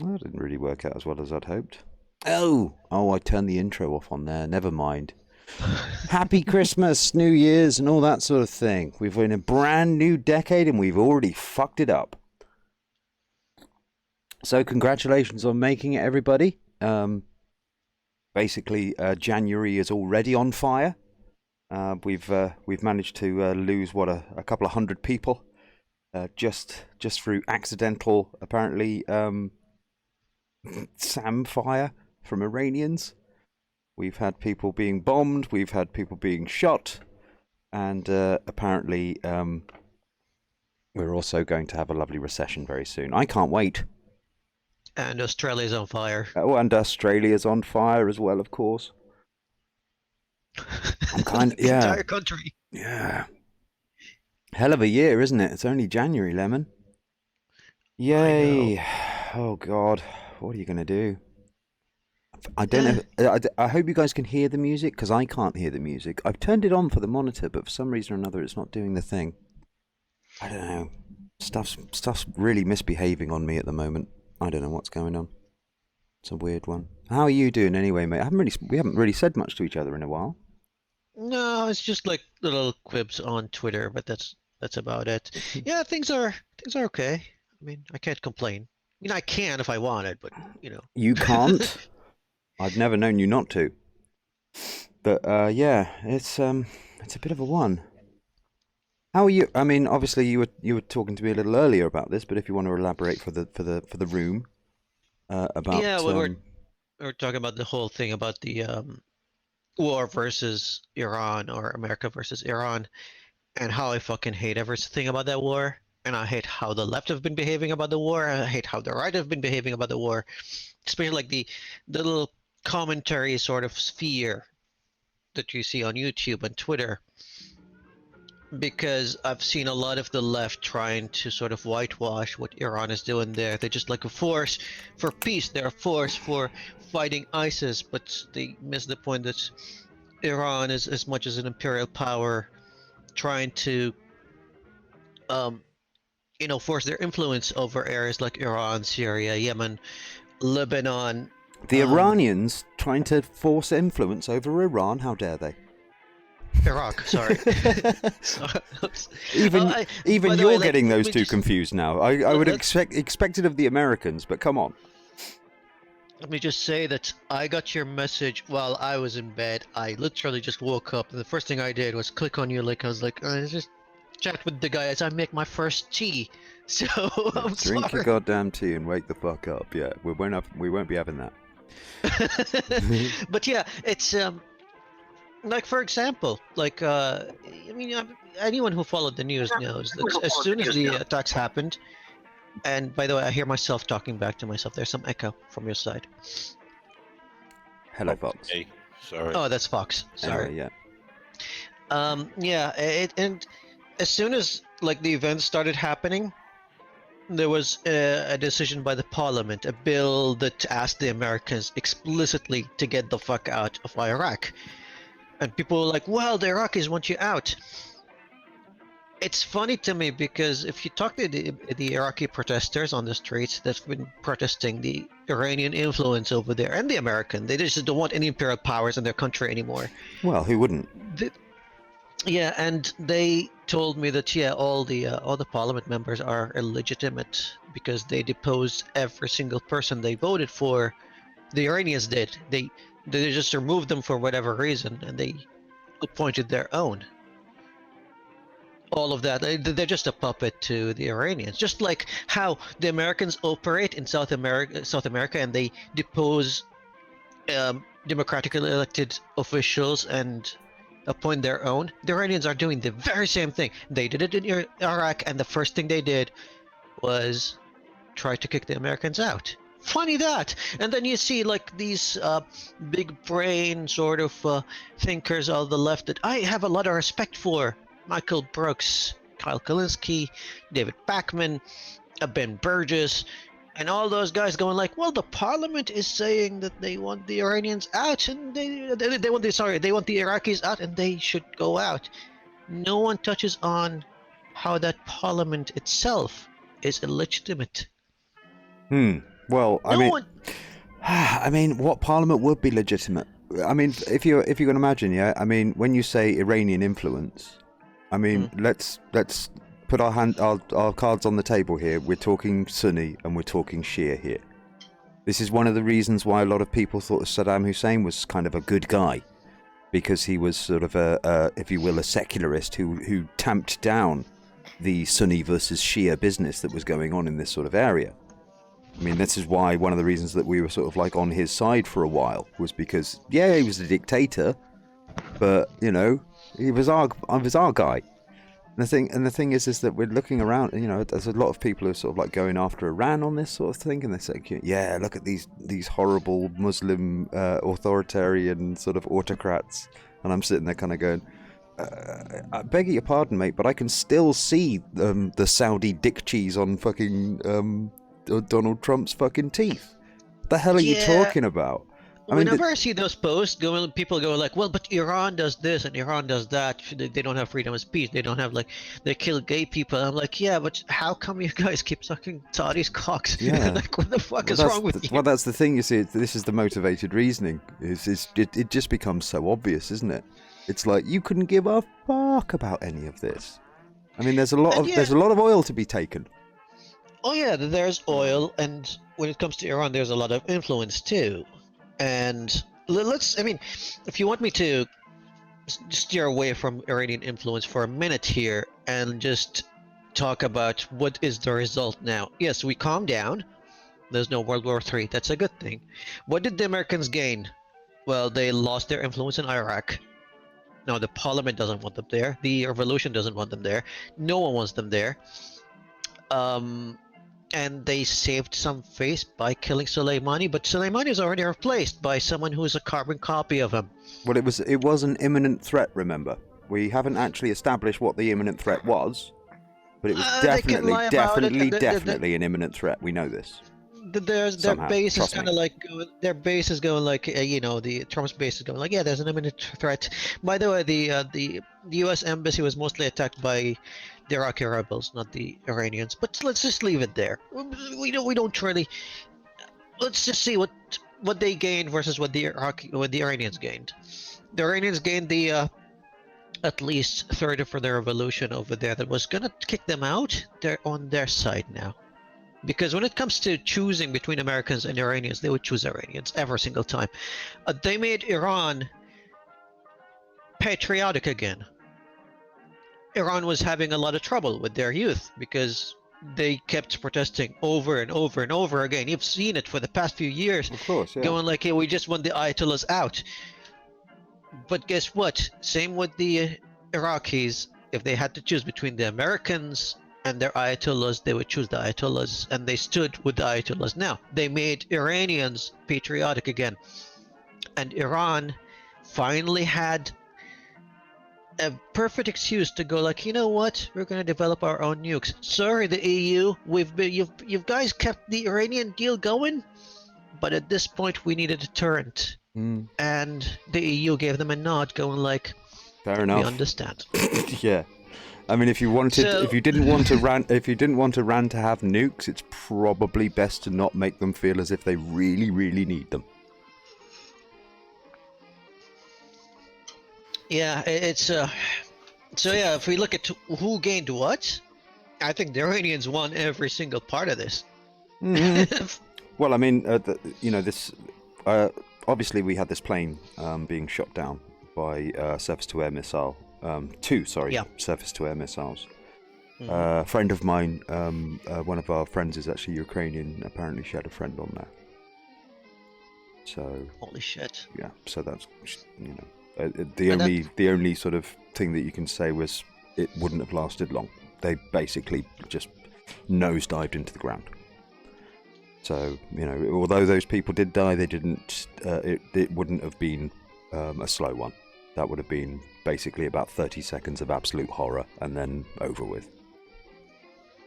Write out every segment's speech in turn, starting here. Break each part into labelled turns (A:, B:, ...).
A: Well, that didn't really work out as well as I'd hoped. Oh, I turned the intro off on there. Never mind. Happy Christmas, New Year's, and all that sort of thing. We've in a brand new decade, and we've already fucked it up. So, congratulations on making it, everybody. Basically, January is already on fire. We've managed to lose a couple of hundred people, just through accidental, apparently, SAM fire from Iranians. We've had people being bombed. We've had people being shot, and apparently, we're also going to have a lovely recession very soon. I can't wait.
B: And Australia's on fire.
A: Oh, and Australia's on fire as well, of course. I'm kind of,
B: The
A: yeah.
B: entire country.
A: Yeah. Hell of a year, isn't it? It's only January, Lemon. Yay. Oh, God. What are you going to do? I don't know. I hope you guys can hear the music, because I can't hear the music. I've turned it on for the monitor, but for some reason or another, it's not doing the thing. I don't know. Stuff's really misbehaving on me at the moment. I don't know what's going on. It's a weird one. How are you doing anyway, mate? We haven't really said much to each other in a while.
B: No, it's just like little quibs on Twitter, but that's about it. Yeah, things are okay. I mean, I can't complain. I mean, I can if I wanted, but you know.
A: You can't? I've never known you not to. But yeah, it's a bit of a one. How are you? I mean, obviously you were talking to me a little earlier about this, but if you want to elaborate for the room about
B: Yeah, we're talking about the whole thing about the war versus Iran, or America versus Iran, and how I fucking hate everything about that war. And I hate how the left have been behaving about the war. I hate how the right have been behaving about the war. Especially like the little commentary sort of sphere that you see on YouTube and Twitter. Because I've seen a lot of the left trying to sort of whitewash what Iran is doing there. They're just like a force for peace. They're a force for fighting ISIS, but they miss the point that Iran is as much as an imperial power trying to force their influence over areas like Iran, Syria, Yemen, Lebanon.
A: the Iranians trying to force influence over Iran. How dare they?
B: Iraq, sorry.
A: Even you're getting those two confused now. I would expect it of the Americans, but come on.
B: Let me just say that I got your message while I was in bed. I literally just woke up, and the first thing I did was click on your link. I was like, just chat with the guy as I make my first tea. So I'm
A: Drink
B: sorry.
A: your goddamn tea and wake the fuck up. Yeah, we won't be having that.
B: But yeah, it's like, for example, like I mean, anyone who followed the news knows that as soon as the attacks happened, and by the way, I hear myself talking back to myself. There's some echo from your side.
A: Hello, Fox.
C: Hey, sorry.
B: Oh, that's Fox. Sorry.
A: Yeah.
B: Yeah, and as soon as like the events started happening, there was a decision by the parliament, a bill that asked the Americans explicitly to get the fuck out of Iraq. And people were like, well, the Iraqis want you out. It's funny to me because if you talk to the Iraqi protesters on the streets that've been protesting the Iranian influence over there, and the American, they just don't want any imperial powers in their country anymore.
A: Well, who wouldn't?
B: Yeah, and they told me that all the parliament members are illegitimate because they deposed every single person they voted for. The Iranians did. They just removed them for whatever reason, and they appointed their own. All of that, they're just a puppet to the Iranians. Just like how the Americans operate in South America, and they depose democratically elected officials and appoint their own. The Iranians are doing the very same thing. They did it in Iraq, and the first thing they did was try to kick the Americans out. Funny that. And then you see like these big brain sort of thinkers of the left that I have a lot of respect for. Michael Brooks, Kyle Kalinske, David Backman, Ben Burgess, and all those guys going like, well, the parliament is saying that they want the Iranians out, and they want the Iraqis out, and they should go out. No one touches on how that parliament itself is illegitimate.
A: Well,
B: No one.
A: I mean, what parliament would be legitimate? I mean, if you can imagine, yeah. I mean, when you say Iranian influence, I mean, let's put our cards on the table here. We're talking Sunni and we're talking Shia here. This is one of the reasons why a lot of people thought Saddam Hussein was kind of a good guy, because he was sort of a if you will, a secularist who tamped down the Sunni versus Shia business that was going on in this sort of area. I mean, this is why one of the reasons that we were sort of like on his side for a while was because, yeah, he was a dictator, but you know, he was our guy. And the thing is that we're looking around. You know, there's a lot of people who are sort of like going after Iran on this sort of thing, and they're saying, yeah, look at these horrible Muslim authoritarian sort of autocrats. And I'm sitting there kind of going, I beg your pardon, mate, but I can still see the Saudi dick cheese on fucking Donald Trump's fucking teeth. What the hell are you talking about? I mean,
B: Whenever I see those posts going, people go like, well, but Iran does this and Iran does that. They don't have freedom of speech. They don't have, like, they kill gay people. I'm like, yeah, but how come you guys keep sucking Saudi's cocks?
A: Yeah.
B: Like, what the fuck is wrong with you?
A: Well, that's the thing, you see. This is the motivated reasoning. It just becomes so obvious, isn't it? It's like, you couldn't give a fuck about any of this. I mean, there's a lot of oil to be taken.
B: Oh yeah, there's oil, and when it comes to Iran, there's a lot of influence too. And I mean, if you want me to steer away from Iranian influence for a minute here and just talk about what is the result now. Yes, we calmed down. There's no World War III. That's a good thing. What did the Americans gain? Well, they lost their influence in Iraq. Now, the parliament doesn't want them there. The revolution doesn't want them there. No one wants them there. And they saved some face by killing Soleimani, but Soleimani is already replaced by someone who is a carbon copy of him.
A: Well, it was an imminent threat, remember? We haven't actually established what the imminent threat was, but it was definitely an imminent threat. We know this.
B: Their base is kind of like you know, the Trump's base is going like, yeah, there's an imminent threat. By the way, the U.S. embassy was mostly attacked by the Iraqi rebels, not the Iranians. But let's just leave it there. We don't really. Let's just see what they gained versus what the Iranians gained. The Iranians gained the at least third for their revolution over there that was gonna kick them out. They're on their side now. Because when it comes to choosing between Americans and Iranians, they would choose Iranians every single time. They made Iran patriotic again. Iran was having a lot of trouble with their youth because they kept protesting over and over and over again. You've seen it for the past few years.
A: Of course, yeah.
B: Going like, hey, we just want the Ayatollahs out. But guess what? Same with the Iraqis. If they had to choose between the Americans and their Ayatollahs, they would choose the Ayatollahs, and they stood with the Ayatollahs. Now, they made Iranians patriotic again. And Iran finally had a perfect excuse to go like, you know what? We're going to develop our own nukes. Sorry, the EU, you guys kept the Iranian deal going, but at this point we need a deterrent. And the EU gave them a nod, going like,
A: fair enough.
B: We understand.
A: Yeah. I mean, if you didn't want Iran to have nukes, it's probably best to not make them feel as if they really, really need them.
B: Yeah, it's so yeah, if we look at who gained what, I think the Iranians won every single part of this.
A: Well, I mean, this obviously we had this plane being shot down by surface-to-air missile. Surface-to-air missiles. A friend of mine, one of our friends is actually Ukrainian. Apparently, she had a friend on there. So.
B: Holy shit.
A: Yeah. So that's the only sort of thing that you can say was it wouldn't have lasted long. They basically just nosedived into the ground. So although those people did die, they didn't. It wouldn't have been a slow one. That would have been basically about 30 seconds of absolute horror and then over with.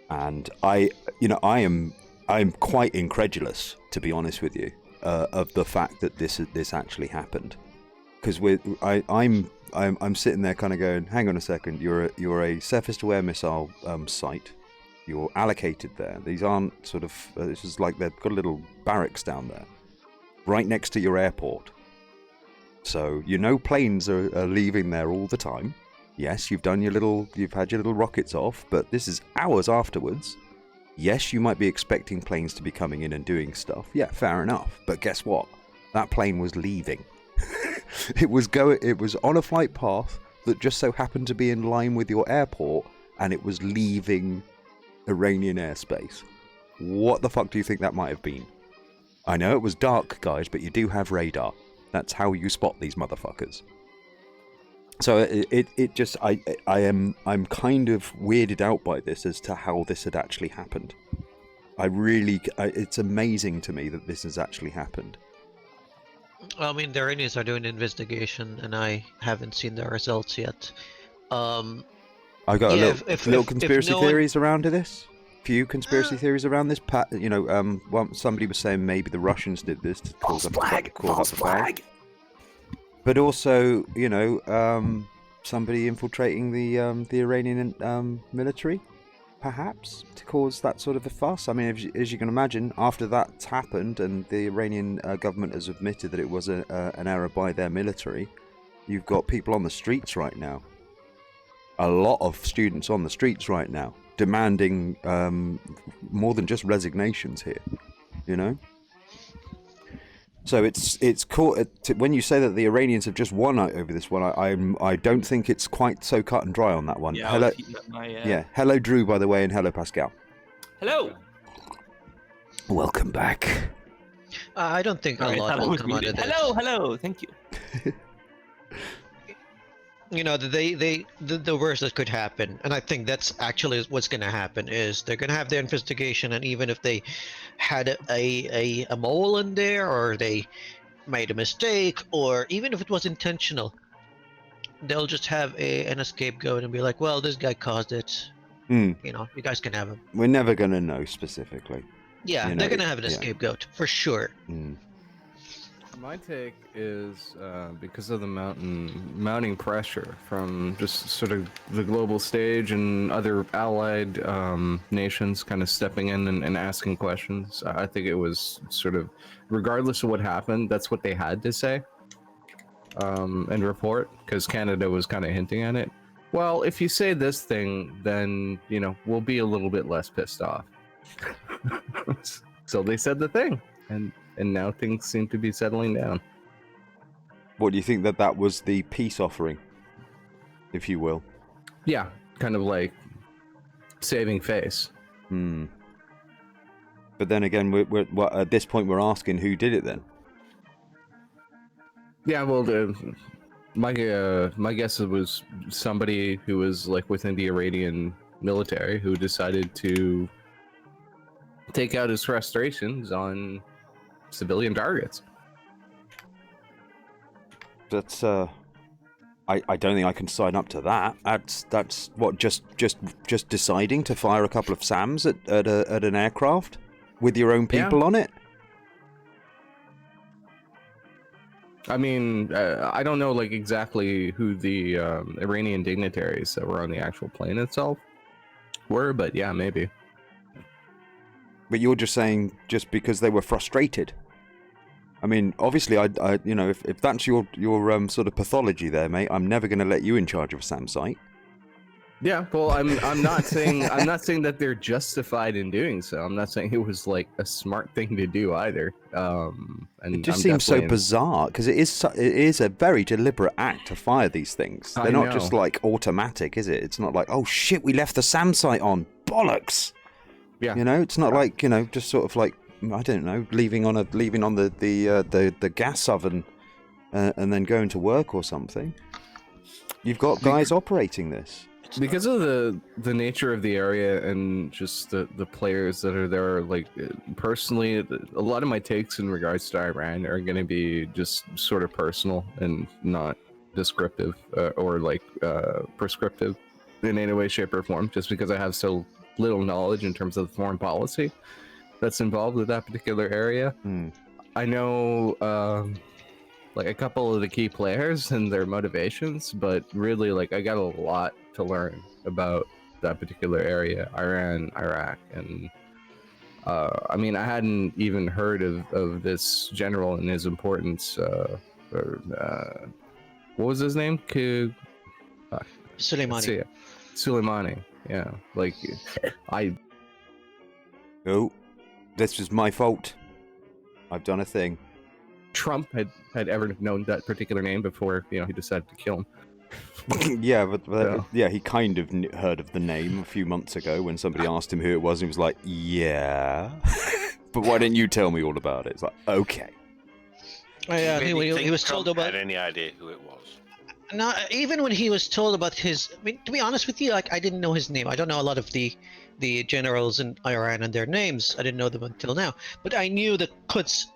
A: And I am quite incredulous, to be honest with you, of the fact that this actually happened. Because I'm sitting there kind of going, hang on a second, you're a surface-to-air missile site. You're allocated there. These aren't sort of. This is like they've got a little barracks down there, right next to your airport. So planes are leaving there all the time. Yes, you've had your little rockets off, but this is hours afterwards. Yes, you might be expecting planes to be coming in and doing stuff. Yeah, fair enough. But guess what? That plane was leaving. It was on a flight path that just so happened to be in line with your airport, and it was leaving Iranian airspace. What the fuck do you think that might have been? I know it was dark, guys, but you do have radar. That's how you spot these motherfuckers. So I'm kind of weirded out by this as to how this had actually happened. It's amazing to me that this has actually happened.
B: I mean, the Iranians are doing an investigation, and I haven't seen the results yet.
A: I got little conspiracy theories around this. Few conspiracy theories around this. Somebody was saying maybe the Russians did this to cause up the flag. But also, somebody infiltrating the Iranian military, perhaps, to cause that sort of a fuss. I mean, as you can imagine, after that's happened and the Iranian government has admitted that it was an error by their military, you've got people on the streets right now. A lot of students on the streets right now demanding more than just resignations here, So it's cool when you say that the Iranians have just won over this one. I don't think it's quite so cut and dry on that one.
C: Yeah,
A: hello, hello Drew, by the way, and hello Pascal.
C: Hello.
A: Welcome back.
B: I don't think a lot will come out of this.
C: Hello. Thank you.
B: The worst that could happen, and I think that's actually what's going to happen, is they're going to have their investigation, and even if they had a mole in there, or they made a mistake, or even if it was intentional, they'll just have an scapegoat and be like, well, this guy caused it. You guys can have him.
A: We're never going to know specifically.
B: Yeah, they're going to have a scapegoat, for sure.
D: My take is because of the mounting pressure from just sort of the global stage and other allied nations kind of stepping in and asking questions. I think it was sort of, regardless of what happened, that's what they had to say and report, because Canada was kind of hinting at it. Well, if you say this thing, then, we'll be a little bit less pissed off. So they said the thing, and now things seem to be settling down.
A: What do you think that was the peace offering, if you will?
D: Yeah, kind of like saving face.
A: But then again, we're at this point we're asking who did it then.
D: Yeah, well, my guess it was somebody who was like within the Iranian military who decided to take out his frustrations on civilian targets.
A: That's I don't think I can sign up to that. That's what just deciding to fire a couple of SAMs at an aircraft with your own people on it.
D: I mean, I don't know like exactly who the Iranian dignitaries that were on the actual plane itself were, but yeah, maybe.
A: But you're just saying just because they were frustrated. I mean, obviously, if that's your sort of pathology there, mate, I'm never going to let you in charge of a SAM site.
D: Yeah, well, I'm not saying that they're justified in doing so. I'm not saying it was like a smart thing to do either. And
A: it just seems so bizarre because it is a very deliberate act to fire these things. They're not just like automatic, is it? It's not like, oh shit, we left the SAM site on, bollocks. Yeah, it's not like just sort of like, I don't know, leaving on the gas oven and then going to work or something. You've got guys operating this.
D: Because of the nature of the area and just the players that are there, like personally, a lot of my takes in regards to Iran are going to be just sort of personal and not descriptive or like prescriptive in any way, shape, or form, just because I have so little knowledge in terms of the foreign policy that's involved with that particular area. I know like a couple of the key players and their motivations, but really like I got a lot to learn about that particular area, Iran, Iraq, and I mean, I hadn't even heard of this general and his importance. What was his name?
B: Soleimani.
D: Soleimani. Yeah, like I.
A: Oh, this was my fault. I've done a thing.
D: Trump had ever known that particular name before, he decided to kill him.
A: Yeah, but
D: Yeah.
A: yeah, he kind of heard of the name a few months ago when somebody asked him who it was, and he was like, "Yeah." But why didn't you tell me all about it? It's like, okay.
B: Oh, yeah,
E: Really
B: he
E: think
B: was
E: Trump
B: told about.
E: had any idea who it was?
B: No, even when he was told about his, I mean, to be honest with you, like I didn't know his name. I don't know a lot of the generals in Iran and their names. I didn't know them until now. But I knew the Quds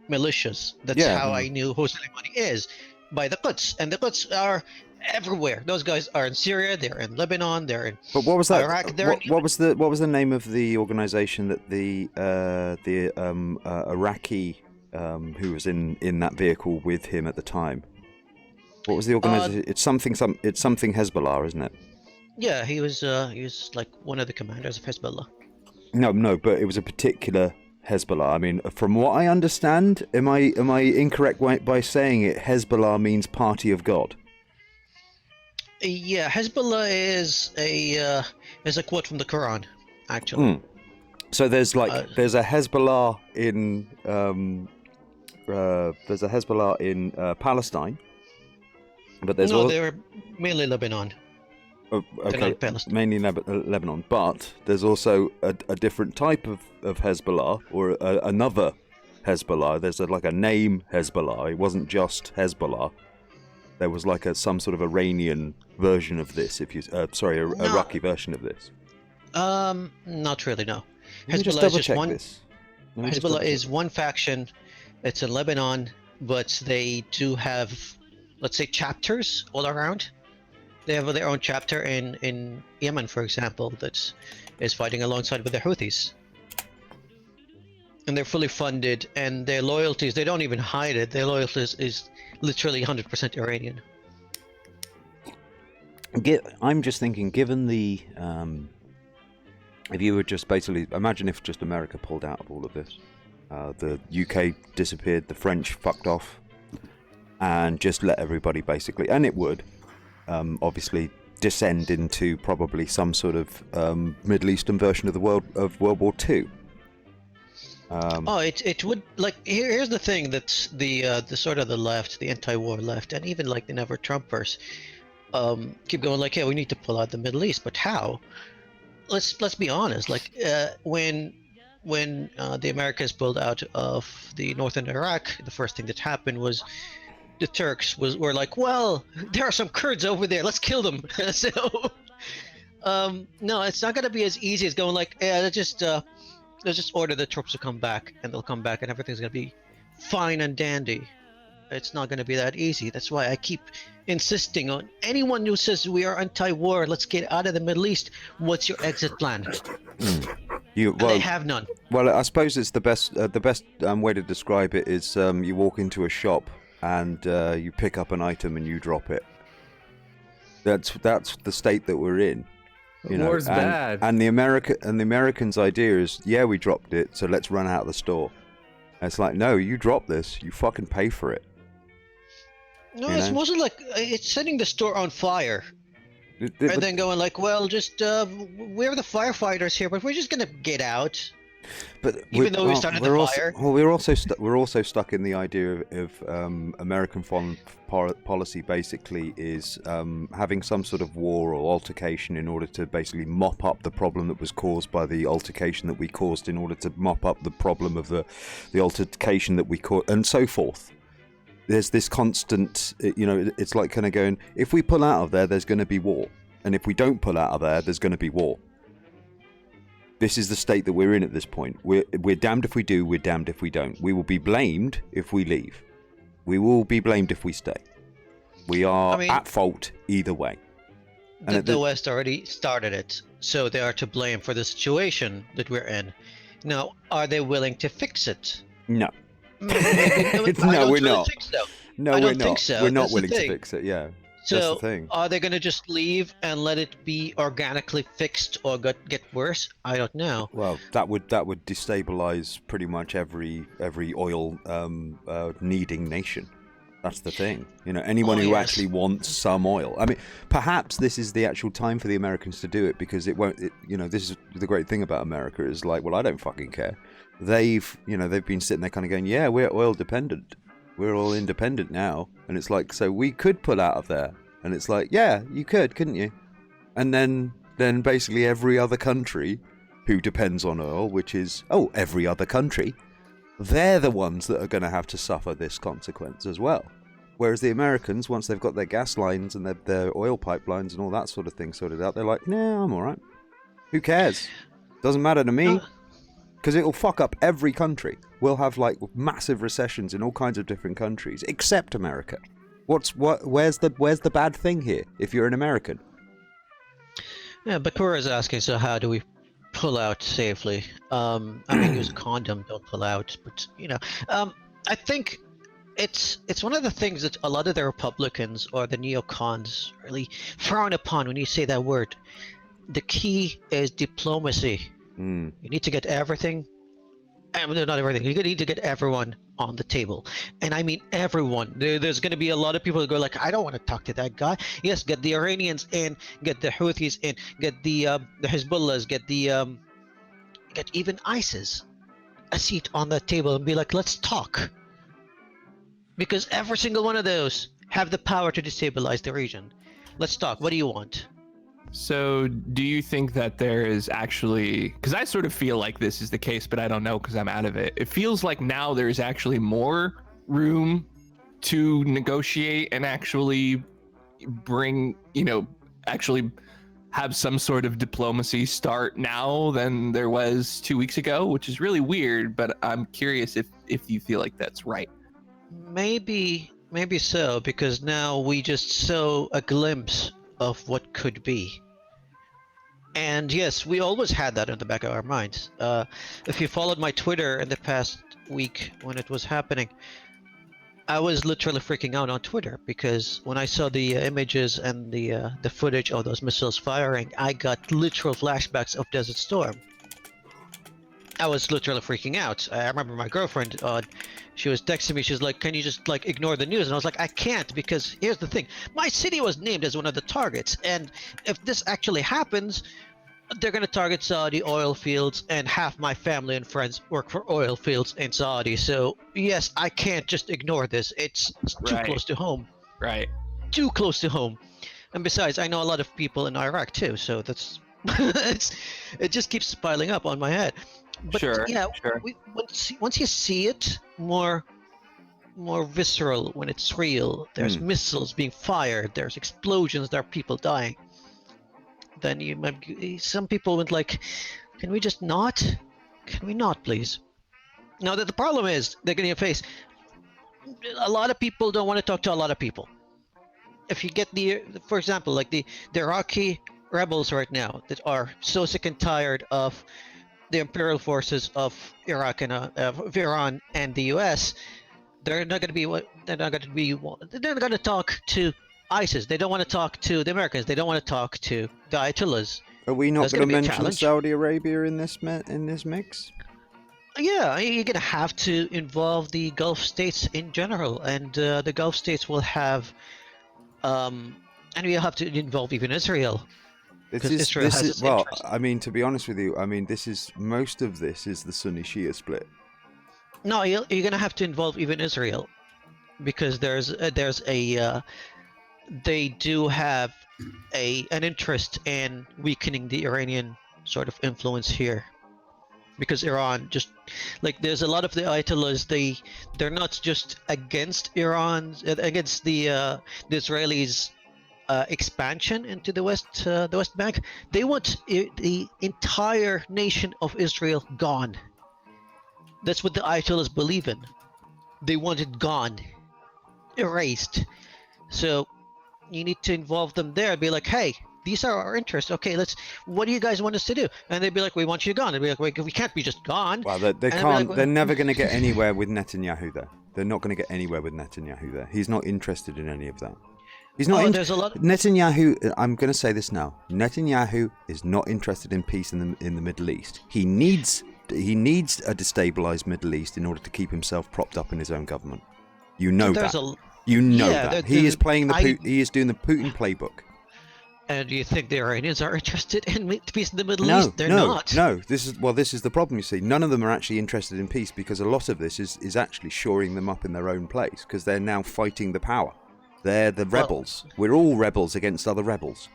B: militias. That's
A: Yeah.
B: how I knew who Soleimani is, by the Quds. And the Quds are everywhere. Those guys are in Syria. They're in Lebanon. They're in.
A: But what was that?
B: Iraq, they're in
A: what was the name of the organization that the Iraqi who was in that vehicle with him at the time? What was the organization? It's something Hezbollah, isn't it?
B: Yeah, he was like one of the commanders of Hezbollah.
A: No, but it was a particular Hezbollah. I mean, from what I understand, am I incorrect by saying it? Hezbollah means Party of God.
B: Yeah, Hezbollah is a quote from the Quran, actually.
A: So there's a Hezbollah in Palestine, but there's
B: they're mainly Lebanon.
A: Okay, mainly Lebanon, but there's also a different type of Hezbollah, or another Hezbollah. There's a name Hezbollah. It wasn't just Hezbollah. There was some sort of Iranian version of this. Iraqi version of this.
B: Not really. No.
A: Let me just
B: Hezbollah is
A: double
B: just
A: check
B: one.
A: this.
B: Hezbollah is one faction. It's in Lebanon, but they do have, let's say, chapters all around. They have their own chapter in Yemen, for example, that is fighting alongside with the Houthis. And they're fully funded, and their loyalties, they don't even hide it. Their loyalties is literally 100% Iranian.
A: I'm just thinking, given the... if you were just basically... Imagine if just America pulled out of all of this. The UK disappeared, the French fucked off, and just let everybody basically... And it would... obviously descend into probably some sort of Middle Eastern version of World War II.
B: It would, like, here's the thing, that the sort of the left, the anti-war left, and even like the Never Trumpers, keep going like, yeah, we need to pull out the Middle East, but how? Let's be honest. Like, when the Americans pulled out of the northern Iraq, the first thing that happened was the Turks were like, well, there are some Kurds over there, let's kill them. So no, it's not going to be as easy as going like, yeah, let's just order the troops to come back, and they'll come back and everything's going to be fine and dandy. It's not going to be that easy. That's why I keep insisting on anyone who says we are anti-war, let's get out of the Middle East, what's your exit plan? They have none.
A: Well, I suppose it's the best way to describe it is you walk into a shop and you pick up an item and you drop it. That's the state that we're in.
D: War's bad.
A: And the Americans' idea is, yeah, we dropped it, so let's run out of the store. And it's like, no, you drop this, you fucking pay for it.
B: No, it's mostly like it's setting the store on fire. And then going like, well, just we're the firefighters here, but we're just gonna get out.
A: But
B: even though we started the fire.
A: We're also stuck in the idea of American foreign policy basically is having some sort of war or altercation in order to basically mop up the problem that was caused by the altercation that we caused, in order to mop up the problem of the altercation that we caused, and so forth. There's this constant, it's like kind of going, if we pull out of there, there's going to be war. And if we don't pull out of there, there's going to be war. This is the state that we're in at this point. We're damned if we do, we're damned if we don't. We will be blamed if we leave. We will be blamed if we stay. We are at fault either way. And
B: the West already started it, so they are to blame for the situation that we're in. Now, are they willing to fix it?
A: No.
B: No,
A: we're not.
B: Think so.
A: No,
B: I
A: we're
B: don't
A: not.
B: think so.
A: We're not
B: That's
A: willing
B: the
A: to
B: thing.
A: fix it. Yeah.
B: So,
A: thing.
B: are they going to just leave and let it be organically fixed or get worse? I don't know.
A: Well, that would destabilize pretty much every oil needing nation. That's the thing. Anyone who actually wants some oil. I mean, perhaps this is the actual time for the Americans to do it, because it won't. This is the great thing about America is like, well, I don't fucking care. They've been sitting there kind of going, yeah, we're oil dependent. We're all independent now, and it's like, so we could pull out of there, and it's like, yeah, you could, couldn't you? And then basically every other country who depends on oil, which is every other country, they're the ones that are going to have to suffer this consequence as well. Whereas the Americans, once they've got their gas lines and their oil pipelines and all that sort of thing sorted out, they're like, nah, I'm all right. Who cares? Doesn't matter to me. Because it'll fuck up every country. We'll have like massive recessions in all kinds of different countries, except America. Where's the bad thing here if you're an American?
B: Yeah, Bakura is asking, so how do we pull out safely? I mean, use a condom, don't pull out. But I think it's one of the things that a lot of the Republicans or the neocons really frown upon when you say that word. The key is diplomacy. You need to get everything. Not everything. You need to get everyone on the table, and I mean everyone. There's going to be a lot of people who go like, I don't want to talk to that guy. Yes, get the Iranians in, get the Houthis in, get the Hezbollahs, get even ISIS a seat on the table and be like, let's talk. Because every single one of those have the power to destabilize the region. Let's talk. What do you want?
C: So do you think that there is actually, because I sort of feel like this is the case, but I don't know because I'm out of it. It feels like now there's actually more room to negotiate and actually bring, actually have some sort of diplomacy start now than there was 2 weeks ago, which is really weird, but I'm curious if you feel like that's right.
B: Maybe so, because now we just saw a glimpse of what could be. And yes, we always had that in the back of our minds. If you followed my Twitter in the past week when it was happening, I was literally freaking out on Twitter because when I saw the images and the footage of those missiles firing, I got literal flashbacks of Desert Storm. I was literally freaking out. I remember my girlfriend, she was texting me, she's like, can you just like ignore the news? And I was like, I can't, because here's the thing. My city was named as one of the targets, and if this actually happens, they're going to target Saudi oil fields, and half my family and friends work for oil fields in Saudi. So yes, I can't just ignore this. It's too close to home.
C: Right.
B: Too close to home. And besides, I know a lot of people in Iraq too, so that's it just keeps piling up on my head. But
C: sure.
B: Once you see it more visceral, when it's real, there's missiles being fired, there's explosions, there are people dying. Then some people went like, can we just not? Can we not, please? Now the problem is they're going to face a lot of people don't want to talk to a lot of people. If you get for example, like the Iraqi rebels right now that are so sick and tired of the imperial forces of Iraq and of Iran and the U.S., they're not going to talk to ISIS. They don't want to talk to the Americans. They don't want to talk to the Ayatollahs.
A: Are we not going to mention Saudi Arabia in this mix?
B: Yeah, you're going to have to involve the Gulf states in general, and the Gulf states will have, and we'll have to involve even Israel.
A: Well, I mean, to be honest with you, I mean, most of this is the Sunni-Shia split.
B: No, you're going to have to involve even Israel, because they do have an interest in weakening the Iranian sort of influence here, because Iran just there's a lot of the Ayatollahs, they're not just against against the Israelis expansion into the West Bank. They want the entire nation of Israel gone. That's what the Ayatollahs believe in. They want it gone, erased. So you need to involve them there and be like, hey, these are our interests. Okay, what do you guys want us to do? And they'd be like, we want you gone. And be like, we can't be just gone.
A: Well, they can't. They're never going to get anywhere with Netanyahu there. They're not going to get anywhere with Netanyahu there. He's not interested in any of that. He's not.
B: Oh, there's a lot.
A: Netanyahu. I'm going to say this now. Netanyahu is not interested in peace in the Middle East. He needs a destabilized Middle East in order to keep himself propped up in his own government. You know
B: There's
A: that.
B: a.
A: You know
B: Yeah,
A: that. He is playing
B: I-
A: He is doing the Putin playbook.
B: And do you think the Iranians are interested in peace in the Middle
A: No,
B: East? They're
A: no,
B: not.
A: no. This is the problem. You see, none of them are actually interested in peace because a lot of this is actually shoring them up in their own place because they're now fighting the power. They're the rebels. We're all rebels against other rebels.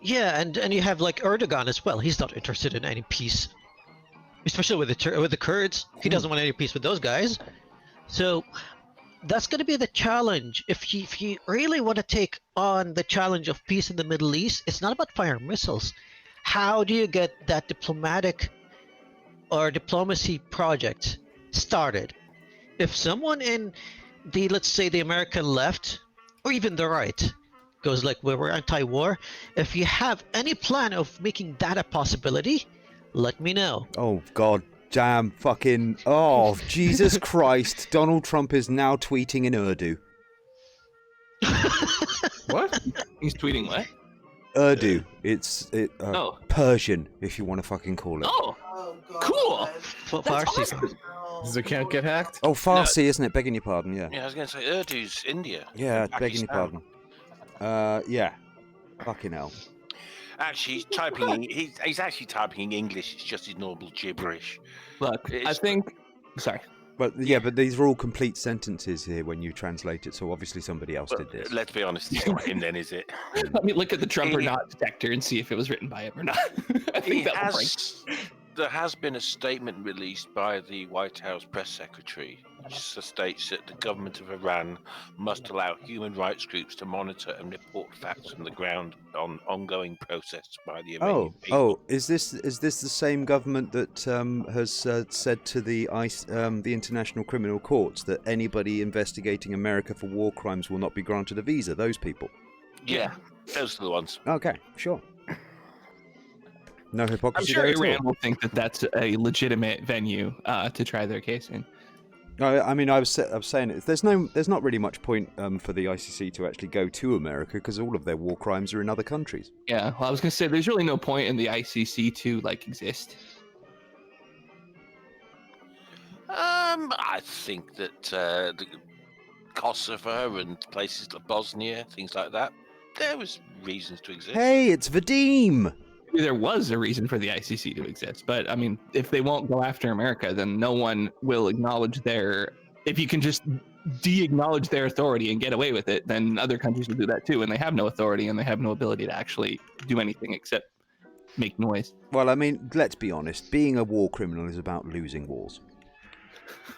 B: Yeah, and you have like Erdogan as well. He's not interested in any peace, especially with the Kurds. He doesn't want any peace with those guys. So that's going to be the challenge. If you really want to take on the challenge of peace in the Middle East, it's not about firing missiles. How do you get that diplomatic or diplomacy project started? If someone in the, let's say, the American left or even the right goes like, we're anti-war, if you have any plan of making that a possibility, let me know.
A: Oh God, damn, fucking, oh Jesus Christ! Donald Trump is now tweeting in Urdu.
C: What? He's tweeting what?
A: Urdu. It's
C: Oh.
A: Persian, if you want to fucking call it.
C: Oh,
E: Oh, God.
C: cool. That's
B: Farsi.
C: awesome.
D: Does the account get hacked?
A: Oh, Farsi, isn't it? Begging your pardon. Yeah.
F: Yeah, I was going to say Urdu's India.
A: Yeah,
F: and
A: begging your
F: Pakistan.
A: pardon. Yeah. Fucking hell.
F: Actually, he's typing. He's actually typing in English. It's just his normal gibberish.
C: Look, I
F: It's-
C: think. Sorry.
A: But yeah, but these are all complete sentences here when you translate it. So obviously somebody else did this.
F: Let's be honest, it's not him then, is it?
C: Let me look at the Trump or
F: He-
C: not detector and see if it was written by him or not. I
F: He
C: think that will bring.
F: there has been a statement released by the White House press secretary, which states that the government of Iran must allow human rights groups to monitor and report facts from the ground on ongoing protests by the Iranian people.
A: Oh, is this the same government that has said to the the International Criminal Courts that anybody investigating America for war crimes will not be granted a visa? Those people.
F: Yeah, those are the ones.
A: Okay, sure. No
C: I'm
A: hypocrisy
C: sure
A: there at all.
C: Iran will think that that's a legitimate venue to try their case in.
A: No, I mean, I was saying it. There's not really much point for the ICC to actually go to America because all of their war crimes are in other countries.
C: Yeah, well, I was gonna say there's really no point in the ICC to like exist.
F: I think that the Kosovo and places like Bosnia, things like that, there was reasons to exist.
A: Hey, it's Vadim.
C: Maybe there was a reason for the ICC to exist, but I mean, if they won't go after America, then no one will acknowledge their. If you can just de-acknowledge their authority and get away with it, then other countries will do that too, and they have no authority and they have no ability to actually do anything except make noise.
A: Well, I mean, let's be honest. Being a war criminal is about losing wars.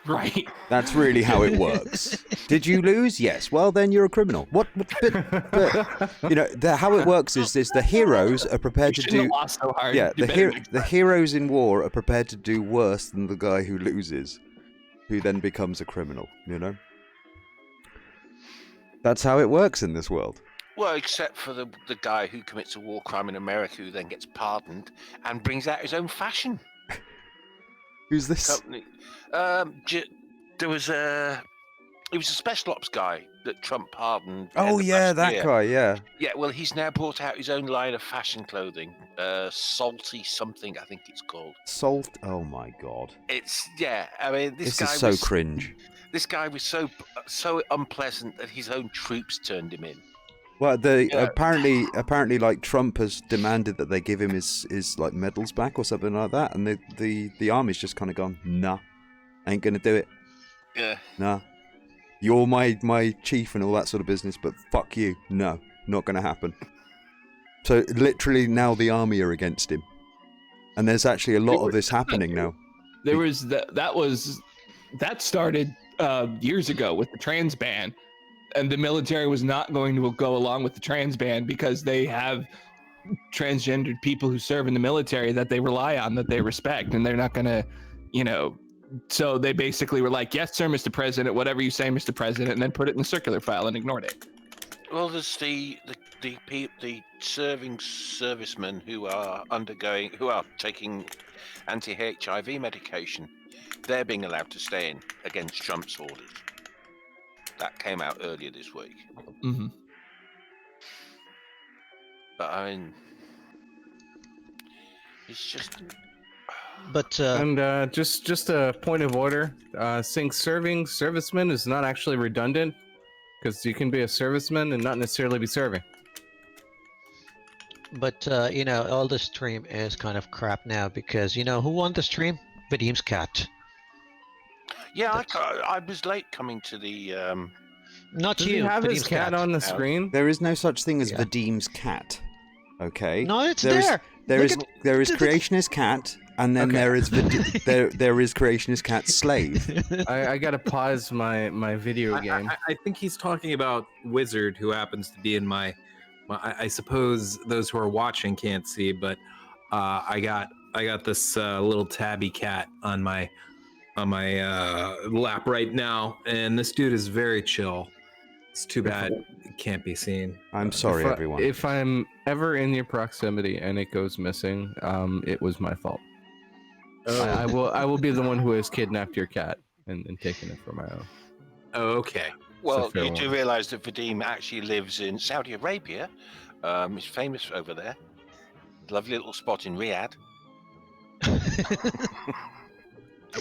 C: Right.
A: That's really how it works. Did you lose? Yes. Well, then you're a criminal. What? But you know, how it works is the heroes are prepared to
C: You shouldn't
A: do.
C: have lost so hard.
A: Yeah,
C: Do better next
A: the
C: time.
A: heroes in war are prepared to do worse than the guy who loses, who then becomes a criminal. You know. That's how it works in this world.
F: Well, except for the guy who commits a war crime in America who then gets pardoned and brings out his own fashion
A: Who's this?
F: company. There was he was a special ops guy that Trump pardoned.
A: Oh
F: end of
A: yeah,
F: last
A: that
F: year.
A: guy. Yeah.
F: Yeah, well, he's now brought out his own line of fashion clothing, salty something, I think it's called.
A: Salt. Oh my God.
F: It's I mean,
A: This
F: guy
A: is so
F: was,
A: cringe.
F: This guy was so unpleasant that his own troops turned him in.
A: Well,
F: Yeah.
A: apparently, like Trump has demanded that they give him his like medals back or something like that, and the army's just kind of gone, nah, ain't gonna do it,
F: Yeah.
A: nah. You're my chief and all that sort of business, but fuck you, no, not gonna happen. So literally now the army are against him, and there's actually a lot of this happening now.
C: There was that started years ago with the trans ban, and the military was not going to go along with the trans ban because they have transgendered people who serve in the military that they rely on, that they respect, and they're not going to, so they basically were like, yes, sir, Mr. President, whatever you say, Mr. President, and then put it in the circular file and ignored it.
F: Well, there's the serving servicemen who are taking anti-HIV medication. They're being allowed to stay in against Trump's orders. That came out earlier this week.
C: Mm-hmm.
F: But I mean, it's just.
B: But
D: And just a point of order, saying serving serviceman is not actually redundant, because you can be a serviceman and not necessarily be serving.
B: you know, all the stream is kind of crap now because you know who won the stream? Vadim's cat.
F: Yeah,
B: That's-
F: I was late coming to the.
B: Not
D: Does
B: you.
D: he have his
B: Vadim's
D: cat on the screen?
A: There is no such thing as
B: Yeah.
A: Vadim's cat. Okay.
B: No, it's
A: There is-
B: there.
A: There
B: Look
A: is
B: at-
A: there is
B: look at-
A: creationist cat, and then
D: Okay.
A: there is there is creationist cat slave.
D: I gotta pause my video game.
E: I think he's talking about Wizard, who happens to be in my I suppose those who are watching can't see, but I got this little tabby cat on my lap right now, and this dude is very chill. It's too bad it can't be seen.
A: I'm sorry, everyone.
D: If I'm ever in your proximity and it goes missing, it was my fault. I will be the one who has kidnapped your cat and taken it for my own.
E: Oh, okay.
F: Well,
D: fair
F: you do
D: one.
F: realise that Vadim actually lives in Saudi Arabia. He's famous over there. Lovely little spot in Riyadh.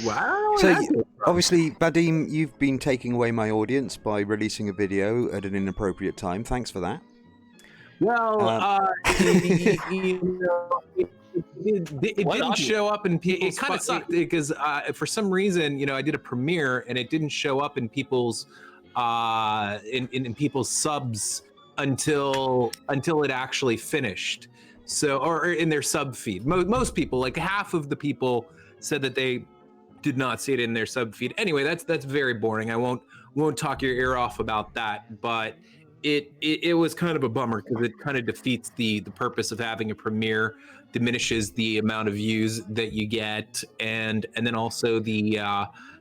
E: Wow.
A: So obviously, Vadim, you've been taking away my audience by releasing a video at an inappropriate time. Thanks for that.
E: Well, you know, it
C: What
E: didn't
C: audience?
E: show up in people's.
C: It kinda
E: sucked because for some reason, you know, I did a premiere and it didn't show up in people's in people's subs until it actually finished. So, or in their sub feed. Most people, like half of the people, said that they did not see it in their sub feed. Anyway, that's very boring. I won't talk your ear off about that, but. It was kind of a bummer because it kind of defeats the purpose of having a premiere, diminishes the amount of views that you get, and then also the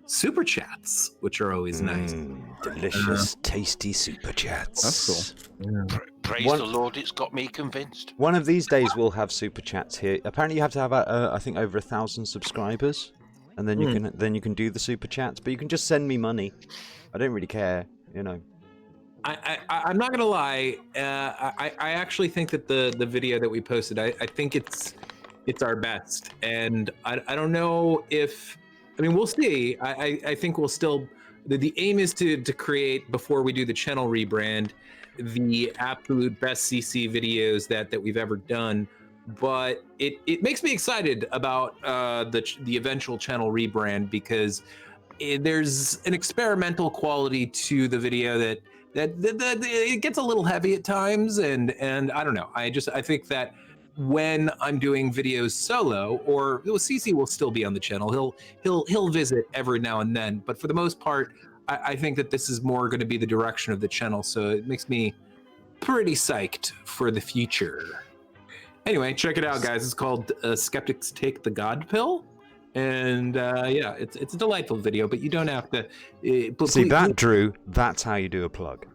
E: super chats, which are always nice.
A: Delicious, tasty super chats.
D: That's cool.
F: Praise
A: One-
F: the Lord, it's got me convinced.
A: One of these days we'll have super chats here. Apparently, you have to have I think over 1,000 subscribers, and then you can do the super chats. But you can just send me money. I don't really care, you know.
E: I'm not gonna lie. I actually think that the video that we posted, I think it's our best, and I don't know if, I mean, we'll see. I think we'll still. The aim is to create, before we do the channel rebrand, the absolute best CC videos that we've ever done. But it makes me excited about the eventual channel rebrand because there's an experimental quality to the video that it gets a little heavy at times, and I don't know. I think that when I'm doing videos solo, or CC will still be on the channel. He'll visit every now and then, but for the most part, I think that this is more going to be the direction of the channel. So it makes me pretty psyched for the future. Anyway, check it out, guys. It's called Skeptics Take the God Pill. And yeah, it's a delightful video, but you don't have to.
A: See that, Drew? That's how you do a plug.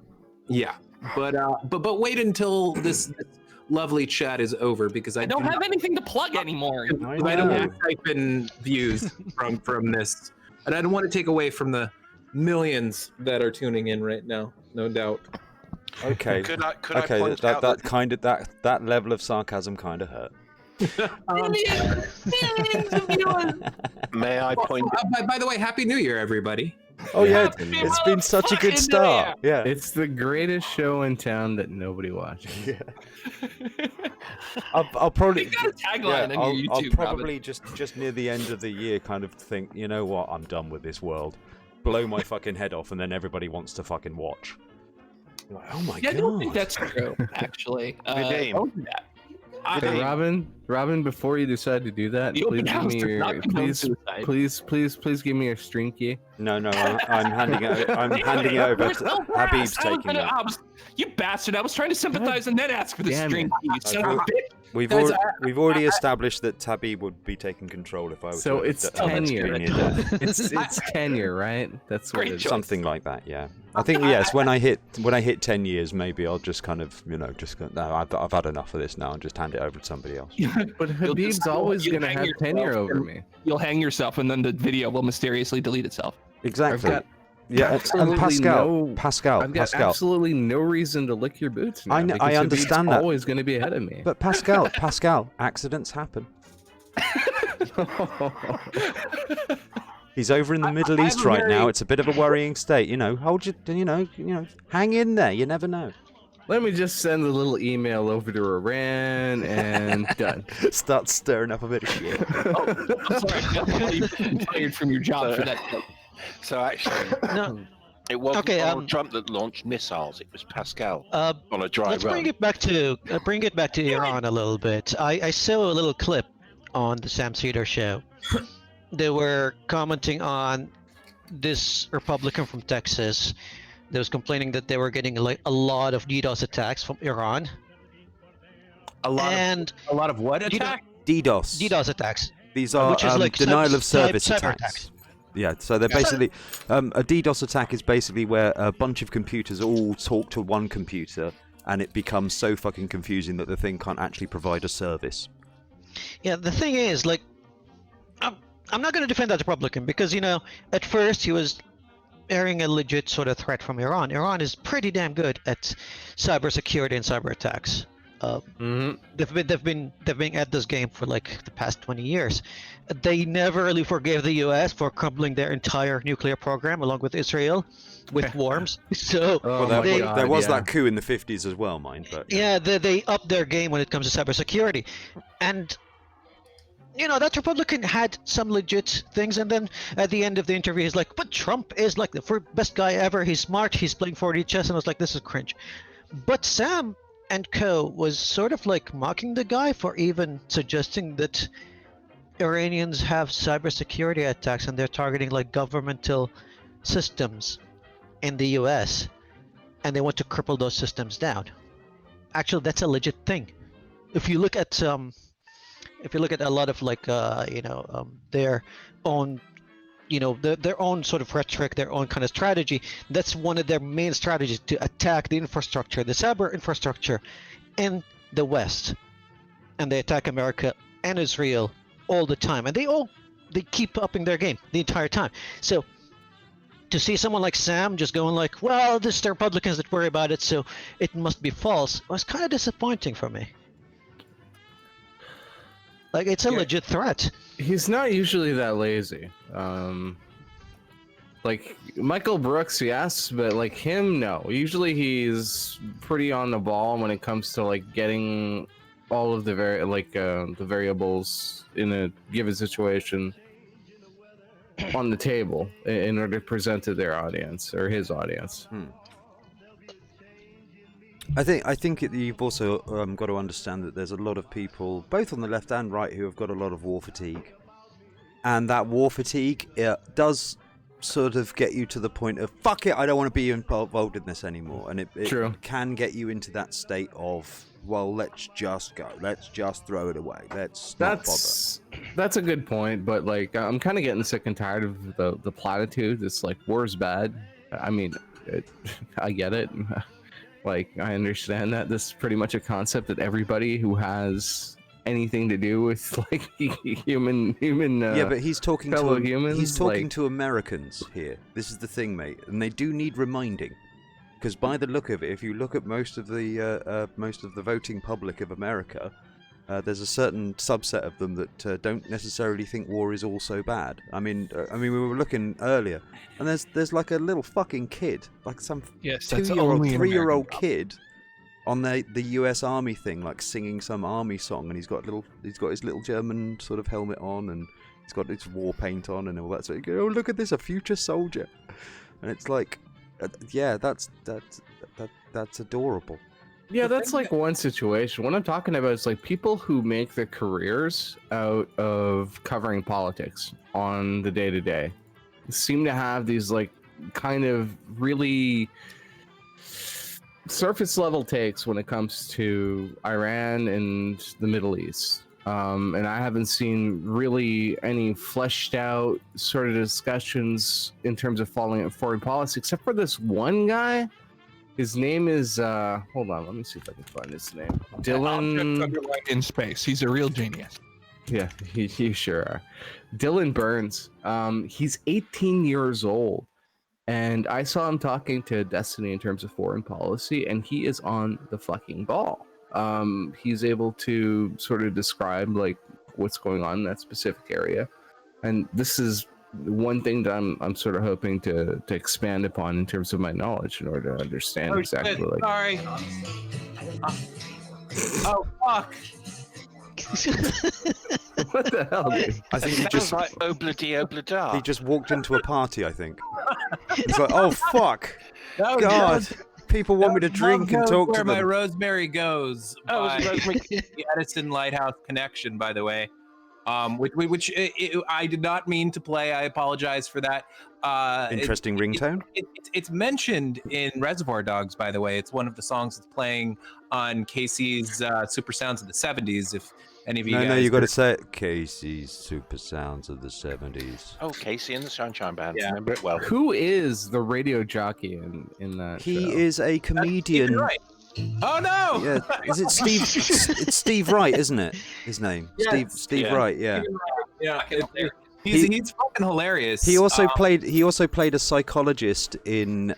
E: Yeah, but wait until this lovely chat is over because
C: I don't have anything to plug anymore.
E: I don't want to type in views from this, and I don't want to take away from the millions that are tuning in right now. No doubt.
A: Okay.
F: Could I
A: Okay.
F: point out
A: That level of sarcasm kind of hurt.
F: May I point?
E: By the way, Happy New Year, everybody.
A: Oh yeah, it's been such a good start. Yeah.
D: It's the greatest show in town that nobody watches.
A: Yeah. I'll probably.
C: You got a tagline
A: yeah,
C: on your
A: I'll
C: YouTube,
A: probably just near the end of the year kind of think, you know what, I'm done with this world. Blow my fucking head off, and then everybody wants to fucking watch. Like, oh my
C: Yeah, I
A: god.
C: don't think that's true, actually.
F: Vadim.
C: Don't do that.
D: Hey, Robin, before you decide to do that,
C: The
D: please
C: open
D: give
C: house
D: me
C: does
D: your
C: not condone suicide.
D: please give me your stream key.
A: No, I'm handing it. I'm handing it over.
C: Where's
A: To,
C: the
A: Habib's
C: rest?
A: taking it.
C: You bastard! I was trying to sympathize and then ask for the
D: Damn
C: string.
D: it.
C: You son of a bitch.
A: We've already established that Tabby would be taking control if I was.
D: So it's tenure.
A: tenure.
D: It's tenure, right? That's what
C: Great
D: it is.
C: choice.
A: Something like that, yeah. I think yes. When I hit 10 years, maybe I'll just kind of, just go. No, I've had enough of this now, and just hand it over to somebody else.
D: But
C: You'll
D: Habib's
C: just-
D: always
C: you'll
D: gonna
C: hang
D: have
C: yourself
D: tenure over
C: and-
D: me.
C: You'll hang yourself, and then the video will mysteriously delete itself.
A: Exactly. Yeah, and
D: absolutely
A: Pascal,
D: I've got
A: Pascal.
D: absolutely no reason to lick your boots now.
A: I know- I
D: because Habib's
A: understand that.
D: always going to be ahead of me.
A: But Pascal, accidents happen. He's over in the Middle
C: I
A: East
C: have a
A: right now.
C: very-
A: It's a bit of a worrying state. Hang in there. You never know.
D: Let me just send a little email over to Iran and done.
A: Start stirring up a bit of shit.
C: I'm sorry, you've been fired from your job for that.
F: So actually,
B: No.
F: it wasn't
B: Okay,
F: Donald Trump that launched missiles. It was Pascal
B: Uh,
F: on a dry
B: Let's
F: run.
B: bring it back to Iran a little bit. I saw a little clip on the Sam Cedar show. They were commenting on this Republican from Texas that was complaining that they were getting like a lot of DDoS attacks from Iran.
E: A lot of what
B: DDoS
E: attack?
B: DDoS attacks.
A: These are
B: Which is like
A: denial of service
B: cyber
A: attacks.
B: attacks.
A: Yeah, so they're basically a DDoS attack is basically where a bunch of computers all talk to one computer, and it becomes so fucking confusing that the thing can't actually provide a service.
B: Yeah, the thing is, like, I'm not going to defend that Republican because, at first he was airing a legit sort of threat from Iran. Iran is pretty damn good at cybersecurity and cyber attacks. They've been at this game for like the past 20 years. They never really forgave the U.S. for crumbling their entire nuclear program along with Israel with worms. So
A: there was that coup in the 50s as well, mind. But
B: yeah, they upped their game when it comes to cybersecurity, and that Republican had some legit things, and then at the end of the interview, he's like, "But Trump is like the best guy ever. He's smart. He's playing 4D chess," and I was like, "This is cringe." But Sam and co was sort of like mocking the guy for even suggesting that Iranians have cybersecurity attacks and they're targeting like governmental systems in the U.S. and they want to cripple those systems down. Actually, that's a legit thing. If you look at a lot of like their own their own sort of rhetoric, their own kind of strategy, that's one of their main strategies, to attack the infrastructure, the cyber infrastructure in the West, and they attack America and Israel all the time, and they keep upping their game the entire time. So to see someone like Sam just going like, well, this is the Republicans that worry about it, so it must be false, was kind of disappointing for me. Like, it's a legit threat.
D: He's not usually that lazy. Like Michael Brooks, yes, but like him, no. Usually he's pretty on the ball when it comes to like getting all of the the variables in a given situation on the table in order to present to their audience or his audience.
A: I think you've also got to understand that there's a lot of people, both on the left and right, who have got a lot of war fatigue, and that war fatigue does sort of get you to the point of fuck it, I don't want to be involved in this anymore, and it can get you into that state of, well, let's just go, let's just throw it away, let's not bother.
D: That's a good point, but like I'm kind of getting sick and tired of the platitude. It's like war's bad. I mean, I get it. Like, I understand that this is pretty much a concept that everybody who has anything to do with like human
A: yeah, but he's talking
D: fellow
A: to
D: humans.
A: He's talking
D: like,
A: to Americans here. This is the thing, mate, and they do need reminding, because by the look of it, if you look at most of the voting public of America, there's a certain subset of them that don't necessarily think war is all so bad. I mean, we were looking earlier, and there's like a little fucking kid, like some 2-year-old, 3-year-old kid, on the U.S. Army thing, like singing some army song, and he's got his little German sort of helmet on, and he's got his war paint on, and all that. So you go, oh, look at this, a future soldier, and it's like, yeah, that's adorable.
D: Yeah, that's like one situation. What I'm talking about is like people who make their careers out of covering politics on the day-to-day seem to have these like kind of really surface level takes when it comes to Iran and the Middle East. And I haven't seen really any fleshed out sort of discussions in terms of following foreign policy, except for this one guy. His name is, hold on, let me see if I can find his name. Dylan.
C: In space. He's a real genius.
D: Yeah, you sure are. Dylan Burns. He's 18 years old. And I saw him talking to Destiny in terms of foreign policy, and he is on the fucking ball. He's able to sort of describe like what's going on in that specific area, and this is one thing that I'm sort of hoping to expand upon in terms of my knowledge in order to understand
E: Oh,
D: exactly
E: shit,
D: like.
E: sorry. Oh fuck!
D: What the hell, dude?
A: I think he
F: Sounds
A: just
F: like obla-dee-obla-da.
A: he just walked into a party. I think he's like, oh fuck,
E: No,
A: God, people want me to drink and talk
E: where
A: to
E: my
A: them.
E: Rosemary goes.
F: Oh,
E: by
F: it's Rosemary.
E: the Edison Lighthouse Connection, by the way. Which I did not mean to play. I apologize for that.
A: Interesting ringtone.
E: It's mentioned in Reservoir Dogs, by the way. It's one of the songs that's playing on Casey's Super Sounds of the 70s. If any of you guys.
A: No, you got to say it. Casey's Super Sounds of the 70s.
F: Oh, Casey and the Sunshine Band.
E: Yeah.
F: Remember it well.
D: Who is the radio jockey in that
A: He
D: show?
A: is a comedian.
E: Right. Oh no!
A: Yeah, is it Steve? It's Steve Wright, isn't it? His name,
E: Yes.
A: Steve
F: Yeah.
A: Wright. Yeah.
E: Yeah,
A: He-
E: he's fucking hilarious.
A: He also played a psychologist in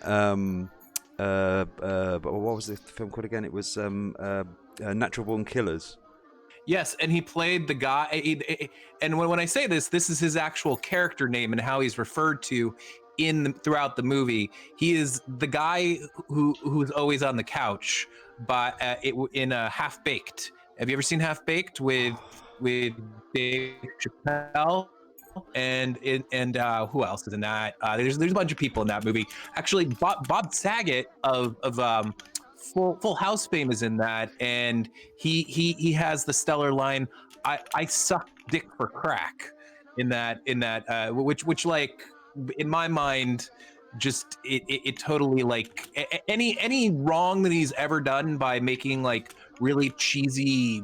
A: what was the film called again? It was Natural Born Killers.
E: Yes, and he played the guy. And when I say this is his actual character name and how he's referred to throughout the movie. He is the guy who's always on the couch, but in Half Baked. Have you ever seen Half Baked with Dave Chappelle? And who else is in that? There's a bunch of people in that movie. Actually, Bob Saget of Full House fame is in that, and he has the stellar line, "I suck dick for crack," in that which like in my mind just it totally like any wrong that he's ever done by making like really cheesy,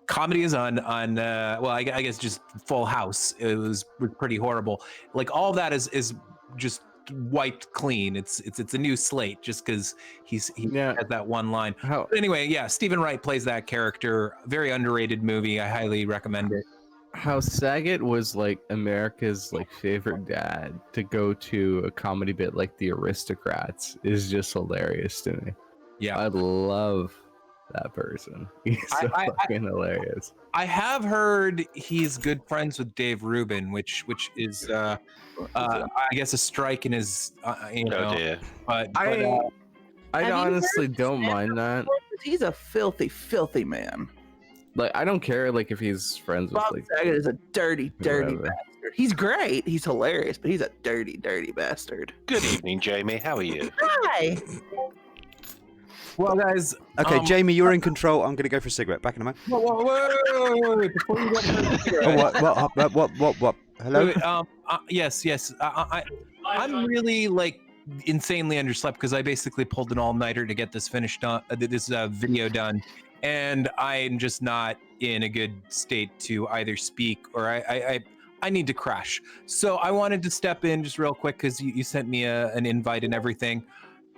E: comedies on well, I guess just Full House. It was pretty horrible. Like all of that is just wiped clean. It's a new slate just because he
D: Yeah.
E: has that one line.
D: How
E: But anyway, yeah, Stephen Wright plays that character. Very underrated movie. I highly recommend it.
D: how Saget was like America's like favorite dad to go to a comedy bit like The Aristocrats is just hilarious to me.
E: Yeah.
D: I love that person. He's so
E: I-
D: fucking hilarious.
E: I have heard he's good friends with Dave Rubin, which is I guess a strike in his
F: Oh dear.
E: but
D: I
G: Have you
D: honestly
G: heard
D: don't
G: Sandra
D: mind that.
G: He's a filthy man.
D: Like I don't care like if he's friends with
G: Bob
D: like
G: Saget is a dirty
D: whatever.
G: bastard. He's great. He's hilarious, but he's a dirty bastard.
F: Good evening, Jamie. How are you?
G: Hi.
E: well, guys.
A: Okay, Jamie, you're in control. I'm gonna go for a cigarette. Back in a moment.
E: Wait, before you go for the cigarette.
A: Oh, what? Hello.
E: Wait, yes. I'm really like insanely underslept because I basically pulled an all-nighter to get this finished on this video done, and I'm just not in a good state to either speak or I need to crash. So I wanted to step in just real quick because you sent me an invite and everything.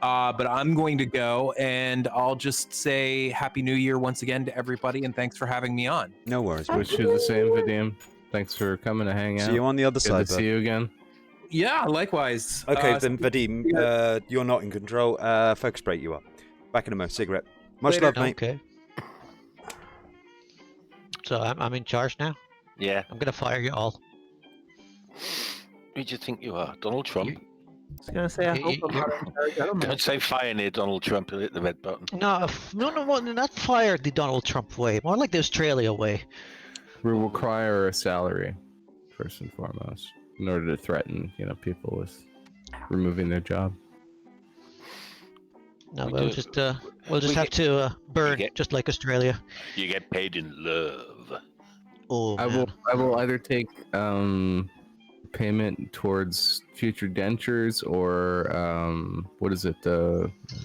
E: But I'm going to go, and I'll just say Happy New Year once again to everybody, and thanks for having me on.
A: No worries.
D: Wish you the same, Vadim. Thanks for coming to hang out.
A: See you on the other
D: Good
A: side.
D: to see you again.
E: Yeah, likewise.
A: Okay, then Vadim, you're not in control. Focus break, you are. Back in a moment. Cigarette. Much
E: Later.
A: love, mate.
B: Okay. So I'm in charge now.
F: Yeah.
B: I'm gonna fire you all.
F: Who do you think you are? Donald Trump?
B: You-
G: I was gonna say I hope I'm not in charge. I don't know.
F: Don't say fire near Donald Trump. He'll hit the red button.
B: No, not fire the Donald Trump way. More like the Australia way.
D: We require a salary, first and foremost, in order to threaten, people with removing their job.
B: No,
F: We
B: we'll
F: do-
B: just
F: we
B: have to burn
F: get-
B: just like Australia.
F: You get paid in love.
B: Oh,
D: I
B: man.
D: will either take payment towards future dentures or what is it?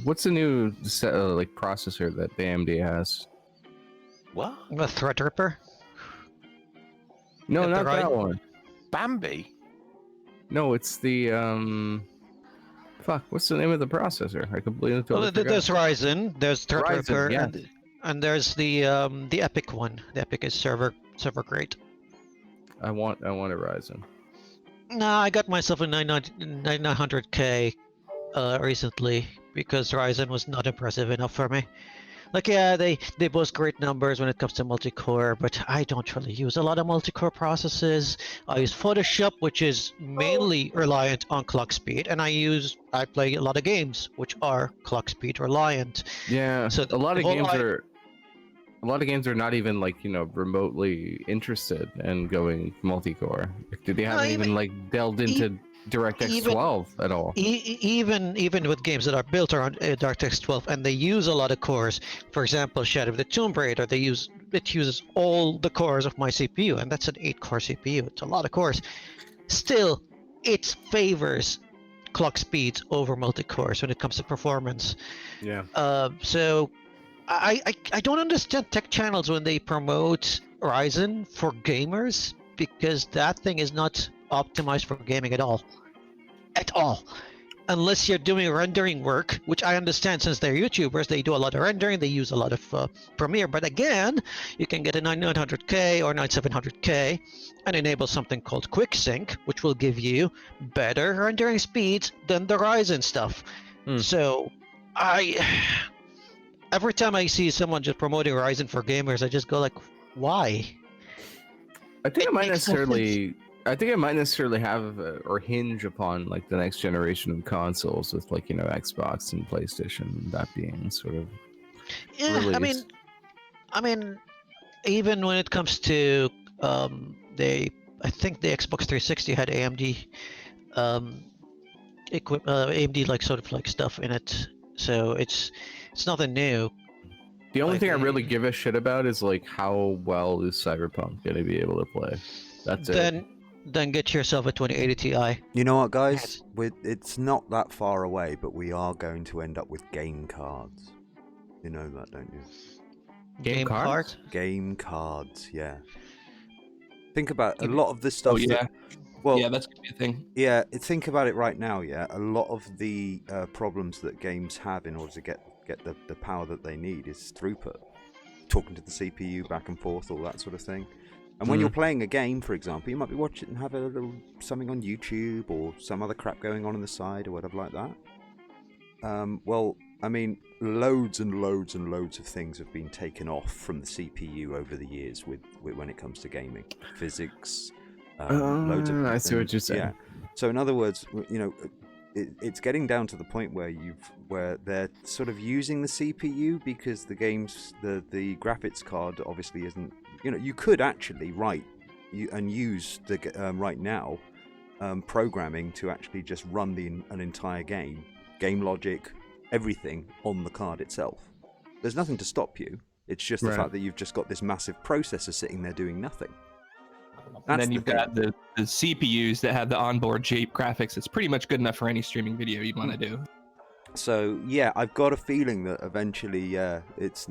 D: What's the new like processor that the AMD has?
F: What?
B: A Threadripper.
D: No,
B: Got the
D: not that
B: right-
D: one.
F: Bambi?
D: No, it's the fuck. What's the name of the processor? I completely totally
B: Well,
D: forgot.
B: there's Ryzen. There's Threadripper,
D: Ryzen, yeah.
B: and there's the Epic one. The Epic is server grade.
D: I want a Ryzen.
B: No, I got myself a 900K recently because Ryzen was not impressive enough for me. Like, yeah, they boast great numbers when it comes to multi-core, but I don't really use a lot of multi-core processes. I use Photoshop, which is mainly reliant on clock speed, and I play a lot of games which are clock speed reliant.
D: Yeah,
B: So
D: a lot
B: the
D: of
B: whole
D: games are. A lot of games are not even like remotely interested in going multi-core. They
B: No,
D: haven't even like delved into DirectX 12 at all.
B: even with games that are built around DirectX 12 and they use a lot of cores, for example, Shadow of the Tomb Raider, it uses all the cores of my CPU, and that's an 8-core CPU. It's a lot of cores. Still, it favors clock speeds over multi-cores when it comes to performance.
D: Yeah.
B: So I don't understand tech channels when they promote Ryzen for gamers, because that thing is not optimized for gaming at all. At all. Unless you're doing rendering work, which I understand since they're YouTubers, they do a lot of rendering, they use a lot of Premiere. But again, you can get a 9900K or 9700K and enable something called QuickSync, which will give you better rendering speeds than the Ryzen stuff. So every time I see someone just promoting Ryzen for gamers, I just go like, why?
D: I think it might
B: makes no
D: necessarily. I think it might necessarily have or hinge upon like the next generation of consoles with like Xbox and PlayStation, that being sort of
B: Yeah,
D: released.
B: I mean, even when it comes to I think the Xbox 360 had AMD AMD like sort of like stuff in it, so it's nothing new.
D: The only
B: Like,
D: thing I really give a shit about is like how well is Cyberpunk going to be able to play. That's it.
B: Then get yourself a 2080 Ti.
A: You know what, guys? It's not that far away, but we are going to end up with game cards. You know that, don't you?
B: Game cards?
A: Game cards, yeah. Think about a lot of the stuff.
C: Oh yeah.
A: Well,
C: yeah, that's gonna be a thing.
A: Yeah, think about it right now. Yeah, a lot of the problems that games have in order to get the power that they need is throughput, talking to the CPU back and forth, all that sort of thing. And when you're playing a game, for example, you might be watching and have a little something on YouTube or some other crap going on the side or whatever like that. Well, I mean, loads and loads and loads of things have been taken off from the CPU over the years with when it comes to gaming, physics. Loads of.
D: I see what you're saying.
A: Yeah. So in other words, it's getting down to the point where they're sort of using the CPU because the graphics card obviously isn't. You could actually write and use the right now programming to actually just run an entire game logic, everything on the card itself. There's nothing to stop you. It's just the fact that you've just got this massive processor sitting there doing nothing.
C: And then you've got the CPUs that have the onboard Jape graphics. It's pretty much good enough for any streaming video you'd want to do.
A: So yeah, I've got a feeling that eventually, they're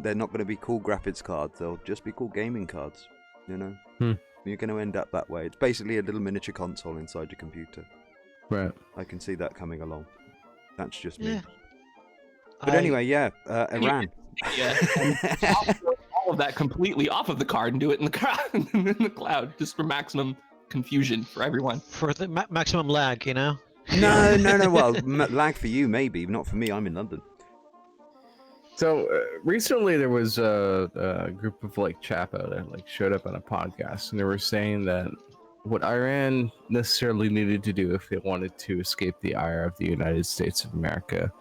A: not going to be called graphics cards. They'll just be called gaming cards. You're going to end up that way. It's basically a little miniature console inside your computer.
D: Right.
A: I can see that coming along. That's just me.
B: Yeah.
A: But anyway, yeah, Iran.
C: Yeah. All of that completely off of the card and do it in the cloud, just for maximum confusion for everyone.
B: For the maximum lag,
A: No. Well, lag for you, maybe. Not for me. I'm in London.
D: So recently there was a group of like Chapo that like showed up on a podcast, and they were saying that what Iran necessarily needed to do if they wanted to escape the ire of the United States of America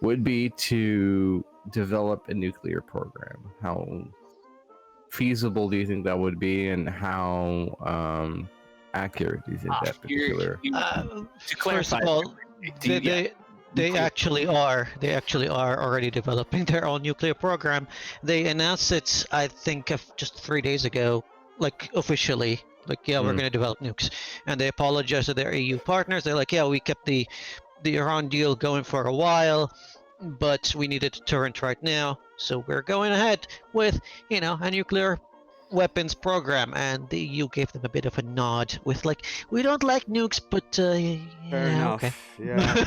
D: would be to develop a nuclear program. How feasible do you think that would be, and how accurate do you think that particular?
C: To clarify,
B: first of all, they actually are already developing their own nuclear program. They announced it, I think, just 3 days ago, like officially. Like, yeah, we're going to develop nukes, and they apologized to their EU partners. They're like, yeah, we kept the Iran deal going for a while, but we need a deterrent right now, so we're going ahead with a nuclear weapons program. And the EU gave them a bit of a nod with like, we don't like nukes, but
A: Fair enough.
B: okay.
A: Yeah.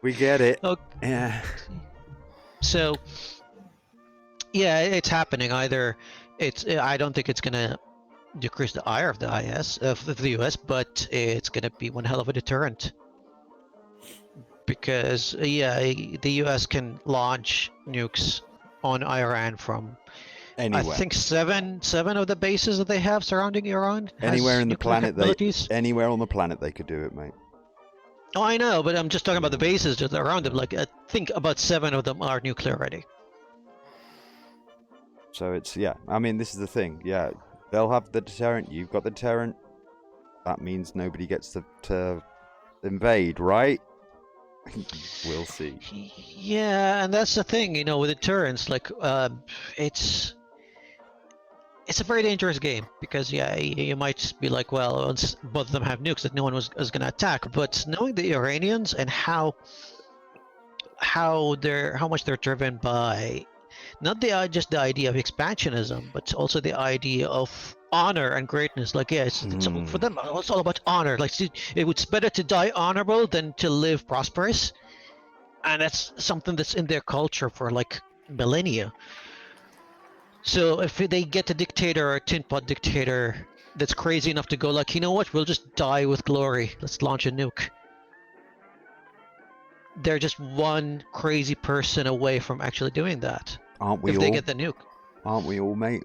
A: We get it.
B: Okay.
A: Yeah.
B: So yeah, it's happening. Either I don't think it's gonna decrease the ire of the US, but it's gonna be one hell of a deterrent. Because the US can launch nukes on Iran from
A: Anywhere.
B: I think seven of the bases that they have surrounding Iran. Has
A: Anywhere in the
B: nuclear
A: planet,
B: capabilities.
A: anywhere on the planet they could do it, mate.
B: Oh, I know, but I'm just talking about the bases just around them. Like I think about 7 of them are nuclear ready.
A: So it's I mean, this is the thing. Yeah, they'll have the deterrent. You've got the deterrent. That means nobody gets to invade, right? We'll see.
B: Yeah, and that's the thing, with deterrence. Like, it's a very dangerous game because you might be like, well, once both of them have nukes, that no one was going to attack. But knowing the Iranians and how much they're driven by not just the idea of expansionism, but also the idea of honor and greatness. Like, it's for them, it's all about honor. Like, it's better to die honorable than to live prosperous, and that's something that's in their culture for like millennia. So if they get a dictator or a tin pot dictator that's crazy enough to go like, you know what, we'll just die with glory, let's launch a nuke. They're just one crazy person away from actually doing that.
A: Aren't we
B: if
A: all?
B: they get the nuke.
A: Aren't we all, mate?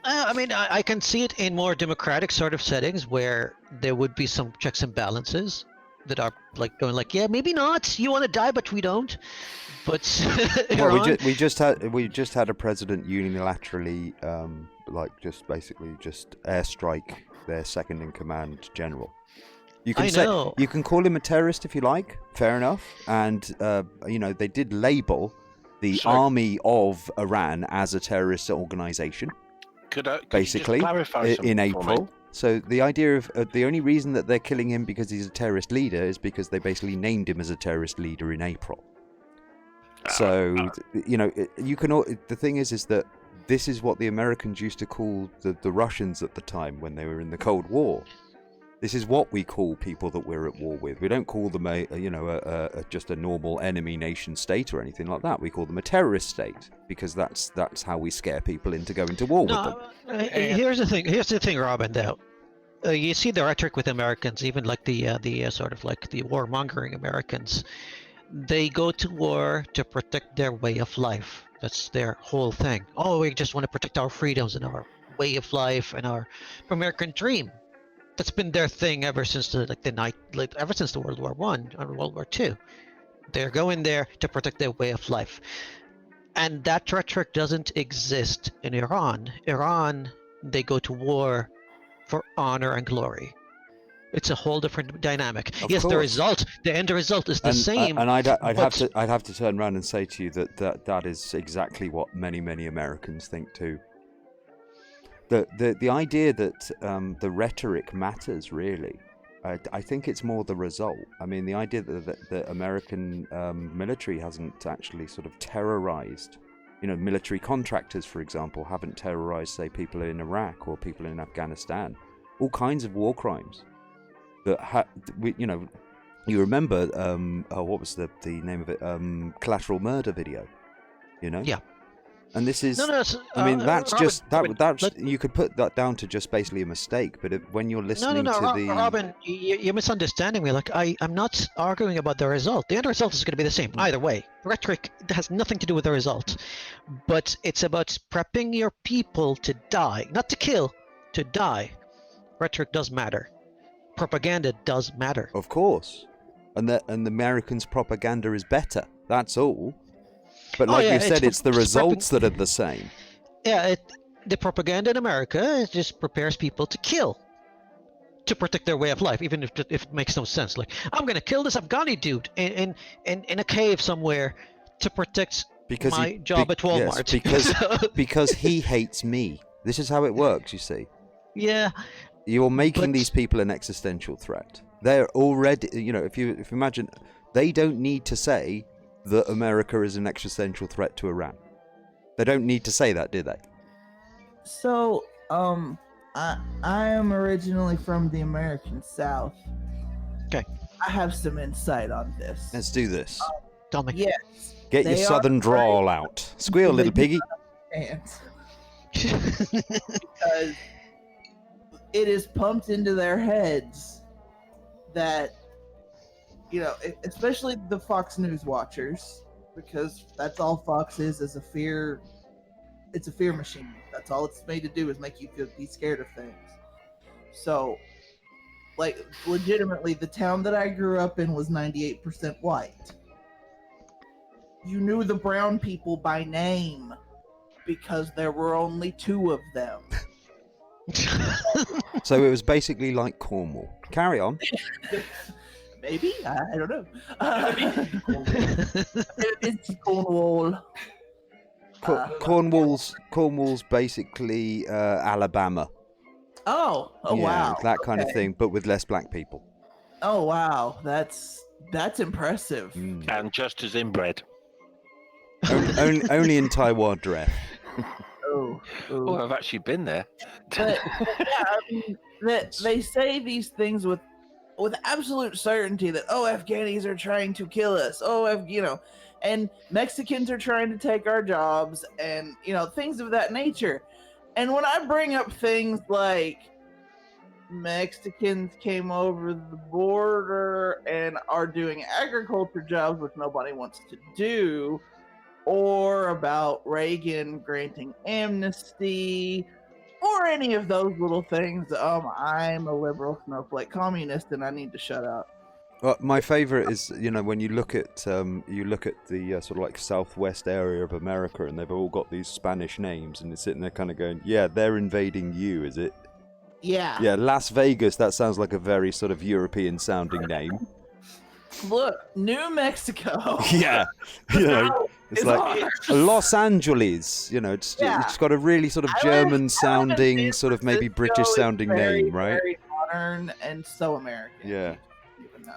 B: I mean, I can see it in more democratic sort of settings where there would be some checks and balances that are like going like, yeah, maybe not. You want to die, but we don't. But
A: well, we just had a president unilaterally, basically airstrike their second in command general. You can call him a terrorist if you like, fair enough. And they did label the army of Iran as a terrorist organization.
F: Could
A: basically
F: you just clarify
A: in April.
F: Me?
A: So the idea of the only reason that they're killing him because he's a terrorist leader is because they basically named him as a terrorist leader in April. So you can. The thing is that this is what the Americans used to call the Russians at the time when they were in the Cold War. This is what we call people that we're at war with. We don't call them just a normal enemy nation state or anything like that. We call them a terrorist state because that's how we scare people into going to war with them.
B: Here's the thing, Robin. Though, you see the rhetoric with Americans, even like the sort of like the warmongering Americans. They go to war to protect their way of life. That's their whole thing. Oh, we just want to protect our freedoms and our way of life and our American dream. That's been their thing ever since ever since the World War I or World War II. They're going there to protect their way of life, and that rhetoric doesn't exist in Iran. Iran, they go to war for honor and glory. It's a whole different dynamic. Yes,
A: course.
B: The end result is the same.
A: And I'd have to turn around and say to you that is exactly what many Americans think too. The idea that the rhetoric matters really, I think it's more the result. I mean, the idea that the American military hasn't actually sort of terrorized, military contractors, for example, haven't terrorized, say, people in Iraq or people in Afghanistan, all kinds of war crimes. That you remember what was the name of it? Collateral Murder video,
B: Yeah.
A: And this is, that's you could put that down to just basically a mistake. But when you're listening
B: Robin, you're misunderstanding me. Like I'm not arguing about the result. The end result is going to be the same either way. Rhetoric has nothing to do with the result, but it's about prepping your people to die, not to kill, to die. Rhetoric does matter. Propaganda does matter.
A: Of course, and the Americans' propaganda is better. That's all. But like you said, it's the results that are the same.
B: Yeah, the propaganda in America just prepares people to kill, to protect their way of life, even if it makes no sense. Like, I'm gonna kill this Afghani dude in a cave somewhere to protect my job at Walmart.
A: Yes, because he hates me. This is how it works, you see.
B: Yeah.
A: You're making these people an existential threat. They're already, if you imagine, they don't need to say that America is an existential threat to Iran. They don't need to say that, do they?
G: So, I am originally from the American South.
B: Okay.
G: I have some insight on this.
A: Let's do this.
B: Tell me.
G: Yes.
A: Get your southern drawl out. Squeal, little piggy.
G: Because it is pumped into their heads that, especially the Fox News watchers, because that's all Fox is a fear. It's a fear machine. That's all it's made to do, is make you be scared of things. So, like, legitimately, the town that I grew up in was 98% white. You knew the brown people by name because there were only 2 of them.
A: So it was basically like Cornwall. Carry on.
G: Maybe? I don't know. It's Cornwall.
A: Cornwall's basically Alabama.
G: Oh,
A: Yeah,
G: wow.
A: that kind of thing, but with less black people.
G: Oh, wow. That's impressive.
F: And just as inbred.
A: Only in Taiwan, Dref.
G: Oh,
F: Oh, I've actually been there.
G: But yeah, I mean, they say these things with absolute certainty that, oh, Afghanis are trying to kill us. Oh, and Mexicans are trying to take our jobs, and things of that nature. And when I bring up things like Mexicans came over the border and are doing agriculture jobs, which nobody wants to do, or about Reagan granting amnesty, or any of those little things, I'm a liberal snowflake communist and I need to shut up.
A: Well, my favorite is, when you look at the sort of like southwest area of America, and they've all got these Spanish names, and it's sitting there kind of going, yeah, they're invading you, is it?
G: Yeah.
A: Yeah, Las Vegas, that sounds like a very sort of European sounding name.
G: Look, New Mexico.
A: Yeah. It's like Los Angeles, it's got a really sort of German sounding, sort of maybe British sounding name, right?
G: Very modern and so American.
A: Yeah.
G: Even know.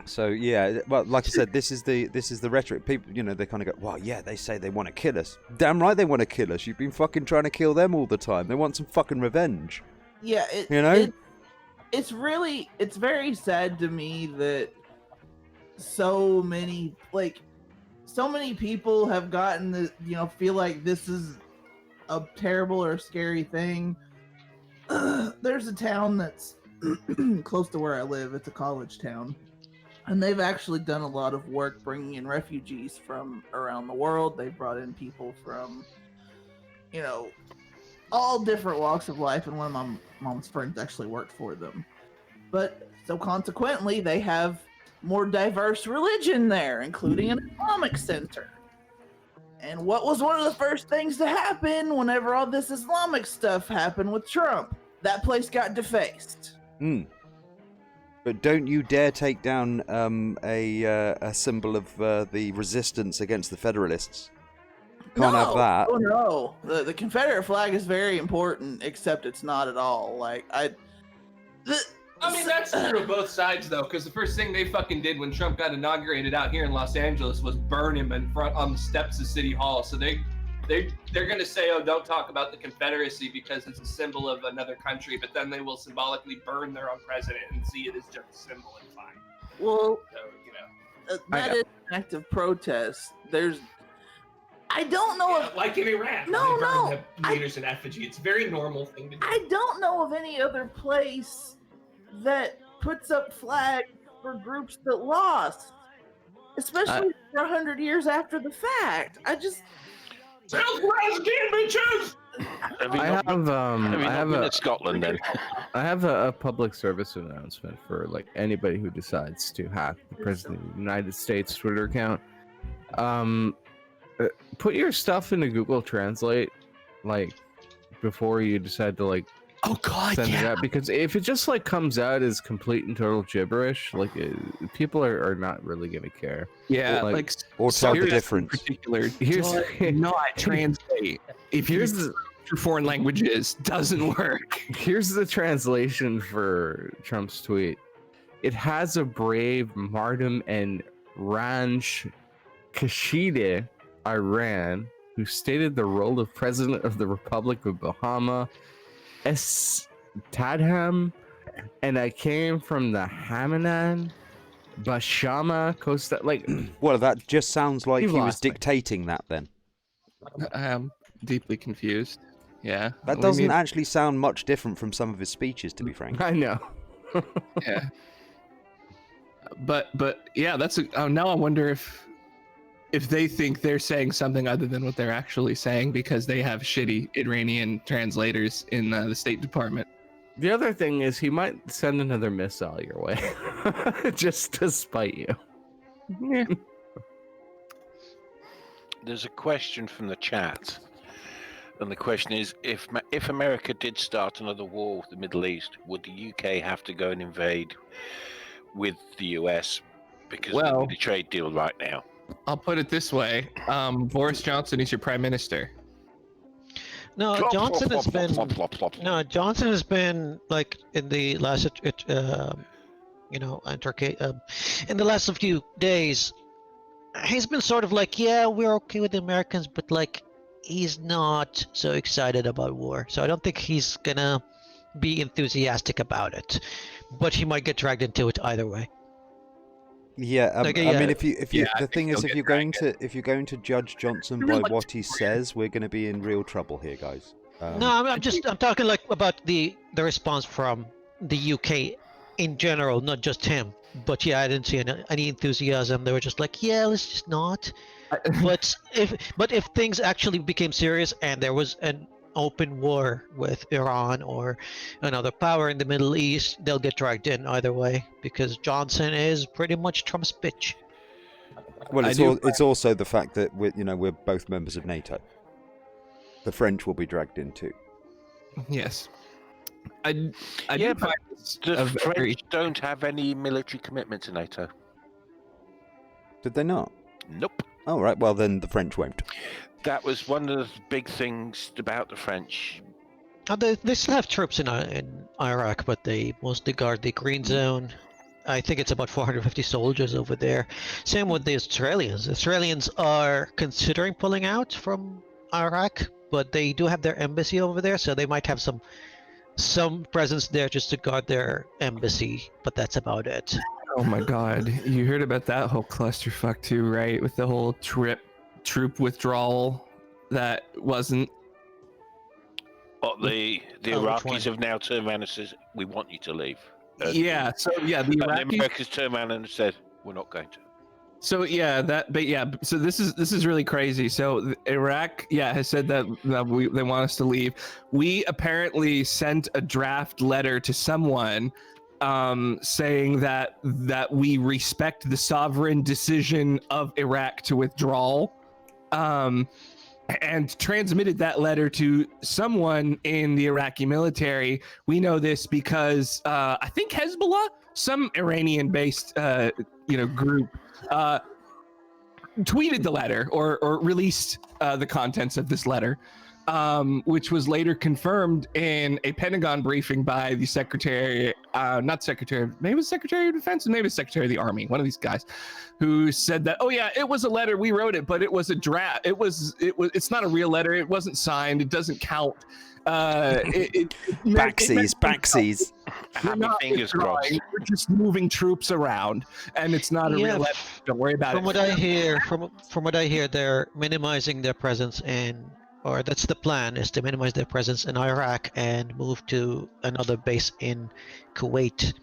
A: So yeah, well, like I said, this is the rhetoric. People, they kind of go, well, yeah, they say they want to kill us. Damn right they want to kill us. You've been fucking trying to kill them all the time. They want some fucking revenge.
G: Yeah, it's very sad to me that so many people have gotten the feel like this is a terrible or scary thing. There's a town that's close to where I live. It's a college town, and they've actually done a lot of work bringing in refugees from around the world. They've brought in people from all different walks of life, and one of my mom's friends actually worked for them. But so consequently, they have more diverse religion there, including an Islamic center. And what was one of the first things to happen whenever all this Islamic stuff happened with Trump? That place got defaced.
A: But don't you dare take down a symbol of the resistance against the Federalists. Can't have that.
G: Oh no, the Confederate flag is very important, except it's not at all.
C: I mean, that's true of both sides, though, because the first thing they fucking did when Trump got inaugurated out here in Los Angeles was burn him in front on the steps of City Hall. So they're gonna say, oh, don't talk about the Confederacy because it's a symbol of another country, but then they will symbolically burn their own president and see it as just a symbol and fine.
G: Well,
C: So,
G: that is an act of protest. I don't know if
C: like in Iran,
G: No,
C: they burn
G: no,
C: the leaders in effigy. It's a very normal thing to do.
G: I don't know of any other place that puts up flags for groups that lost, especially for 100 years after the fact.
F: Have you not been to Scotland then?
D: I have a public service announcement for like anybody who decides to hack the President of the United States Twitter account. Put your stuff into Google Translate, like before you decide to like send it out, because if it just like comes out as complete and total gibberish, like people are not really gonna care.
C: Yeah,
A: or tell the difference.
C: Particular, here's not translate. If here's the for foreign languages doesn't work.
D: Here's the translation for Trump's tweet. It has a brave martyrdom and Ranj Kashide, Iran, who stated the role of President of the Republic of Bahama, Tadham, and I came from the Hamanan, Bashama, Costa. Like,
A: well, that just sounds like
D: You've
A: he was
D: lost me.
A: dictating that then.
C: deeply confused. Yeah.
A: That
C: we
A: doesn't
C: need-
A: actually sound much different from some of his speeches, to be frank.
D: I know.
C: Yeah. But yeah, now I wonder if they think they're saying something other than what they're actually saying because they have shitty Iranian translators in the State Department.
D: The other thing is he might send another missile your way, just to spite you.
C: Yeah.
F: There's a question from the chat, and the question is: if America did start another war with the Middle East, would the UK have to go and invade with the US because
C: Well-
F: of the trade deal right now?
C: I'll put it this way: Boris Johnson is your prime minister.
B: No, Johnson has been. No, Johnson has been like in the last, in the last few days, he's been sort of like, yeah, we're okay with the Americans, but like, he's not so excited about war. So I don't think he's gonna be enthusiastic about it, but he might get dragged into it either way.
A: Yeah, I mean, if you,
C: Yeah, I
A: the
C: think
A: thing is,
C: he'll
A: if
C: get
A: you're going to judge Johnson by what he says, we're going to be in real trouble here, guys.
B: No, I'm talking like about the response from the UK in general, not just him. But yeah, I didn't see any enthusiasm. They were just like, yeah, let's just not. But if things actually became serious and there was an open war with Iran or another power in the Middle East, they'll get dragged in either way because Johnson is pretty much Trump's bitch.
A: Well,
C: I
A: it's also the fact that we're both members of NATO. The French will be dragged in too.
C: Yes. I
F: Yeah,
C: do
F: but
C: find this
F: The
C: a very-
F: French don't have any military commitment to NATO.
A: Did they not?
F: Nope.
A: Oh, right. Well, then the French won't.
F: That was one of the big things about the French.
B: They still have troops in Iraq, but they mostly guard the Green Zone. I think it's about 450 soldiers over there. Same with the Australians. The Australians are considering pulling out from Iraq, but they do have their embassy over there, so they might have some presence there just to guard their embassy, but that's about it.
C: Oh my god. You heard about that whole clusterfuck too, right? With the whole troop withdrawal that wasn't.
F: But the
B: Oh, which one?
F: Iraqis have now turned around and says, "We want you to leave."
C: Yeah, so yeah, the
F: And the
C: Iraqis.
F: Americans turned around and said, "We're not going to."
C: So yeah, so this is really crazy. So Iraq, has said that they want us to leave. We apparently sent a draft letter to someone saying that we respect the sovereign decision of Iraq to withdraw, and transmitted that letter to someone in the Iraqi military. We know this because I think Hezbollah, some Iranian-based group, tweeted the letter or released the contents of this letter, which was later confirmed in a Pentagon briefing by the Secretary of Defense, and maybe Secretary of the Army, one of these guys, who said that, oh yeah, it was a letter, we wrote it, but it was a draft. It's not a real letter. It wasn't signed. It doesn't count.
A: Backsies.
F: Happy fingers crossed.
C: We're just moving troops around, and it's not a real letter. Don't worry about it.
B: From what I hear, they're minimizing their presence or that's the plan, is to minimize their presence in Iraq and move to another base in Kuwait.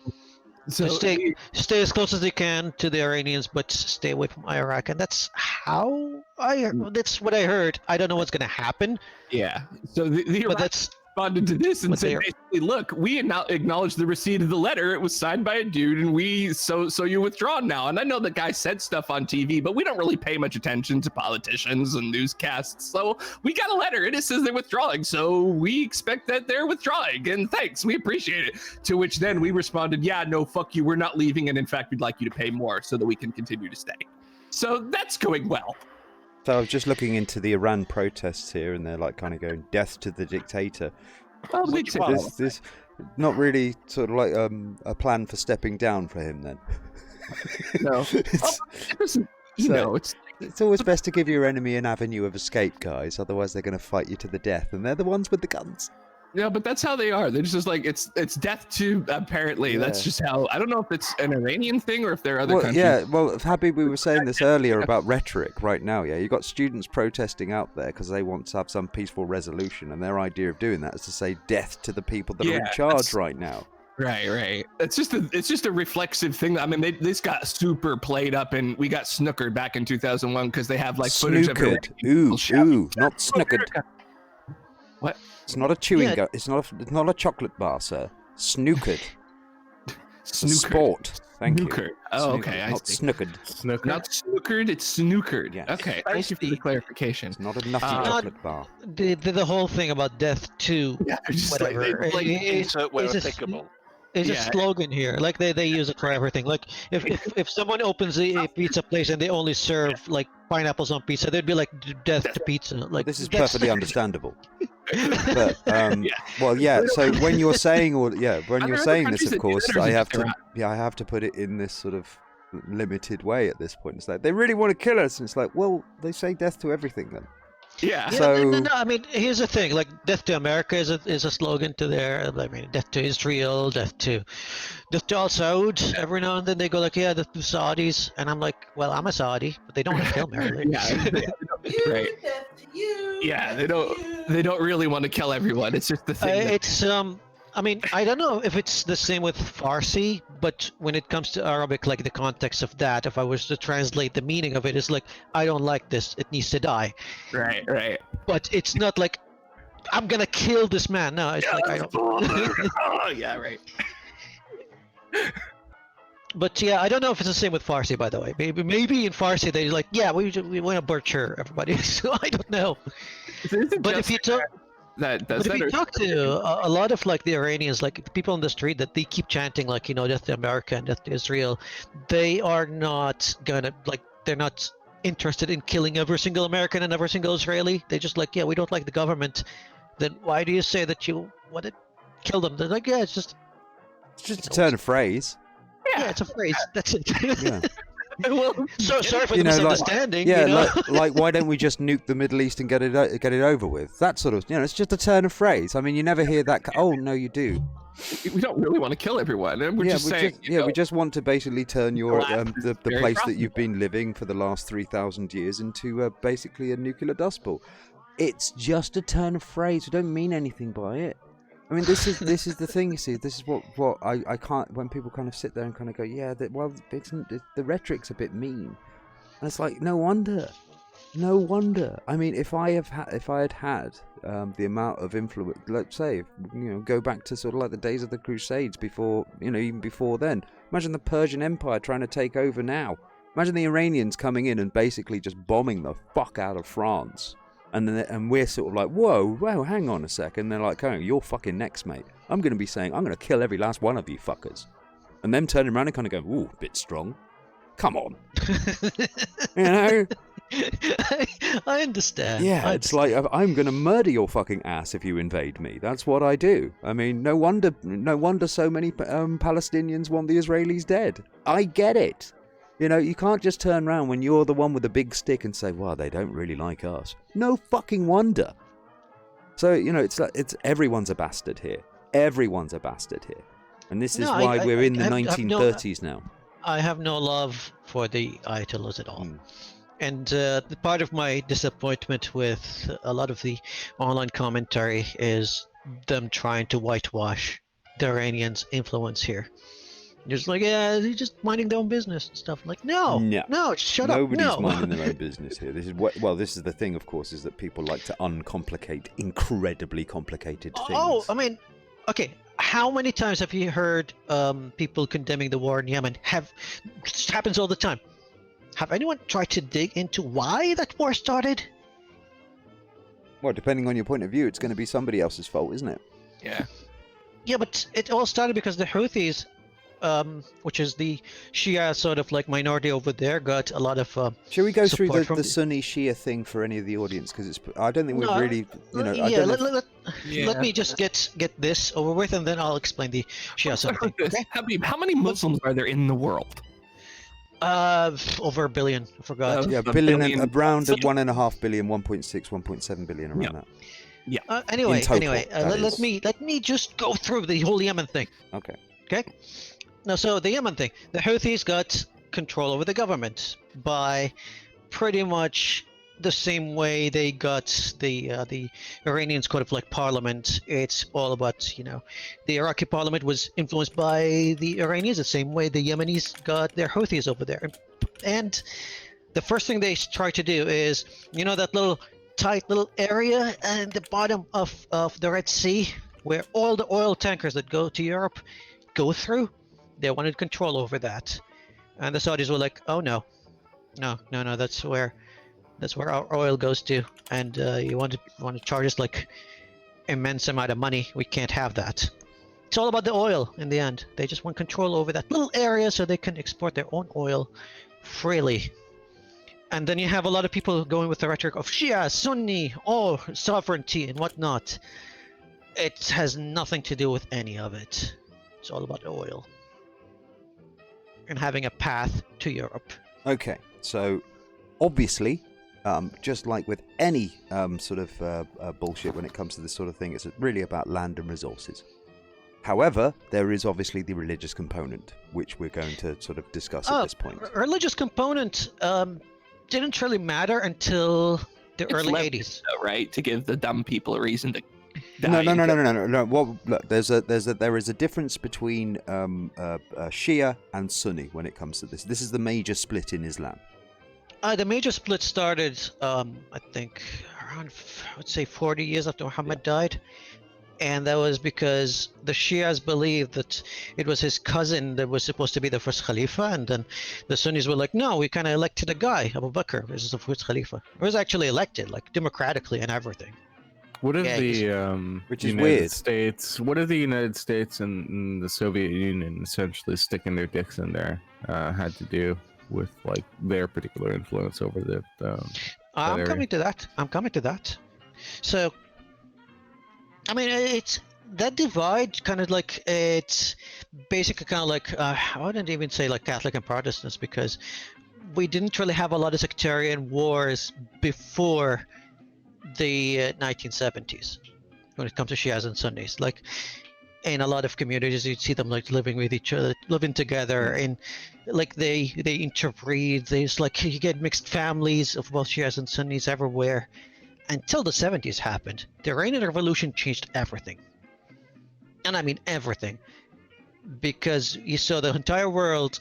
B: So stay as close as they can to the Iranians, but stay away from Iraq. And that's that's what I heard. I don't know what's going to happen.
C: Yeah. So the
B: But
C: Iraqis
B: that's
C: responded to this and
B: but
C: said,
B: they're-
C: basically, look, we acknowledge the receipt of the letter. It was signed by a dude, and so you're withdrawn now. And I know the guy said stuff on TV, but we don't really pay much attention to politicians and newscasts. So we got a letter, and it says they're withdrawing. So we expect that they're withdrawing, and thanks, we appreciate it. To which then we responded, yeah, no, fuck you, we're not leaving, and in fact, we'd like you to pay more so that we can continue to stay. So that's going well.
A: So I was just looking into the Iran protests here, and they're like kind of going "death to the dictator."
C: Oh, big
F: Which
C: tip.
F: one?
A: This not really sort of like a plan for stepping down for him then.
C: No.
A: It's-
C: It doesn't,
A: So-
C: it's
A: It's always best to give your enemy an avenue of escape, guys. Otherwise, they're going to fight you to the death, and they're the ones with the guns.
C: Yeah, but that's how they are. They're just like it's death to apparently. That's
A: Yeah.
C: just how. I don't know if it's an Iranian thing or if there are other
A: Well,
C: countries.
A: yeah. Well, Habib, we were saying this earlier about rhetoric. Right now, yeah, you got students protesting out there because they want to have some peaceful resolution, and their idea of doing that is to say death to the people that are in
C: Yeah,
A: charge
C: that's-
A: right now.
C: Right. It's just a reflexive thing. I mean, this got super played up, and we got snookered back in 2001 because they have like footage of
A: Snookered.
C: Iranian people shouting,
A: Not snookered.
C: What?
A: It's not a chewing
B: Yeah.
A: gum. It's not a chocolate bar, sir. Snookered. It's a
C: Snookered.
A: sport. Thank you.
C: Snookered. Oh,
A: Snookered,
C: okay. I
A: Not
C: see.
A: snookered.
D: Snooker.
C: Not snookered. It's snookered.
A: Yes.
C: Okay. Thank you for the clarification.
A: It's not a nutty
C: Uh,
A: chocolate bar.
B: The whole thing about death to
C: Yeah, they're just like,
B: whatever.
C: they-
F: Insert where
B: it's a-
F: applicable.
B: It's
C: Yeah.
B: a slogan here. Like they use it for everything. Like if someone opens a pizza place and they only serve like pineapples on pizza, they'd be like death to pizza. Like
A: This is
B: that's-
A: perfectly understandable. But
C: Yeah.
A: well, yeah. So when you're saying when
C: Are
A: you're
C: there other
A: saying this,
C: countries
A: of
C: that do
A: course,
C: that, or is
A: I
C: it
A: have
C: just
A: to
C: Iran?
A: I have to put it in this sort of limited way at this point. It's like they really want to kill us, and it's like, well, they say death to everything then.
C: Yeah.
B: Yeah,
A: So-
B: no. I mean, here's the thing. Like, death to America is a slogan to their. I mean, death to Israel, death to Al Saud. Every now and then they go like, yeah, death to Saudis, and I'm like, well, I'm a Saudi, but they don't want to kill me. Really.
C: Right. Yeah, they don't really want to kill everyone. It's just the thing. that-
B: It's I mean, I don't know if it's the same with Farsi, but when it comes to Arabic, like the context of that, if I was to translate the meaning of it, it's like, I don't like this, it needs to die.
C: Right.
B: But it's not like, I'm gonna kill this man. No, it's like, I don't.
C: Oh, yeah, right.
B: But yeah, I don't know if it's the same with Farsi, by the way. Maybe in Farsi they're like, yeah, we want to butcher everybody. So I don't know. But if you talk,
C: that
B: but
C: does
B: if
C: that
B: you
C: or-
B: talk to a lot of like the Iranians, like the people on the street, that they keep chanting like, you know, death to America and death to Israel, they are not gonna like, they're not interested in killing every single American and every single Israeli. They just like, yeah, we don't like the government. Then why do you say that you want to kill them? They're like, yeah, it's just
A: a turn of phrase.
B: yeah, it's a phrase. That's it.
A: Yeah.
B: Well, so sorry for
A: You
B: the
A: know, like-
B: misunderstanding.
A: Yeah,
B: you know?
A: like why don't we just nuke the Middle East and get it over with? That sort of, it's just a turn of phrase. I mean, you never hear that. Oh no, you do.
C: We don't really want to kill everyone. And we're
A: Yeah,
C: just saying. you know,
A: we just want to basically turn your
C: collapse
A: the
C: very
A: place that
C: profitable.
A: you've been living for the last 3,000 years into basically a nuclear dust bowl. It's just a turn of phrase. We don't mean anything by it. I mean, this is the thing. You see, this is what I can't. When people kind of sit there and kind of go, yeah, the rhetoric's a bit mean, and it's like, no wonder. I mean, if I had had the amount of influence, let's say, go back to sort of like the days of the Crusades before, even before then. Imagine the Persian Empire trying to take over now. Imagine the Iranians coming in and basically just bombing the fuck out of France. And we're sort of like, whoa, hang on a second. They're like, oh, you're fucking next, mate. I'm going to be saying, I'm going to kill every last one of you fuckers. And them turning around and kind of going, ooh, a bit strong. Come on.
B: I understand.
A: Yeah, it's like, I'm going to murder your fucking ass if you invade me. That's what I do. I mean, no wonder so many Palestinians want the Israelis dead. I get it. You can't just turn around when you're the one with the big stick and say, well, they don't really like us. No fucking wonder. So, it's everyone's a bastard here. Everyone's a bastard here. And this is why we're in the 1930s now.
B: I have no love for the Ayatollahs at all.
A: Mm.
B: And the part of my disappointment with a lot of the online commentary is them trying to whitewash the Iranians' influence here. Just like, yeah, they're just minding their own business and stuff. Like, no, shut up.
A: Nobody's
B: No.
A: minding their own business here. This is the thing, of course, is that people like to uncomplicate incredibly complicated things.
B: Oh, I mean, okay. How many times have you heard people condemning the war in Yemen? This happens all the time. Have anyone tried to dig into why that war started?
A: Well, depending on your point of view, it's going to be somebody else's fault, isn't it?
C: Yeah.
B: Yeah, but it all started because the Houthis, which is the Shia sort of like minority over there, got a lot of.
A: Shall we go through
B: support from
A: the Sunni Shia thing for any of the audience? Because I don't think we've
B: No,
A: really, I
B: yeah,
A: don't know.
B: let me just get this over with, and then I'll explain the Shia Sunni thing. Okay?
C: Habib, how many Muslims are there in the world?
B: Over 1 billion. I forgot.
A: Yeah,
C: a
A: billion,
C: billion.
A: around 1.5 billion, 1.6, 1.7 billion, around
C: Yeah.
A: that.
B: Anyway,
A: In total,
B: let
A: is.
B: me just go through the whole Yemen thing.
A: Okay.
B: Okay. Now, so the Yemen thing, the Houthis got control over the government by pretty much the same way they got the Iranians code of like parliament. It's all about, you know, the Iraqi parliament was influenced by the Iranians the same way the Yemenis got their Houthis over there. And the first thing they try to do is, you know, that little tight little area at the bottom of the Red Sea where all the oil tankers that go to Europe go through. They wanted control over that, and the Saudis were like, "Oh no, that's where our oil goes to, and you want to charge us like immense amount of money. We can't have that." It's all about the oil in the end. They just want control over that little area so they can export their own oil freely. And then you have a lot of people going with the rhetoric of Shia, Sunni, sovereignty and whatnot. It has nothing to do with any of it. It's all about oil. And having a path to Europe.
A: Okay, so obviously, just like with any sort of bullshit when it comes to this sort of thing, it's really about land and resources. However, there is obviously the religious component, which we're going to sort of discuss at this point.
B: Religious component didn't really matter until the early 80s.
C: Though, right? To give the dumb people a reason to
A: No.
C: die.
A: Well, look, there is a difference between Shia and Sunni when it comes to this. This is the major split in Islam.
B: The major split started, I think, around, I would say 40 years after Muhammad died. And that was because the Shias believed that it was his cousin that was supposed to be the first Khalifa. And then the Sunnis were like, no, we kind of elected a guy, Abu Bakr, this is the first Khalifa. He was actually elected, like, democratically and everything.
D: What if
A: which is
D: United
A: weird.
D: States? What if the United States and the Soviet Union essentially sticking their dicks in there had to do with like their particular influence over the?
B: I'm coming to that. So, I mean, it's that divide kind of like it's basically kind of like I wouldn't even say like Catholic and Protestants because we didn't really have a lot of sectarian wars before the 1970s when it comes to Shias and Sunnis. Like in a lot of communities you'd see them like living with each other, living together, and like they interbreed. There's like you get mixed families of both Shias and Sunnis everywhere until the 70s happened. The Iranian Revolution changed everything, and I mean everything, because you saw the entire world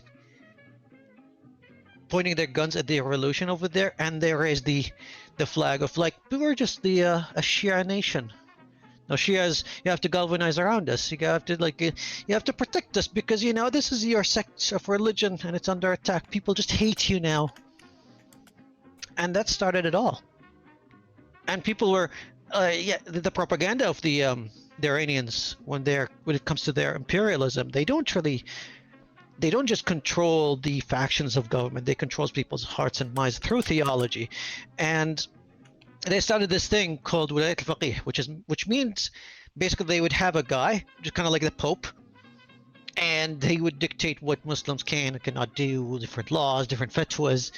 B: pointing their guns at the revolution over there, and they raised the flag of like we were just a Shia nation. Now Shias, you have to galvanize around us. You have to you have to protect us because you know this is your sect of religion and it's under attack. People just hate you now, and that started it all. And people were, the propaganda of the Iranians when it comes to their imperialism, they don't just control the factions of government. They control people's hearts and minds through theology, and they started this thing called Wilayat al-Faqih, which means basically they would have a guy, just kind of like the Pope, and they would dictate what Muslims can and cannot do, different laws, different fatwas,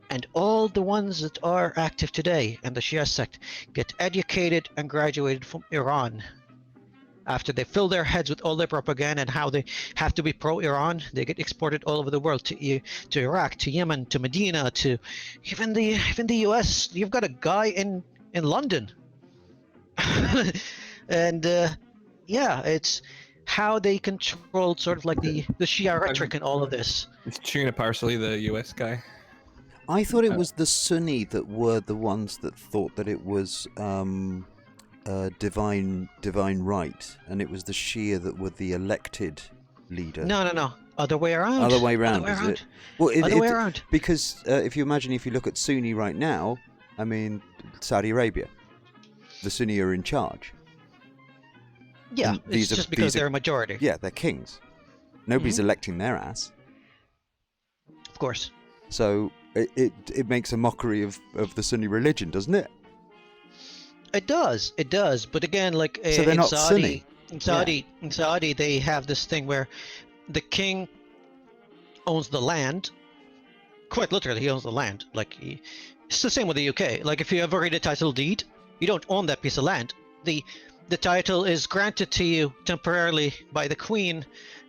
B: and all the ones that are active today and the Shia sect get educated and graduated from Iran. After they fill their heads with all their propaganda and how they have to be pro-Iran, they get exported all over the world to Iraq, to Yemen, to Medina, to even the US. You've got a guy in London, and it's how they controlled sort of like the Shia rhetoric and all of this.
C: Is Trina Parsley the US guy?
A: I thought it was the Sunni that were the ones that thought that it was divine right, and it was the Shia that were the elected leader.
B: No. Other way around.
A: Other way around, is it? Well,
B: Other way around.
A: Because if you look at Sunni right now, I mean, Saudi Arabia, the Sunni are in charge.
B: Yeah, it's just because they're a majority.
A: Yeah, they're kings. Nobody's electing their ass.
B: Of course.
A: So it makes a mockery of the Sunni religion, doesn't it?
B: It does. But again, like
A: so they're not Sunni.
B: In Saudi, they have this thing where the king owns the land. Quite literally, he owns the land. Like it's the same with the UK. Like if you ever read a title deed, You don't own that piece of land. The title is granted to you temporarily by the queen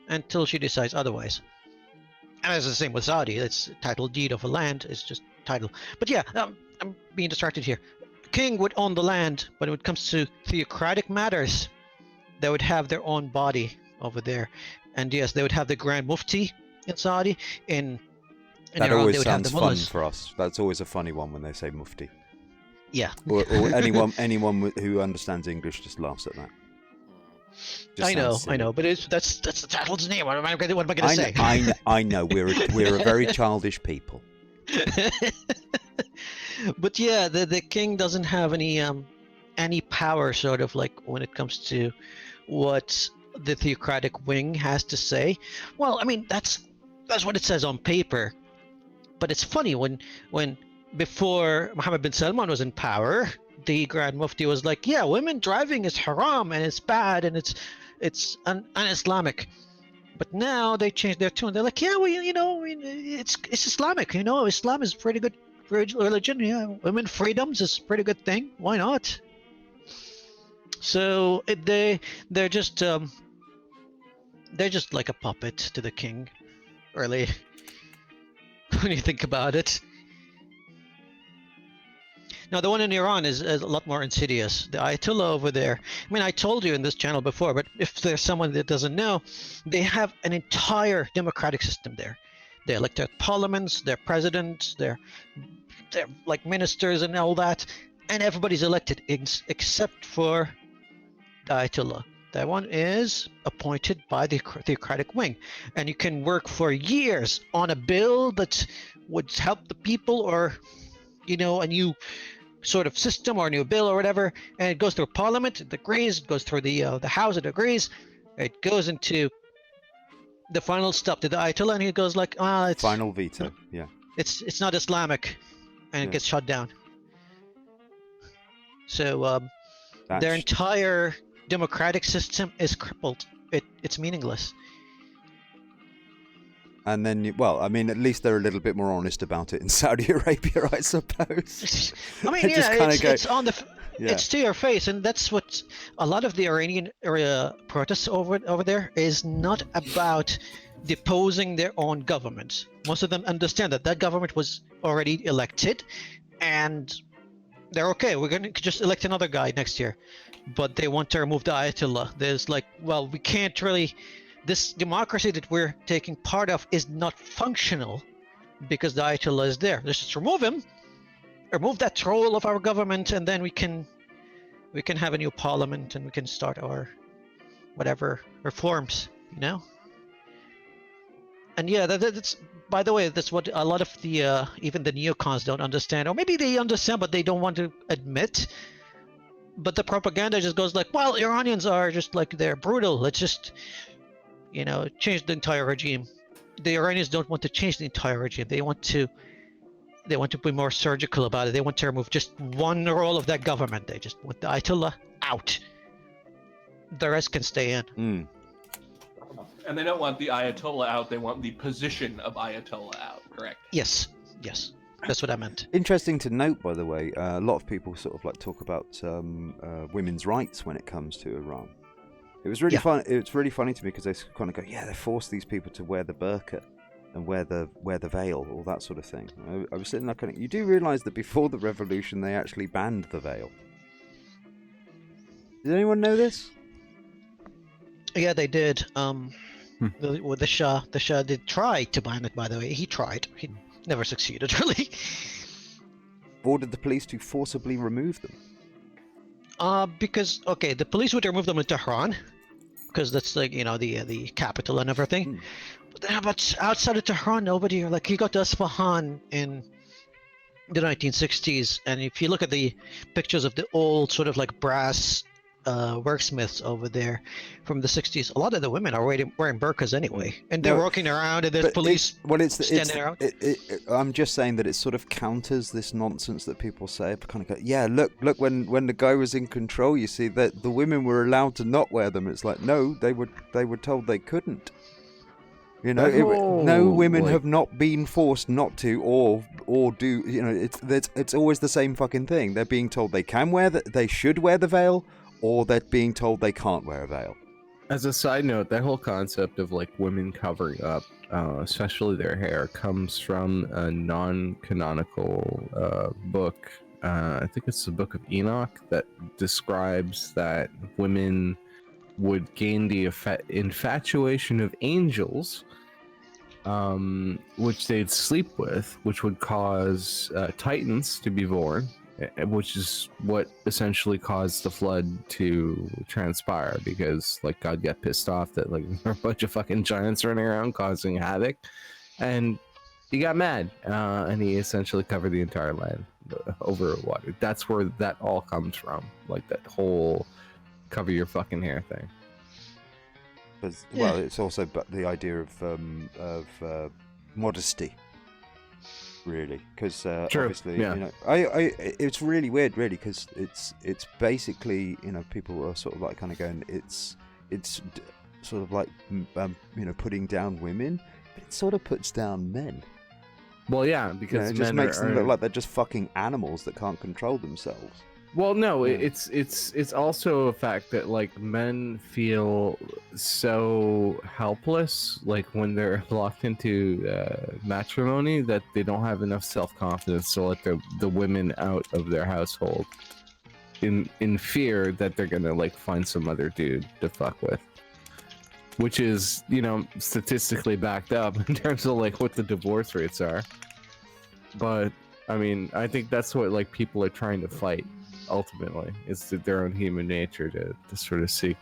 B: until she decides otherwise. And it's the same with Saudi. It's title deed of a land. It's just title. But yeah, I'm being distracted here. King would own the land, but when it comes to theocratic matters, they would have their own body over there. And yes, they would have the Grand Mufti in Saudi. In
A: That
B: Iran,
A: always
B: they would have
A: sounds
B: the
A: fun
B: mullahs.
A: for us. That's always a funny one when they say mufti.
B: Yeah.
A: Or anyone who understands English just laughs at that. Just
B: I know,
A: sounds silly.
B: but that's the title's name. What am I going to say?
A: I know. We're a very childish people.
B: But yeah, the king doesn't have any power, sort of, like when it comes to what the theocratic wing has to say. Well, I mean, that's what it says on paper. But it's funny when before Mohammed bin Salman was in power, the Grand Mufti was like, yeah, women driving is haram and it's bad and it's un-Islamic. But now they changed their tune. They're like, yeah, well, it's Islamic. Islam is pretty good religion. Yeah, women freedoms is a pretty good thing. Why not? So they're just like a puppet to the king, really. When you think about it. Now, the one in Iran is a lot more insidious. The Ayatollah over there, I mean, I told you in this channel before, but if there's someone that doesn't know, they have an entire democratic system there. They elect their parliaments, their presidents, their like ministers and all that, and everybody's elected except for the Ayatollah. That one is appointed by the theocratic wing, and you can work for years on a bill that would help the people, or a new sort of system or a new bill or whatever, and it goes through parliament, it agrees, it goes through the house, it agrees, it goes into the final step to the Ayatollah, and he goes like, it's
A: Final veto. Yeah.
B: it's not Islamic, and it gets shut down. So their
A: That's-
B: entire democratic system is crippled. It's meaningless.
A: And then, at least they're a little bit more honest about it in Saudi Arabia, I suppose.
B: I mean,
A: They just kinda go-
B: it's on the
A: Yeah.
B: it's to your face, and that's what a lot of the Iranian protests over there is not about deposing their own government. Most of them understand that government was already elected, and they're okay. We're going to just elect another guy next year, but they want to remove the Ayatollah. There's like, well, we can't really. This democracy that we're taking part of is not functional because the Ayatollah is there. Let's just remove him, remove that role of our government, and then we can have a new parliament and we can start our whatever reforms, And yeah, that's, by the way, that's what a lot of the even the neocons don't understand, or maybe they understand but they don't want to admit. But the propaganda just goes like, well, Iranians are just like, they're brutal. Let's just change the entire regime. The Iranians don't want to change the entire regime. They want to be more surgical about it. They want to remove just one role of that government. They just want the Ayatollah out. The rest can stay in.
A: Mm.
C: And they don't want the Ayatollah out, they want the position of Ayatollah out, correct?
B: Yes. That's what I meant.
A: Interesting to note, by the way, a lot of people sort of like talk about women's rights when it comes to Iran. It was really fun. It's really funny to me because they kind of go, yeah, they force these people to wear the burqa and wear the veil, all that sort of thing. I was sitting there kind of, you do realise that before the revolution they actually banned the veil. Did anyone know this?
B: Yeah, they did. With the Shah did try to ban it. By the way, he tried. He never succeeded, really.
A: Ordered the police to forcibly remove them.
B: Because the police would remove them in Tehran, because that's like the capital and everything. But outside of Tehran, nobody. Like, he got to Isfahan in the 1960s, and if you look at the pictures of the old sort of like brass worksmiths over there from the 60s, a lot of the women are wearing burqas anyway, and they're walking around, and there's police standing around.
A: I'm just saying that it sort of counters this nonsense that people say. Kind of go, yeah, look, when the guy was in control, you see that the women were allowed to not wear them. It's like, no, they were told they couldn't. You know,
D: That whole,
A: no women
D: like-
A: have not been forced not to, or do. You know, it's always the same fucking thing. They're being told they can wear they should wear the veil, or they're being told they can't wear a veil.
D: As a side note, that whole concept of like women covering up, especially their hair, comes from a non-canonical book. I think it's the Book of Enoch that describes that women would gain the infatuation of angels, which they'd sleep with, which would cause titans to be born, which is what essentially caused the flood to transpire, because like God got pissed off that like there were a bunch of fucking giants running around causing havoc, and he got mad, and he essentially covered the entire land over water. That's where that all comes from, like that whole cover your fucking hair thing.
A: But, well, it's also the idea of modesty, really, because obviously,
D: yeah.
A: you know, it's really weird, really, because it's basically, you know, people are sort of like kind of going, it's sort of like you know, putting down women, but it sort of puts down men.
D: Well, yeah,
A: You know,
D: because
A: it just
D: men
A: makes them look like they're just fucking animals that can't control themselves.
D: Well, no,
A: Yeah.
D: it's also a fact that like men feel so helpless, like when they're locked into matrimony, that they don't have enough self-confidence to let the women out of their household, in fear that they're gonna like find some other dude to fuck with, which is, you know, statistically backed up in terms of like what the divorce rates are. But I mean, I think that's what like people are trying to fight. Ultimately, is their own human nature to sort of seek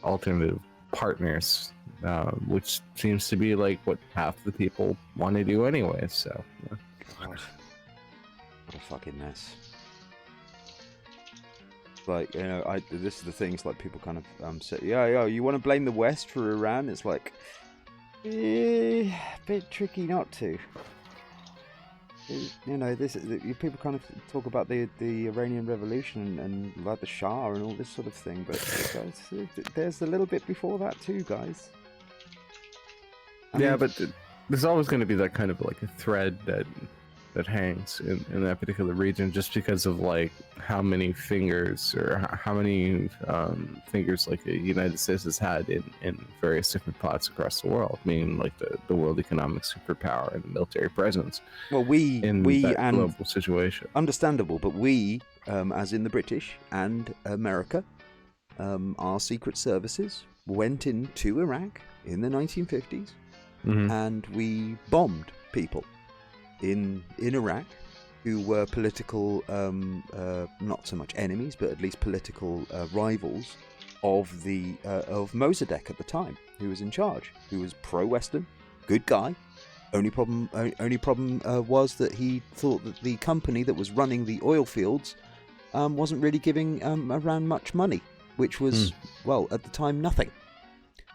D: alternative partners, which seems to be like what half the people want to do anyway. So, yeah.
A: God, what a fucking mess. Like, you know, this is the things like people kind of say, yeah, you want to blame the West for Iran? It's like, a bit tricky not to. You know, people kind of talk about the Iranian Revolution and like the Shah and all this sort of thing, but guys, there's a little bit before that too, guys. I mean,
D: But there's always going to be that kind of like a thread that hangs in that particular region, just because of like how many fingers or how many fingers like the United States has had in various different pots across the world, meaning like the world economic superpower and military presence.
A: well, we
D: that
A: and
D: global situation.
A: understandable, but we, as in the British and America, our secret services went into Iraq in the 1950s, and we bombed people in Iraq who were political, not so much enemies, but at least political rivals of Mossadegh at the time, who was in charge, who was pro-Western, good guy. Only problem was that he thought that the company that was running the oil fields wasn't really giving Iran much money, which was, well, at the time, nothing.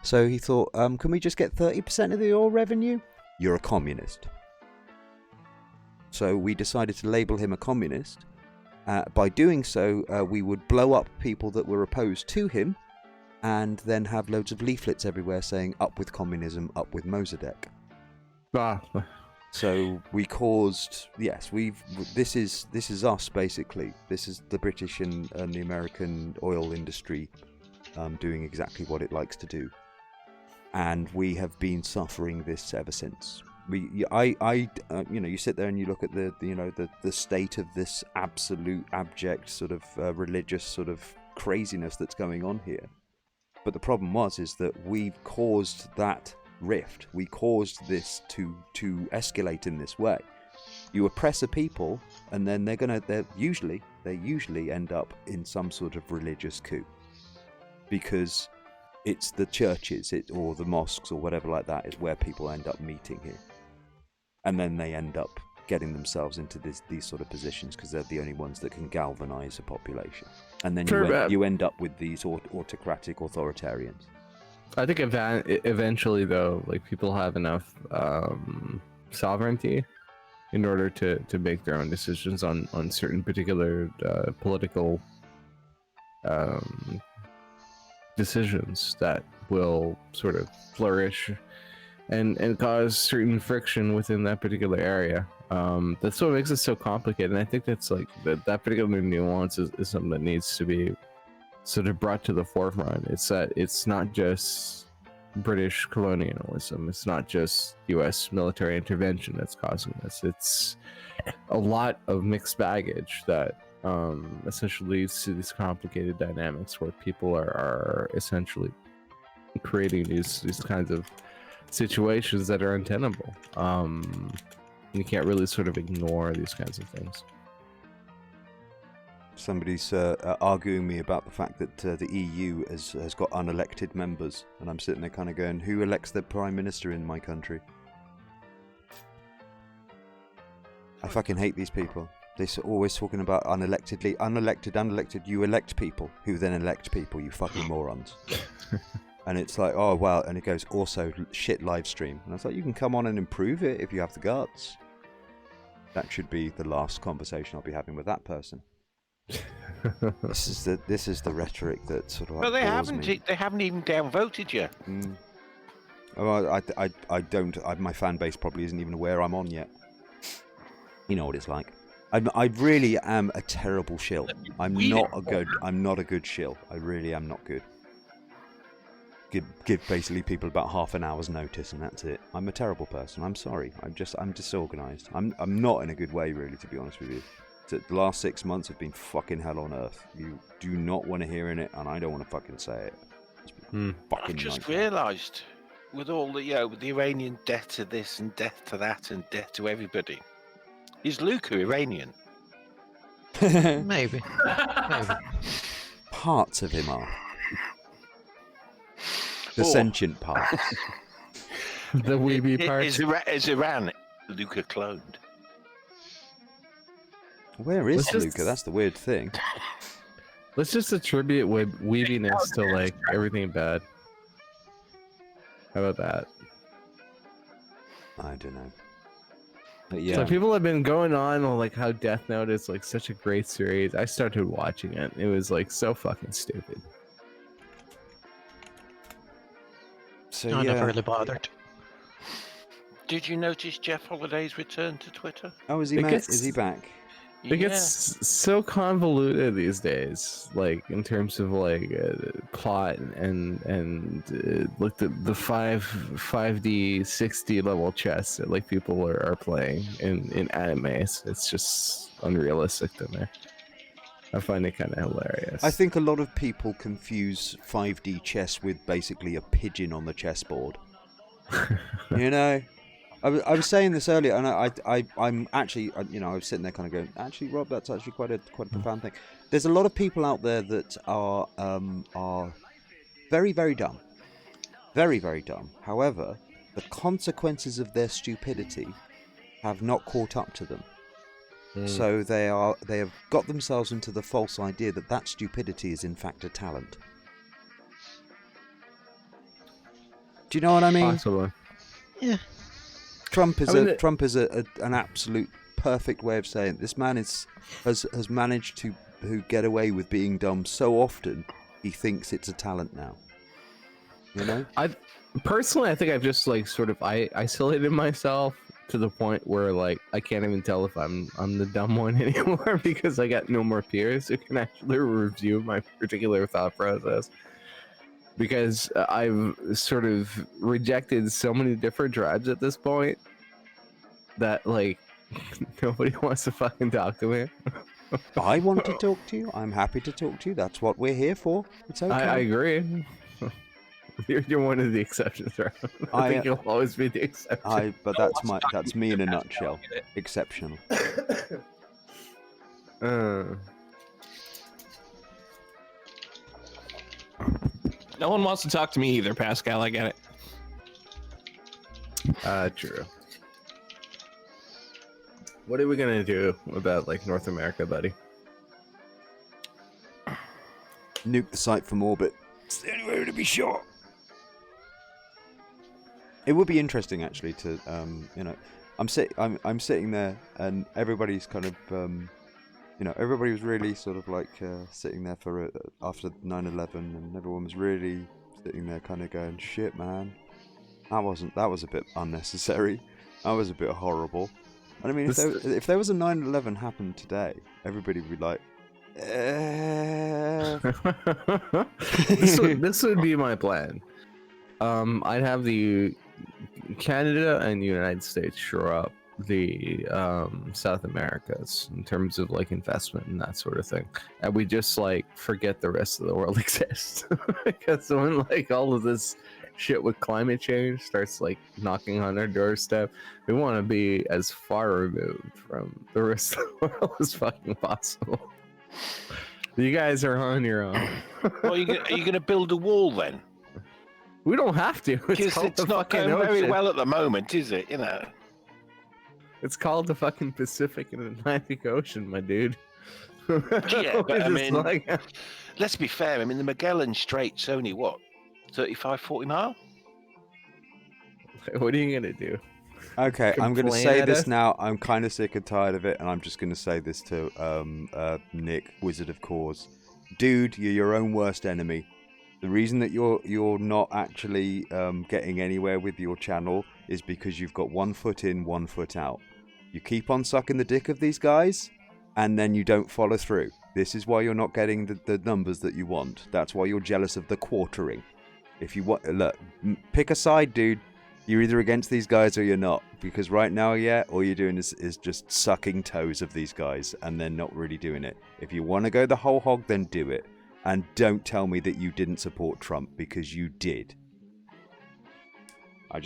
A: So he thought, can we just get 30% of the oil revenue? You're a communist. So we decided to label him a communist. By doing so, we would blow up people that were opposed to him, and then have loads of leaflets everywhere saying, up with communism, up with Mossadegh. So we caused, this is us basically. This is the British and the American oil industry doing exactly what it likes to do. And we have been suffering this ever since. You know, you sit there and you look at the state of this absolute abject sort of religious sort of craziness that's going on here. But the problem is that we've caused that rift. We caused this to escalate in this way. You oppress a people, and then they usually end up in some sort of religious coup, because it's the churches or the mosques or whatever like that is where people end up meeting here. And then they end up getting themselves into these sort of positions because they're the only ones that can galvanize a population. And then you end up with these autocratic authoritarians.
D: I think eventually, though, like people have enough sovereignty in order to make their own decisions on certain particular political decisions that will sort of flourish and cause certain friction within that particular area. That's what makes it so complicated, and I think that's like that particular nuance is something that needs to be sort of brought to the forefront. It's that it's not just British colonialism, it's not just US military intervention that's causing this. It's a lot of mixed baggage that essentially leads to these complicated dynamics where people are essentially creating these kinds of situations that are untenable. You can't really sort of ignore these kinds of things.
A: Somebody's arguing me about the fact that the EU has got unelected members, and I'm sitting there kind of going, who elects the Prime Minister in my country? I fucking hate these people. They're always talking about unelected, you elect people, who then elect people, you fucking morons. And it's like, oh, well, and it goes, also, shit live stream. And I was like, you can come on and improve it if you have the guts. That should be the last conversation I'll be having with that person. This is the rhetoric that sort of like
F: Well, they
A: bores me.
F: haven't even downvoted yet.
A: Oh, my fan base probably isn't even aware I'm on yet. You know what it's like. I really am a terrible shill. I'm not a good shill. I really am not good. Give basically people about half an hour's notice and that's it. I'm a terrible person. I'm sorry. I'm disorganized. I'm not in a good way, really, to be honest with you. The last 6 months have been fucking hell on earth. You do not want to hear in it, and I don't want to fucking say it.
F: I've just realised, with all the with the Iranian death to this and death to that and death to everybody, is Luca Iranian?
B: Maybe. Maybe.
A: Parts of him are. The sentient part.
D: The weeby part.
F: Is Iran Luca cloned?
A: Where is Luca? That's the weird thing.
D: Let's just attribute weebiness to like everything bad. How about that?
A: I don't know. But yeah.
D: So people have been going on like how Death Note is like such a great series. I started watching it. It was like so fucking stupid.
A: So
B: I never really bothered.
F: Did you notice Jeff Holliday's return to Twitter?
A: Oh, is he back?
D: It gets so convoluted these days, like in terms of like plot and like the 5D 6D level chess that like people are playing in animes. It's just unrealistic to me. I find it kind of hilarious.
A: I think a lot of people confuse 5D chess with basically a pigeon on the chessboard. You know? I was saying this earlier, and I'm actually, I was sitting there kind of going, actually, Rob, that's actually quite a profound thing. There's a lot of people out there that are very, very dumb. Very, very dumb. However, the consequences of their stupidity have not caught up to them. So they have got themselves into the false idea that stupidity is in fact a talent. Do you know what I mean?
D: Possibly.
B: Yeah.
A: Trump is an absolute perfect way of saying it. This man has managed to get away with being dumb so often he thinks it's a talent now. You know? I
D: think I've just like sort of isolated myself to the point where like I can't even tell if I'm the dumb one anymore because I got no more peers who can actually review my particular thought process. Because I've sort of rejected so many different tribes at this point that like nobody wants to fucking talk to me.
A: I want to talk to you. I'm happy to talk to you. That's what we're here for. It's okay.
D: I agree. You're one of the exceptions, right? I think you'll always be the exception.
A: But that's me in a nutshell. Exceptional.
C: No one wants to talk to me either, Pascal. I get
D: it. True. What are we gonna do about like North America, buddy?
A: Nuke the site from orbit. It's the only way to be sure. It would be interesting actually to I'm sitting there and everybody's kind of everybody was really sort of like sitting there for after 9/11, and everyone was really sitting there kind of going, shit, man, That was a bit unnecessary. That was a bit horrible. And I mean, if there was a 9/11 happened today, everybody would be like,
D: this would be my plan. I'd have the Canada and the United States shore up the South Americas in terms of like investment and that sort of thing, and we just like forget the rest of the world exists. Because when like all of this shit with climate change starts like knocking on our doorstep, we want to be as far removed from the rest of the world as fucking possible. You guys are on your own.
F: Well, are you going to build a wall then?
D: We don't have to.
F: Because it's not going very well at the moment, is it? You know.
D: It's called the fucking Pacific and Atlantic Ocean, my dude.
F: Yeah, but I mean,
D: like...
F: let's be fair. I mean, the Magellan Strait's only what, 35, 40 miles?
D: What are you gonna do?
A: Okay, I'm going to say
D: at
A: this
D: us?
A: now. I'm kind of sick and tired of it, and I'm just going to say this to Nick, Wizard of Cause. Dude, you're your own worst enemy. The reason that you're not actually getting anywhere with your channel is because you've got 1 foot in, 1 foot out. You keep on sucking the dick of these guys, and then you don't follow through. This is why you're not getting the numbers that you want. That's why you're jealous of the quartering. If you want, look, pick a side, dude. You're either against these guys or you're not. Because right now, yeah, all you're doing is just sucking toes of these guys, and they're not really doing it. If you want to go the whole hog, then do it. And don't tell me that you didn't support Trump, because you did. I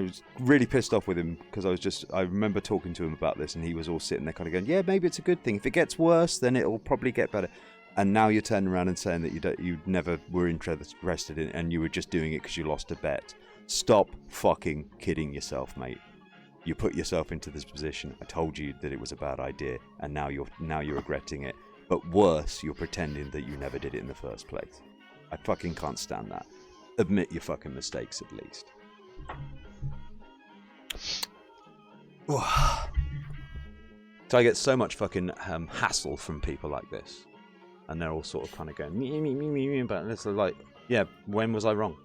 A: was really pissed off with him, because I remember talking to him about this, and he was all sitting there kind of going, yeah, maybe it's a good thing. If it gets worse, then it'll probably get better. And now you're turning around and saying that you never were interested in it, and you were just doing it because you lost a bet. Stop fucking kidding yourself, mate. You put yourself into this position. I told you that it was a bad idea, and now you're regretting it. But worse, you're pretending that you never did it in the first place. I fucking can't stand that. Admit your fucking mistakes, at least. So I get so much fucking hassle from people like this, and they're all sort of kind of going me about this. Like, yeah, when was I wrong?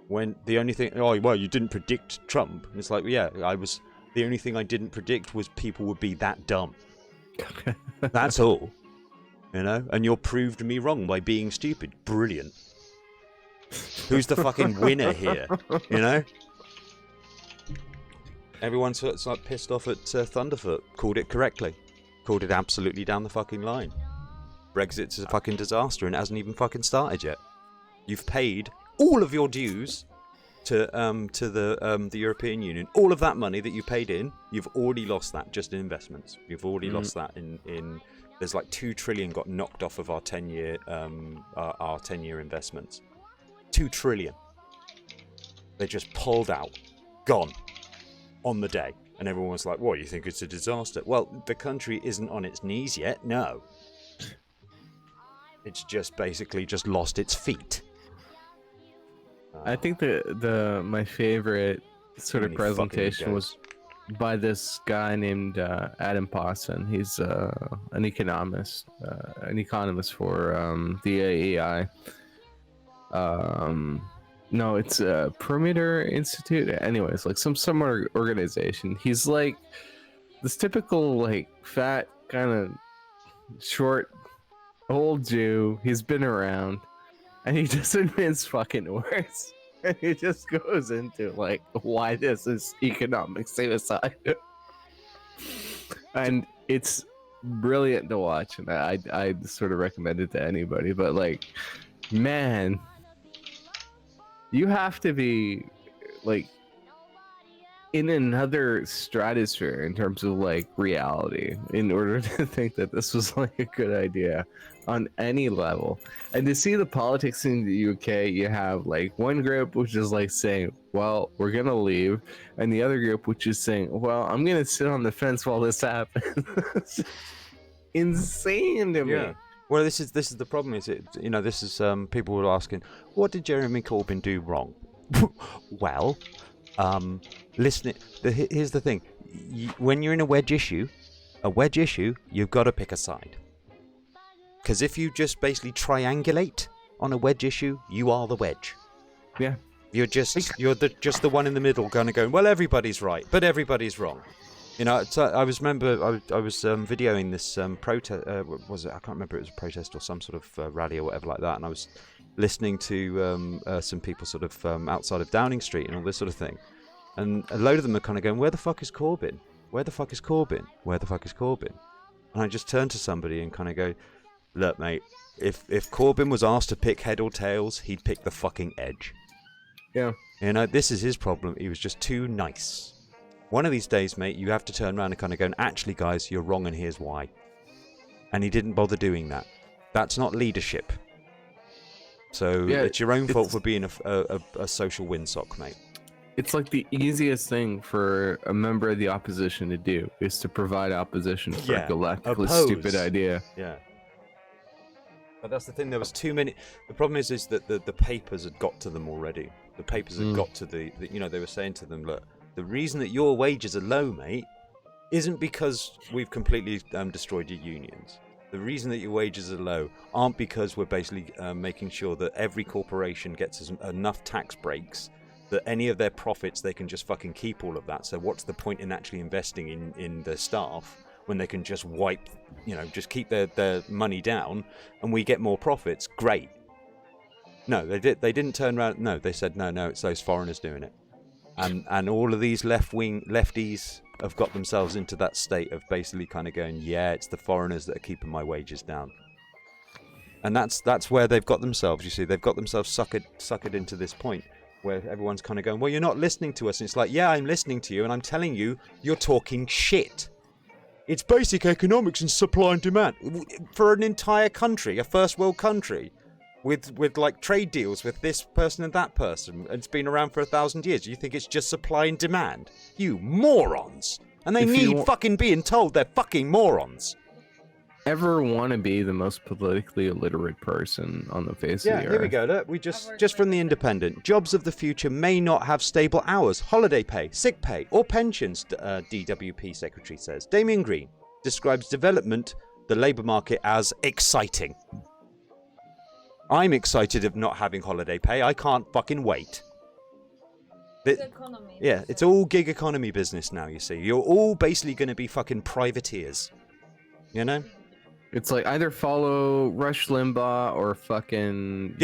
A: When the only thing, oh well, you didn't predict Trump. And it's like, yeah, the only thing I didn't predict was people would be that dumb. That's all, you know. And you proved me wrong by being stupid. Brilliant. Who's the fucking winner here? You know. Everyone's like pissed off at Thunderfoot. Called it correctly. Called it absolutely down the fucking line. Brexit's a fucking disaster and it hasn't even fucking started yet. You've paid all of your dues to the European Union. All of that money that you paid in, you've already lost that just in investments. You've already lost that in there's like 2 trillion got knocked off of our 10-year our 10-year investments. 2 trillion. They just pulled out, gone on the day, and everyone was like, "What, you think it's a disaster?" Well, the country isn't on its knees yet. No, it's just basically just lost its feet.
D: I think my favorite sort of presentation was by this guy named Adam Pawson. He's an economist for the AEI. No, it's Perimeter Institute. Anyways, like some organization. He's like this typical like fat kind of short old Jew. He's been around, and he doesn't mince fucking words. And he just goes into like why this is economic suicide, and it's brilliant to watch. And I sort of recommend it to anybody. But like, man. You have to be like in another stratosphere in terms of like reality in order to think that this was like a good idea on any level. And to see the politics in the UK, you have like one group which is like saying, well, we're gonna leave, and the other group which is saying, well, I'm gonna sit on the fence while this happens. Insane to me.
A: Well, this is the problem. Is it? You know, this is people were asking, what did Jeremy Corbyn do wrong? Well, listen. Here's the thing: when you're in a wedge issue, you've got to pick a side. Because if you just basically triangulate on a wedge issue, you are the wedge.
D: Yeah.
A: You're just the one in the middle, kind of going, well, everybody's right, but everybody's wrong. You know, so I was videoing this protest. Was it? I can't remember. It was a protest or some sort of rally or whatever like that. And I was listening to some people sort of outside of Downing Street and all this sort of thing. And a load of them are kind of going, "Where the fuck is Corbyn? Where the fuck is Corbyn? Where the fuck is Corbyn?" And I just turned to somebody and kind of go, "Look, mate, if Corbyn was asked to pick head or tails, he'd pick the fucking edge."
D: Yeah.
A: You know, this is his problem. He was just too nice. One of these days, mate, you have to turn around and kind of go, actually, guys, you're wrong and here's why. And he didn't bother doing that. That's not leadership. So it's your own fault for being a social windsock, mate.
D: It's like the easiest thing for a member of the opposition to do is to provide opposition for a galactically stupid idea.
A: Yeah. But that's the thing, there was too many. The problem is that the papers had got to them already. The papers had got to the you know, they were saying to them, look, the reason that your wages are low, mate, isn't because we've completely destroyed your unions. The reason that your wages are low aren't because we're basically making sure that every corporation gets enough tax breaks that any of their profits, they can just fucking keep all of that. So what's the point in actually investing in their staff when they can just just keep their money down and we get more profits? Great. No, they didn't turn around. No, they said, no, it's those foreigners doing it. And all of these lefties have got themselves into that state of basically kind of going, yeah, it's the foreigners that are keeping my wages down. And that's where they've got themselves, you see. They've got themselves suckered into this point where everyone's kind of going, well, you're not listening to us. And it's like, yeah, I'm listening to you, and I'm telling you, you're talking shit. It's basic economics and supply and demand. For an entire country, a first world country, with like trade deals with this person and that person, and it's been around for 1,000 years. You think it's just supply and demand? You morons! And they need fucking being told they're fucking morons.
D: Ever want to be the most politically illiterate person on the face of the earth?
A: Yeah, here we go. Look, we just from the Independent. Jobs of the future may not have stable hours, holiday pay, sick pay, or pensions, DWP Secretary says. Damien Green describes the labour market as exciting. I'm excited of not having holiday pay. I can't fucking wait.
H: Gig economy.
A: Yeah, it's all gig economy business now, you see. You're all basically going to be fucking privateers. You know?
D: It's like either follow Rush Limbaugh or fucking,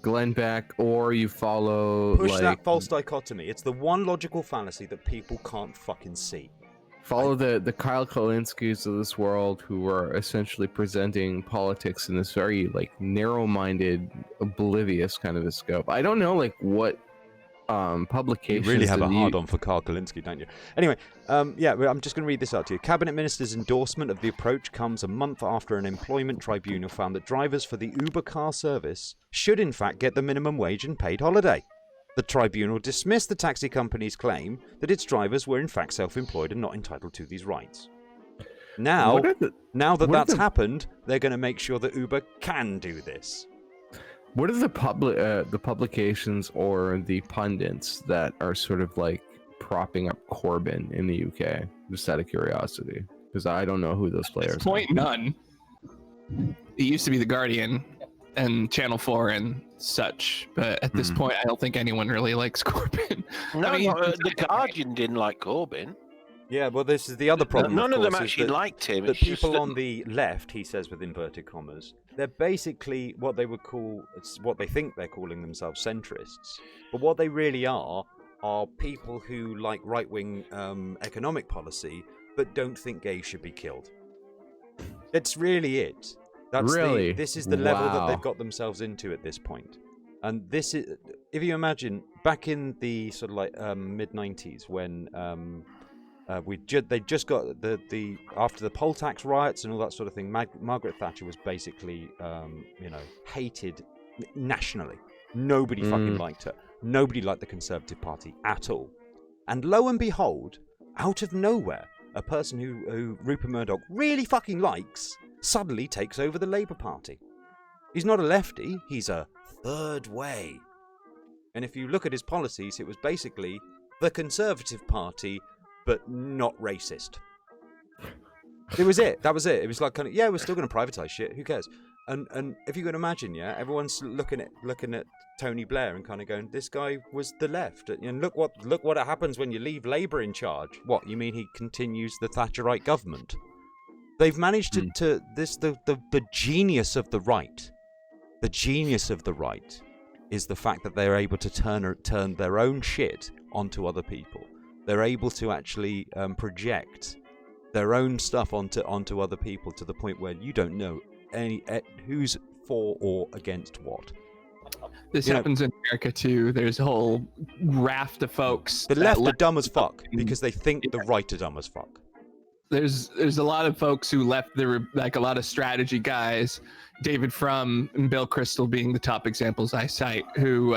D: Glenn Beck, or you follow...
A: Push that false dichotomy. It's the one logical fallacy that people can't fucking see.
D: Follow the Kyle Kalinskis of this world, who are essentially presenting politics in this very narrow-minded, oblivious kind of a scope. I don't know what publications.
A: You really have a hard-on for Kyle Kalinske, don't you? Anyway, I'm just going to read this out to you. Cabinet Minister's endorsement of the approach comes a month after an employment tribunal found that drivers for the Uber car service should in fact get the minimum wage and paid holiday. The tribunal dismissed the taxi company's claim that its drivers were in fact self-employed and not entitled to these rights. Now that's happened, they're going to make sure that Uber can do this.
D: What are the publications or the pundits that are sort of propping up Corbyn in the UK? Just out of curiosity, because I don't know who those players are.
C: At this point, none. It used to be The Guardian and Channel 4 and such, but at this point, I don't think anyone really likes Corbyn.
F: No, The Guardian didn't like Corbyn.
A: Yeah, well, this is the other problem.
F: None of them actually liked him.
A: The people on the left, he says with inverted commas, they're basically what they would call, it's what they think they're calling themselves, centrists. But what they really are people who like right-wing economic policy, but don't think gays should be killed. That's really it. This is the level that they've got themselves into at this point. And this is, if you imagine, back in the sort of mid-90s when they just got the after the poll tax riots and all that sort of thing, Margaret Thatcher was basically hated nationally. Nobody fucking liked her. Nobody liked the Conservative Party at all. And lo and behold, out of nowhere, a person who Rupert Murdoch really fucking likes suddenly takes over the Labour Party. He's not a lefty, he's a third way. And if you look at his policies, it was basically the Conservative Party, but not racist. It was it. That was it. It was like, we're still going to privatise shit. Who cares? And if you can imagine, yeah, everyone's looking at Tony Blair and kind of going, this guy was the left, and look what happens when you leave Labour in charge. What, you mean he continues the Thatcherite government? They've managed to the genius of the right. The genius of the right is the fact that they're able to turn their own shit onto other people. They're able to actually project their own stuff onto other people to the point where you don't know who's for or against what.
C: This happens in America too. There's a whole raft of folks.
A: The left are dumb as fuck because they think the right are dumb as fuck.
C: There's a lot of folks who left. There were like a lot of strategy guys, David Frum and Bill Kristol being the top examples I cite, who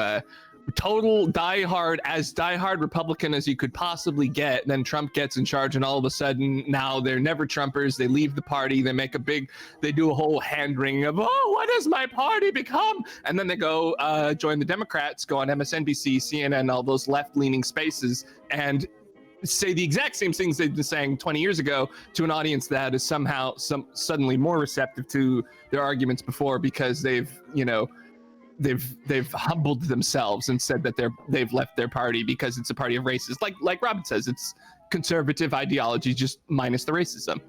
C: total diehard Republican as you could possibly get. Then Trump gets in charge, and all of a sudden now they're never Trumpers. They leave the party. They do a whole hand wringing of, oh, what has my party become? And then they go join the Democrats, go on MSNBC, CNN, all those left-leaning spaces, and say the exact same things they've been saying 20 years ago to an audience that is somehow suddenly more receptive to their arguments before, because they've humbled themselves and said that they've left their party because it's a party of racists. Like Robin says, it's conservative ideology just minus the racism.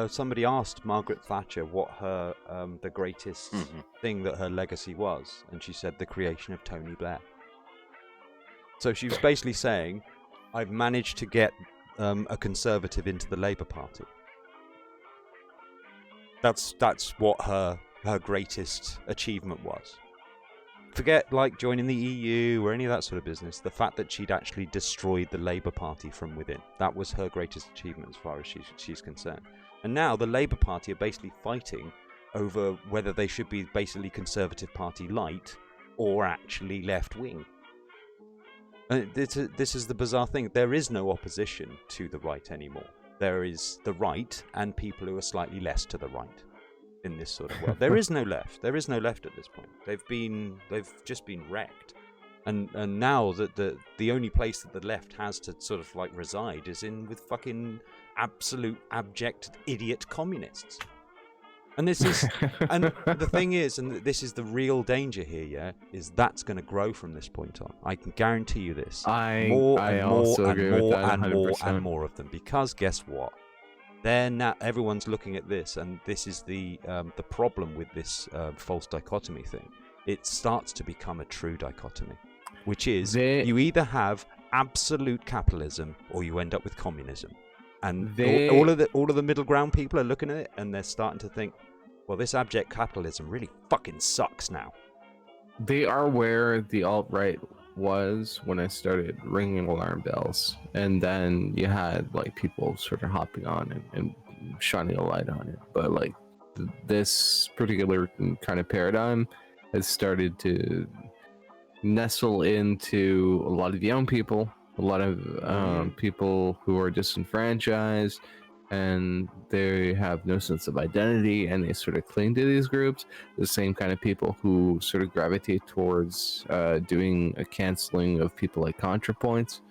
A: Somebody asked Margaret Thatcher what her the greatest thing that her legacy was, and she said the creation of Tony Blair. So she was basically saying, I've managed to get a conservative into the Labour Party. That's what her greatest achievement was. Forget like joining the EU or any of that sort of business. The fact that she'd actually destroyed the Labour Party from within. That was her greatest achievement as far as she's concerned. And now the Labour Party are basically fighting over whether they should be basically Conservative Party light or actually left wing. And this is the bizarre thing. There is no opposition to the right anymore. There is the right and people who are slightly less to the right in this sort of world. There is no left. There is no left at this point. They've just been wrecked. And now that the only place that the left has to sort of like reside is with fucking absolute abject idiot communists. And this is, and the thing is, and this is the real danger here, yeah, is that's going to grow from this point on. I can guarantee you this. More and more of them, because guess what? They're now, everyone's looking at this, and this is the problem with this false dichotomy thing. It starts to become a true dichotomy, which is you either have absolute capitalism or you end up with communism. And all of the middle ground people are looking at it, and they're starting to think, well, this abject capitalism really fucking sucks now.
D: They are where the alt-right was when I started ringing alarm bells. And then you had like people sort of hopping on and shining a light on it. But like this particular kind of paradigm has started to nestle into a lot of young people, a lot of people who are disenfranchised, and they have no sense of identity, and they sort of cling to these groups. The same kind of people who sort of gravitate towards doing a canceling of people like ContraPoints,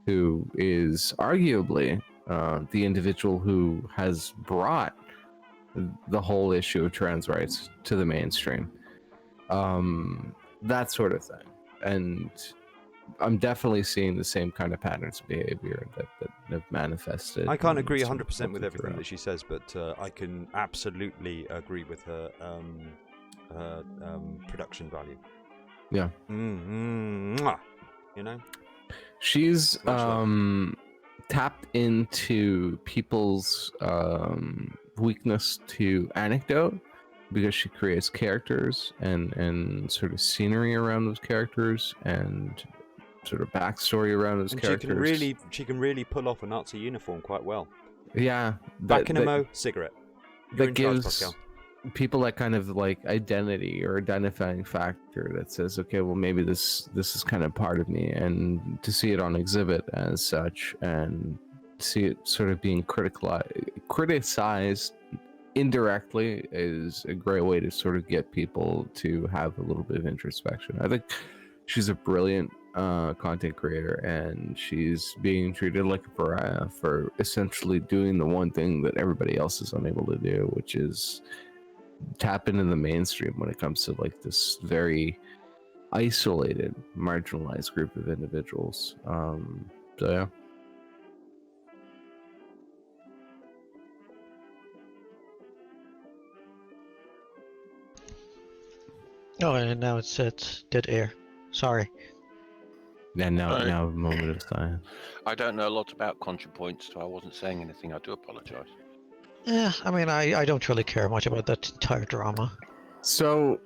D: who is arguably the individual who has brought the whole issue of trans rights to the mainstream. That sort of thing. And I'm definitely seeing the same kind of patterns of behavior that have manifested.
A: I can't agree 100% with everything that she says, but I can absolutely agree with her production value.
D: Yeah.
A: You know?
D: She's tapped into people's weakness to anecdote, because she creates characters and sort of scenery around those characters and sort of backstory around those characters.
A: She can really pull off a Nazi uniform quite well.
D: Yeah.
A: Back in a mo, cigarette.
D: That gives people that kind of like identity or identifying factor that says, okay, well, maybe this is kind of part of me, and to see it on exhibit as such and see it sort of being criticized indirectly is a great way to sort of get people to have a little bit of introspection. I think she's a brilliant content creator, and she's being treated like a pariah for essentially doing the one thing that everybody else is unable to do, which is tap into the mainstream when it comes to like this very isolated, marginalized group of individuals. So yeah.
B: Oh, and now it's at dead air. Sorry.
D: And now,
F: Right.
D: now a moment of silence.
F: I don't know a lot about ContraPoints, so I wasn't saying anything. I do apologise.
B: Yeah, I mean, I don't really care much about that entire drama.
D: So,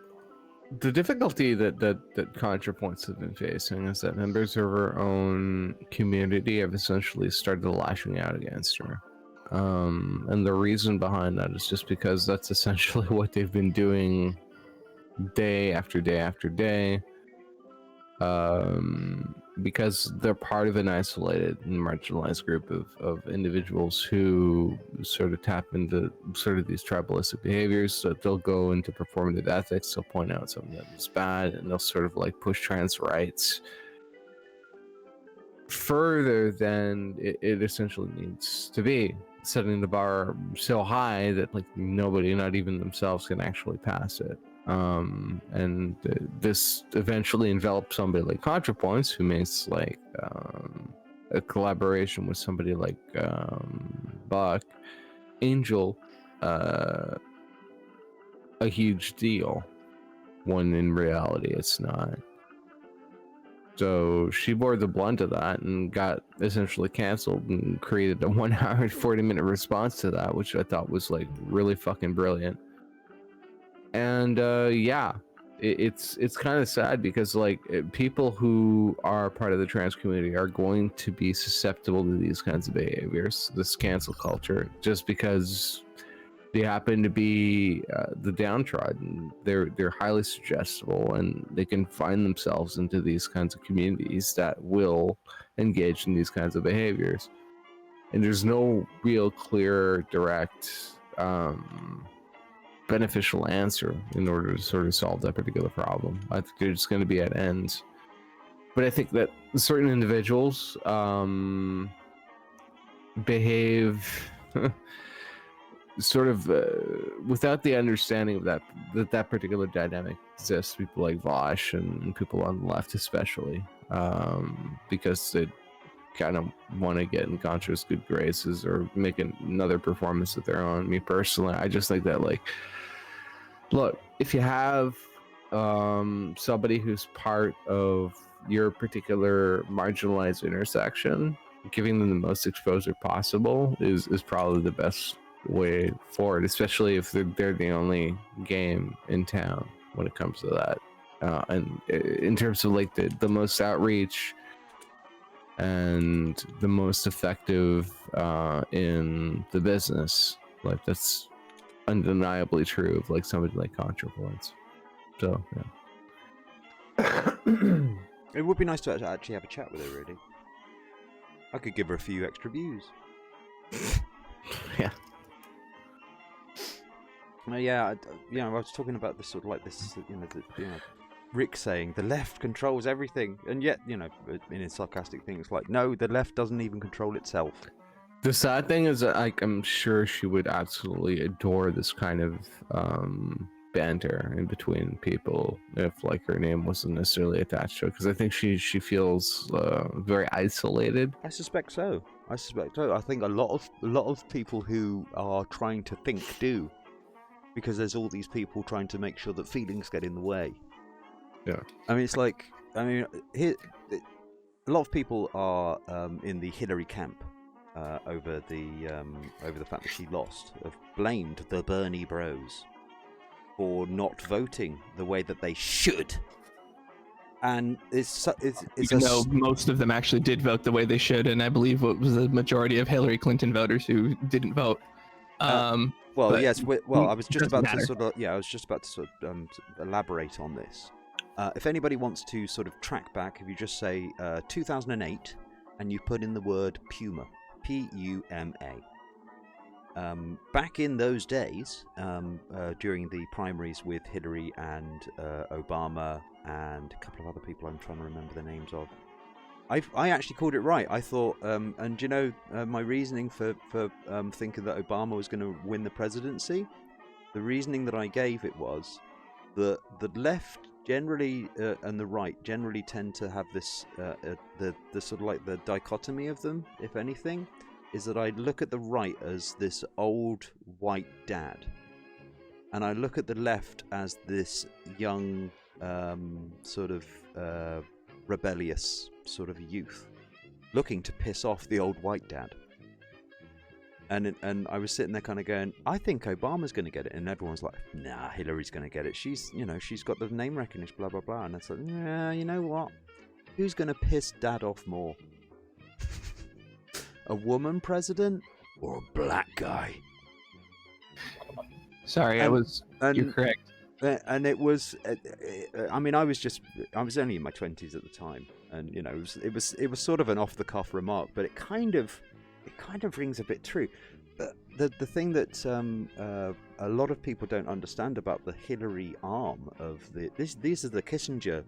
D: the difficulty that ContraPoints have been facing is that members of her own community have essentially started lashing out against her. And the reason behind that is just because that's essentially what they've been doing day after day after day. Because they're part of an isolated and marginalized group of individuals who sort of tap into sort of these tribalistic behaviors. So they'll go into performative ethics, they'll point out something that is bad, and they'll sort of like push trans rights further than it essentially needs to be, setting the bar so high that like nobody, not even themselves, can actually pass it. And this eventually enveloped somebody like ContraPoints, who makes like a collaboration with somebody like Buck Angel a huge deal, when in reality it's not. So she bore the brunt of that and got essentially canceled and created a 1 hour and 40-minute response to that, which I thought was like really fucking brilliant. And yeah, it's kind of sad because like people who are part of the trans community are going to be susceptible to these kinds of behaviors, this cancel culture, just because they happen to be the downtrodden. They're highly suggestible, and they can find themselves into these kinds of communities that will engage in these kinds of behaviors. And there's no real clear, direct beneficial answer in order to sort of solve that particular problem. I think they're just going to be at ends. But I think that certain individuals behave sort of without the understanding of that particular dynamic exists. People like Vosh and people on the left especially, because they kind of want to get in Contra's good graces or make another performance of their own. Me personally, I just think that, like, look, if you have somebody who's part of your particular marginalized intersection, giving them the most exposure possible is probably the best way forward, especially if they're the only game in town when it comes to that. And in terms of like the most outreach and the most effective in the business, like that's undeniably true of like somebody like ContraPoints. So yeah.
A: It would be nice to actually have a chat with her, really. I could give her a few extra views.
D: Yeah.
A: Yeah, I was talking about this sort of like this, Rick saying the left controls everything, and yet, in his sarcastic things like, no, the left doesn't even control itself.
D: The sad thing is that, like, I'm sure she would absolutely adore this kind of banter in between people if, like, her name wasn't necessarily attached to it, because I think she feels very isolated.
A: I suspect so. I think a lot of people who are trying to think do, because there's all these people trying to make sure that feelings get in the way.
D: Yeah.
A: I mean, it's like, here, a lot of people are in the Hillary camp over the fact that she lost, have blamed the Bernie Bros for not voting the way that they should. And it's
C: Even though most of them actually did vote the way they should, and I believe it was the majority of Hillary Clinton voters who didn't vote.
A: Well,
C: but
A: yes. Well, I was just
C: doesn't
A: about
C: matter.
A: to elaborate on this. If anybody wants to sort of track back, if you just say 2008 and you put in the word Puma, P-U-M-A. Back in those days, during the primaries with Hillary and Obama and a couple of other people I'm trying to remember the names of. I actually called it right. I thought, and you know, my reasoning for thinking that Obama was going to win the presidency, the reasoning that I gave it was that the left generally and the right generally tend to have this the sort of like the dichotomy of them, if anything, is that I look at the right as this old white dad, and I look at the left as this young sort of rebellious sort of youth looking to piss off the old white dad. And I was sitting there kind of going, I think Obama's going to get it, and everyone's like, nah, Hillary's going to get it. She's got the name recognition, blah blah blah. And it's like, nah, you know what? Who's going to piss Dad off more? A woman president or a black guy?
C: Sorry, you're correct.
A: And it was, I mean, I was only in my 20s at the time, and you know, it was sort of an off the cuff remark, but it kind of rings a bit true. The thing that a lot of people don't understand about the Hillary arm of these are the Kissinger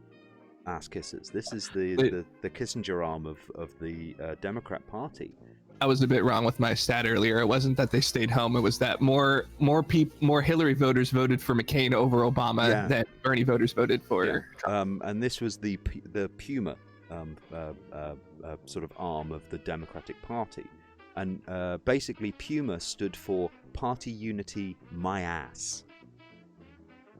A: ass kissers. This is the Kissinger arm of the Democrat Party.
C: I was a bit wrong with my stat earlier. It wasn't that they stayed home. It was that more Hillary voters voted for McCain over Obama than Bernie voters voted for.
A: Yeah. And this was the Puma sort of arm of the Democratic Party, and basically Puma stood for Party Unity My Ass.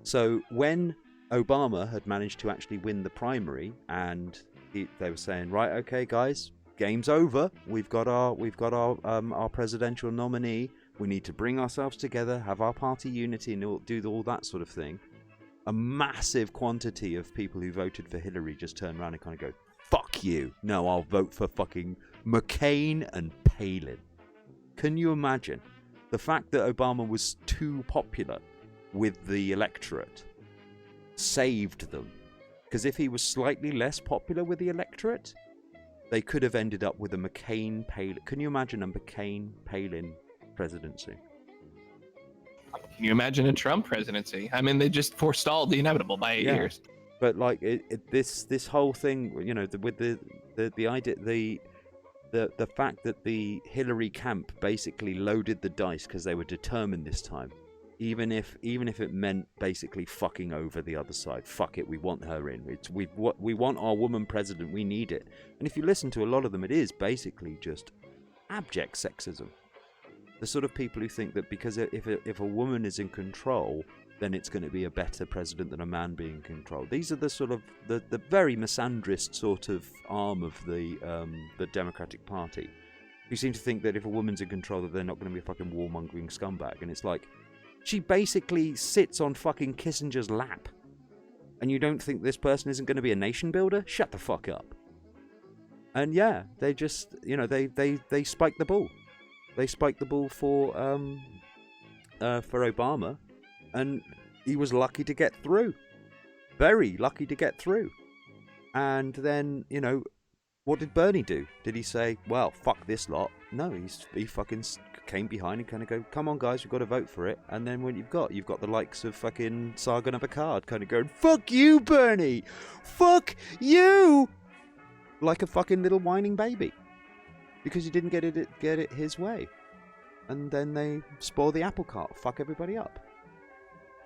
A: So when Obama had managed to actually win the primary, and they were saying, right, okay, guys, game's over. We've got our presidential nominee. We need to bring ourselves together, have our party unity, and do all that sort of thing. A massive quantity of people who voted for Hillary just turned around and kind of go, fuck you. No, I'll vote for fucking McCain and Palin. Can you imagine the fact that Obama was too popular with the electorate saved them? Because if he was slightly less popular with the electorate, they could have ended up with a McCain-Palin. Can you imagine a McCain-Palin presidency?
C: Can you imagine a Trump presidency? I mean, they just forestalled the inevitable by 8 years.
A: But like this whole thing, you know, with the idea, the fact that the Hillary camp basically loaded the dice because they were determined this time. Even if it meant basically fucking over the other side. Fuck it, we want her in. We want our woman president. We need it. And if you listen to a lot of them, it is basically just abject sexism. The sort of people who think that because if a woman is in control, then it's going to be a better president than a man being in control. These are the sort of the very misandrist sort of arm of the Democratic Party, who seem to think that if a woman's in control, that they're not going to be a fucking warmongering scumbag. And it's like, she basically sits on fucking Kissinger's lap. And you don't think this person isn't going to be a nation builder? Shut the fuck up. And yeah, they just, you know, they spiked the ball. They spiked the ball for Obama, and he was lucky to get through. Very lucky to get through. And then, you know, what did Bernie do? Did he say, well, fuck this lot? No, he fucking came behind and kind of go, come on guys, we've got to vote for it. And then what you've got the likes of fucking Sargon of Akkad kind of going, fuck you, Bernie! Fuck you! Like a fucking little whining baby. Because he didn't get it his way. And then they spoil the apple cart, fuck everybody up.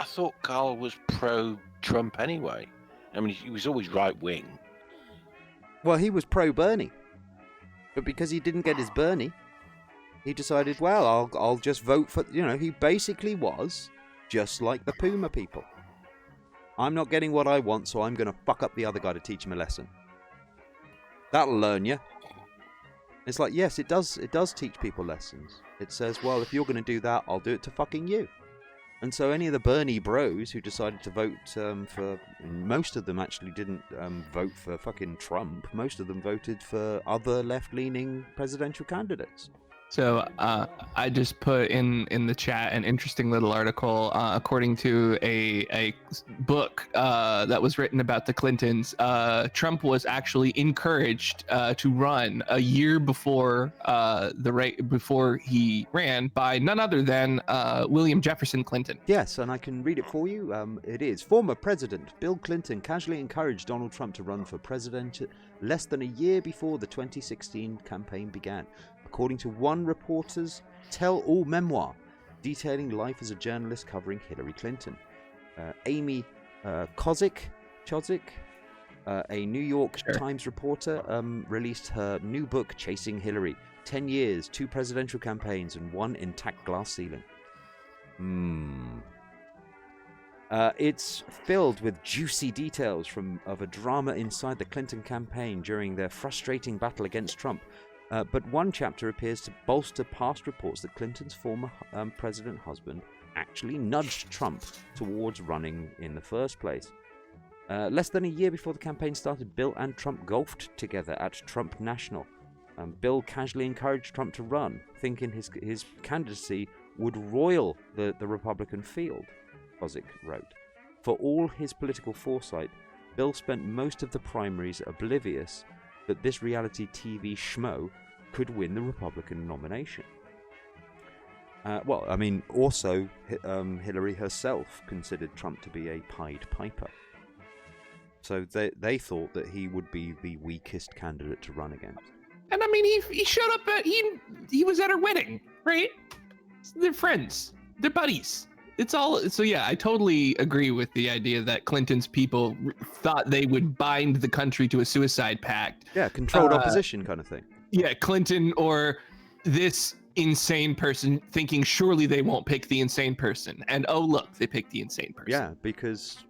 F: I thought Carl was pro-Trump anyway. I mean, he was always right-wing.
A: Well, he was pro-Bernie. But because he didn't get his Bernie, he decided, well, I'll just vote for... You know, he basically was just like the Puma people. I'm not getting what I want, so I'm going to fuck up the other guy to teach him a lesson. That'll learn you. It's like, yes, it does teach people lessons. It says, well, if you're going to do that, I'll do it to fucking you. And so any of the Bernie bros who decided to vote for... Most of them actually didn't vote for fucking Trump. Most of them voted for other left-leaning presidential candidates.
C: So I just put in the chat an interesting little article. According to a book that was written about the Clintons, Trump was actually encouraged to run a year before before he ran by none other than William Jefferson Clinton.
A: Yes, and I can read it for you. It is former President Bill Clinton casually encouraged Donald Trump to run for president less than a year before the 2016 campaign began, according to one reporter's tell-all memoir detailing life as a journalist covering Hillary Clinton. Amy Chochmah, a New York Times reporter, released her new book, Chasing Hillary, 10 years, 2 presidential campaigns, and 1 intact glass ceiling. It's filled with juicy details of a drama inside the Clinton campaign during their frustrating battle against Trump. But one chapter appears to bolster past reports that Clinton's former president husband actually nudged Trump towards running in the first place. Less than a year before the campaign started, Bill and Trump golfed together at Trump National. Bill casually encouraged Trump to run, thinking his candidacy would roil the Republican field, Chochmah wrote. For all his political foresight, Bill spent most of the primaries oblivious that this reality TV schmo could win the Republican nomination. Also, Hillary herself considered Trump to be a Pied Piper. So they thought that he would be the weakest candidate to run against.
C: And I mean, he showed up at he was at her wedding, right? They're friends, they're buddies. It's all so. Yeah, I totally agree with the idea that Clinton's people thought they would bind the country to a suicide pact.
A: Yeah, controlled opposition kind of thing.
C: Yeah, Clinton or this insane person thinking surely they won't pick the insane person, and oh look, they picked the insane person.
A: Yeah, because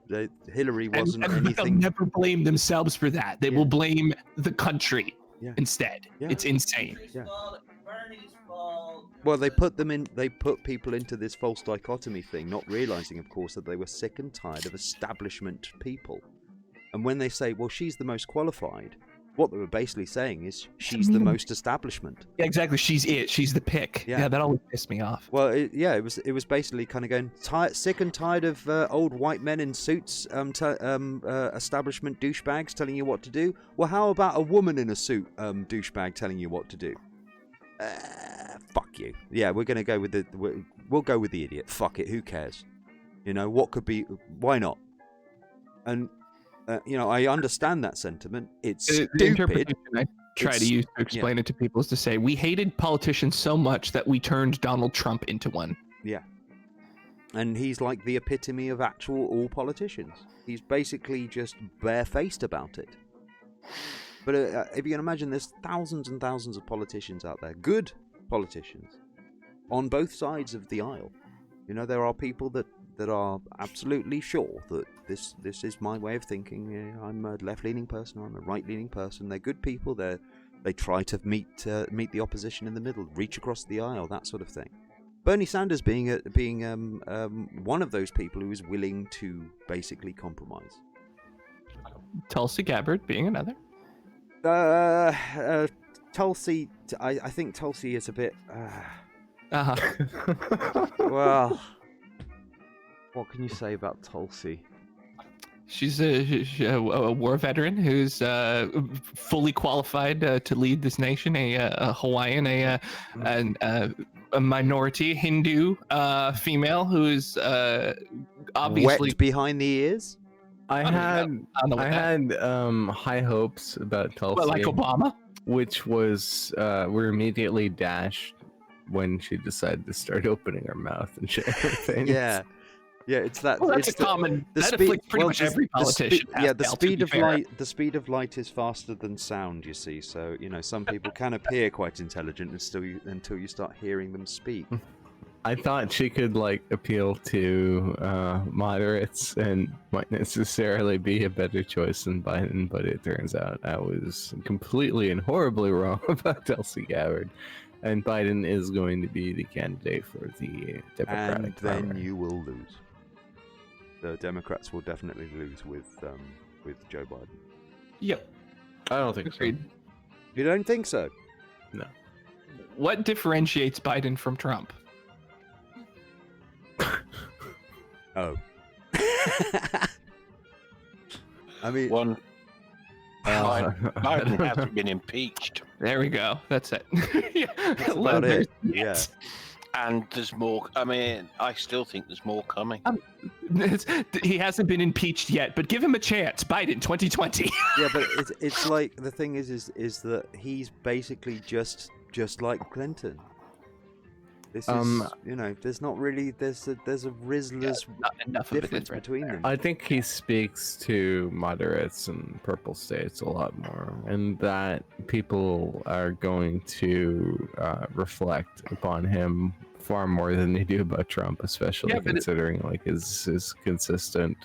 A: Hillary wasn't
C: and
A: anything.
C: They'll never blame themselves for that. They will blame the country instead.
A: Yeah.
C: It's insane.
A: Yeah. Well, they put people into this false dichotomy thing, not realizing, of course, that they were sick and tired of establishment people. And when they say, well, she's the most qualified, what they were basically saying is she's the most establishment.
C: Yeah, exactly. She's it. She's the pick. Yeah, that always pissed me off.
A: Well, it was basically kind of going sick and tired of old white men in suits, establishment douchebags telling you what to do. Well, how about a woman in a suit, douchebag telling you what to do? Fuck you. Yeah, we're gonna go with we'll go with the idiot. Fuck it. Who cares? You know what could be? Why not? And I understand that sentiment. It's stupid.
C: The interpretation I try to use to explain it to people is to say we hated politicians so much that we turned Donald Trump into one. Yeah.
A: And he's like the epitome of all politicians. He's basically just barefaced about it. But if you can imagine, there's thousands and thousands of politicians out there, good politicians, on both sides of the aisle. You know, there are people that are absolutely sure that this is my way of thinking. I'm a left-leaning person, or I'm a right-leaning person. They're good people. They try to meet the opposition in the middle, reach across the aisle, that sort of thing. Bernie Sanders being one of those people who is willing to basically compromise.
C: Tulsi Gabbard being another.
A: Tulsi, I think Tulsi is a bit. Well, what can you say about Tulsi?
C: She's a war veteran who's fully qualified to lead this nation. A Hawaiian, a minority Hindu female who is obviously
A: wet behind the ears.
D: I had high hopes about Tulsi.
C: Well, like Obama,
D: which were immediately dashed when she decided to start opening her mouth and sharing things.
A: Yeah, it's that.
C: Well, that's
A: it's
C: common. That afflicts pretty much every politician.
A: The speed of light is faster than sound. You see, so some people can appear quite intelligent until you start hearing them speak.
D: I thought she could appeal to moderates and might necessarily be a better choice than Biden, but it turns out I was completely and horribly wrong about Tulsi Gabbard, and Biden is going to be the candidate for the Democratic primary.
A: And then you will lose. The Democrats will definitely lose with Joe Biden.
C: Yep.
D: I don't think so.
A: You don't think so?
D: No.
C: what differentiates Biden from Trump?
A: Oh. I mean,
F: One, Biden hasn't been impeached,
C: There we go. That's it. Yeah,
A: that's about it. Yeah.
C: Yes.
F: and there's more. I mean, I still think there's more coming.
C: He hasn't been impeached yet, but give him a chance. Biden 2020.
A: Yeah, but it's like the thing is that he's basically just like Clinton. This is there's not really there's a Rizzler's
C: Not enough of a
A: difference
C: difference.
A: between them.
D: I think he speaks to moderates and purple states a lot more, and that people are going to reflect upon him far more than they do about Trump, especially
C: Yeah, but
D: considering like his consistent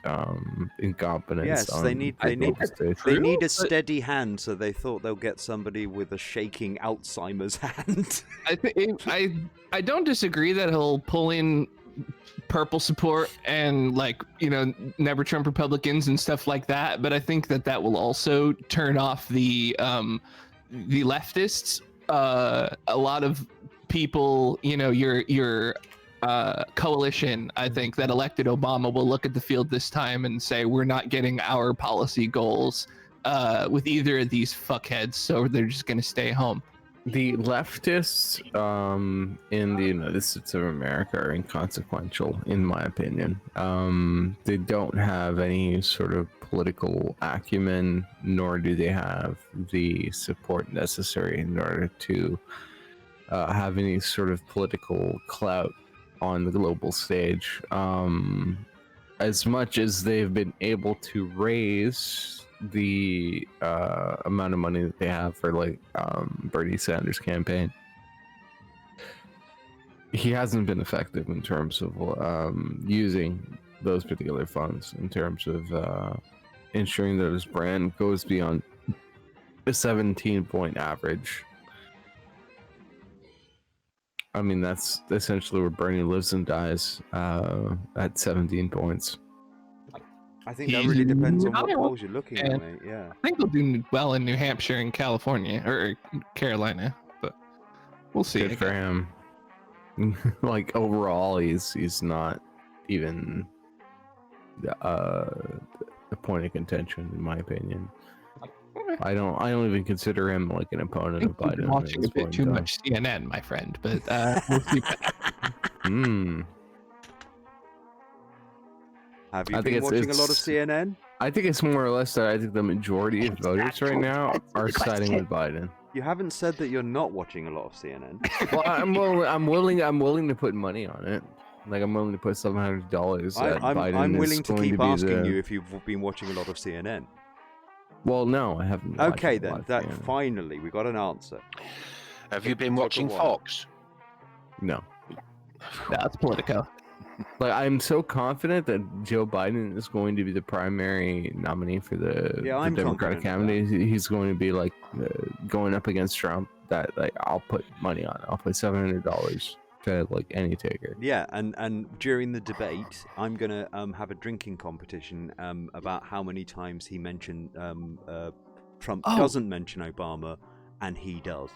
D: incompetence.
A: Yes, they need
D: purple states.
A: they
C: True,
A: need a
C: but-
A: steady hand, so they thought they'll get somebody with a shaking Alzheimer's hand.
C: I don't disagree that he'll pull in purple support and never Trump Republicans and stuff like that, but I think that will also turn off the leftists. A lot of people, your coalition, I think, that elected Obama will look at the field this time and say we're not getting our policy goals with either of these fuckheads, so they're just going to stay home.
D: The leftists in the United States of America are inconsequential, in my opinion. They don't have any sort of political acumen, nor do they have the support necessary in order to have any sort of political clout on the global stage. As much as they've been able to raise the amount of money that they have for Bernie Sanders' campaign, he hasn't been effective in terms of using those particular funds, in terms of ensuring that his brand goes beyond a 17-point average. I mean, that's essentially where Bernie lives and dies, at 17 points.
A: I think that really depends on what
C: Iowa,
A: polls you're looking at, mate. Yeah.
C: I think they'll do well in New Hampshire and California or Carolina, but we'll see.
D: Good for him. Like overall, he's not even a point of contention, in my opinion. I don't even consider him like an opponent of
C: I've been
D: Biden.
C: watching a bit too much CNN, my friend, but we'll see.
A: Have you
D: I think
A: been watching a lot of
D: it's-
A: CNN?
D: I think it's more or less that I think the majority of voters right now are siding with Biden.
A: You haven't said that you're not watching a lot of CNN.
D: Well, I'm willing to put money on it. Like, I'm willing to put $700 that Biden
A: I'm
D: is
A: willing to
D: going
A: keep
D: be
A: asking
D: the-
A: you if you've been watching a lot of CNN.
D: Well, no, I haven't. been
A: Okay,
D: watching a lot
A: then.
D: of
A: That
D: CNN.
A: finally we got an answer.
F: Have you been
A: Took a
F: watching
A: while.
F: Fox?
D: No.
C: That's Politico.
D: Like, I'm so confident that Joe Biden is going to be the primary nominee for the
A: I'm
D: Democratic
A: confident of
D: candidate. He's going to be going up against Trump. That I'll put money on it. I'll put $700 to any taker.
A: Yeah, and during the debate, I'm gonna have a drinking competition about how many times he mentioned Trump doesn't mention Obama, and he does.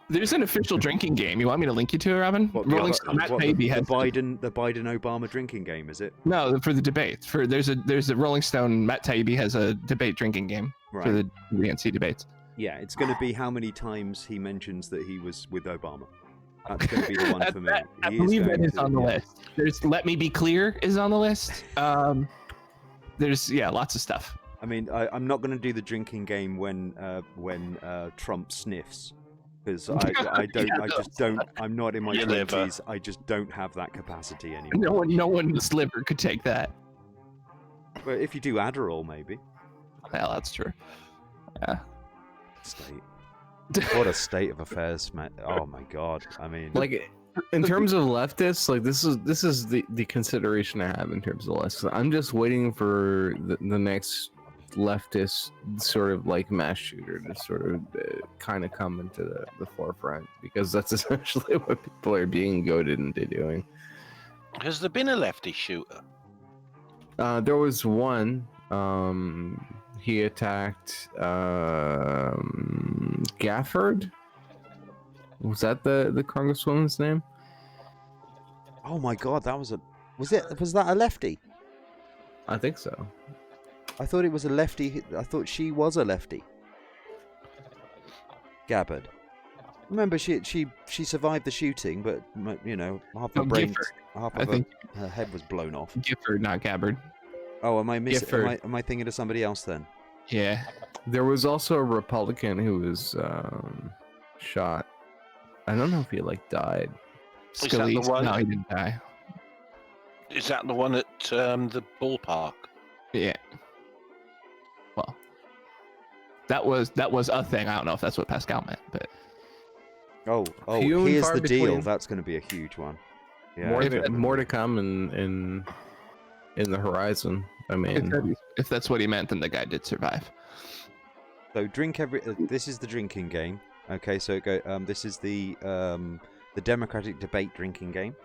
C: There's an official drinking game. You want me to link you to it, Robin? Rolling Stone, Matt Taibbi
A: the
C: has
A: Biden Obama drinking game, is it?
C: no for the debates. There's a Rolling Stone. Matt Taibbi has a debate drinking game for
A: Right.
C: the DNC debates.
A: Yeah, it's going to be how many times he mentions that he was with Obama. That's going to be the one for me.
C: I
A: He
C: believe that
A: going
C: is
A: to,
C: on the
A: yeah.
C: list. There's Let Me Be Clear is on the list. There's lots of stuff.
A: I mean, I'm not going to do the drinking game when Trump sniffs, because I just don't. I'm not in my
F: Your liver.
A: 20s. I just don't have that capacity anymore.
C: No one's liver could take that.
A: But if you do Adderall, maybe.
C: Well, that's true. Yeah.
A: State. What a state of affairs, man! Oh my God. I mean,
D: Like, in terms of leftists, like this is the consideration I have in terms of leftists. I'm just waiting for the next leftist sort of mass shooter to sort of kind of come into the forefront, because that's essentially what people are being goaded into doing.
F: Has there been a lefty shooter?
D: There was one. He attacked Gafford. Was that the congresswoman's name?
A: Oh my God, that was was that a lefty?
D: I think so.
A: I thought it was a lefty. I thought she was a lefty. Gabbard. Remember, she survived the shooting, but you know, half her brain, half of her head was blown off.
C: Gifford, not Gabbard.
A: Oh, am I missing?
D: Gifford.
A: Am I thinking of somebody else then?
C: Yeah.
D: There was also a Republican who was shot. I don't know if he died.
F: Is that the
C: Scalise.
F: one?
C: No, he didn't die.
F: Is that the one at the ballpark?
C: Yeah. Well, that was a thing. I don't know if that's what Pascal meant, but
A: Oh,
D: Few and
A: here's
D: far
A: the deal.
D: between.
A: That's going to be a huge one. Yeah,
D: More to come in the horizon. I mean,
C: if that's what he meant, then the guy did survive.
A: So drink every. This is the drinking game. Okay, so this is the democratic debate drinking game.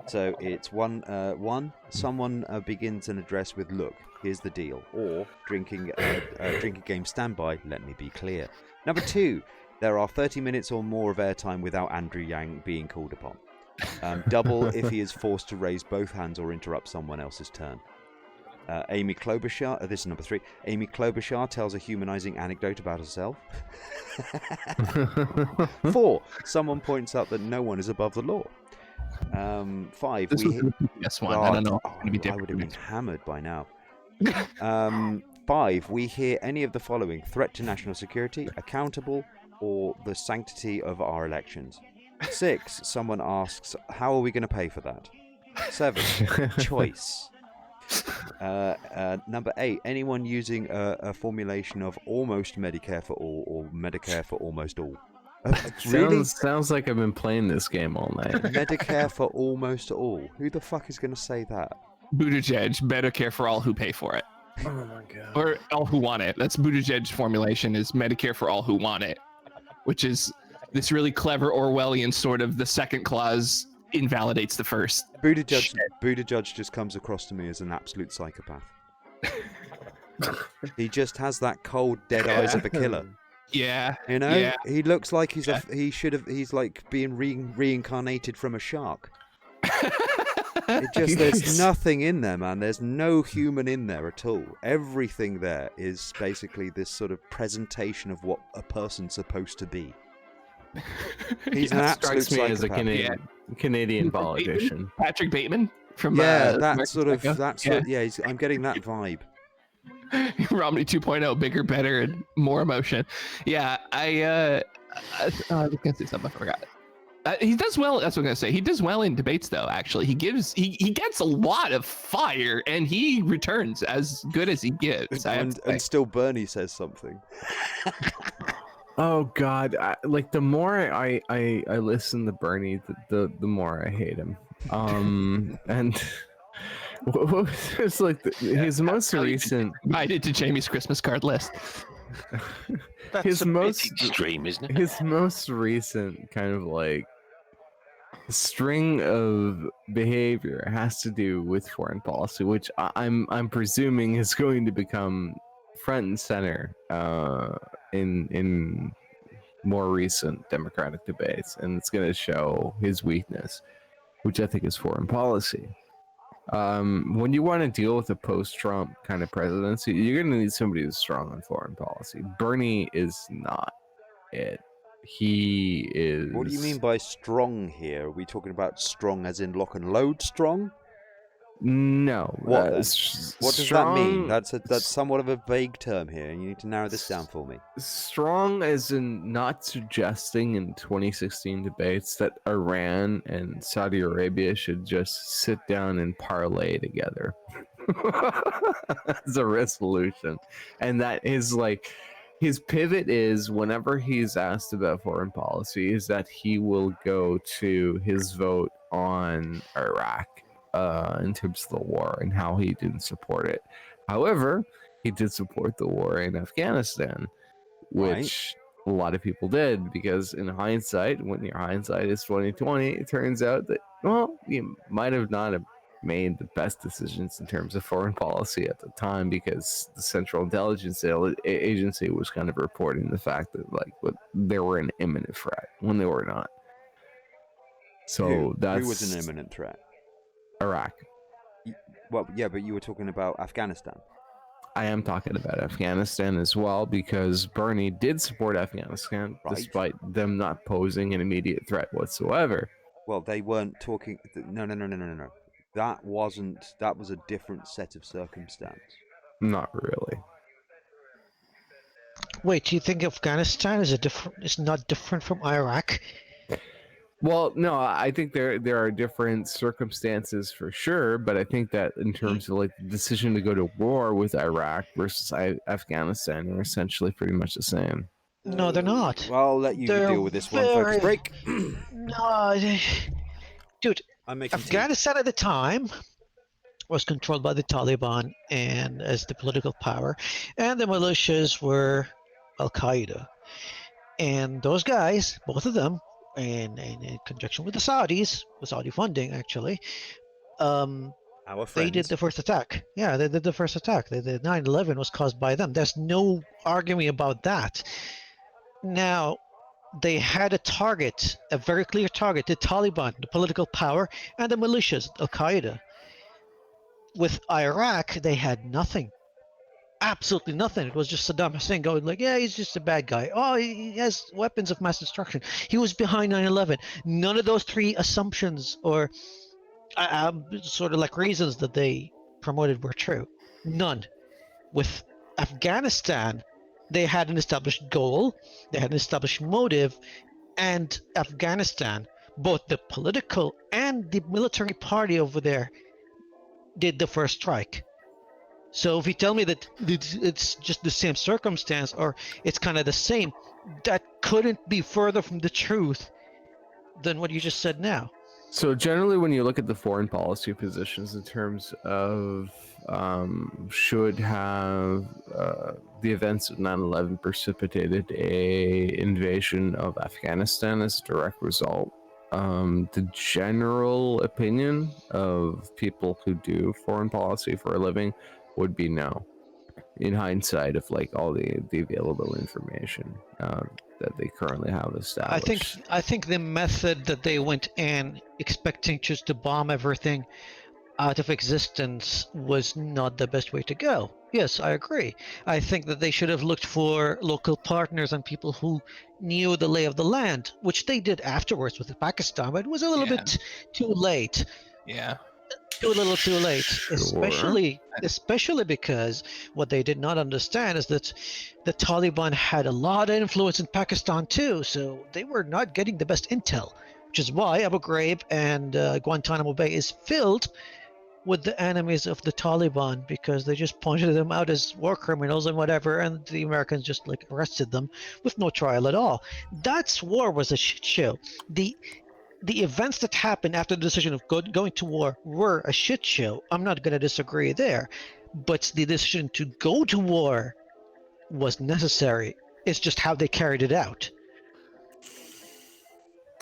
A: So it's one. Someone begins an address with "Look, here's the deal," or drinking game standby. Let me be clear. Number 2, there are 30 minutes or more of airtime without Andrew Yang being called upon. Double if he is forced to raise both hands or interrupt someone else's turn. Amy Klobuchar, this is number 3. Amy Klobuchar tells a humanizing anecdote about herself. 4, someone points out that no one is above the law. 5,
C: This was the PBS one. I don't know. It's gonna be
A: I
C: different.
A: would have been hammered by now. 5, we hear any of the following: threat to national security, accountable, or the sanctity of our elections. 6, someone asks, how are we going to pay for that? 7, choice. Number 8, anyone using a formulation of almost Medicare for all or Medicare for almost all. Really?
D: Sounds like I've been playing this game all night.
A: Medicare for almost all. Who the fuck is going to say that?
C: Buttigieg, Medicare for all who pay for it.
D: Oh my god.
C: Or all who want it. That's Buttigieg's formulation, is Medicare for all who want it, which is this really clever Orwellian sort of the second clause invalidates the first.
A: Buttigieg just comes across to me as an absolute psychopath. He just has that cold, dead eyes of a killer.
C: Yeah.
A: You know,
C: Yeah.
A: he looks like he's like being reincarnated from a shark. There's nothing in there, man. There's no human in there at all. Everything there is basically this sort of presentation of what a person's supposed to be. He's an absolute
D: Strikes me as a
A: psychopath.
D: Canadian politician.
C: Patrick Bateman from
A: Yeah,
C: American Psycho.
A: I'm getting that vibe.
C: Romney 2.0, bigger, better, and more emotion. Yeah, I was gonna say something, I forgot. He does well. That's what I'm gonna say. He does well in debates, though. Actually, he gets a lot of fire, and he returns as good as he gives.
A: And still, Bernie says something.
D: Oh God! The more I listen to Bernie, the more I hate him. And it's his most recent.
C: Invited to Jamie's Christmas card list.
F: That's
D: His
F: a bit
D: most
F: extreme, isn't it?
D: His most recent kind of string of behavior has to do with foreign policy, which I'm presuming is going to become front and center in more recent Democratic debates, and it's going to show his weakness, which I think is foreign policy. When you want to deal with a post-Trump kind of presidency, you're going to need somebody who's strong on foreign policy. Bernie is not it. He is.
A: What do you mean by strong here? Are we talking about strong as in lock and load strong?
D: No.
A: What does that mean? That's somewhat of a vague term here, and you need to narrow this down for me.
D: Strong as in not suggesting in 2016 debates that Iran and Saudi Arabia should just sit down and parlay together. As a resolution. And that is his pivot is, whenever he's asked about foreign policy, is that he will go to his vote on Iraq in terms of the war and how he didn't support it. However, he did support the war in Afghanistan, which a lot of people did, because in hindsight, when your hindsight is 2020, it turns out that, well, you might have not made the best decisions in terms of foreign policy at the time, because the Central Intelligence Agency was kind of reporting the fact that they were an imminent threat when they were not. So
A: who was an imminent threat?
D: Iraq.
A: Well, yeah, but you were talking about Afghanistan.
D: I am talking about Afghanistan as well, because Bernie did support Afghanistan
A: Right.
D: despite them not posing an immediate threat whatsoever.
A: Well, they weren't talking. No. That was a different set of circumstance.
D: Not really.
B: Wait, do you think Afghanistan is not different from Iraq?
D: Well, no, I think there are different circumstances for sure, but I think that in terms of like the decision to go to war with Iraq versus Afghanistan are essentially pretty much the same.
B: No, they're not.
A: Well, I'll let you
B: They're
A: deal with this one. Focus
B: very-
A: break.
B: No, dude,
A: I'm making tea.
B: Afghanistan at the time was controlled by the Taliban and as the political power, and the militias were Al Qaeda. And those guys, both of them, and in conjunction with the Saudis, with Saudi funding actually,
A: Our
B: they
A: friends.
B: did the first attack. Yeah, they did the first attack. The 9/11 was caused by them. There's no arguing about that. Now, they had a target, a very clear target: the Taliban, the political power, and the militias, Al Qaeda. With Iraq, they had nothing. Absolutely nothing. It was just Saddam Hussein going like, yeah, he's just a bad guy. Oh, he has weapons of mass destruction. He was behind 9/11. None of those three assumptions or sort of like reasons that they promoted were true. None. With Afghanistan, they had an established goal, they had an established motive, and Afghanistan, both the political and the military party over there, did the first strike. So if you tell me that it's just the same circumstance or it's kind of the same, that couldn't be further from the truth than what you just said now.
D: So generally, when you look at the foreign policy positions in terms of should have the events of 9/11 precipitated a invasion of Afghanistan as a direct result, the general opinion of people who do foreign policy for a living would be no, in hindsight of like all the available information that they currently have established.
B: I think the method that they went in expecting just to bomb everything out of existence was not the best way to go. Yes, I agree. I think that they should have looked for local partners and people who knew the lay of the land, which they did afterwards with Pakistan, but it was a little bit too late.
C: Yeah.
B: A little too late, especially because what they did not understand is that the Taliban had a lot of influence in Pakistan too, so they were not getting the best intel, which is why Abu Ghraib and Guantanamo Bay is filled with the enemies of the Taliban, because they just pointed them out as war criminals and whatever, and the Americans just like arrested them with no trial at all. That's war was a shit show. The events that happened after the decision of going to war were a shit show. I'm not going to disagree there. But the decision to go to war was necessary. It's just how they carried it out.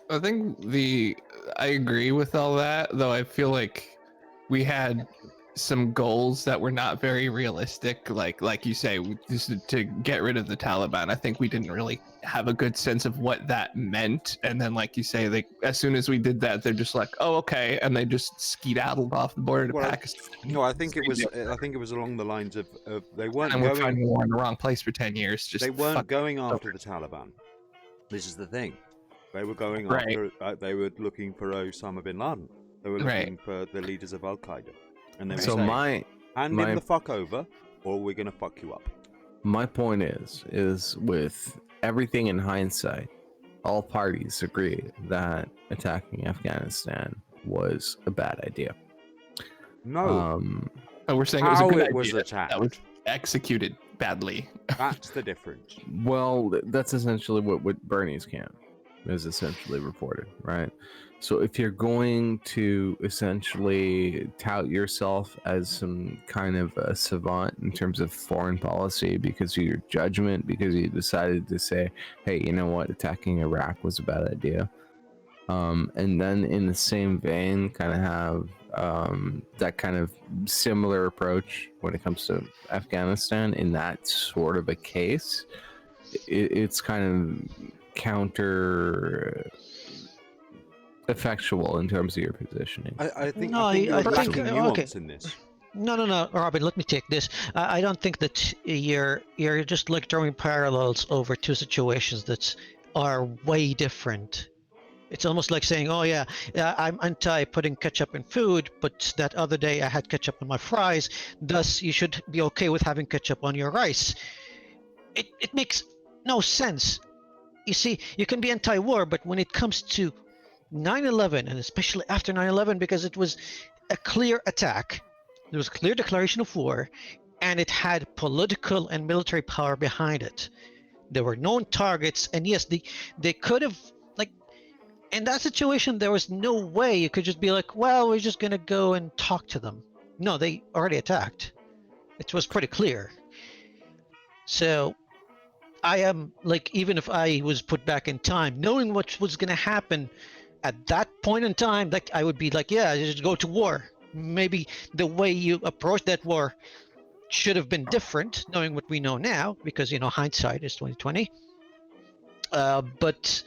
C: I think I agree with all that, though I feel like we had some goals that were not very realistic, like you say, just to get rid of the Taliban. I think we didn't really have a good sense of what that meant, and then like you say, as soon as we did that, they're just like, oh, okay, and they just skedaddled off the border to Pakistan.
A: No, I think it was along the lines of they weren't
C: and we're
A: going.
C: finding war in the wrong place for 10 years.
A: They weren't going after the Taliban. This is the thing. They were going after. They were looking for Osama bin Laden. They were looking for the leaders of Al Qaeda. And they were saying, hand him the fuck over, or we're gonna fuck you up.
D: My point is with everything in hindsight, all parties agree that attacking Afghanistan was a bad idea.
A: No.
C: We're saying it was a good idea.
A: Was attacked.
C: That was executed badly.
A: That's the difference.
D: Well, that's essentially what Bernie's camp is essentially reported, right? So if you're going to essentially tout yourself as some kind of a savant in terms of foreign policy because of your judgment, because you decided to say, hey, you know what, attacking Iraq was a bad idea, And then in the same vein, kind of have that kind of similar approach when it comes to Afghanistan. In that sort of a case, it's kind of counter effectual in terms of your positioning.
A: I think
B: No,
A: you're
B: I think-
A: lacking
B: okay.
A: nuance in this.
B: No, Robin. Let me take this. I don't think that you're just like drawing parallels over two situations that are way different. It's almost like saying, "Oh yeah, I'm anti putting ketchup in food, but that other day I had ketchup on my fries. Thus, you should be okay with having ketchup on your rice." It makes no sense. You see, you can be anti-war, but when it comes to 9/11, and especially after 9/11, because it was a clear attack, there was a clear declaration of war, and it had political and military power behind it. There were known targets, and yes, they could have, like, in that situation, there was no way you could just be like, well, we're just gonna go and talk to them. No, they already attacked. It was pretty clear. So I am like, even if I was put back in time, knowing what was gonna happen at that point in time, like I would be like, yeah, just go to war. Maybe the way you approach that war should have been different, knowing what we know now, because hindsight is 2020. But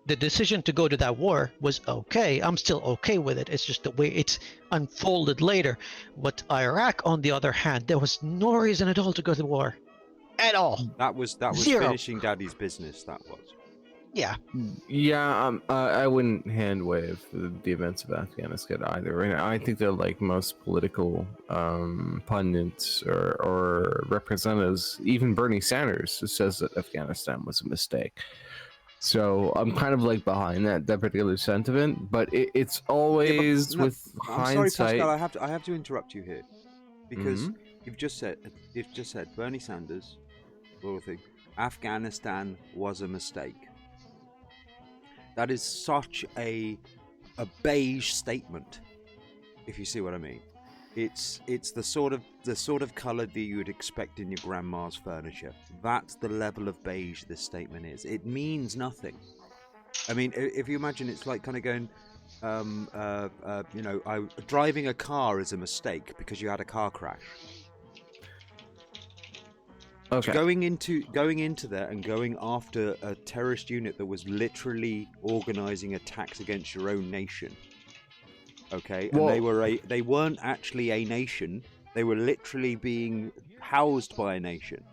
B: the decision to go to that war was okay. I'm still okay with it. It's just the way it's unfolded later. But Iraq, on the other hand, there was no reason at all to go to war, at all.
A: That was
B: Zero.
A: finishing Daddy's business. That was.
B: Yeah.
D: Yeah, I wouldn't hand wave the events of Afghanistan either. And I think that like most political pundits or representatives, even Bernie Sanders says that Afghanistan was a mistake. So I'm kind of like behind that particular sentiment, but it's always with
A: I'm
D: hindsight.
A: sorry, Pascal. I have to interrupt you here because you've just said Bernie Sanders, Afghanistan was a mistake. That is such a beige statement, if you see what I mean. It's the sort of color that you would expect in your grandma's furniture. That's the level of beige this statement is. It means nothing. I mean, if you imagine, it's like kind of going, driving a car is a mistake because you had a car crash.
D: Okay.
A: Going into that and going after a terrorist unit that was literally organizing attacks against your own nation. Okay, and they weren't actually a nation. They were literally being housed by a nation.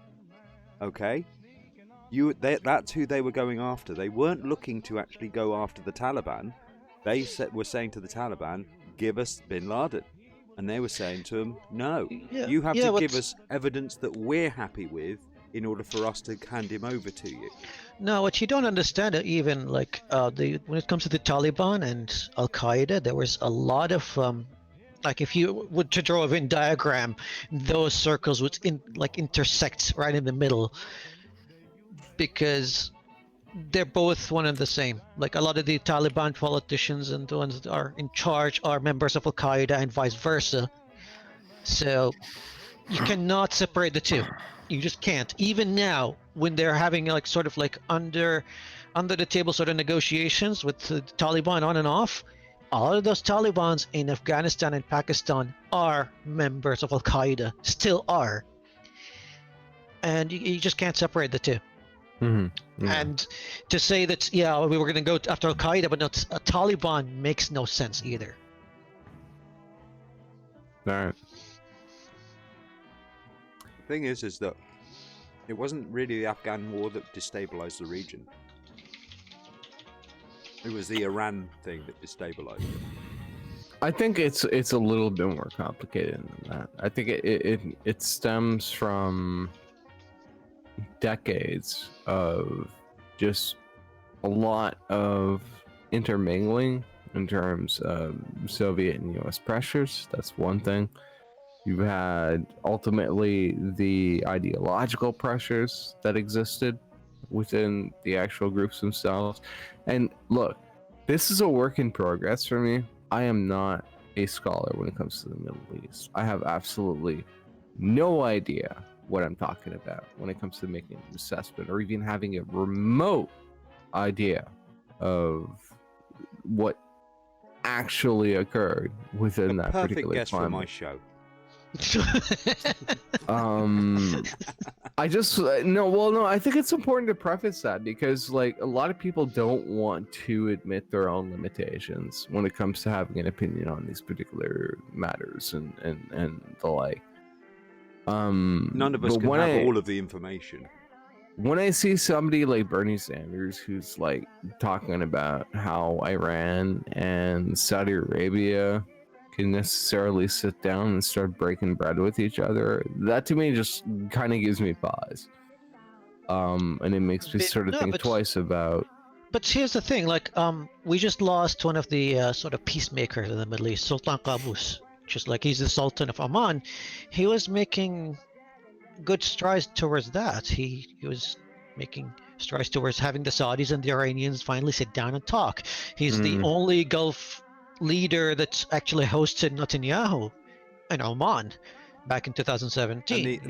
A: Okay, that's who they were going after. They weren't looking to actually go after the Taliban. They were saying to the Taliban, "Give us Bin Laden." And they were saying to him, no, you have to give us evidence that we're happy with in order for us to hand him over to you.
B: No, what you don't understand, even like when it comes to the Taliban and Al Qaeda, there was a lot of like if you were to draw a Venn diagram, those circles would intersect right in the middle, because they're both one and the same. Like a lot of the Taliban politicians and the ones that are in charge are members of Al Qaeda and vice versa. So you cannot separate the two. You just can't. Even now, when they're having like sort of like under the table sort of negotiations with the Taliban on and off, all of those Talibans in Afghanistan and Pakistan are members of Al Qaeda, still are, and you just can't separate the two.
D: Mm-hmm. Yeah.
B: And to say that, we were going to go after Al Qaeda, but not Taliban, makes no sense either.
D: All right.
A: The thing is that it wasn't really the Afghan war that destabilized the region. It was the Iran thing that destabilized it.
D: I think it's a little bit more complicated than that. I think it stems from decades of just a lot of intermingling in terms of Soviet and US pressures. That's one thing. You had ultimately the ideological pressures that existed within the actual groups themselves. And look, this is a work in progress for me. I am not a scholar when it comes to the Middle East. I have absolutely no idea what I'm talking about when it comes to making an assessment or even having a remote idea of what actually occurred within that
A: Perfect
D: particular
A: guest for my
D: climate.
A: show.
D: I just no, I think it's important to preface that because like a lot of people don't want to admit their own limitations when it comes to having an opinion on these particular matters and the like.
A: None of us
D: but
A: can
D: when
A: have all of the information.
D: when I see somebody like Bernie Sanders who's like talking about how Iran and Saudi Arabia can necessarily sit down and start breaking bread with each other, that to me just kind of gives me pause. And it makes me sort of think twice about.
B: But here's the thing, like, we just lost one of the sort of peacemakers in the Middle East, Sultan Qaboos. Just like he's the Sultan of Oman, he was making good strides towards that. He was making strides towards having the Saudis and the Iranians finally sit down and talk. He's the only Gulf leader that's actually hosted Netanyahu in Oman back in 2017.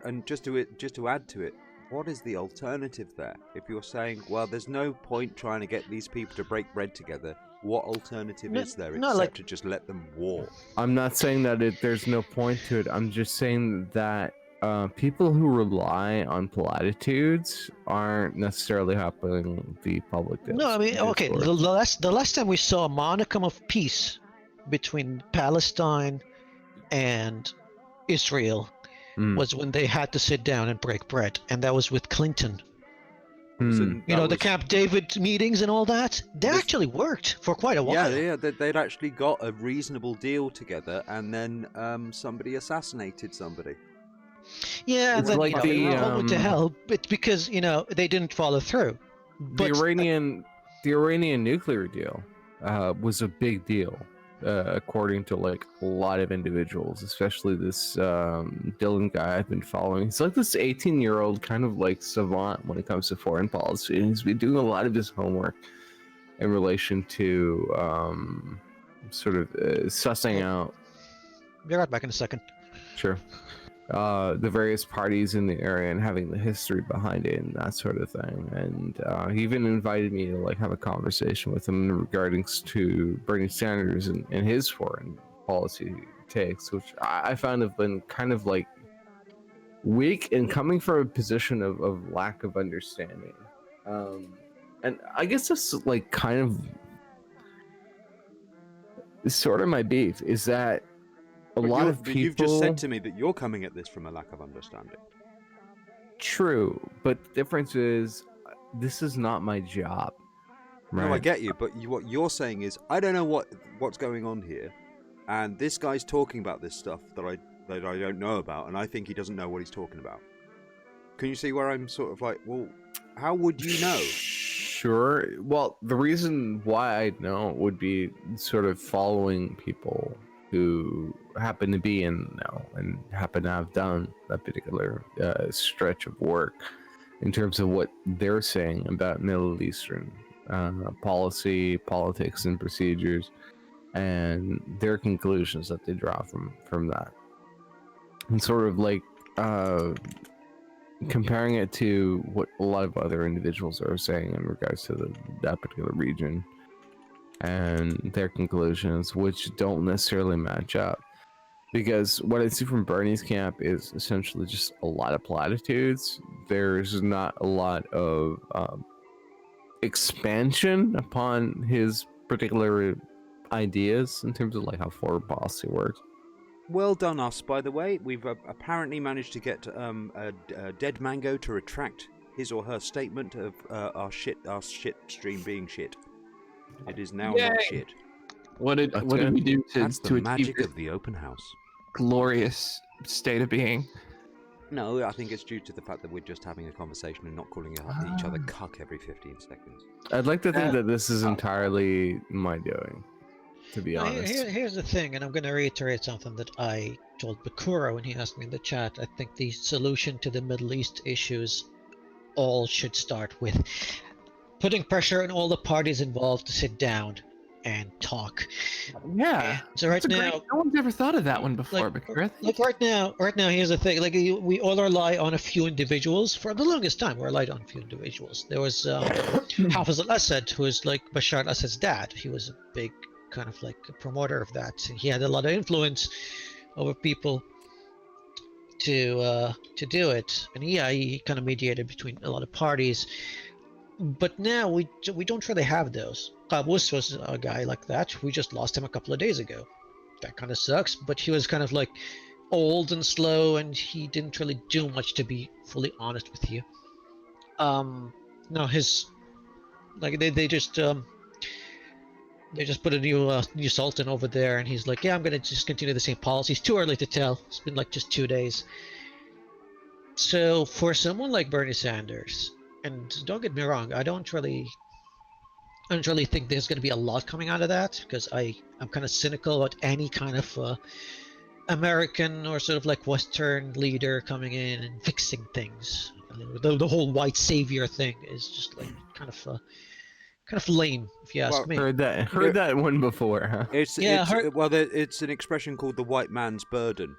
A: And just to add to it, what is the alternative there? If you're saying, well, there's no point trying to get these people to break bread together, what alternative is there except to just let them war?
D: I'm not saying that there's no point to it. I'm just saying that people who rely on platitudes aren't necessarily helping the public.
B: No, I mean, okay, the last time we saw a modicum of peace between Palestine and Israel was when they had to sit down and break bread, and that was with Clinton. The Camp David meetings and all that, they actually worked for quite a while.
A: Yeah, they'd actually got a reasonable deal together, and then somebody assassinated somebody.
B: Yeah, and then
D: like
B: it went to hell, but because they didn't follow through. But
D: the Iranian nuclear deal was a big deal, according to like a lot of individuals, especially this Dylan guy I've been following. He's like this 18-year-old kind of like savant when it comes to foreign policy, and he's been doing a lot of his homework in relation to sort of sussing out.
B: Be right back in a second.
D: Sure. The various parties in the area and having the history behind it and that sort of thing. And he even invited me to like have a conversation with him regarding to Bernie Sanders and his foreign policy takes, which I found have been kind of like weak and coming from a position of lack of understanding. And I guess that's like kind of sort of my beef is that a lot of people.
A: You've just said to me that you're coming at this from a lack of understanding.
D: True, but the difference is, this is not my job. Right?
A: No, I get you, but what you're saying is, I don't know what's going on here, and this guy's talking about this stuff that I don't know about, and I think he doesn't know what he's talking about. Can you see where I'm sort of like, well, how would you know?
D: Sure. Well, the reason why I know would be sort of following people who happen to be in now and happen to have done that particular stretch of work in terms of what they're saying about Middle Eastern policy, politics, and procedures, and their conclusions that they draw from that, and sort of like comparing it to what a lot of other individuals are saying in regards to that particular region and their conclusions, which don't necessarily match up. Because what I see from Bernie's camp is essentially just a lot of platitudes. There's not a lot of expansion upon his particular ideas in terms of like how foreign policy works.
A: Well done us, by the way. We've apparently managed to get a Dead Mango to retract his or her statement of our shit stream being shit. It is now not shit.
C: What did we do
A: That's the
C: to
A: magic
C: achieve
A: of the open house.
C: glorious state of being?
A: No, I think it's due to the fact that we're just having a conversation and not calling each other cuck every 15 seconds.
D: I'd like to think that this is entirely my doing, to be honest.
B: Here's the thing, and I'm going to reiterate something that I told Bakura when he asked me in the chat. I think the solution to the Middle East issues all should start with putting pressure on all the parties involved to sit down and talk.
C: Yeah.
B: So right
C: That's a
B: now,
C: great, no one's ever thought of that one before,
B: like,
C: but Chris.
B: like right now, here's the thing. Like we all rely on a few individuals for the longest time. We relied on a few individuals. There was Hafiz al-Assad, who is like Bashar al-Assad's dad. He was a big kind of like a promoter of that. He had a lot of influence over people to do it, and he kind of mediated between a lot of parties. But now we don't really have those. Qaboos was a guy like that. We just lost him a couple of days ago. That kind of sucks, but he was kind of like old and slow, and he didn't really do much, to be fully honest with you. No, his like they just put a new sultan over there, and he's like, yeah, I'm gonna just continue the same policy. It's too early to tell. It's been like just 2 days. So for someone like Bernie Sanders, and don't get me wrong, I don't really think there's going to be a lot coming out of that, because I'm kind of cynical about any kind of American or sort of like Western leader coming in and fixing things. I mean, the whole white savior thing is just like kind of lame, if you ask me.
D: Heard that one before, huh?
A: It's it's an expression called the white man's burden.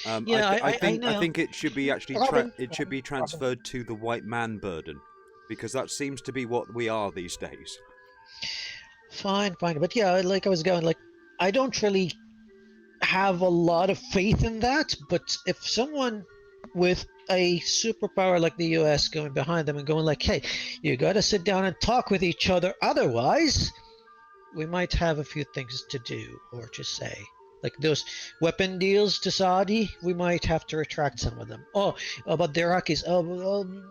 A: I think it should be actually it should be transferred to the white man burden, because that seems to be what we are these days.
B: Fine, but yeah, like I was going, like I don't really have a lot of faith in that, but if someone with a superpower like the US going behind them and going like, hey, you gotta sit down and talk with each other, otherwise we might have a few things to do or to say. Like those weapon deals to Saudi, we might have to retract some of them. Oh, about the Iraqis,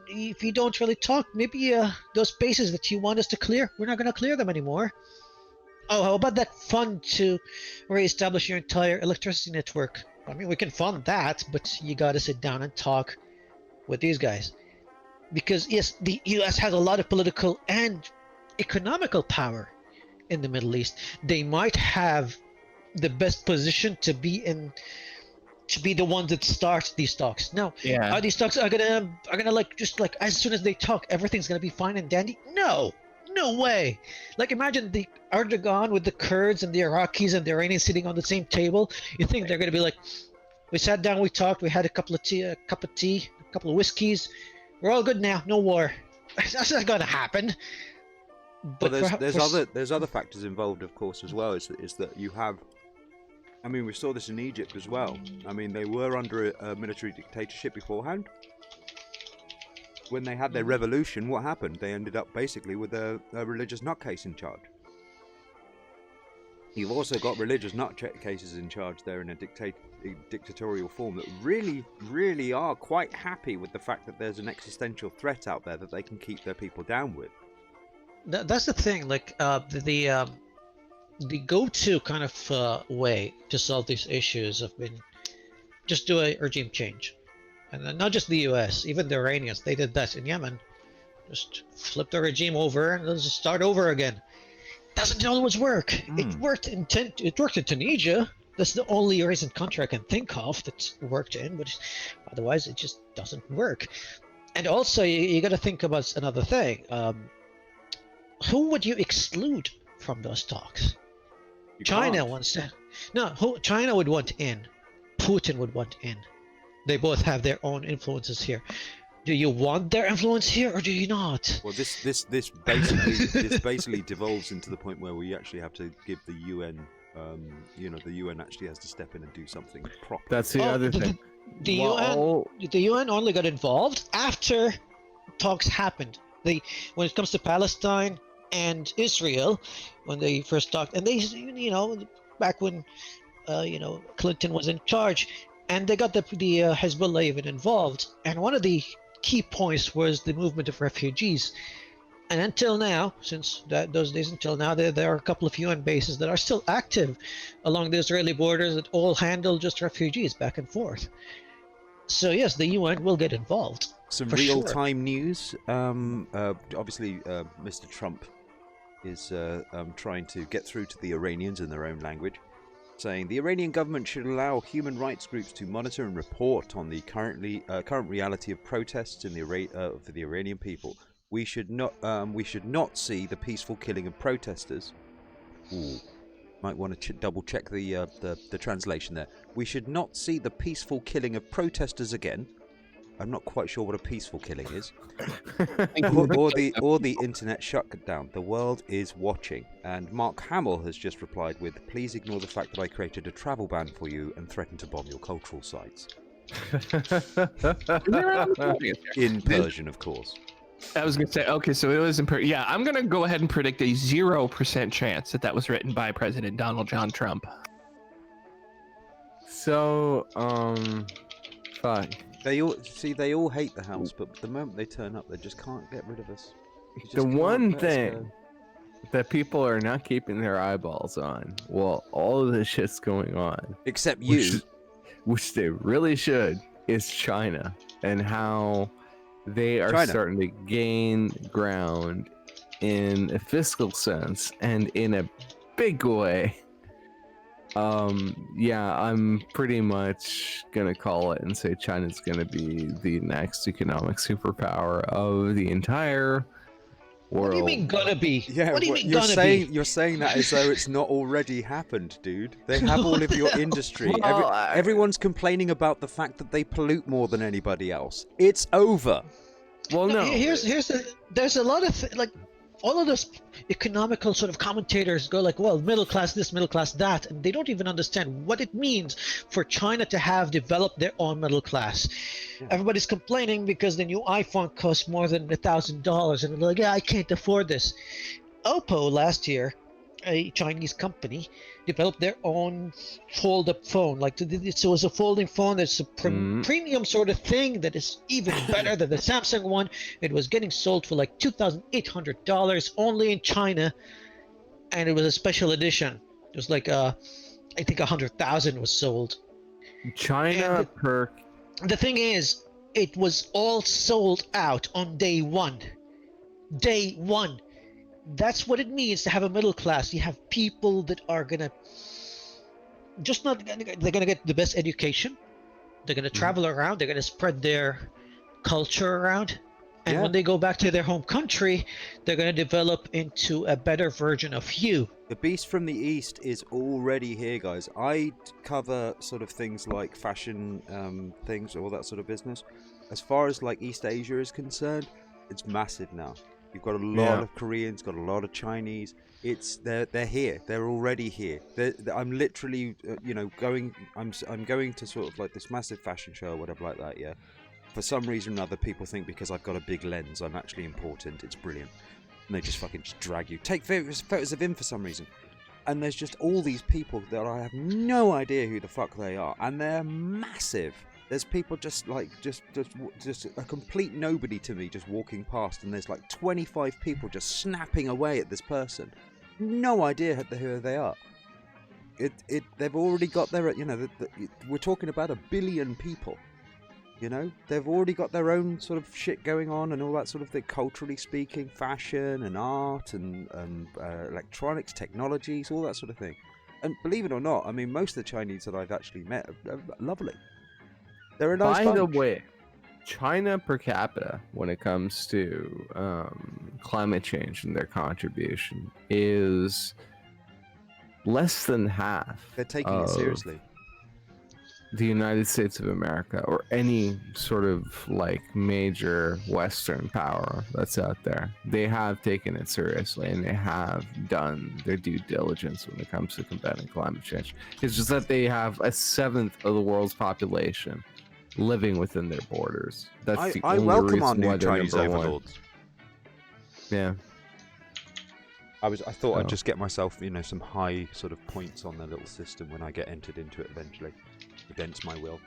B: if you don't really talk, maybe those bases that you want us to clear, we're not going to clear them anymore. Oh, how about that fund to reestablish your entire electricity network? I mean, we can fund that, but you got to sit down and talk with these guys. Because, yes, the US has a lot of political and economical power in the Middle East. They might have the best position to be the one that starts these talks. Now, are these talks are gonna like just like as soon as they talk, everything's gonna be fine and dandy? No way. Like imagine the Erdogan with the Kurds and the Iraqis and the Iranians sitting on the same table. You think they're gonna be like, we sat down, we talked, we had a cup of tea, a couple of whiskeys, we're all good now, no war. That's not gonna happen. But
A: there's other factors involved, of course, as well. Is that you have. I mean, we saw this in Egypt as well. I mean, they were under a military dictatorship beforehand. When they had their revolution, what happened? They ended up basically with a religious nutcase in charge. You've also got religious nutcases in charge there in a dictatorial form that really, really are quite happy with the fact that there's an existential threat out there that they can keep their people down with.
B: That's the thing. Like the go-to kind of way to solve these issues have been just do a regime change. And then not just the US, even the Iranians, they did that in Yemen. Just flip the regime over and let's just start over again. Doesn't always work. It worked in Tunisia. That's the only recent country I can think of that's worked in, but otherwise it just doesn't work. And also you got to think about another thing. Who would you exclude from those talks? China wants to. No, China would want in. Putin would want in. They both have their own influences here. Do you want their influence here, or do you not?
A: Well, this basically devolves into the point where we actually have to give the UN. The UN actually has to step in and do something proper.
D: That's the other thing.
B: The UN only got involved after talks happened. When it comes to Palestine and Israel, when they first talked, and they, back when, Clinton was in charge, and they got the Hezbollah even involved, and one of the key points was the movement of refugees. And until now, since those days until now, there are a couple of UN bases that are still active along the Israeli borders that all handle just refugees back and forth. So yes, the UN will get involved.
A: Some real-time news. Obviously, Mr. Trump is trying to get through to the Iranians in their own language, saying the Iranian government should allow human rights groups to monitor and report on the current reality of protests for the Iranian people. We should not see the peaceful killing of protesters Ooh. Might want to double check the translation there. We should not see the peaceful killing of protesters again. I'm not quite sure what a peaceful killing is. or the internet shutdown. The world is watching. And Mark Hamill has just replied with, please ignore the fact that I created a travel ban for you and threatened to bomb your cultural sites. In Persian, of course.
C: I was going to say, okay, so it was in Persian. Yeah, I'm going to go ahead and predict a 0% chance that was written by President Donald John Trump.
D: So, fuck.
A: They all hate the house, but the moment they turn up, they just can't get rid of us.
D: The one thing that people are not keeping their eyeballs on, while all of this shit's going on,
A: except you,
D: which they really should, is China and how they are starting to gain ground in a fiscal sense and in a big way. Yeah, I'm pretty much gonna call it and say China's gonna be the next economic superpower of the entire world.
B: What do you mean gonna be?
A: Yeah,
B: what do you mean
A: you're
B: gonna
A: saying,
B: be?
A: You're saying that as though it's not already happened, dude. They have all of your industry.
D: Well,
A: Everyone's complaining about the fact that they pollute more than anybody else. It's over.
D: Well, no.
B: There's a lot of like all of those economical sort of commentators go like, well, middle class this, middle class that, and they don't even understand what it means for China to have developed their own middle class. Yeah. Everybody's complaining because the new iPhone costs more than $1,000, and they're like, yeah, I can't afford this. Oppo last year, a Chinese company, developed their own fold-up phone. Like, so it was a folding phone that's a premium sort of thing that is even better than the Samsung one. It was getting sold for like $2,800 only in China, and it was a special edition. It was like I think 100,000 was sold.
D: China per.
B: The thing is, it was all sold out on day one. Day one. That's what it means to have a middle class. You have people that are gonna they're gonna get the best education. They're gonna travel around. They're gonna spread their culture around. And when they go back to their home country, they're gonna develop into a better version of you.
A: The beast from the east is already here, guys. I cover sort of things like fashion things, all that sort of business. As far as like East Asia is concerned, it's massive now. You've got a lot of Koreans, got a lot of Chinese. They're here. They're already here. I'm literally, going. I'm going to sort of like this massive fashion show or whatever like that. Yeah. For some reason or another, people think because I've got a big lens, I'm actually important. It's brilliant, and they just fucking drag you. Take photos of him for some reason, and there's just all these people that I have no idea who the fuck they are, and they're massive. There's people just a complete nobody to me just walking past, and there's like 25 people just snapping away at this person. No idea who they are. They've already got their, we're talking about 1 billion people. They've already got their own sort of shit going on and all that sort of thing, culturally speaking, fashion and art and electronics, technologies, all that sort of thing. And believe it or not, I mean, most of the Chinese that I've actually met are lovely. They're a nice bunch.
D: By the way, China per capita, when it comes to climate change and their contribution, is less than half.
A: They're taking it seriously.
D: The United States of America, or any sort of like major Western power that's out there. They have taken it seriously, and they have done their due diligence when it comes to combating climate change. It's just that they have 1/7 of the world's population living within their borders. That's
A: I welcome our new Chinese overlords.
D: Yeah.
A: I thought I'd just get myself, some high sort of points on their little system when I get entered into it eventually, against my will.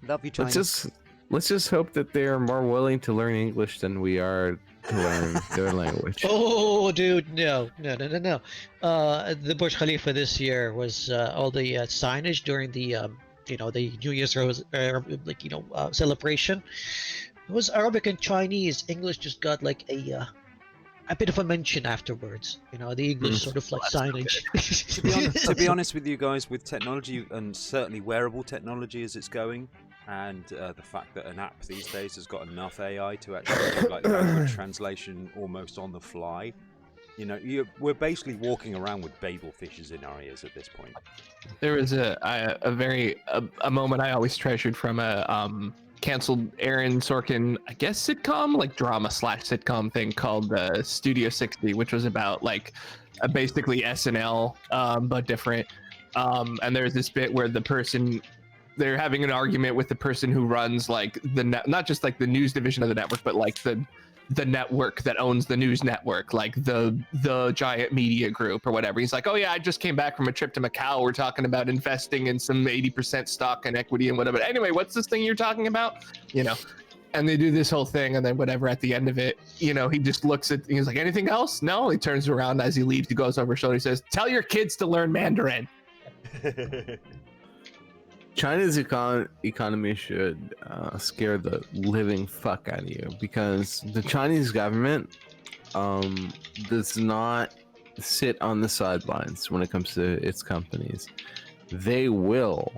A: Love you, China.
D: Let's just hope that they are more willing to learn English than we are to learn their language.
B: Oh, dude, no. The Burj Khalifa this year was all the signage during the the New Year's celebration. It was Arabic and Chinese. English just got like a bit of a mention afterwards. The English sort of like signage.
A: to be honest with you guys, with technology and certainly wearable technology as it's going, and the fact that an app these days has got enough AI to actually do like language translation almost on the fly, You know, we're basically walking around with Babel fishes in our ears at this point.
C: There was a moment I always treasured from a canceled Aaron Sorkin, I guess sitcom, like drama / sitcom thing called Studio 60, which was about like basically SNL but different. And there's this bit where they're having an argument with the person who runs like not just like the news division of the network, but like the network that owns the news network, like the giant media group or whatever. He's like, oh yeah, I just came back from a trip to Macau. We're talking about investing in some 80% stock and equity and whatever. Anyway, what's this thing you're talking about? You know, and they do this whole thing, and then whatever at the end of it, you know, he just looks at, he's like, anything else? No. He turns around as he leaves, he goes over his shoulder, he says, tell your kids to learn Mandarin.
D: China's economy should scare the living fuck out of you, because the Chinese government does not sit on the sidelines when it comes to its companies. They will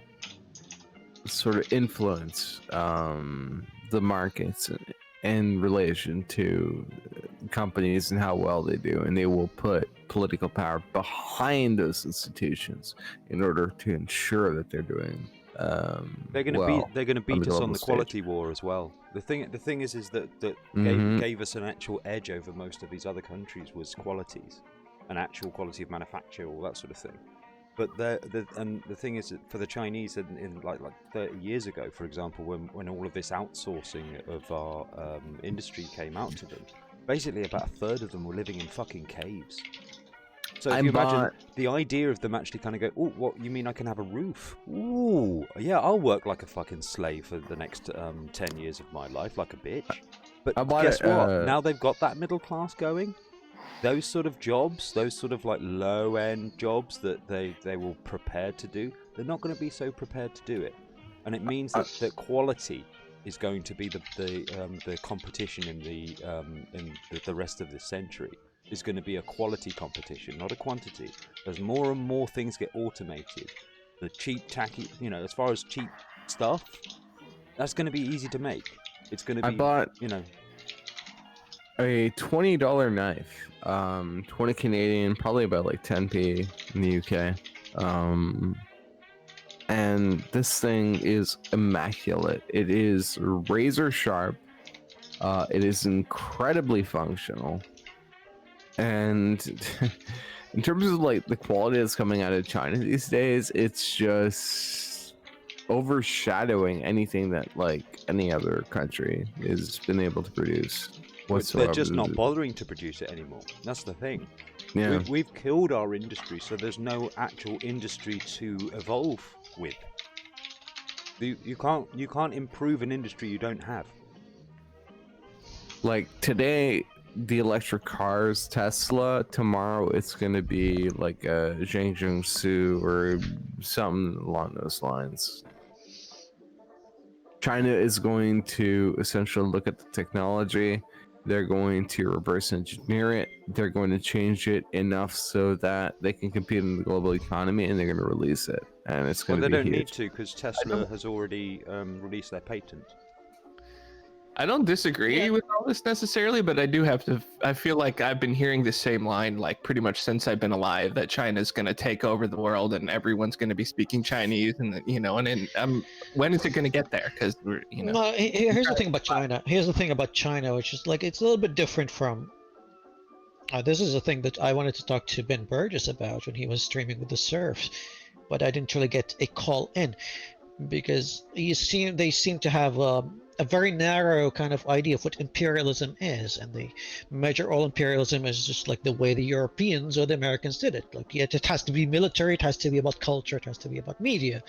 D: sort of influence the markets in relation to companies and how well they do, and they will put political power behind those institutions in order to ensure that they're doing
A: they're going to beat us on the quality war as well. The thing is that gave us an actual edge over most of these other countries was qualities, an actual quality of manufacture, all that sort of thing. But the thing is that for the Chinese, in like 30 years ago, for example, when all of this outsourcing of our industry came out to them, basically about a third of them were living in fucking caves. So if you imagine the idea of them actually kind of go, oh, what, you mean I can have a roof? Ooh, yeah, I'll work like a fucking slave for the next 10 years of my life, like a bitch. But guess what? Now they've got that middle class going. Those sort of jobs, those sort of like low-end jobs that they will prepared to do, they're not going to be so prepared to do it. And it means that quality is going to be the competition in the rest of this century. Is going to be a quality competition, not a quantity. As more and more things get automated, the cheap, tacky, you know, as far as cheap stuff, that's going to be easy to make. It's going to be,
D: I bought,
A: you know,
D: a $20 knife, 20 Canadian, probably about like 10p in the UK. And this thing is immaculate. It is razor sharp. It is incredibly functional. And in terms of like the quality that's coming out of China these days, it's just overshadowing anything that like any other country has been able to produce whatsoever.
A: They're just not bothering to produce it anymore. That's the thing.
D: Yeah.
A: We've killed our industry, so there's no actual industry to evolve with. You can't improve an industry you don't have.
D: Like today, the electric cars, Tesla. Tomorrow, it's gonna be like a Jiangsu or something along those lines. China is going to essentially look at the technology. They're going to reverse engineer it. They're going to change it enough so that they can compete in the global economy, and they're going to release it. And it's going to be huge.
A: They don't need to, because Tesla has already released their patent.
C: I don't disagree with all this necessarily, but I feel like I've been hearing the same line like pretty much since I've been alive, that China's going to take over the world and everyone's going to be speaking Chinese, and you know, when is it going to get there? Because we're, you know.
B: No, here's the thing about China. Here's the thing about China, which is like it's a little bit different from. This is a thing that I wanted to talk to Ben Burgess about when he was streaming with the Surfs, but I didn't really get a call in because they seem to have a very narrow kind of idea of what imperialism is, and they measure all imperialism as just like the way the Europeans or the Americans did it. Like, yet it has to be military, it has to be about culture, it has to be about media.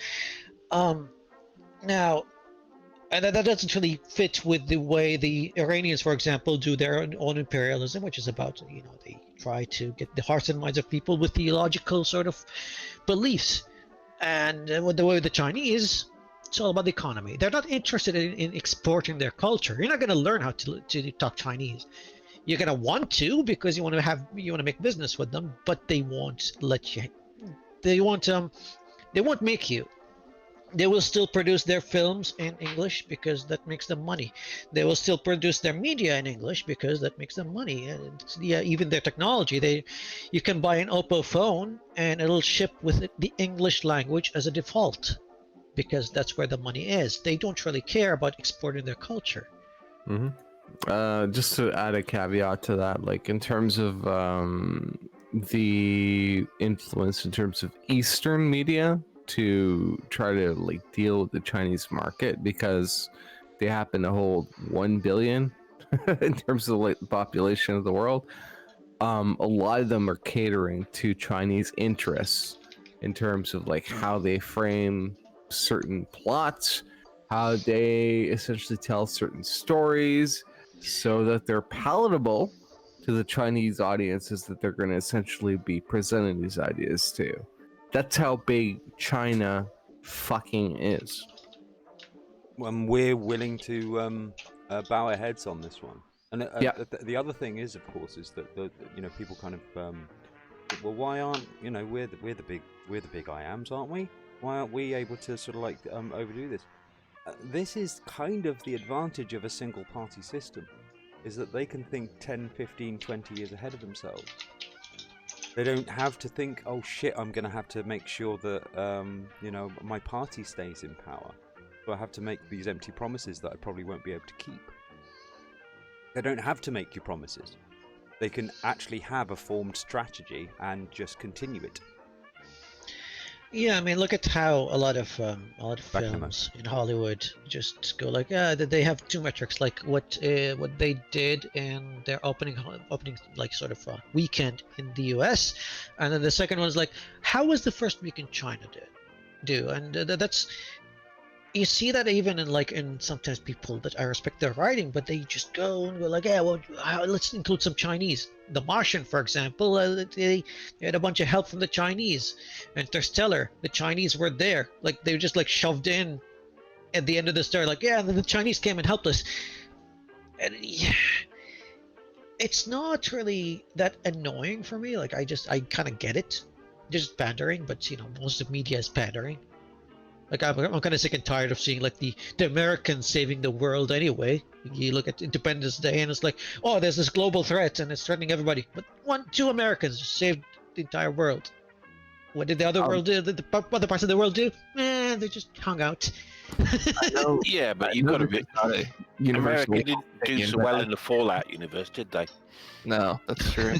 B: Now, and that doesn't really fit with the way the Iranians, for example, do their own imperialism, which is about, you know, they try to get the hearts and minds of people with theological sort of beliefs. And with the way with the Chinese, it's all about the economy. They're not interested in exporting their culture. You're not going to learn how to talk Chinese. You're going to want to, because you want to make business with them, but they won't let you. They won't make you. They will still produce their films in English because that makes them money. They will still produce their media in English because that makes them money. And yeah, even their technology, you can buy an Oppo phone and it'll ship with the English language as a default because that's where the money is. They don't really care about exporting their culture.
D: Just to add a caveat to that, like in terms of the influence in terms of Eastern media to try to like deal with the Chinese market, because they happen to hold 1 billion in terms of like the population of the world. A lot of them are catering to Chinese interests in terms of like how they frame certain plots, how they essentially tell certain stories so that they're palatable to the Chinese audiences that they're going to essentially be presenting these ideas to. That's how big China fucking is.
A: When we're willing to bow our heads on this one. And the other thing is, of course, is that people kind of well, why aren't we're the big I ams, aren't we? Why aren't we able to sort of like overdo this? This is kind of the advantage of a single party system, is that they can think 10, 15, 20 years ahead of themselves. They don't have to think, oh shit, I'm going to have to make sure that my party stays in power. So I have to make these empty promises that I probably won't be able to keep. They don't have to make you promises. They can actually have a formed strategy and just continue it.
B: Yeah, I mean, look at how a lot of films in Hollywood just go like, they have two metrics, like what they did in their opening like sort of weekend in the U.S., and then the second one is like, how was the first week in China do? And that's, you see that even in sometimes people that I respect their writing, but they just go and go like, yeah, well, let's include some Chinese. The Martian, for example, they had a bunch of help from the Chinese. Interstellar, the Chinese were there, like they were just like shoved in at the end of the story, like, yeah, and then the Chinese came and helped us. And yeah, it's not really that annoying for me. Like I kind of get it, just pandering, but most of media is pandering. Like I'm kind of sick and tired of seeing like the Americans saving the world anyway. You look at Independence Day and it's like, oh, there's this global threat and it's threatening everybody. But two Americans saved the entire world. What did the other world do? The other parts of the world do? They just hung out.
F: Yeah, but you've got to be. America didn't do so well in the Fallout universe, did they?
C: No, that's true.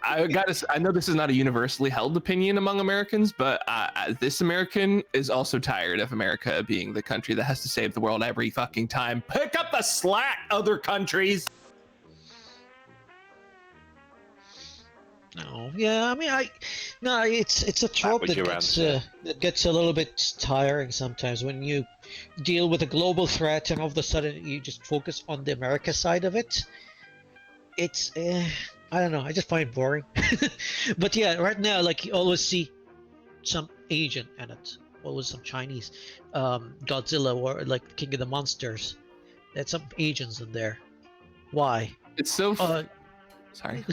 C: I know this is not a universally held opinion among Americans, but this American is also tired of America being the country that has to save the world every fucking time. Pick up the slack, other countries.
B: No, yeah, I mean, it's a trope that gets a little bit tiring sometimes when you deal with a global threat and all of a sudden you just focus on the America side of it. It's I don't know, I just find it boring. But yeah, right now, like, you always see some Asian in it, always some Chinese. Godzilla or like King of the Monsters, there's some Asians in there. Why?
C: It's so sorry.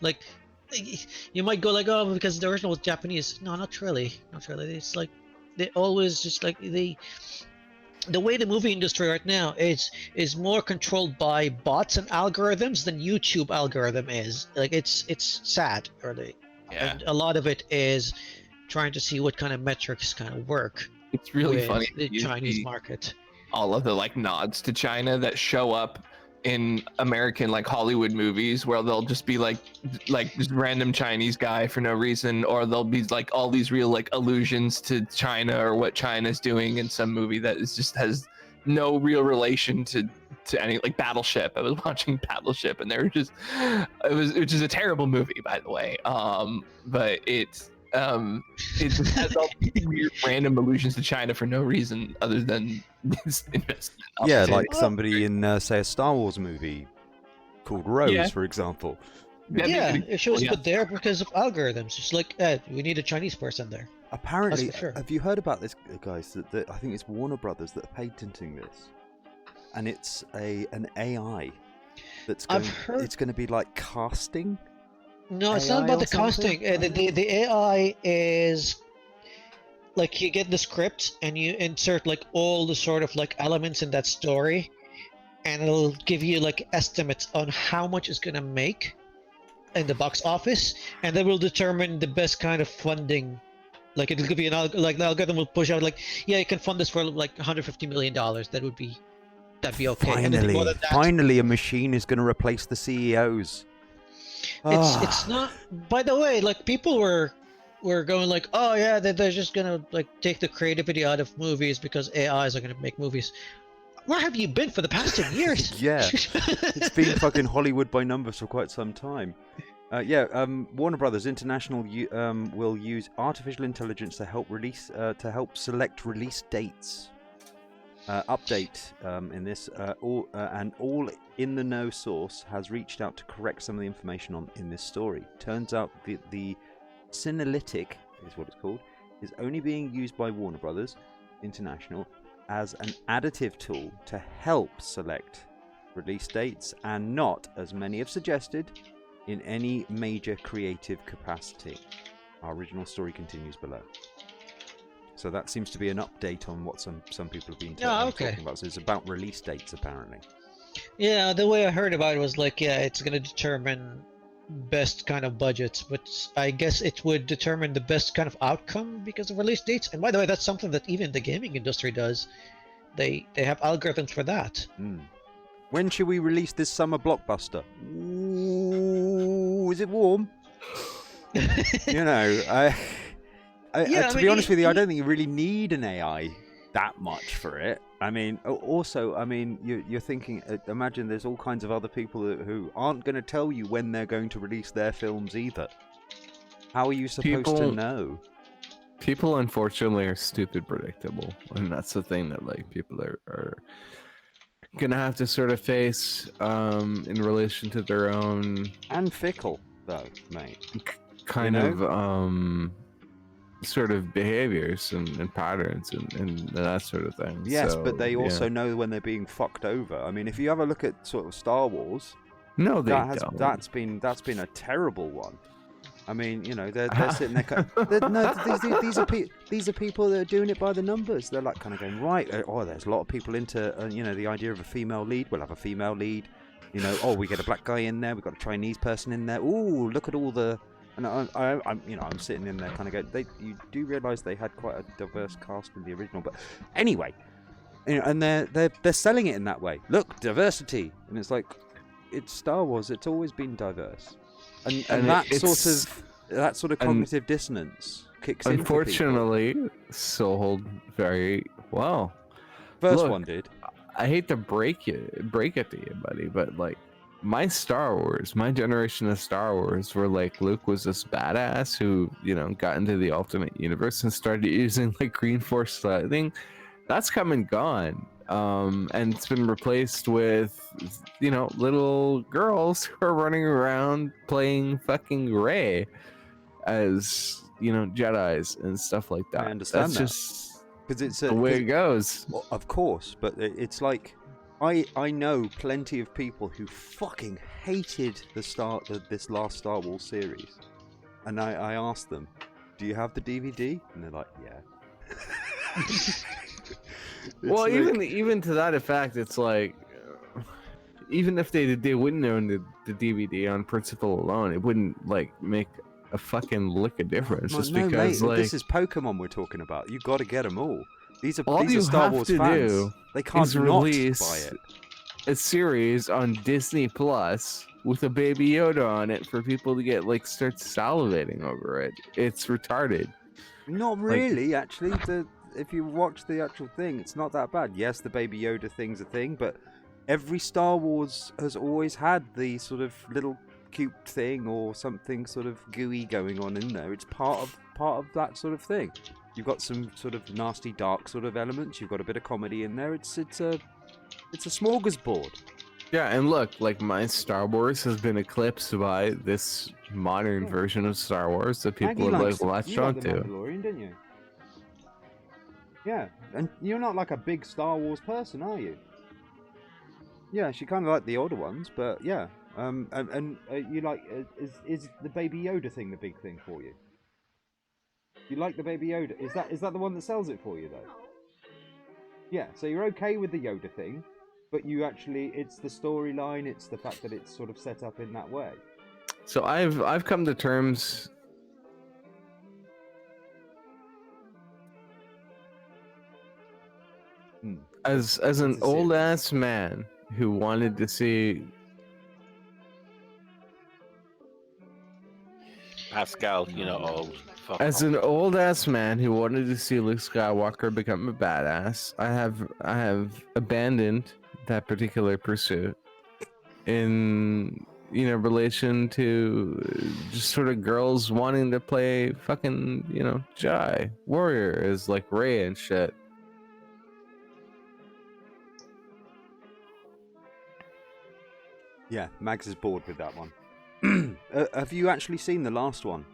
B: Like, you might go like, oh, because the original was Japanese. No, not really. It's like they always just like the way the movie industry right now is more controlled by bots and algorithms than YouTube algorithm is. Like it's sad, really.
C: Yeah.
B: And a lot of it is trying to see what kind of metrics kind of work.
C: It's really funny.
B: The Chinese market.
C: All of the like nods to China that show up in American like Hollywood movies, where they'll just be like just random Chinese guy for no reason, or there'll be like all these real like allusions to China or what China's doing in some movie that is just has no real relation to any, like Battleship. I was watching Battleship and which is a terrible movie, by the way. But it just has all these weird random allusions to China for no reason other than this investment.
A: Yeah, like somebody in say a Star Wars movie called Rose, for example.
B: Yeah, it shows put there because of algorithms. It's like, we need a Chinese person there.
A: Apparently, have you heard about this, guys? That I think it's Warner Brothers that are patenting this, and it's an AI that's it's going to be like casting.
B: No, it's not about the casting. The AI is like you get the script and you insert like all the sort of like elements in that story, and it'll give you like estimates on how much it's gonna make in the box office, and that will determine the best kind of funding. Like it'll give you like the algorithm will push out like, yeah, you can fund this for like $150 million. That'd be okay. Anything more
A: Finally,
B: than that,
A: finally, a machine is going to replace the CEOs.
B: it's not. By the way, like people were going like, oh yeah, they're just gonna like take the creativity out of movies because AIs are gonna make movies. Where have you been for the past 10 years?
A: Yeah, it's been fucking Hollywood by numbers for quite some time. Warner Brothers International will use artificial intelligence to help select release dates. Update in this, all in the know source has reached out to correct some of the information in this story. Turns out the Synalytic is what it's called, is only being used by Warner Brothers International as an additive tool to help select release dates, and not, as many have suggested, in any major creative capacity. Our original story continues below. So that seems to be an update on what some people have been talking about. So it's about release dates, apparently.
B: Yeah, the way I heard about it was like, yeah, it's gonna determine best kind of budgets, but I guess it would determine the best kind of outcome because of release dates. And by the way, that's something that even the gaming industry does. They have algorithms for that.
A: When should we release this summer blockbuster? Ooh, is it warm? You know, to be honest with you, I don't think you really need an AI that much for it. I mean, also, I mean, you're thinking, imagine there's all kinds of other people who aren't going to tell you when they're going to release their films either. How are you supposed to know?
D: People, unfortunately, are stupid predictable, and that's the thing that like people are gonna have to sort of face in relation to their own
A: and fickle, though, mate.
D: Kind of sort of behaviors and patterns and that sort of thing.
A: Yes,
D: so,
A: but they also know when they're being fucked over. I mean, if you have a look at sort of Star Wars,
D: no,
A: that's been a terrible one. I mean, you know, they're sitting there. These are people that are doing it by the numbers. They're like kind of going, right. Oh, there's a lot of people into you know, the idea of a female lead. We'll have a female lead. You know, oh, we get a black guy in there. We've got a Chinese person in there. Ooh, look at all the. And I'm sitting in there kind of going. You do realise they had quite a diverse cast in the original, but anyway, you know, and they're selling it in that way. Look, diversity, and it's like, it's Star Wars. It's always been diverse. And that sort of cognitive dissonance kicks in.
D: Unfortunately, sold very well.
A: First one did.
D: I hate to break it to you, buddy, but like my generation of Star Wars, where like Luke was this badass who, you know, got into the Ultimate Universe and started using like Green Force lightning, that's come and gone. And it's been replaced with, you know, little girls who are running around playing fucking Rey as, you know, Jedis and stuff like that.
A: I understand
D: That's
A: that.
D: just
A: because it's
D: the way it goes.
A: Well, of course, but it's like I know plenty of people who fucking hated this last Star Wars series, and I asked them, "Do you have the DVD?" And they're like, "Yeah."
D: Well,
A: like,
D: even to that effect, it's like, even if they wouldn't own the DVD on principle alone, it wouldn't like make a fucking lick of difference. Just because,
A: mate,
D: like,
A: this is Pokemon we're talking about. You got to get them all. These
D: all
A: are
D: you
A: Star
D: have
A: Wars
D: to
A: fans.
D: do
A: They can't
D: is
A: not
D: release
A: buy it.
D: a series on Disney Plus with a Baby Yoda on it for people to get like start salivating over it. It's retarded.
A: Not really, actually. If you watch the actual thing, it's not that bad. Yes, the Baby Yoda thing's a thing, but every Star Wars has always had the sort of little cute thing or something sort of gooey going on in there. It's part of that sort of thing. You've got some sort of nasty, dark sort of elements. You've got a bit of comedy in there. It's a smorgasbord.
D: Yeah, and look, like my Star Wars has been eclipsed by this modern version of Star Wars that people are like latched onto.
A: Mandalorian, didn't you? Yeah, and you're not like a big Star Wars person, are you? Yeah, she kind of like the older ones, but yeah. You like is the Baby Yoda thing the big thing for you? You like the Baby Yoda? Is that the one that sells it for you though? Yeah. So you're okay with the Yoda thing, but you actually it's the storyline. It's the fact that it's sort of set up in that way.
D: So I've come to terms. As an
A: It's a
D: old
A: series.
D: ass man who wanted to see
F: Pascal, you're not old. Fuck
D: as
F: off.
D: an old ass man who wanted to see Luke Skywalker become a badass, I have abandoned that particular pursuit in relation to just sort of girls wanting to play fucking Jedi warrior as like Rey and shit.
A: Yeah, Mags is bored with that one. Have you actually seen the last one?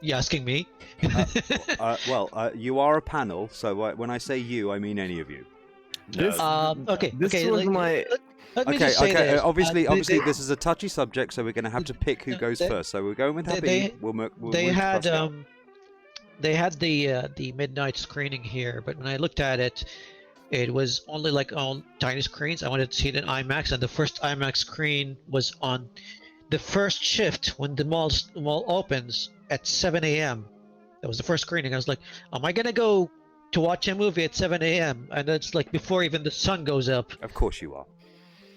B: You asking me?
A: You are a panel, so when I say you, I mean any of you.
D: This
B: Okay.
D: this
B: okay.
D: was
B: let,
D: my
B: let me just say this.
A: Obviously,
B: they-
A: this is a touchy subject, so we're going to have to pick who goes first. So we're going with Habib.
B: they-
A: we'll
B: they
A: move to
B: had
A: Pascal.
B: they had the midnight screening here, but when I looked at it, it was only like on tiny screens. I wanted to see it in IMAX, and the first IMAX screen was on the first shift when the mall opens at 7 a.m. That was the first screening. I was like, am I gonna go to watch a movie at 7 a.m. and it's like before even the sun goes up?
A: Of course you are,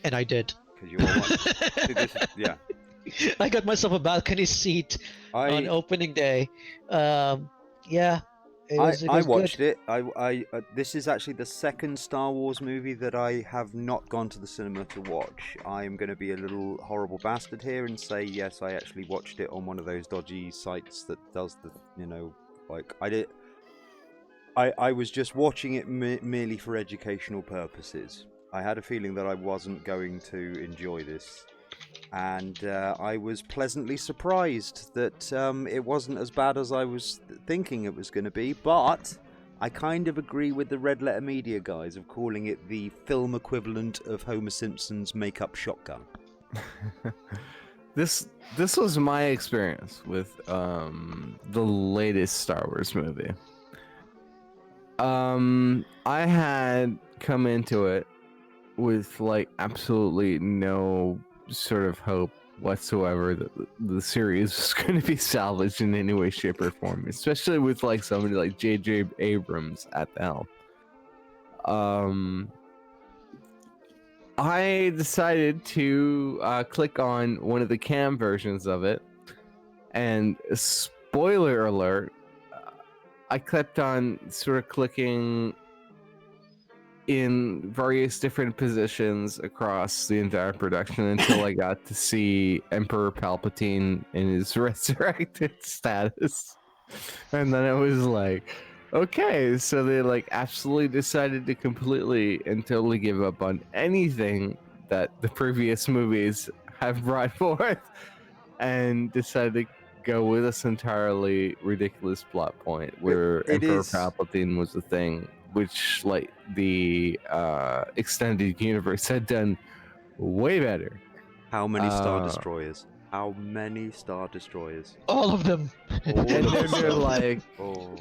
B: And I did.
A: because you are one. See, yeah.
B: I got myself a balcony seat on opening day. Yeah, it was
A: I
B: good.
A: watched it. This is actually the second Star Wars movie that I have not gone to the cinema to watch. I am going to be a little horrible bastard here and say yes, I actually watched it on one of those dodgy sites that does the, like I did. I was just watching it merely for educational purposes. I had a feeling that I wasn't going to enjoy this. And I was pleasantly surprised that it wasn't as bad as I was thinking it was going to be, but I kind of agree with the Red Letter Media guys of calling it the film equivalent of Homer Simpson's makeup shotgun.
D: This was my experience with the latest Star Wars movie. I had come into it with like absolutely no sort of hope whatsoever that the series was going to be salvaged in any way, shape, or form, especially with like somebody like J.J. Abrams at the helm. I decided to click on one of the cam versions of it, and spoiler alert, I kept on sort of clicking in various different positions across the entire production until I got to see Emperor Palpatine in his resurrected status. And then I was like, okay, so they like absolutely decided to completely and totally give up on anything that the previous movies have brought forth and decided to go with this entirely ridiculous plot point where
A: It
D: Emperor
A: is-
D: Palpatine was a thing, which like the extended universe had done way better.
A: How many Star
D: Uh,
A: Destroyers? How many Star Destroyers?
B: All of them.
A: All
D: And
A: of
D: they're
A: them.
D: like,
A: Oh.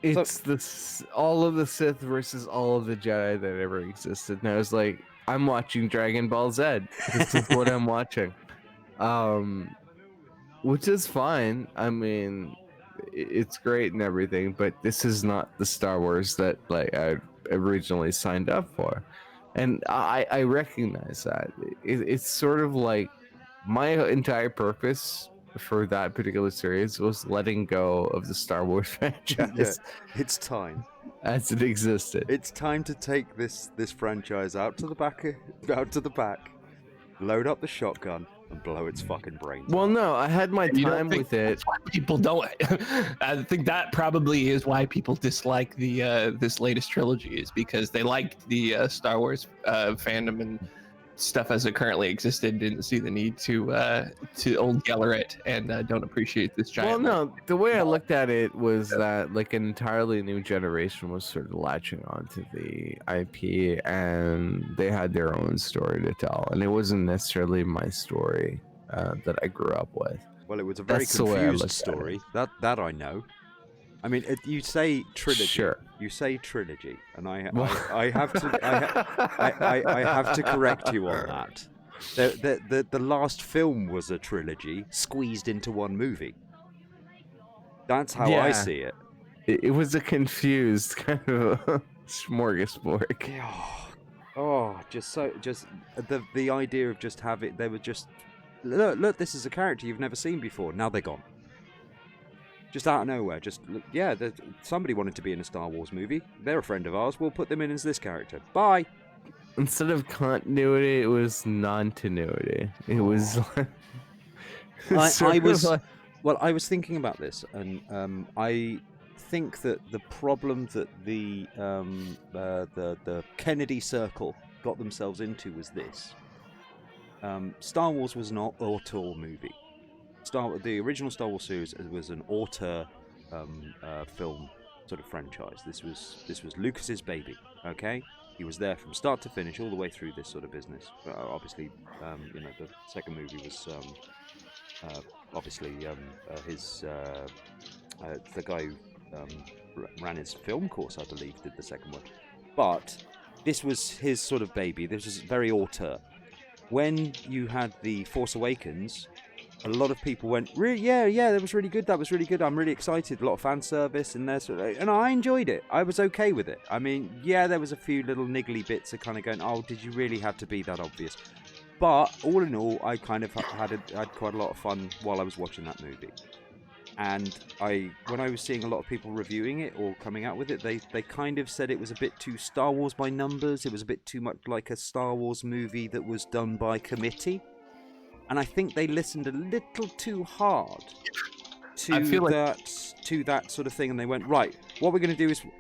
D: it's all of the Sith versus all of the Jedi that ever existed. And I was like, I'm watching Dragon Ball Z. This is what I'm watching. Which is fine. I mean, it's great and everything, but this is not the Star Wars that like I originally signed up for. And I recognize that. It's sort of like my entire purpose for that particular series was letting go of the Star Wars franchise
A: It's time.
D: as it existed.
A: It's time to take this franchise out to the back, load up the shotgun, and blow its fucking brains.
D: Well, no, I had my
C: You don't
D: time
C: think
D: with it.
C: that's why people don't. I think that probably is why people dislike the this latest trilogy, is because they liked the Star Wars fandom and stuff as it currently existed, didn't see the need to old Geller it, and don't appreciate this
D: Well,
C: giant.
D: no, the way I looked at it was that like an entirely new generation was sort of latching onto the IP, and they had their own story to tell, and it wasn't necessarily my story that I grew up with.
A: Well, it was a very
D: That's the way I
A: confused
D: look at
A: story. That I know. I mean, you say trilogy.
D: Sure.
A: You say trilogy, and I
D: Well-
A: have to I have to correct you on that. The last film was a trilogy squeezed into one movie. That's how I
D: Yeah.
A: see it.
D: It was a confused kind of smorgasbord.
A: Just the idea of just they were just look, this is a character you've never seen before. Now they're gone. Just out of nowhere, somebody wanted to be in a Star Wars movie. They're a friend of ours. We'll put them in as this character. Bye.
D: Instead of continuity, it was non-tenuity. It was.
A: I was thinking about this, and I think that the problem that the Kennedy Circle got themselves into was this. Star Wars was an auteur movie. The original Star Wars series was an auteur film sort of franchise. This was Lucas's baby. Okay, he was there from start to finish, all the way through this sort of business. Obviously, the second movie was the guy who ran his film course, I believe, did the second one. But this was his sort of baby. This was very auteur. When you had The Force Awakens, a lot of people went, yeah, that was really good. I'm really excited. A lot of fan service in there, and I enjoyed it. I was okay with it. I mean, yeah, there was a few little niggly bits of kind of going, oh, did you really have to be that obvious? But all in all, I kind of had quite a lot of fun while I was watching that movie. And when I was seeing a lot of people reviewing it or coming out with it, they kind of said it was a bit too Star Wars by numbers. It was a bit too much like a Star Wars movie that was done by committee. And I think they listened a little too hard to that sort of thing, and they went, right, what we're going to do is they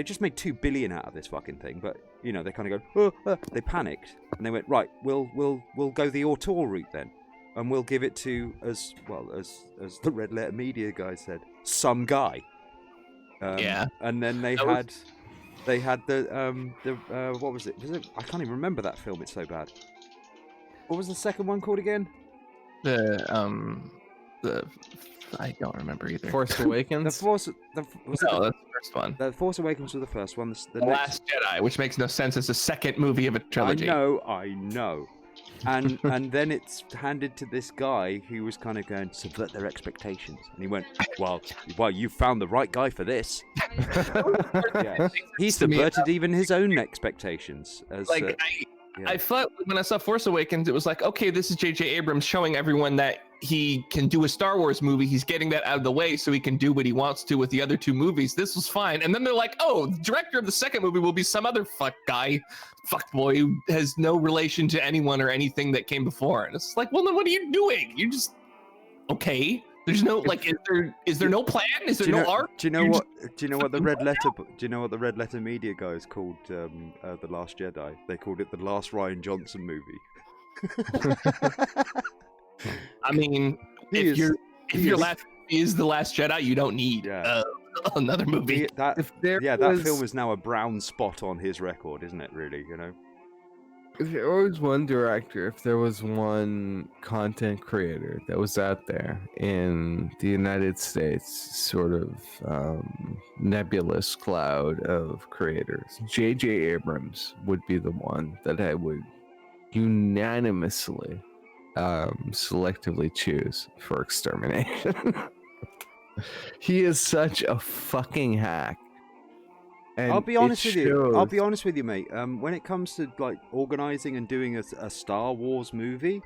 A: just made $2 billion out of this fucking thing, but they kind of go, they panicked, and they went, right, we'll go the auteur route then, and we'll give it to as the Red Letter Media guy said, some guy.
C: Yeah.
A: And then they had the what was it? I can't even remember that film. It's so bad. What was the second one called again?
C: I don't remember either.
D: Force Awakens?
C: That's the first one.
A: The Force Awakens was the first one.
C: The Last Jedi, which makes no sense as the second movie of a trilogy.
A: I know. And then it's handed to this guy who was kind of going, subvert their expectations. And he went, well, you found the right guy for this. Yeah. He subverted even his own expectations.
C: I thought when I saw Force Awakens, it was like, okay, this is J.J. Abrams showing everyone that he can do a Star Wars movie. He's getting that out of the way so he can do what he wants to with the other two movies. This was fine. And then they're like, oh, the director of the second movie will be some other fuckboy who has no relation to anyone or anything that came before. And it's like, well, then what are you doing? You're just, okay. There's no, is there no plan? Is there no art?
A: Do you know what the Red Letter Media guys called The Last Jedi? They called it the last Rian Johnson movie.
C: I mean, if your last movie is The Last Jedi, you don't need another movie.
A: That film is now a brown spot on his record, isn't it? Really,
D: If there was one director, if there was one content creator that was out there in the United States, sort of nebulous cloud of creators, J.J. Abrams would be the one that I would unanimously, selectively choose for extermination. He is such a fucking hack. And
A: I'll be honest with you, mate. When it comes to organizing and doing a Star Wars movie,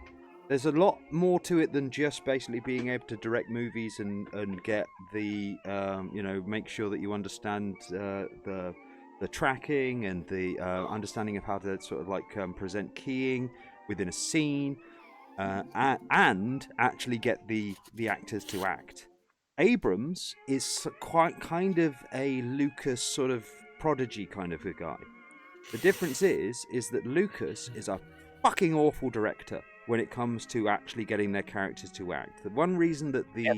A: there's a lot more to it than just basically being able to direct movies and get the make sure that you understand the tracking and the understanding of how to sort of present keying within a scene, and actually get the actors to act. Abrams is quite kind of a Lucas sort of prodigy kind of a guy. The difference is that Lucas is a fucking awful director when it comes to actually getting their characters to act. The one reason that the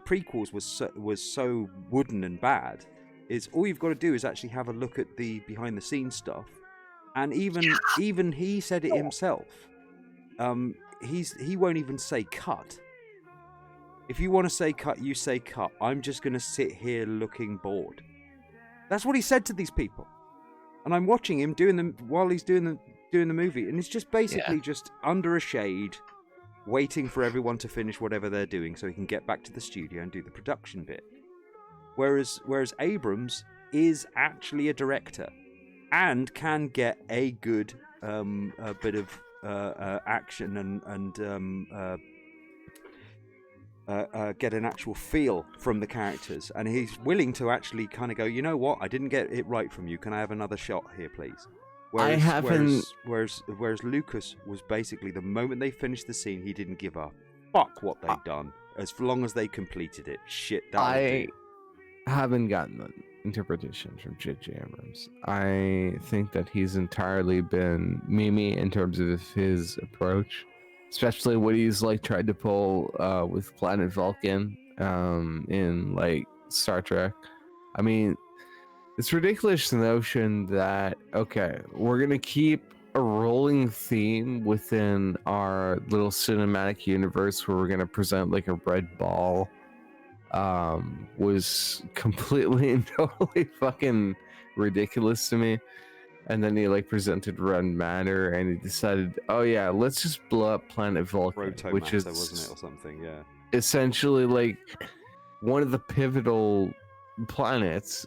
A: prequels was so wooden and bad is all you've got to do is actually have a look at the behind the scenes stuff, and even he said it himself. he won't even say cut. If you want to say cut, you say cut. I'm just going to sit here looking bored. That's what he said to these people. And I'm watching him doing them while he's doing the movie, and it's just basically just under a shade, waiting for everyone to finish whatever they're doing so he can get back to the studio and do the production bit. Whereas Abrams is actually a director and can get a good a bit of action and get an actual feel from the characters, and he's willing to actually kind of go, you know what, I didn't get it right from you. Can I have another shot here, please? Whereas Lucas was basically, the moment they finished the scene, he didn't give a fuck what they'd done, as long as they completed it. Shit, I
D: haven't gotten the interpretation from J.J. Abrams. I think that he's entirely been Mimi in terms of his approach, especially what he's like tried to pull with Planet Vulcan in like Star Trek. I mean, it's ridiculous, the notion that, okay, we're gonna keep a rolling theme within our little cinematic universe where we're gonna present like a red ball. Was completely and totally fucking ridiculous to me. And then he like presented red matter, and he decided, oh yeah, let's just blow up Planet Vulcan, which is,
A: wasn't it, or something? Yeah,
D: essentially like one of the pivotal planets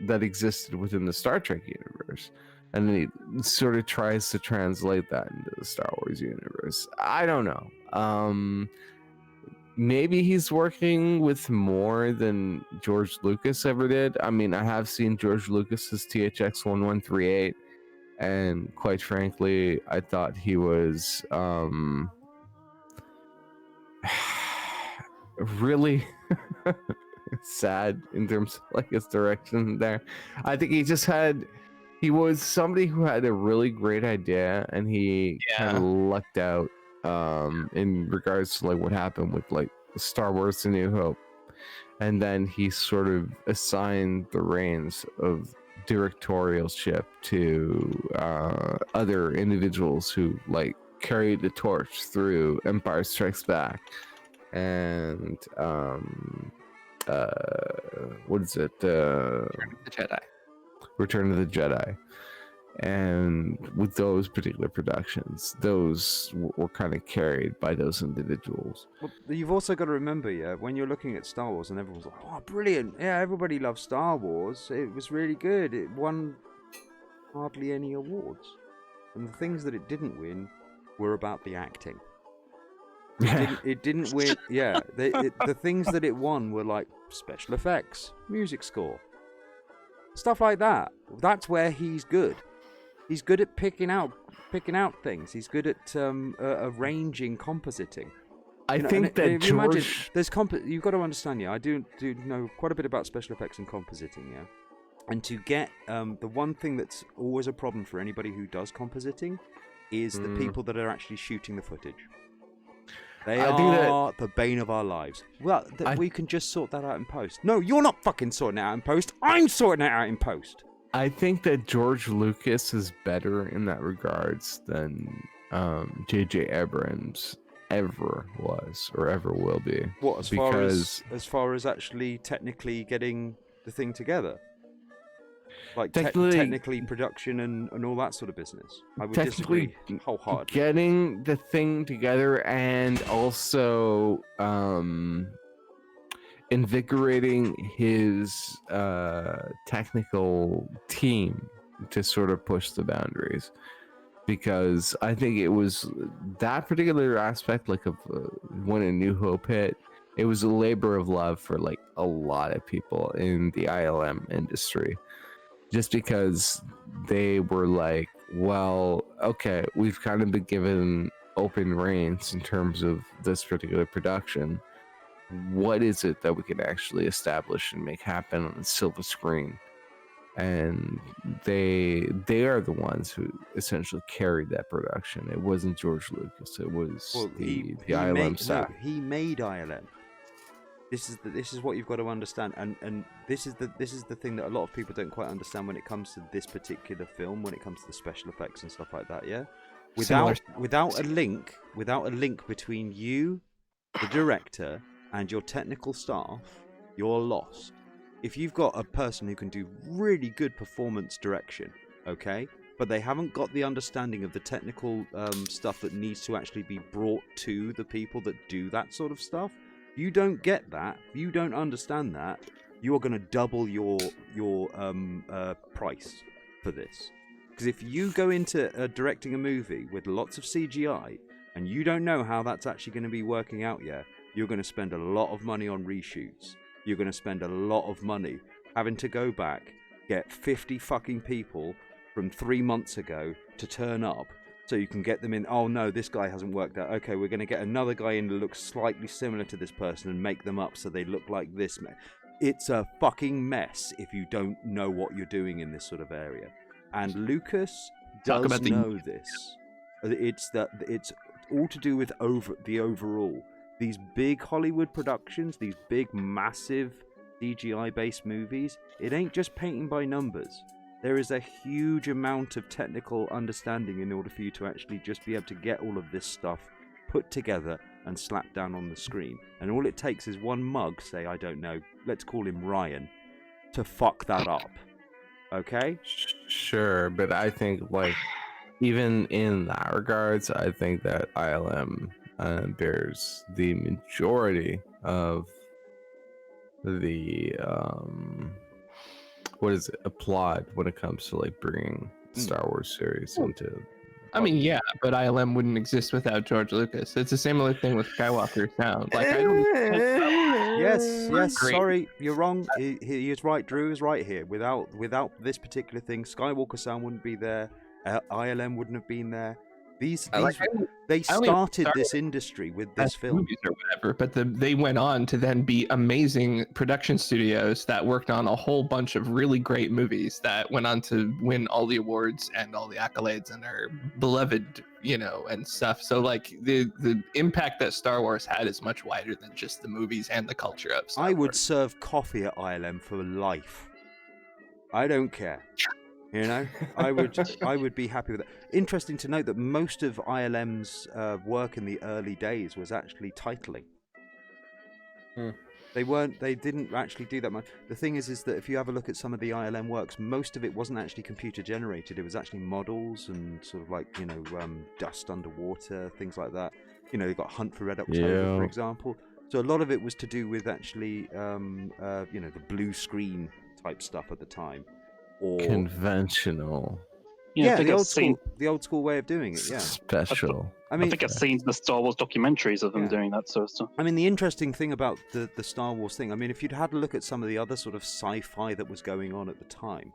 D: that existed within the Star Trek universe. And then he sort of tries to translate that into the Star Wars universe. I don't know. Maybe he's working with more than George Lucas ever did. I mean, I have seen George Lucas's THX 1138, and quite frankly, I thought he was really sad in terms of like his direction there. I think he was somebody who had a really great idea, and he kind of lucked out in regards to like what happened with like Star Wars: A New Hope, and then he sort of assigned the reins of directorialship to other individuals who like carried the torch through Empire Strikes Back and what is it? Return of the Jedi. And with those particular productions, those were kind of carried by those individuals.
A: Well, you've also got to remember, when you're looking at Star Wars and everyone's like, oh, brilliant. Yeah, everybody loves Star It was really good. It won hardly any awards. And the things that it didn't win were about the acting. It didn't win. Yeah, the things that it won were like special effects, music score, stuff like that. That's where he's good. He's good at picking out things. He's good at arranging, compositing.
D: I think that George...
A: You've got to understand, I do know quite a bit about special effects and compositing, And to get the one thing that's always a problem for anybody who does compositing is the people that are actually shooting the footage. They are the bane of our lives. Well, we can just sort that out in post. No, you're not fucking sorting it out in post. I'm sorting it out in post.
D: I think that George Lucas is better in that regards than J.J. Abrams ever was or ever will be.
A: What, as far as actually technically getting the thing together? Like technically production and all that sort of business. I would disagree wholeheartedly.
D: Getting the thing together and also invigorating his technical team to sort of push the boundaries, because I think it was that particular aspect, like of when A New Hope hit, it was a labor of love for like a lot of people in the ILM industry, just because they were like, well, okay, we've kind of been given open reins in terms of this particular production. What is it that we can actually establish and make happen on the silver screen? And they are the ones who essentially carried that production. It wasn't George Lucas. It was the ILM staff.
A: No, he made ILM. This is what you've got to understand, and this is the thing that a lot of people don't quite understand when it comes to this particular film, when it comes to the special effects and stuff like that. Yeah, without a link between you, the director, and your technical staff, you're lost. If you've got a person who can do really good performance direction, okay, but they haven't got the understanding of the technical stuff that needs to actually be brought to the people that do that sort of stuff, you don't get that, you don't understand that, you are going to double your price for this. Because if you go into directing a movie with lots of CGI and you don't know how that's actually going to be working out yet, you're going to spend a lot of money on reshoots. You're going to spend a lot of money having to go back, get 50 fucking people from 3 months ago to turn up so you can get them in. Oh no, this guy hasn't worked out. Okay, we're going to get another guy in that looks slightly similar to this person and make them up so they look like this. It's a fucking mess if you don't know what you're doing in this sort of area. And Lucas does know this. It's all to do with the overall. These big Hollywood productions, these big, massive CGI-based movies, it ain't just painting by numbers. There is a huge amount of technical understanding in order for you to actually just be able to get all of this stuff put together and slapped down on the screen. And all it takes is one mug, say, I don't know, let's call him Ryan, to fuck that up. Okay?
D: Sure, but I think, like, even in that regards, I think that ILM bears the majority of the applaud when it comes to like bringing Star Wars series into.
C: I mean, yeah, but ILM wouldn't exist without George Lucas. It's a similar thing with Skywalker Sound. Like, I don't.
A: Yes,
C: Great.
A: sorry, you're wrong. He is right. Drew is right here. Without this particular thing, Skywalker Sound wouldn't be there. ILM wouldn't have been there. They started this industry with this film.
C: Movies or whatever, but they went on to then be amazing production studios that worked on a whole bunch of really great movies that went on to win all the awards and all the accolades and are beloved, and stuff. So like the impact that Star Wars had is much wider than just the movies and the culture of Star Wars.
A: I would serve coffee at ILM for life. I don't care. I would be happy with it. Interesting to note that most of ILM's work in the early days was actually titling. They didn't actually do that much. The thing is that if you have a look at some of the ILM works, most of it wasn't actually computer generated. It was actually models and sort of like, dust underwater, things like that. You've got Hunt for Red October, for example. So a lot of it was to do with actually, the blue screen type stuff at the time. Or
D: conventional.
A: The old school way of doing it. Yeah,
D: special.
I: I think I've seen the Star Wars documentaries of them doing that sort of stuff.
A: I mean, the interesting thing about the Star Wars thing, I mean, if you'd had a look at some of the other sort of sci-fi that was going on at the time,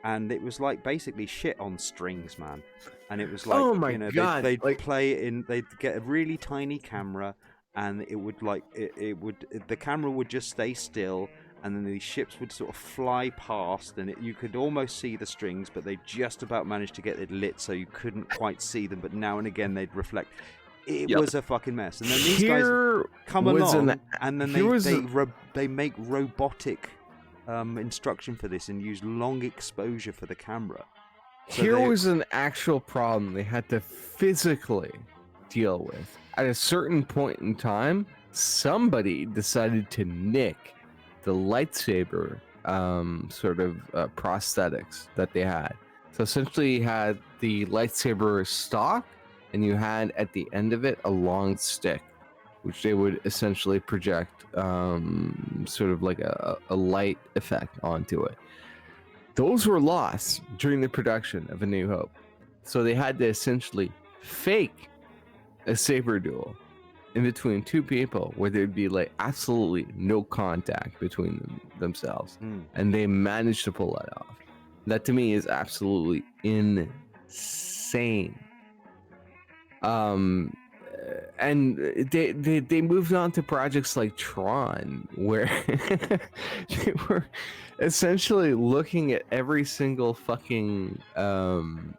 A: and it was like basically shit on strings, man. And it was like,
D: oh my God,
A: they'd play it in, they'd get a really tiny camera, and it would like the camera would just stay still. And then these ships would sort of fly past, and you could almost see the strings, but they just about managed to get it lit so you couldn't quite see them, but now and again they'd reflect. It was a fucking mess. And then these guys come along, and then they make robotic instruction for this and use long exposure for the camera. So
D: here was an actual problem they had to physically deal with. At a certain point in time, somebody decided to nick the lightsaber prosthetics that they had. So essentially you had the lightsaber stock, and you had at the end of it a long stick, which they would essentially project sort of like a light effect onto it. Those were lost during the production of A New Hope. So they had to essentially fake a saber duel in between two people where there'd be like absolutely no contact between themselves. And they managed to pull that off. That to me is absolutely insane. And they moved on to projects like Tron, where they were essentially looking at every single fucking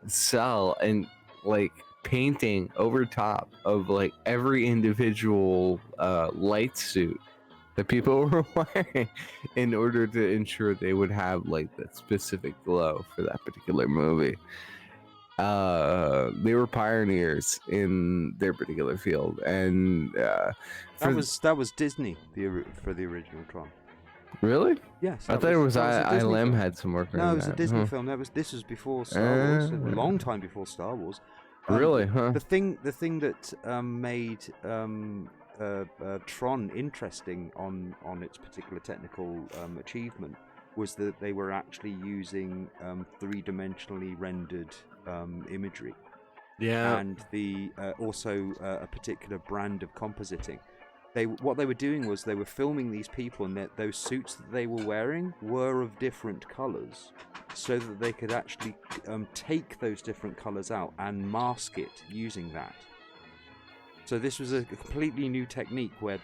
D: cell and like painting over top of like every individual light suit that people were wearing in order to ensure they would have like that specific glow for that particular movie. they were pioneers in their particular field, and
A: that was Disney for the original Tron.
D: Really?
A: Yes.
D: I thought it was
A: Disney
D: ILM
A: film.
D: had some work on that.
A: No, it was a Disney film. This was before Star Wars, a long time before Star Wars.
D: Really? Huh?
A: The thing that made Tron interesting on its particular technical achievement was that they were actually using three-dimensionally rendered imagery.
D: Yeah.
A: And the also a particular brand of compositing. What they were doing was they were filming these people, and those suits that they were wearing were of different colors, so that they could actually take those different colors out and mask it using that. So this was a completely new technique where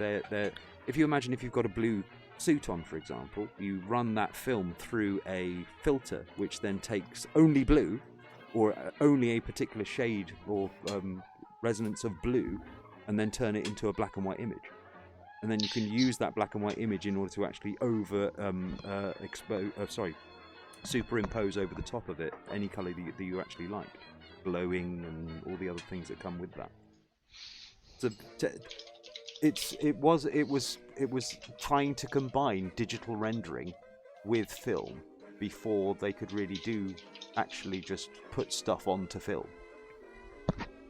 A: if you imagine if you've got a blue suit on, for example, you run that film through a filter, which then takes only blue, or only a particular shade or resonance of blue, and then turn it into a black and white image. And then you can use that black and white image in order to actually superimpose over the top of it any color that you actually like, glowing and all the other things that come with that. So it was trying to combine digital rendering with film before they could really actually just put stuff onto film.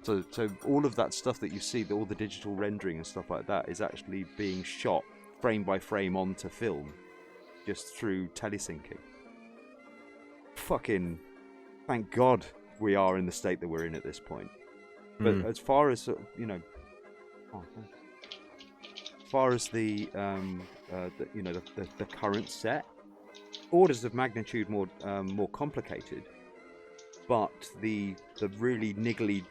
A: So all of that stuff that you see, all the digital rendering and stuff like that, is actually being shot frame by frame onto film, just through telesyncing. Fucking, thank God we are in the state that we're in at this point. But as far as as far as the current set, orders of magnitude more complicated. But the really niggly,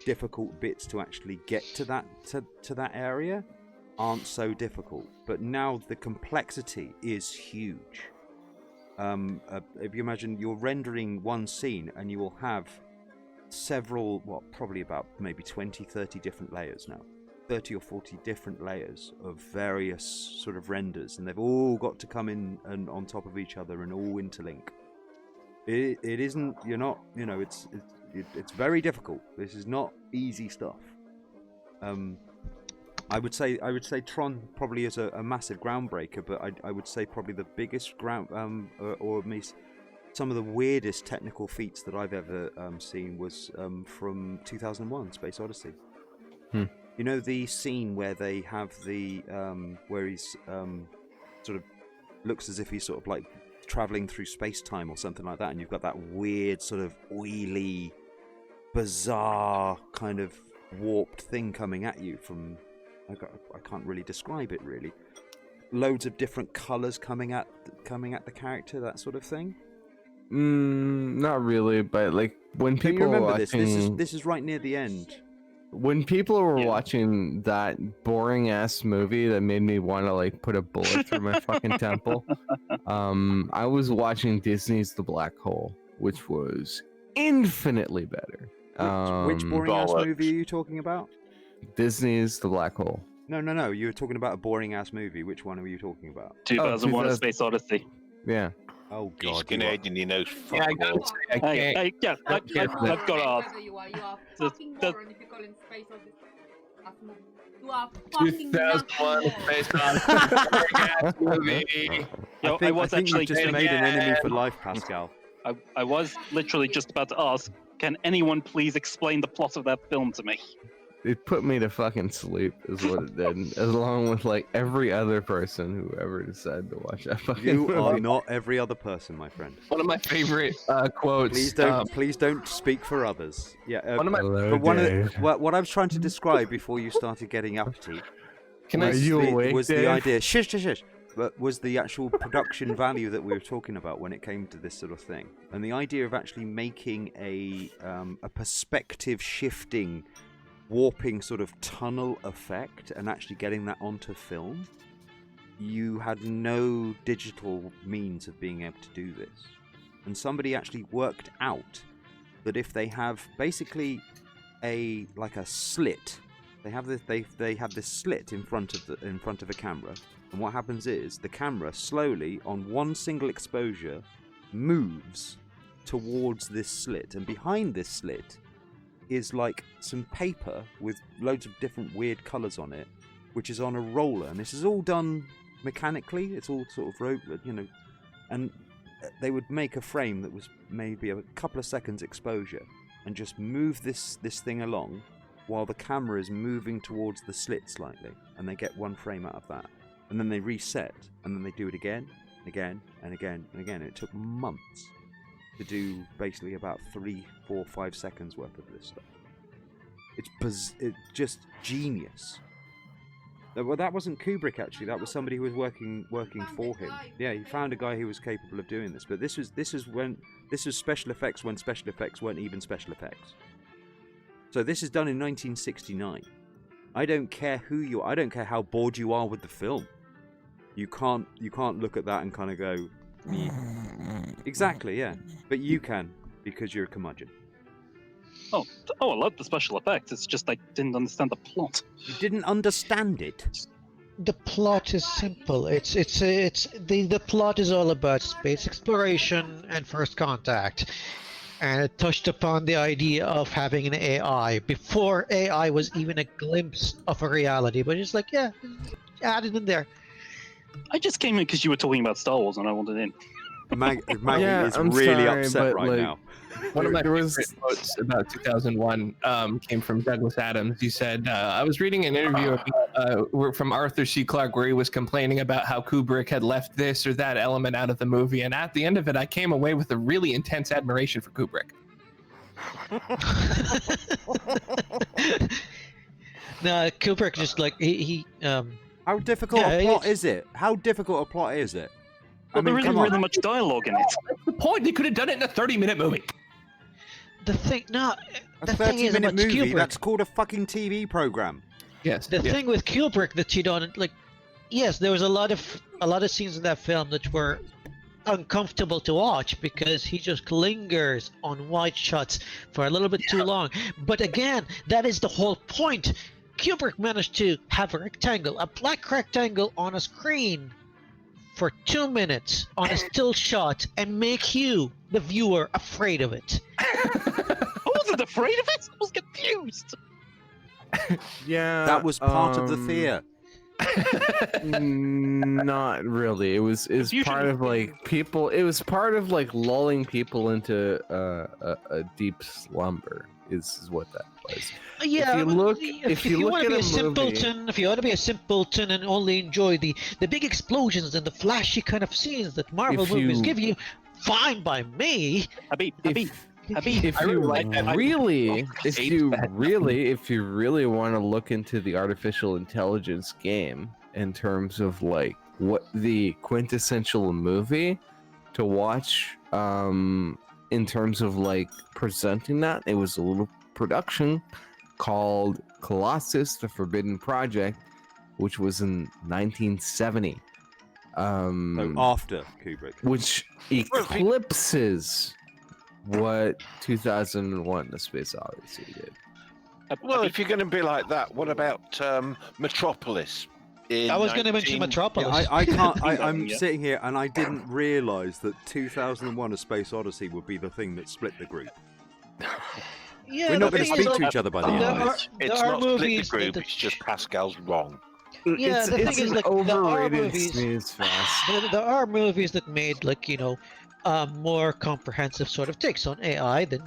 A: difficult bits to actually get to that area aren't so difficult. But now the complexity is huge. If you imagine you're rendering one scene and you will have several, probably about maybe 20, 30 different layers now. 30 or 40 different layers of various sort of renders, and they've all got to come in and on top of each other and all interlink. It isn't, it's very difficult. This is not easy stuff. I would say Tron probably is a massive groundbreaker, but I would say probably the biggest or at least some of the weirdest technical feats that I've ever seen was from 2001: Space Odyssey. You know the scene where they have where he's sort of looks as if he's sort of like traveling through space-time or something like that, and you've got that weird sort of oily, bizarre kind of warped thing coming at you from, I can't really describe it really. Loads of different colors coming at the character, that sort of thing.
D: Not really, but like when people
A: Can you remember
D: were watching,
A: this is right near the end.
D: When people were watching that boring ass movie that made me want to like put a bullet through my fucking temple, I was watching Disney's The Black Hole, which was infinitely better.
A: Which boring ass movie are you talking about?
D: Disney's The Black Hole.
A: No. You were talking about a boring ass movie. Which one were you talking about?
I: 2001: A Space Odyssey.
D: Yeah.
A: Oh God.
F: He's gonna head in your nose.
C: Yeah, I gotta say, I can't.
I: Yeah, I've got to ask.
H: You are
I: Does-
H: fucking
I: does-
H: moron if you call him Space Odyssey. You are fucking
C: 2001:
H: moron.
C: Space Odyssey movie.
I: Yo,
A: I
I: was
A: think
I: actually
A: you just
I: getting
A: made an enemy
C: it.
A: for life, Pascal.
I: I was literally just about to ask, can anyone please explain the plot of that film to me?
D: It put me to fucking sleep, is what it did. Along with like every other person who ever decided to watch that fucking
A: You
D: movie.
A: are not every other person, my friend.
C: One of my favorite quotes.
A: Please don't speak for others. Yeah.
C: One of my.
D: Hello,
A: But
D: Dave.
A: what I was trying to describe before you started getting uppity
C: Can I?
D: Are you awake,
A: was the
D: Dave?
A: idea. Shush. But was the actual production value that we were talking about when it came to this sort of thing, and the idea of actually making a perspective shifting, warping sort of tunnel effect and actually getting that onto film. You had no digital means of being able to do this, and somebody actually worked out that if they have basically a slit, they have this slit in front of a camera, and what happens is the camera slowly on one single exposure moves towards this slit, and behind this slit is like some paper with loads of different weird colours on it, which is on a roller, and this is all done mechanically. It's all sort of and they would make a frame that was maybe a couple of seconds exposure, and just move this thing along while the camera is moving towards the slit slightly, and they get one frame out of that, and then they reset, and then they do it again, and again, and again, and again. It took months to do basically about 3, 4, 5 seconds worth of this stuff. It's just genius. Well, that wasn't Kubrick actually. That was somebody who was working for him. Yeah, he found a guy who was capable of doing this. But this was special effects when special effects weren't even special effects. So this is done in 1969. I don't care I don't care how bored you are with the film. You can't look at that and kind of go, exactly, yeah. But you can, because you're a curmudgeon.
I: Oh, I love the special effects. It's just I didn't understand the plot.
A: You didn't understand it?
B: The plot is simple. The plot is all about space exploration and first contact, and it touched upon the idea of having an AI before AI was even a glimpse of a reality. But it's like, yeah, add it in there.
I: I just came in because you were talking about Star Wars and I wanted in.
A: Maggie
D: Yeah,
A: is
D: I'm
A: really
D: sorry,
A: upset
D: but,
A: right
D: like,
A: now.
C: One of my
D: There
C: favorite quotes about 2001 came from Douglas Adams. He said, I was reading an interview from Arthur C. Clarke where he was complaining about how Kubrick had left this or that element out of the movie. And at the end of it, I came away with a really intense admiration for Kubrick.
B: No, Kubrick just like, he
A: How difficult a plot is it? How difficult a plot is it?
I: Well, there isn't really much dialogue in it.
C: That's the point. They could have done it in a 30-minute movie.
B: the thing
A: A 30-minute movie,
B: Kubrick.
A: that's called a fucking TV program.
C: Yes.
B: The thing with Kubrick that you don't like, yes, there was a lot of scenes in that film that were uncomfortable to watch because he just lingers on wide shots for a little bit too long. But again, that is the whole point. Kubrick managed to have a black rectangle on a screen for 2 minutes on a still shot and make you, the viewer, afraid of it.
I: I wasn't afraid of it. I was confused.
D: Yeah,
A: That was part of the fear.
D: Not really. It was part of like people. It was part of like lulling people into a deep slumber. Is what that was.
B: Yeah,
D: if you look
B: want to
D: at
B: be
D: a
B: a simpleton, if you want to be a simpleton and only enjoy the big explosions and the flashy kind of scenes that Marvel movies give you, fine by me.
D: If you really want to look into the artificial intelligence game in terms of like what the quintessential movie to watch, in terms of like presenting that, it was a little production called Colossus: The Forbidden Project, which was in 1970.
A: After Kubrick.
D: Which eclipses what 2001 The Space Odyssey did.
F: Well, if you're going to be like that, what about Metropolis?
B: I was going to mention Metropolis.
A: I can't. I'm sitting here and I didn't realise that 2001: A Space Odyssey would be the thing that split the group.
B: Yeah,
A: We're not going to speak to each other by the end of this.
F: It's not split the group. It's just Pascal's wrong.
B: Yeah, the thing is, like, there are movies. There are movies that made, like, more comprehensive sort of takes on AI than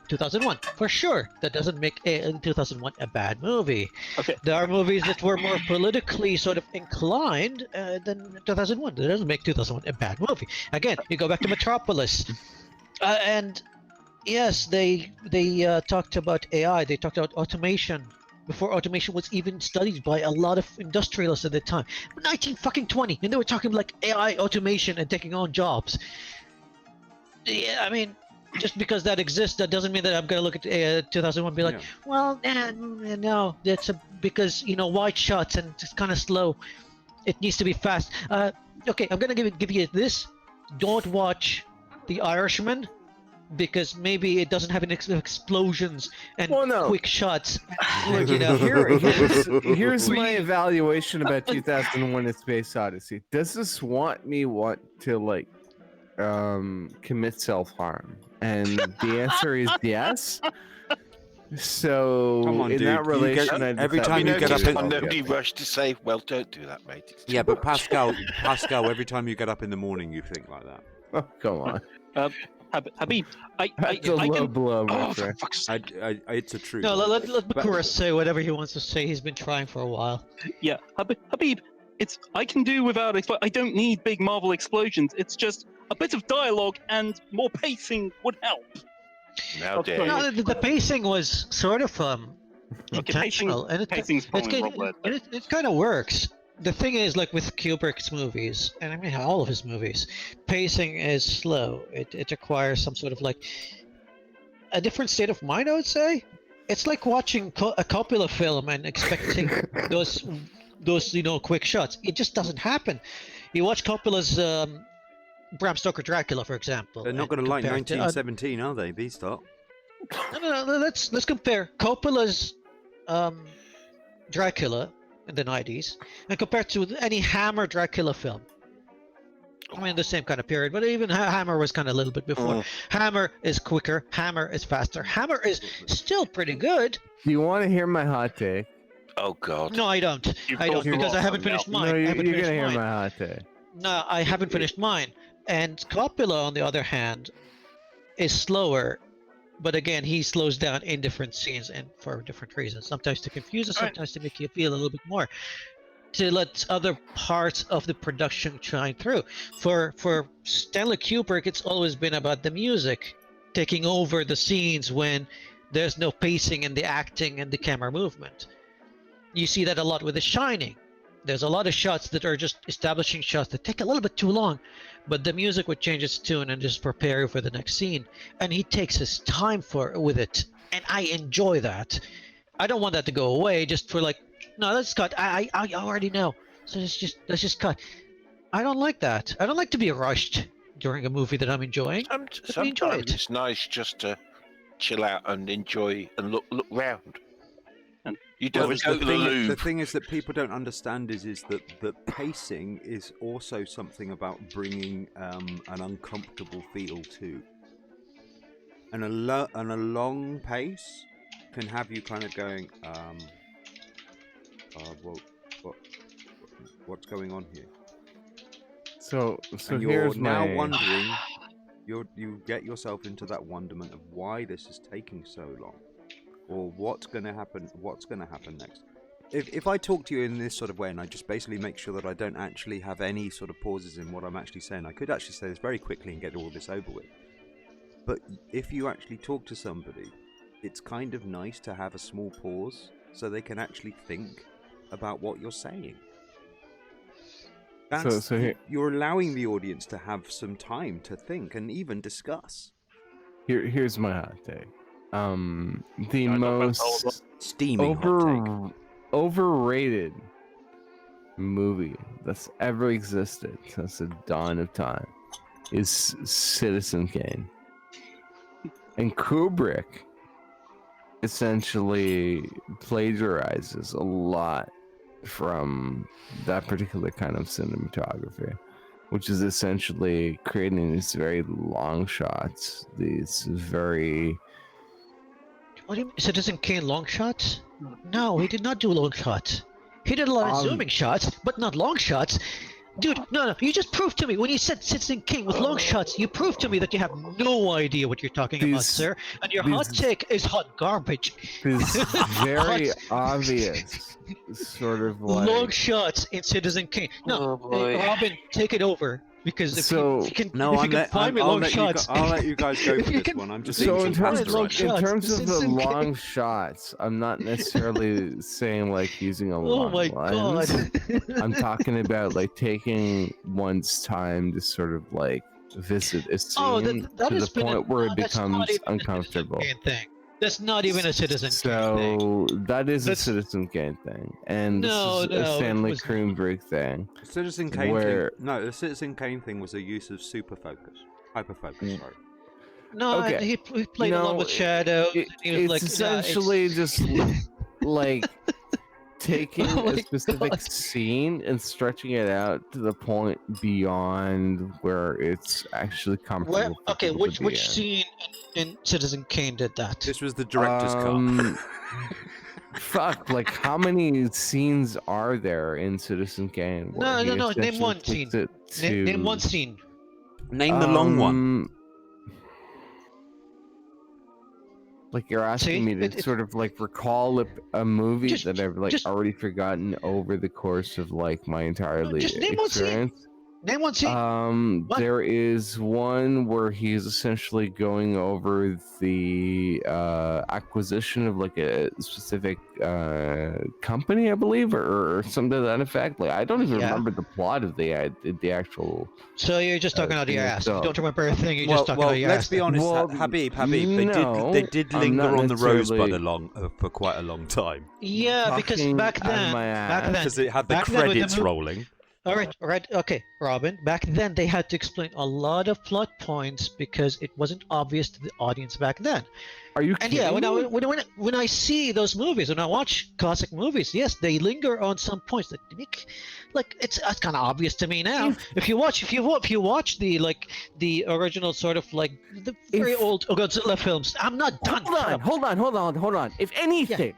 B: 2001, for sure. That doesn't make 2001 a bad movie.
I: Okay.
B: There are movies that were more politically sort of inclined than 2001. That doesn't make 2001 a bad movie. Again, you go back to Metropolis, and yes, they talked about AI. They talked about automation before automation was even studied by a lot of industrialists at the time. 1920, and they were talking like AI automation and taking on jobs. Yeah, I mean, just because that exists, that doesn't mean that I'm gonna look at 2001 and be like, well, no, that's because wide shots and it's kind of slow. It needs to be fast. Okay, I'm gonna give you this. Don't watch The Irishman, because maybe it doesn't have any explosions and quick shots. Like,
D: Here's my evaluation about 2001: A Space Odyssey. Does this want to like commit self-harm? And the answer is yes. So
A: Come on,
D: in
A: dude.
D: that relation, I
A: Every time
F: You
A: you get up
F: notice
A: in-
F: nobody rushed to say, well, don't do that, mate. It's too
A: Yeah, but
F: much."
A: Pascal, every time you get up in the morning, you think like that.
D: Oh, come on.
I: Habib, I
D: That's a low
I: can.
D: blow, my
I: Oh, for
D: friend.
I: fuck's sake.
A: It's a truth.
B: No, let Bakura say whatever he wants to say. He's been trying for a while.
I: Yeah, Habib, I can do without I don't need big Marvel explosions. It's just a bit of dialogue and more pacing would help.
F: How dare
B: No,
F: you.
B: the pacing was sort of intentional, and
I: pacing's probably wrong word, but-
B: it kind of works. The thing is, like with Kubrick's movies, and I mean all of his movies, pacing is slow. It requires some sort of like a different state of mind, I would say. It's like watching a Coppola film and expecting those quick shots. It just doesn't happen. You watch Coppola's Bram Stoker Dracula, for example.
A: They're not going to like 1917, are they? These start.
B: No. Let's compare Coppola's Dracula in the 90s and compare to any Hammer Dracula film. I mean, the same kind of period, but even Hammer was kind of a little bit before. Hammer is quicker. Hammer is faster. Hammer is still pretty good.
D: Do you want to hear my hot take?
F: Oh, God.
B: No, I don't. I don't, because I haven't finished mine.
D: No,
B: I
D: you're
B: haven't
D: going to
B: finished
D: hear
B: mine.
D: my hot take.
B: No, I haven't finished mine. And Coppola, on the other hand, is slower, but again, he slows down in different scenes and for different reasons. Sometimes to confuse us, sometimes to make you feel a little bit more, to let other parts of the production shine through. For Stanley Kubrick, it's always been about the music taking over the scenes when there's no pacing in the acting and the camera movement. You see that a lot with The Shining. There's a lot of shots that are just establishing shots that take a little bit too long, but the music would change its tune and just prepare you for the next scene. And he takes his time with it, and I enjoy that. I don't want that to go away just for like, no, let's cut. I already know, so let's just cut. I don't like that. I don't like to be rushed during a movie that I'm enjoying.
F: Sometimes
B: enjoy it.
F: it's nice just to chill out and enjoy and look round.
I: And
F: You don't go to the
A: the
F: Louvre.
A: thing is that people don't understand is that pacing is also something about bringing an uncomfortable feel to. And a long pace can have you kind of going, what's going on here?
D: So
A: And you're
D: here's
A: now
D: my...
A: wondering, you get yourself into that wonderment of why this is taking so long, or what's going to happen next. If I talk to you in this sort of way and I just basically make sure that I don't actually have any sort of pauses in what I'm actually saying, I could actually say this very quickly and get all this over with. But if you actually talk to somebody, it's kind of nice to have a small pause so they can actually think about what you're saying.
D: So here-
A: You're allowing the audience to have some time to think and even discuss.
D: Here's my hot take. The
E: I know,
D: most
A: Steaming hot take.
D: overrated movie that's ever existed since the dawn of time is Citizen Kane. And Kubrick essentially plagiarizes a lot from that particular kind of cinematography, which is essentially creating these very long shots, these very...
B: What do you mean? Citizen Kane long shots? No, he did not do long shots. He did a lot of zooming shots, but not long shots. Dude, no, you just proved to me, when you said Citizen Kane with long shots, you proved to me that you have no idea what you're talking about, sir. And your hot take is hot garbage.
D: This very
B: Hot-
D: obvious sort of like...
B: Long shots in Citizen Kane. No, Robin, take it over. Because if
D: So-
B: you can,
A: No,
B: if you can find me long shots,
A: I'll let you guys go
B: If
A: for
B: you
A: this
B: can-
A: one. I'm just
D: So
A: eating
D: in
A: some
D: terms,
A: pasta
B: long
A: right
D: in
A: now.
B: shots,
D: terms of the
B: Citizen Kane.
D: long shots, I'm not necessarily saying like using a
B: oh
D: long
B: my
D: lens.
B: god.
D: I'm talking about like taking one's time to sort of like visit a scene
B: Oh, that
D: to the
B: has been
D: point where it
B: that's not
D: becomes
B: even a
D: uncomfortable.
B: Citizen Kane thing. That's not even a Citizen Kane thing.
D: So that is
B: That's-
D: a Citizen Kane thing, and
B: No,
D: this is
B: no,
D: a
B: it
D: Stanley
B: was-
D: Kubrick thing.
A: The Citizen Kane
D: Where-
A: thing. No, the Citizen Kane thing was a use of super focus, hyper focus. Sorry.
B: No,
D: Okay.
B: he played along with shadows.
D: It-
B: and he was
D: it's
B: like,
D: essentially just like taking
B: Oh
D: a
B: my
D: specific
B: God.
D: scene and stretching it out to the point beyond where it's actually comfortable for
B: Okay,
D: people to be
B: which
D: in.
B: scene in Citizen Kane did that?
A: This was the director's cut.
D: Fuck, like how many scenes are there in Citizen Kane? where
B: No,
D: he
B: no, no. Name
D: essentially
B: one
D: takes
B: scene.
D: it
B: Name one
D: to-
B: scene.
A: Name the long one.
D: Like you're asking
B: See?
D: me to
B: It-
D: sort of like recall a movie
B: Just-
D: that I've like
B: just-
D: already forgotten over the course of like my entire
B: just name one scene.
D: experience.
B: Name one scene. What?
D: There is one where he's essentially going over the acquisition of like a specific company, I believe, or something to that effect. Like I don't even
B: Yeah.
D: remember the plot of the actual.
B: So you're just talking out of your
D: thing
B: ass. You
D: itself.
B: don't remember a thing. You're
A: Well,
B: just talking out of your
A: let's
B: ass.
A: be honest,
D: Well,
A: Habib.
D: no,
A: They did
D: I'm
A: linger
D: not
A: on the rosebud
D: necessarily
A: for quite a long time
B: Yeah, because
D: talking
B: back
D: out of
B: then,
D: my
B: back
D: ass.
B: then,
A: because it had the
B: back then with the
A: credits
B: mo-
A: rolling.
B: all right, okay, Robin. Back then, they had to explain a lot of plot points because it wasn't obvious to the audience back then.
D: Are you
B: And
D: kidding
B: yeah,
D: me?
B: when I see those movies, when I watch classic movies, yes, they linger on some points that make, like it's kind of obvious to me now. If you watch the original sort of like the very old Godzilla films, I'm not done.
D: Hold on. If anything,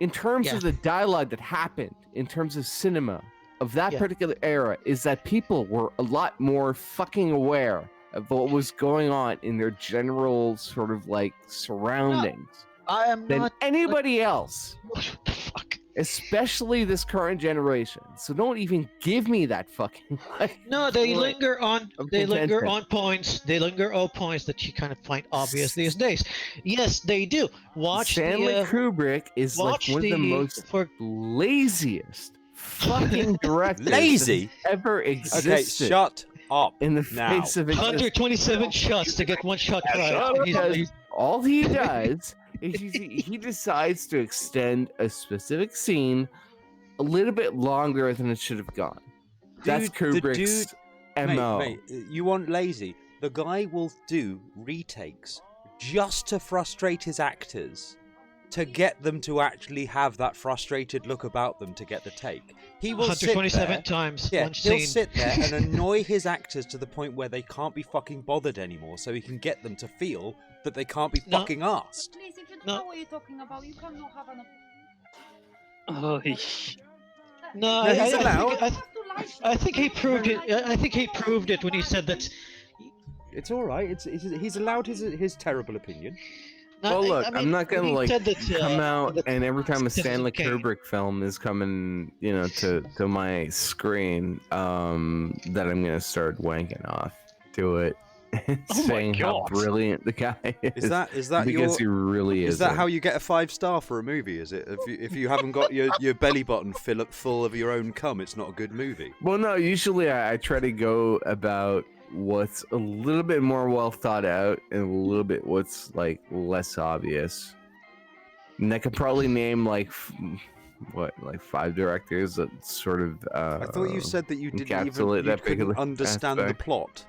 D: in terms
B: Yeah.
D: of the dialogue that happened, in terms of cinema of that
B: Yeah.
D: particular era, is that people were a lot more fucking aware of what was going on in their general sort of like surroundings
B: I am
D: than
B: not.
D: anybody else,
B: What the fuck?
D: especially this current generation. So don't even give me that fucking. Like,
B: No, they
D: point
B: linger on.
D: of
B: They linger
D: contention.
B: on points. They linger on points that you kind of find obvious these days. Yes, they do. Watch
D: Stanley
B: the.
D: Kubrick is like
B: Watch
D: one of the most
B: for
D: laziest fucking directors
A: Lazy?
D: that ever existed
A: Okay, shut up.
D: in the
A: now.
D: face of existence.
B: 127 shots to get one shot right.
D: Shut up.
B: He's-
D: All he does is he decides to extend a specific scene a little bit longer than it should have gone. That's
A: Dude, the
D: Kubrick's MO.
A: Mate, you want lazy? The guy will do retakes just to frustrate his actors, to get them to actually have that frustrated look about them to get the take. He will sit
B: 127
A: there,
B: times.
A: yeah,
B: One
A: he'll
B: scene.
A: sit there and annoy his actors to the point where they can't be fucking bothered anymore, so he can get them to feel that they can't be
B: No.
A: fucking arsed.
H: Please, if you don't
B: No.
H: know what you're talking about, you cannot have an
I: Oh,
B: No,
A: No, he's allowed.
B: I think he proved it. I think he proved it when he said that.
A: It's all right. He's allowed his terrible opinion.
B: No,
D: Well, look,
B: I mean,
D: I'm not gonna
B: he
D: like
B: said that,
D: come out
B: that
D: and every time a
B: Citizen
D: Stanley
B: Kane-
D: Kubrick film is coming, to my screen, that I'm gonna start wanking off to it, and
I: Oh my
D: saying how
I: God.
D: brilliant the guy is.
A: Is that
D: because he really is?
A: Is that how you get a 5-star for a movie? Is it if you haven't got your belly button full of your own cum, it's not a good movie?
D: Well, no. Usually, I try to go about what's a little bit more well thought out and a little bit what's like less obvious. And I could probably name like 5 directors that sort of.
A: I thought you said that you didn't
D: encapsulate
A: even you
D: that
A: couldn't
D: particular
A: understand the
D: aspect.
A: plot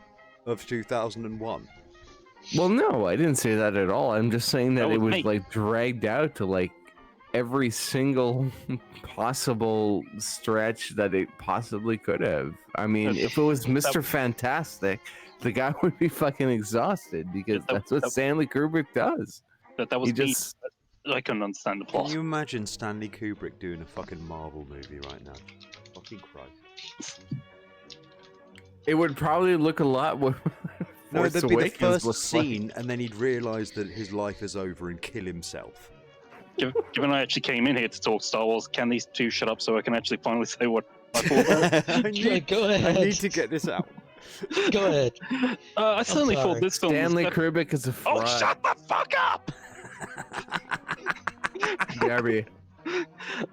A: of 2001.
D: Well, no, I didn't say that at all. I'm just saying that
I: That
D: it
I: was
D: was
I: me.
D: like dragged out to like every single possible stretch that it possibly could have. I mean, if it was Mr. Fantastic, the guy would be fucking exhausted because that's what Stanley Kubrick does.
I: that was
D: He
I: me.
D: just
I: I couldn't understand the
A: Can
I: plot.
A: you imagine Stanley Kubrick doing a fucking Marvel movie right now? Fucking Christ.
D: it would probably look a lot what
A: No,
D: Force
A: that'd be the
D: Awakens
A: first
D: looked like.
A: scene, and then he'd realise that his life is over and kill himself.
I: Given I actually came in here to talk Star Wars, can these two shut up so I can actually finally say what I thought?
A: I need,
B: Go
A: I
B: ahead.
A: need to get this out.
B: Go ahead.
I: I certainly
B: sorry.
I: thought this film
D: Stanley
I: was
D: Kubrick is a fraud.
E: Oh, shut the fuck up!
D: Gabby.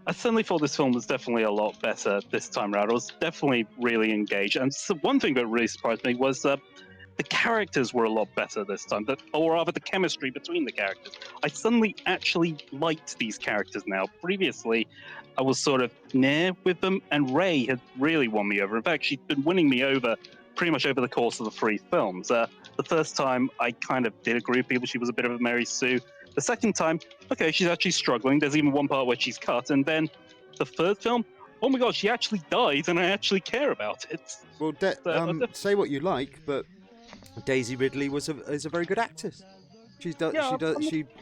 I: I certainly thought this film was definitely a lot better this time around. I was definitely really engaged. And so one thing that really surprised me was the characters were a lot better this time, or rather the chemistry between the characters. I suddenly actually liked these characters now. Previously, I was sort of near with them, and Ray had really won me over. In fact, she'd been winning me over pretty much over the course of the 3 films. The first time, I kind of did agree with people. She was a bit of a Mary Sue. The second time, okay, she's actually struggling. There's even one part where she's cut, and then the third film, oh my gosh, she actually dies, and I actually care about it.
A: Well, say what you like, but Daisy Ridley is a very good actress.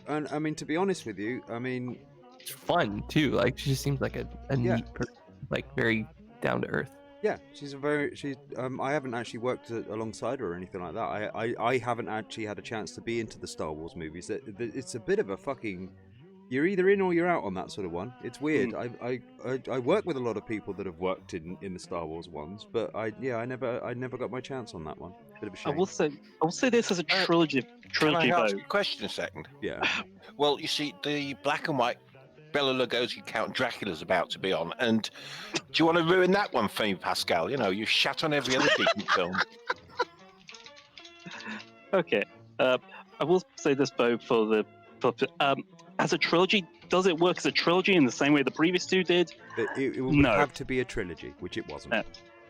A: And I mean, to be honest with you, I mean,
C: It's fun too. Like she just seems like a
A: Yeah.
C: neat person, like very down to earth.
A: yeah, I haven't actually worked alongside her or anything like that. I haven't actually had a chance to be into the Star Wars movies. It's a bit of a fucking. You're either in or you're out on that sort of one. It's weird. I work with a lot of people that have worked in the Star Wars ones, but I never got my chance on that one. Bit of a shame.
I: I will say this as a trilogy
F: Can I ask
I: vote.
F: you a question a second?
A: Yeah.
F: Well, you see, the black and white Bela Lugosi Count Dracula's about to be on, and do you want to ruin that one for me, Pascal? You know, you shat on every other decent film.
I: Okay, I will say this though as a trilogy, does it work as a trilogy in the same way the previous two did?
A: It would
I: No.
A: have to be a trilogy, which it wasn't.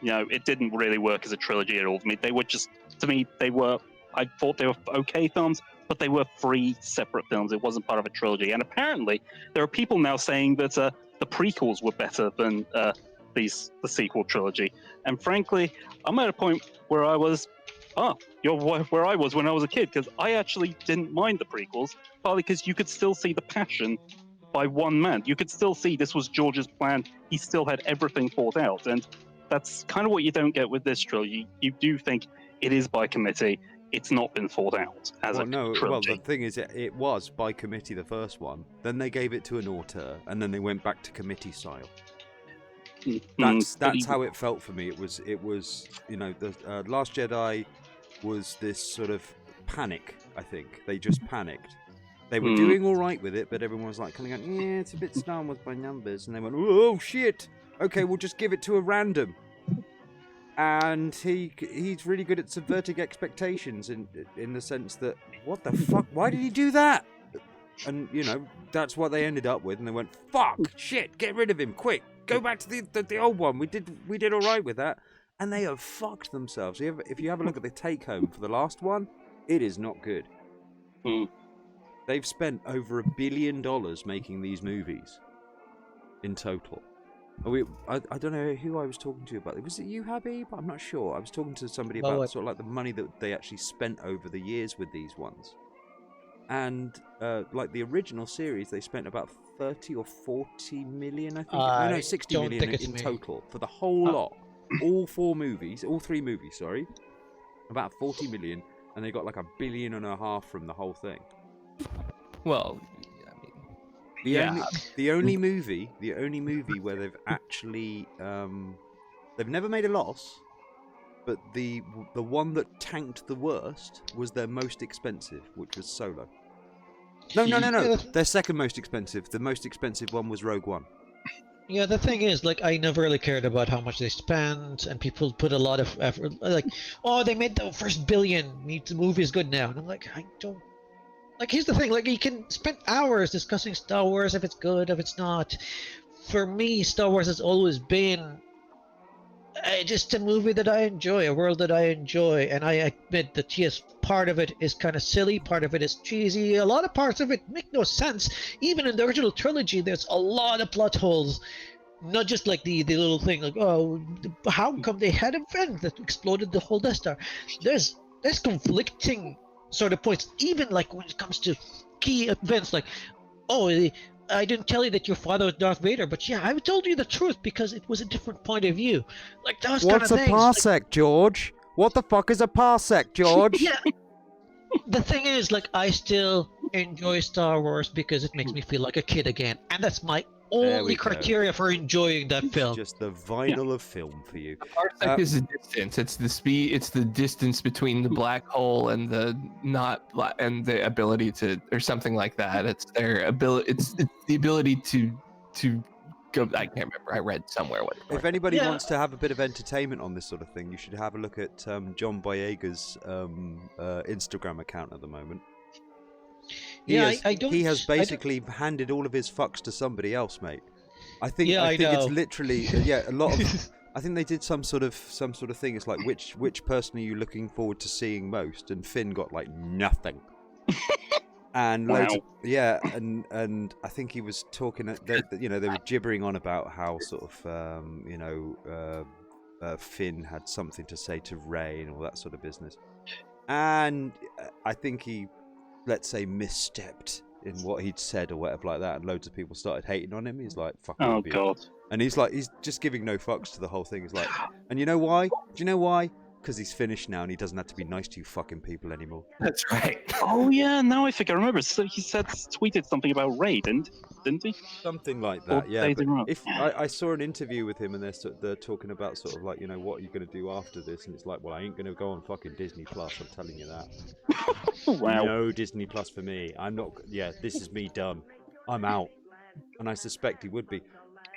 I: You know, it didn't really work as a trilogy at all. I thought they were okay films, but they were 3 separate films. It wasn't part of a trilogy. And apparently, there are people now saying that the prequels were better than the sequel trilogy. And frankly, I'm at a point where I was, where I was when I was a kid, because I actually didn't mind the prequels, partly because you could still see the passion by one man. You could still see this was George's plan. He still had everything thought out. And that's kind of what you don't get with this trilogy. You do think it is by committee. It's not been thought out as a trilogy.
A: Well, the thing is, it was by committee, the first one. Then they gave it to an auteur, and then they went back to committee style. That's how it felt for me. It was you know, the Last Jedi was this sort of panic. I think they just panicked. They were doing all right with it, but everyone was like kind of going, yeah, it's a bit Star Wars by numbers, and they went, oh shit, okay, we'll just give it to a random. And he's really good at subverting expectations in the sense that, what the fuck, why did he do that? And you know, that's what they ended up with, and they went, fuck, shit, get rid of him, quick, go back to the old one. We did all right with that, and they have fucked themselves. If you have a look at the take home for the last one, it is not good. They've spent over $1 billion making these movies in total. I don't know who I was talking to about it. Was it you, Habib? I'm not sure. I was talking to somebody about sort of like the money that they actually spent over the years with these ones. And like the original series, they spent about 30 or 40 million, I think. No, 60 million in total for the whole lot. All 3 movies, sorry. About 40 million, and they got like $1.5 billion from the whole thing.
C: Well,
A: The only movie where they've actually they've never made a loss, but the one that tanked the worst was their most expensive, which was Solo. No. Their second most expensive. The most expensive one was Rogue One.
B: Yeah, the thing is, like, I never really cared about how much they spent, and people put a lot of effort. Like, oh, they made the first $1 billion. The movie is good now, and I'm like, I don't. Like, here's the thing, like, you can spend hours discussing Star Wars, if it's good, if it's not. For me, Star Wars has always been just a movie that I enjoy, a world that I enjoy, and I admit that, yes, part of it is kind of silly, part of it is cheesy, a lot of parts of it make no sense. Even in the original trilogy, there's a lot of plot holes. Not just like the little thing, like, oh, how come they had a vent that exploded the whole Death Star? There's conflicting sort of points, even like when it comes to key events, like, oh, I didn't tell you that your father was Darth Vader, but yeah, I told you the truth because it was a different point of view. Like those kind of things.
A: What's a parsec, George? What the fuck is a parsec, George?
B: Yeah. The thing is, like, I still enjoy Star Wars because it makes me feel like a kid again, and that's my only criteria for enjoying that film.
A: Just the vinyl of film for you.
C: Parsec is the distance. It's the speed. It's the distance between the black hole and the and the ability to, or something like that. It's their ability. It's the ability to go. I can't remember. I read somewhere what.
A: If anybody wants to have a bit of entertainment on this sort of thing, you should have a look at John Boyega's Instagram account at the moment. He has basically handed all of his fucks to somebody else, mate. I think it's literally a lot of. I think they did some sort of thing. It's like which person are you looking forward to seeing most? And Finn got like nothing. and
I: Wow.
A: loads of, and I think he was talking they were gibbering on about how sort of Finn had something to say to Ray and all that sort of business, and I think he, let's say, misstepped in what he'd said or whatever like that, and loads of people started hating on him. He's like, fuck
I: Oh
A: off, you.
I: god.
A: And he's just giving no fucks to the whole thing. He's like, and you know why? Do you know why? Because he's finished now and he doesn't have to be nice to you fucking people anymore.
E: That's right.
I: Oh yeah, now I think I remember. So he tweeted something about Ray, didn't he?
A: Something like
I: Or
A: that, yeah.
I: played
A: But
I: him wrong.
A: if I saw an interview with him and they're talking about sort of like, what are you going to do after this? And it's like, well, I ain't going to go on fucking Disney Plus. I'm telling you that.
I: Wow.
A: No Disney Plus for me. I'm not. Yeah, this is me done. I'm out. And I suspect he would be.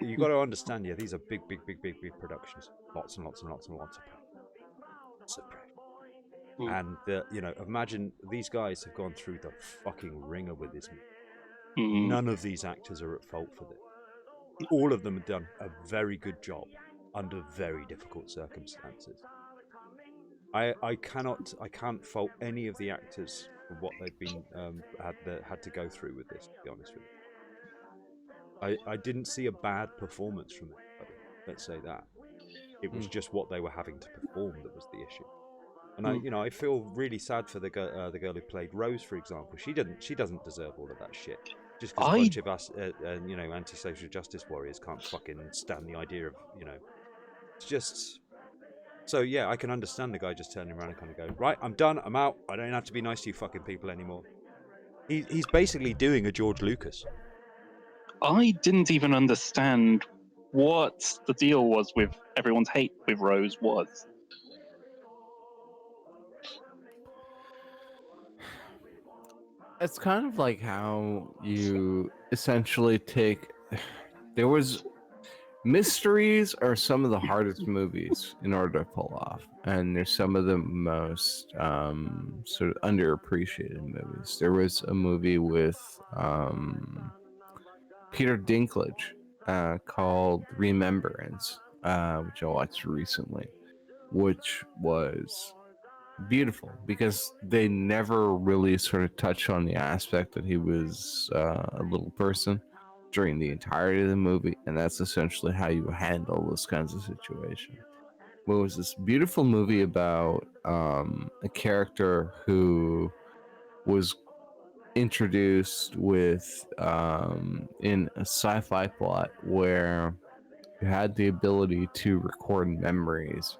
A: You got to understand, yeah, these are big productions. Lots and lots and lots and lots of pressure. And imagine these guys have gone through the fucking ringer with this movie. None of these actors are at fault for this. All of them have done a very good job under very difficult circumstances. I can't fault any of the actors for what they've been had to go through with this, to be honest with you. I didn't see a bad performance from anybody, let's say that. It was just what they were having to perform that was the issue. And I feel really sad for the girl who played Rose, for example. She doesn't deserve all of that shit. Just because a bunch of us, anti-social justice warriors can't fucking stand the idea of, it's just. So yeah, I can understand the guy just turning around and kind of go, right, I'm done, I'm out. I don't have to be nice to you fucking people anymore. He's basically doing a George Lucas.
I: I didn't even understand what the deal was with everyone's hate with Rose was.
D: It's kind of like how you essentially take. There was. Mysteries are some of the hardest movies in order to pull off, and they're some of the most sort of underappreciated movies. There was a movie with Peter Dinklage called Remembrance, which I watched recently, which was beautiful because they never really sort of touched on the aspect that he was a little person during the entirety of the movie, and that's essentially how you handle those kinds of situations. Well, it was this beautiful movie about a character who was introduced with in a sci-fi plot where you had the ability to record memories,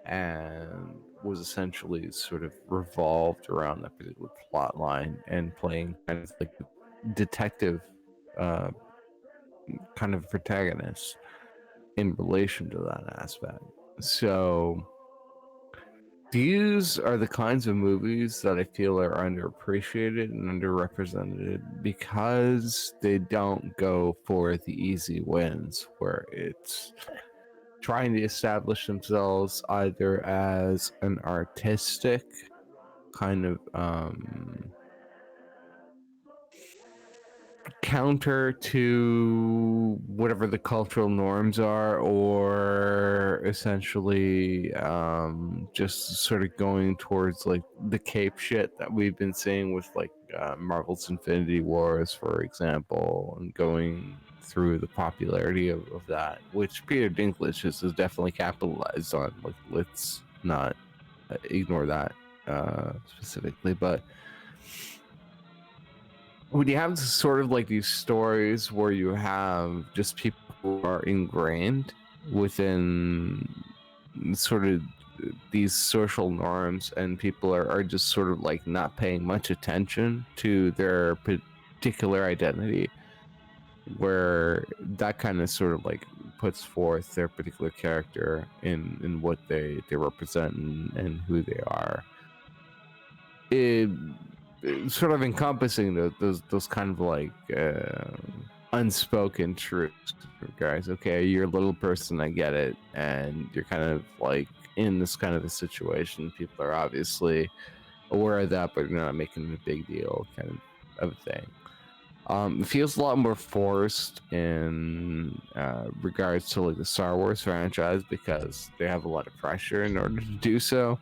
D: and was essentially sort of revolved around that particular plot line and playing kind of like detective kind of protagonist in relation to that aspect. So these are the kinds of movies that I feel are underappreciated and underrepresented because they don't go for the easy wins, where it's trying to establish themselves either as an artistic kind of counter to whatever the cultural norms are, or essentially just sort of going towards like the cape shit that we've been seeing with like Marvel's Infinity Wars, for example, and going through the popularity of that, which Peter Dinklage has definitely capitalized on. Like, let's not ignore that specifically, but when you have sort of like these stories where you have just people who are ingrained within sort of these social norms, and people are just sort of like not paying much attention to their particular identity, where that kind of sort of like puts forth their particular character in what they represent and who they are. It sort of encompassing those kind of like unspoken truths, guys. Okay, you're a little person, I get it, and you're kind of like in this kind of a situation. People are obviously aware of that, but you're not making it a big deal, kind of a thing. It feels a lot more forced in regards to like the Star Wars franchise because they have a lot of pressure in order to do so.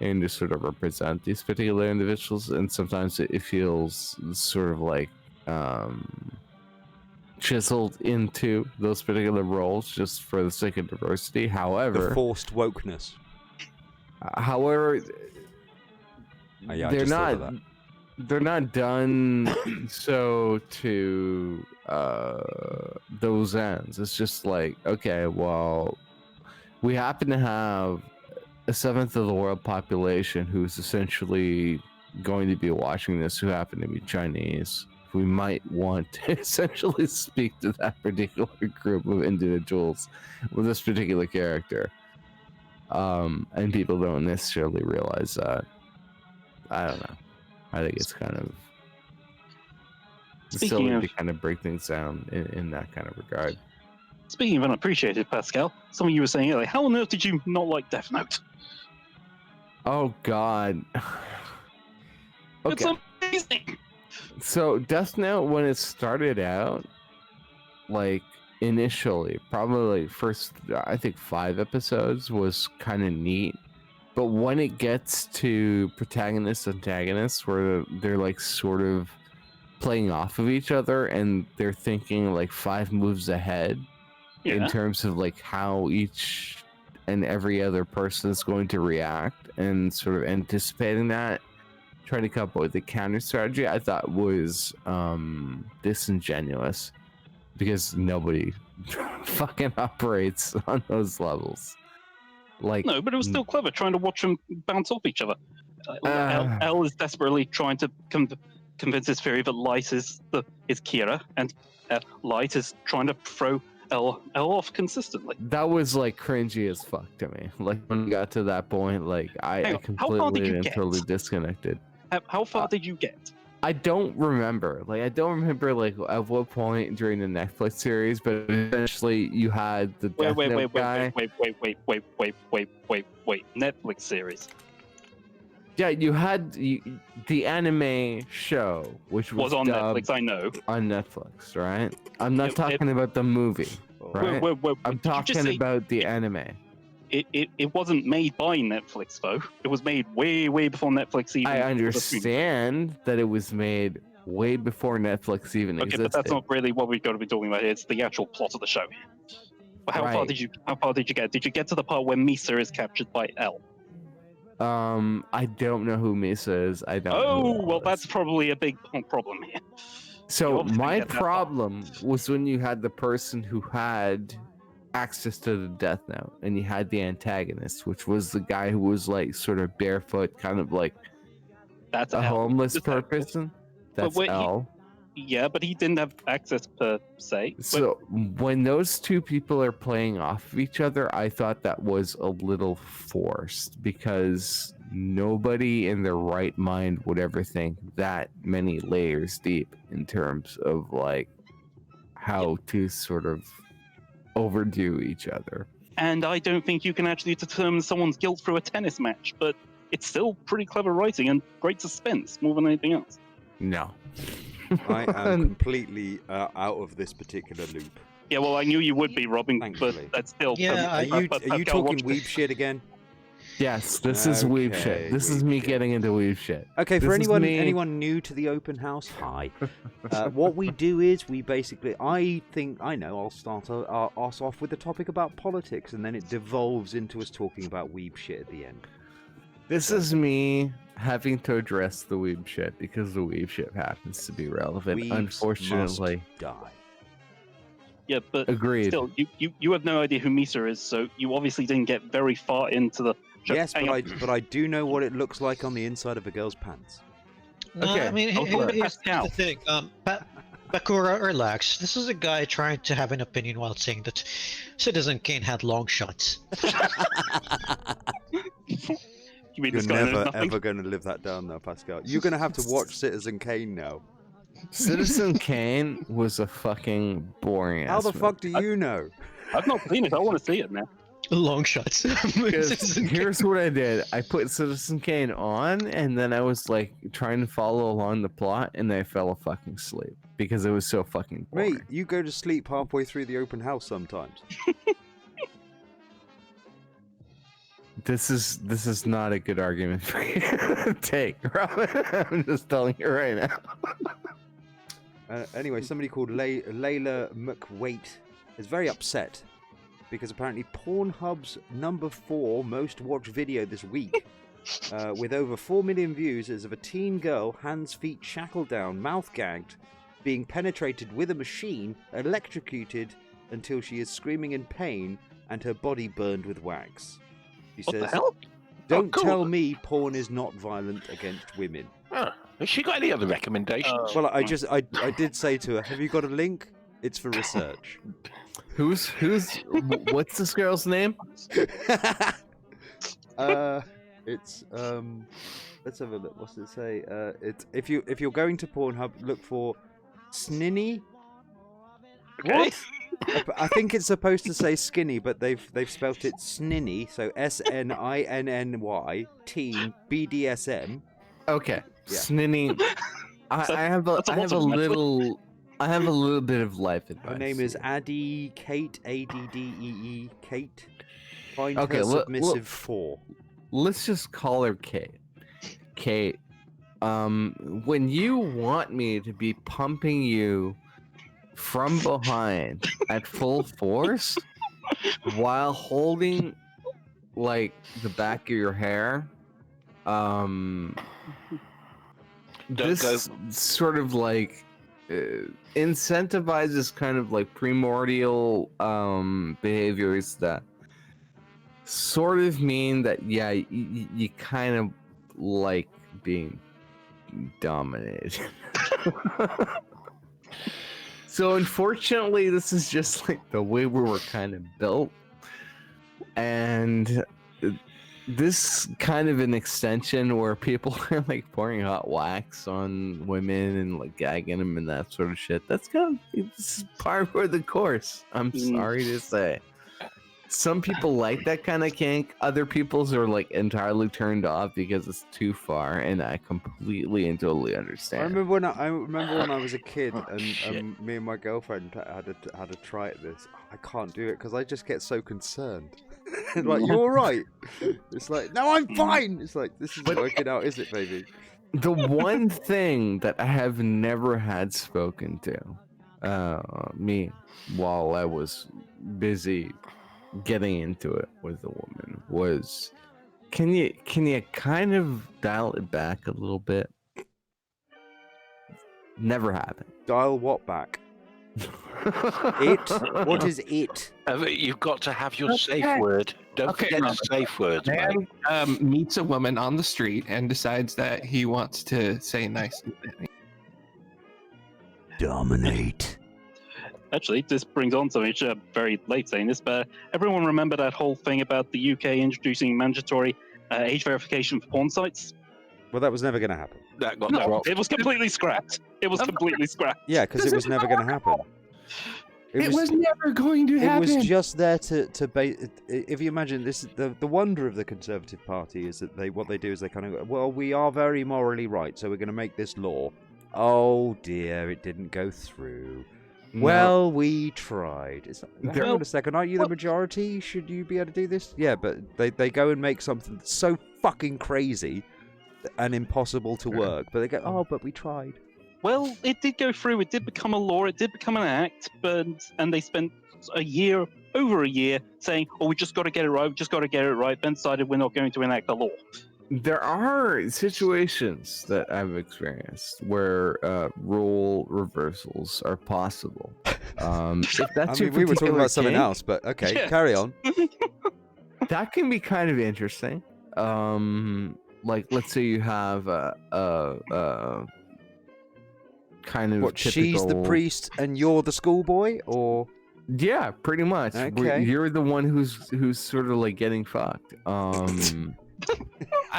D: and just sort of represent these particular individuals, and sometimes it feels sort of like chiseled into those particular roles just for the sake of diversity.
A: The
D: However,
A: forced wokeness.
D: however,
A: Yeah, I
D: they're
A: just thought of
D: not
A: that.
D: they're not done so to those ends. It's just like, okay, well, we happen to have a seventh of the world population who's essentially going to be watching this, who happen to be Chinese. We might want to essentially speak to that particular group of individuals with this particular character, and people don't necessarily realize that. I don't know. I think it's kind of
I: Speaking
D: silly
I: of-
D: to kind of break things down in that kind of regard.
I: Speaking of unappreciated, Pascal, something you were saying earlier, how on earth did you not like Death Note?
D: Oh God.
I: It's
D: Okay.
I: amazing!
D: So Death Note, when it started out, like initially, probably first, I think 5 episodes was kind of neat. But when it gets to protagonists, antagonists, where they're like sort of playing off of each other and they're thinking like 5 moves ahead in
I: Yeah.
D: terms of like how each and every other person is going to react, and sort of anticipating that, trying to come up with a counter strategy, I thought was disingenuous, because nobody fucking operates on those levels. Like,
I: No, but it was still clever trying to watch them bounce off each other. L is desperately trying to convince his theory that Light is Kira, and Light is trying to throw L off consistently.
D: that was like cringy as fuck to me. Like when we got to that point, like I
I: Hang on, how far did
D: completely
I: you
D: and
I: get?
D: totally disconnected.
I: How far did you get?
D: I don't remember. Like I don't remember like at what point during the Netflix series, but essentially you had the Death Note guy.
I: Wait. Netflix series
D: Yeah, you had the anime show, which was
I: was on
D: dubbed
I: Netflix, I know.
D: on Netflix, right? I'm not
I: It-
D: talking about the movie, right? I'm
I: did you just
D: talking
I: say
D: about the anime.
I: it wasn't made by Netflix though. It was made way before Netflix even.
D: I understand that it was made way before Netflix even
I: Okay,
D: existed.
I: but that's not really what we've got to be talking about here. It's the actual plot of the show. How far
D: Right.
I: did you get? Did you get to the part where Misa is captured by L?
D: I don't know who Misa is. I don't know.
I: Oh,
D: who
I: well,
D: L is.
I: that's probably a big problem here. You
D: So
I: obviously
D: my
I: get that far.
D: problem was when you had the person who had access to the Death Note, and you had the antagonist, which was the guy who was like sort of barefoot, kind of like
I: That's
D: a
I: L.
D: homeless
I: Just that-
D: person. That's
I: wait,
D: L.
I: Yeah, but he didn't have access per se. But
D: So when those two people are playing off of each other, I thought that was a little forced, because nobody in their right mind would ever think that many layers deep in terms of like how to sort of overdo each other.
I: and I don't think you can actually determine someone's guilt through a tennis match, but it's still pretty clever writing and great suspense more than anything else.
D: No.
A: I am completely out of this particular loop.
I: Yeah, well, I knew you would be, Robin,
A: Thankfully.
I: but that's still.
B: Yeah,
A: Are you talking weeb shit again?
D: Yes, this is weeb
A: Okay,
D: shit. This is
A: weeb
D: me
A: shit.
D: getting into weeb shit.
A: Okay, for
D: This is me.
A: anyone new to the open house, hi. What we do is we basically, I'll start us off with a topic about politics, and then it devolves into us talking about weeb shit at the end.
D: This is me having to address the weeb shit because the weeb shit happens to be relevant.
A: Weebs
D: Unfortunately,
A: must die.
I: Yeah, but
D: agreed.
I: still, you have no idea who Misa is, so you obviously didn't get very far into the show.
A: Yes,
I: Hang on.
A: but I do know what it looks like on the inside of a girl's pants.
B: No,
D: Okay,
B: I mean,
I: go for it.
B: here's
I: Pascal.
B: the thing. Bakura, relax. This is a guy trying to have an opinion while saying that Citizen Kane had long shots.
I: You mean
A: You're
I: this guy knows
A: never
I: nothing?
A: ever going to live that down, though, Pascal. You're going to have to watch Citizen Kane now.
D: Citizen Kane was a fucking boring
A: How
D: ass
A: the fuck do you know?
I: I've not seen it. I want to see it now.
B: Long shots.
D: Because
B: Citizen Kane.
D: here's what I did. I put Citizen Kane on, and then I was like trying to follow along the plot, and I fell a fucking asleep because it was so fucking boring.
A: Mate, you go to sleep halfway through the open house sometimes.
D: This is not a good argument for you to take, Robin. I'm just telling you right now.
A: Anyway, somebody called Layla McWait is very upset because apparently Pornhub's number 4 most watched video this week, with over 4 million views, is of a teen girl, hands, feet shackled down, mouth gagged, being penetrated with a machine, electrocuted until she is screaming in pain, and her body burned with wax. She
I: What
A: says,
I: the hell?
A: "Don't
F: cool.
A: tell me porn is not violent against women."
F: Has she got any other recommendations?
A: Well, I did say to her, "Have you got a link? It's for research."
D: Who's what's this girl's name?
A: It's let's have a look. What's it say? It's if you're going to Pornhub, look for Sninny.
I: Okay.
A: I think it's supposed to say skinny, but they've spelt it Sninny, so SNINNY teen BDSM.
D: Okay,
A: Yeah.
D: Sninny. I have a little bit of life advice.
A: Her name is
D: here.
A: Addie Kate, ADDEE Kate. Find
D: Okay,
A: her
D: look-
A: submissive 4.
D: Let's just call her Kate. Kate, when you want me to be pumping you from behind at full force while holding like the back of your hair, this sort of like incentivizes kind of like primordial behaviors that sort of mean that you kind of like being dominated. So unfortunately, this is just like the way we were kind of built, and this kind of an extension where people are like pouring hot wax on women and like gagging them and that sort of shit. That's kind of this is par for the course. I'm sorry to say. Some people like that kind of kink. Other people's are like entirely turned off because it's too far, and I completely and totally understand.
A: I remember when I was a kid, and me and my girlfriend had a try at this. I can't do it because I just get so concerned. Like, you all right? It's like, no, I'm fine. It's like, this is working out, is it, baby?
D: The one thing that I have never had spoken to me while I was busy getting into it with a woman was, can you kind of dial it back a little bit? Never happened.
A: Dial what back? It? What is it?
F: You've got to have your safe word. Don't forget the safe words, mate.
C: Man meets a woman on the street and decides that he wants to say nice things.
A: Dominate.
I: Actually, this brings on something very late saying this, but everyone remember that whole thing about the UK introducing mandatory age verification for porn sites?
A: Well, that was never going to happen.
F: That got
I: No,
F: dropped.
I: it was completely scrapped. It was completely scrapped.
A: Yeah, because it was never going to happen.
C: It was never going to
A: It
C: happen.
A: was just there to if you imagine this, the wonder of the Conservative Party is that what they do is they kind of go, well, we are very morally right, so we're going to make this law. Oh dear, it didn't go through.
D: No.
A: Well, we tried. It's like, hang
I: Well,
A: on a second, aren't you the majority? Should you be able to do this? Yeah, but they go and make something so fucking crazy and impossible to work. But they go, oh, but we tried.
I: Well, it did go through. It did become a law. It did become an act. And they spent over a year, saying, "Oh, we just got to get it right. We just got to get it right." Then decided we're not going to enact the law.
D: There are situations that I've experienced where role reversals are possible. If that's
A: I
D: your
A: mean, we were talking
D: particular
A: about something
D: kink,
A: else, but okay,
I: Yeah.
A: carry on.
D: that can be kind of interesting. Like, let's say you have a kind of
A: What,
D: typical...
A: she's the priest and you're the schoolboy, or
D: Yeah, pretty much.
A: Okay.
D: You're the one who's sort of like getting fucked.
C: I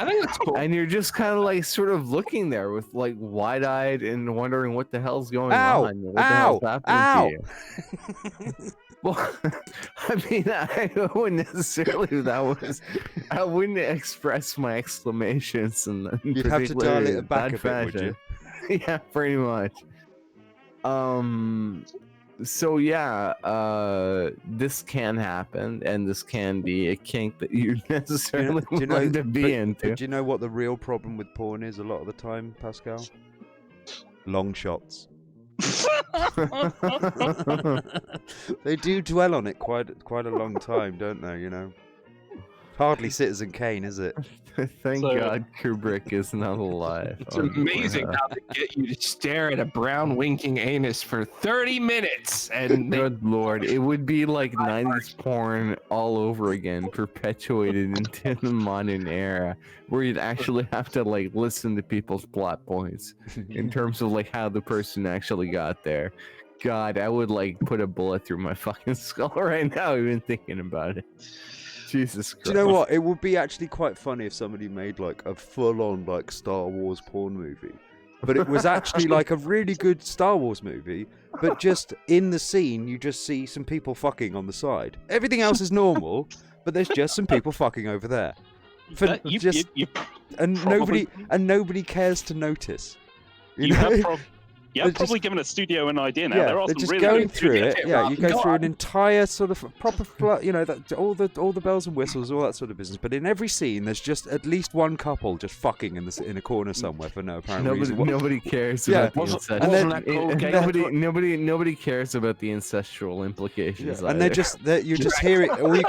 C: think that's cool.
D: And you're just kind of like sort of looking there with like wide-eyed and wondering what the hell's going
A: Ow!
D: on. What the hell's
A: Ow!
D: happening
A: Ow!
D: to you? Well, I mean, I wouldn't necessarily. I wouldn't express my exclamations in
A: You'd have to dial it
D: particularly
A: back
D: bad
A: a bit, would you?
D: fashion. Yeah, pretty much. So yeah, this can happen, and this can be a kink that you necessarily would like to be into.
A: But do you know what the real problem with porn is a lot of the time, Pascal? Long shots. They do dwell on it quite a long time, don't they? You know, hardly Citizen Kane, is it?
D: Thank God Kubrick is not alive.
C: It's amazing how they get you to stare at a brown winking anus for 30 minutes. And
D: Good Lord, it would be like 90s porn all over again, perpetuated into the modern era, where you'd actually have to like listen to people's plot points in terms of like how the person actually got there. God, I would like put a bullet through my fucking skull right now even thinking about it. Jesus Christ.
A: Do you know what? It would be actually quite funny if somebody made like a full-on like Star Wars porn movie, but it was actually like a really good Star Wars movie, but just in the scene you just see some people fucking on the side. Everything else is normal, but there's just some people fucking over there. Nobody cares to notice.
I: I've probably given a studio an idea now.
A: Yeah,
I: there are
A: they're
I: some
A: just
I: really
A: going
I: good
A: through
I: studios.
A: it. Yeah, you go through an entire sort of proper, all the bells and whistles, all that sort of business. But in every scene, there's just at least one couple just fucking in a corner somewhere for no apparent reason.
D: Nobody cares about the incestual. Nobody cares about the incestual implications.
A: Yeah. And you just hear it. All you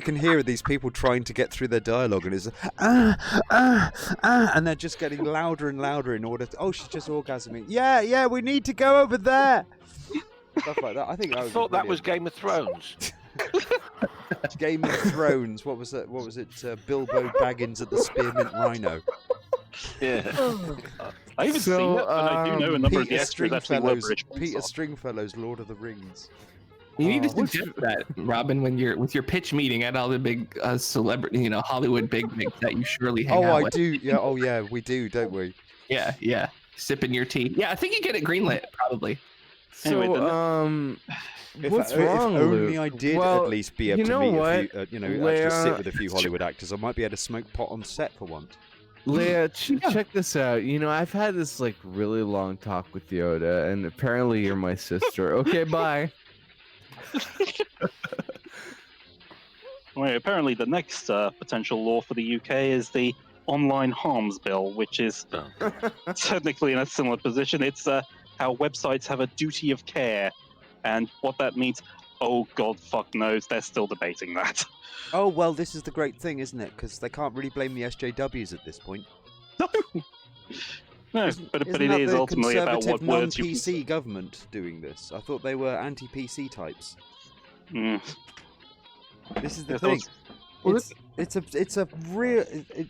A: can hear are these people trying to get through their dialogue, and it's and they're just getting louder and louder in order to. Oh, she's just orgasming. Yeah, we need to go over there. Stuff like that. I
F: thought that was Game of Thrones.
A: Game of Thrones. What was that? What was it? Bilbo Baggins at the Spearmint Rhino.
F: Yeah.
I: I haven't seen it, but I do know a number of the extras actually were British.
A: Peter Stringfellow's Lord of the Rings.
C: You need to suggest that, Robin, when you're with your pitch meeting at all the big celebrity, Hollywood big wigs that you surely hang out with.
A: I do. Yeah. Oh, yeah. We do, don't we?
C: Yeah. Sipping your tea. Yeah, I think you get it greenlit, probably.
D: So, what's wrong,
A: If only
D: Luke?
A: I did at least be able to meet a few, actually sit with a few Hollywood actors. I might be able to smoke pot on set for once.
D: Leia, check this out. I've had this like really long talk with Yoda, and apparently you're my sister. Okay, bye.
I: Well, apparently the next potential law for the UK is the Online Harms Bill, which is technically in a similar position. It's how websites have a duty of care, and what that means, oh God, fuck knows, they're still debating that.
A: Oh, well, this is the great thing, isn't it? Because they can't really blame the SJWs at this point.
I: No, but it is ultimately about what words you can...
A: non-PC government doing this. I thought they were anti-PC types. This is the thing. It's a real,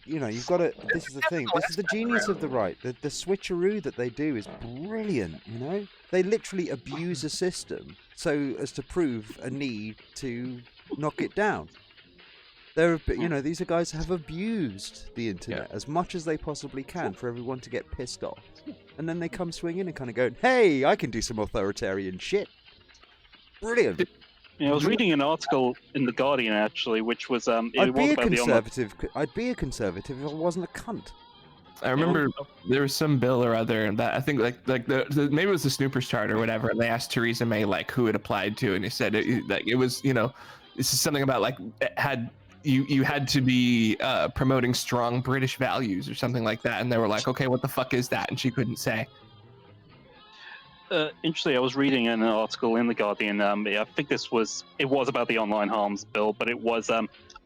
A: you've got to. This is the thing. This is the genius of the right. The switcheroo that they do is brilliant. They literally abuse a system so as to prove a need to knock it down. These guys have abused the internet as much as they possibly can for everyone to get pissed off, and then they come swing in and kind of go, "Hey, I can do some authoritarian shit." Brilliant.
I: I was reading an article in the Guardian actually, which was
A: I'd be a conservative if I wasn't a cunt.
C: I remember there was some bill or other that I think like maybe it was the Snoopers chart or whatever, and they asked Theresa May like who it applied to, and he said it was this is something about like you had to be promoting strong British values or something like that, and they were like, okay, what the fuck is that? And she couldn't say.
I: Interestingly, I was reading an article in the Guardian. I think it was about the Online Harms Bill, but it was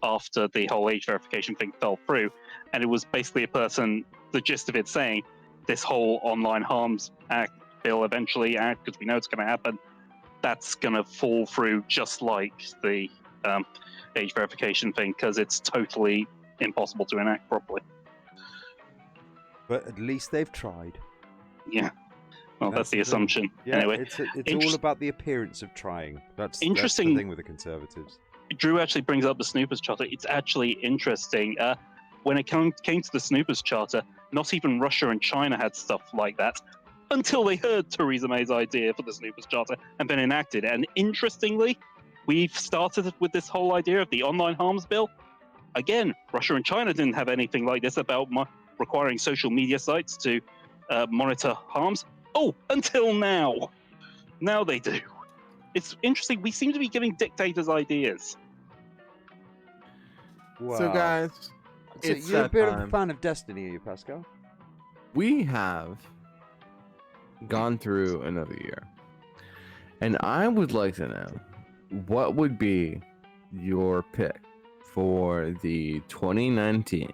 I: after the whole age verification thing fell through, and it was basically a person. The gist of it saying this whole Online Harms Act bill eventually, because we know it's going to happen, that's going to fall through just like the age verification thing, because it's totally impossible to enact properly.
A: But at least they've tried.
I: Yeah. Well, that's the assumption.
A: Yeah,
I: anyway,
A: it's all about the appearance of trying. That's the thing with the Conservatives.
I: Drew actually brings up the Snoopers Charter. It's actually interesting. When it came to the Snoopers Charter, not even Russia and China had stuff like that until they heard Theresa May's idea for the Snoopers Charter and then enacted it. And interestingly, we've started with this whole idea of the Online Harms Bill. Again, Russia and China didn't have anything like this about requiring social media sites to monitor harms. Oh, until now. Now they do. It's interesting. We seem to be giving dictators ideas.
A: Wow.
D: So guys,
A: So
D: it's
A: you're a
D: that
A: bit of a
D: time.
A: fan of Destiny, are you, Pascal?
D: We have gone through another year, and I would like to know what would be your pick for the 2019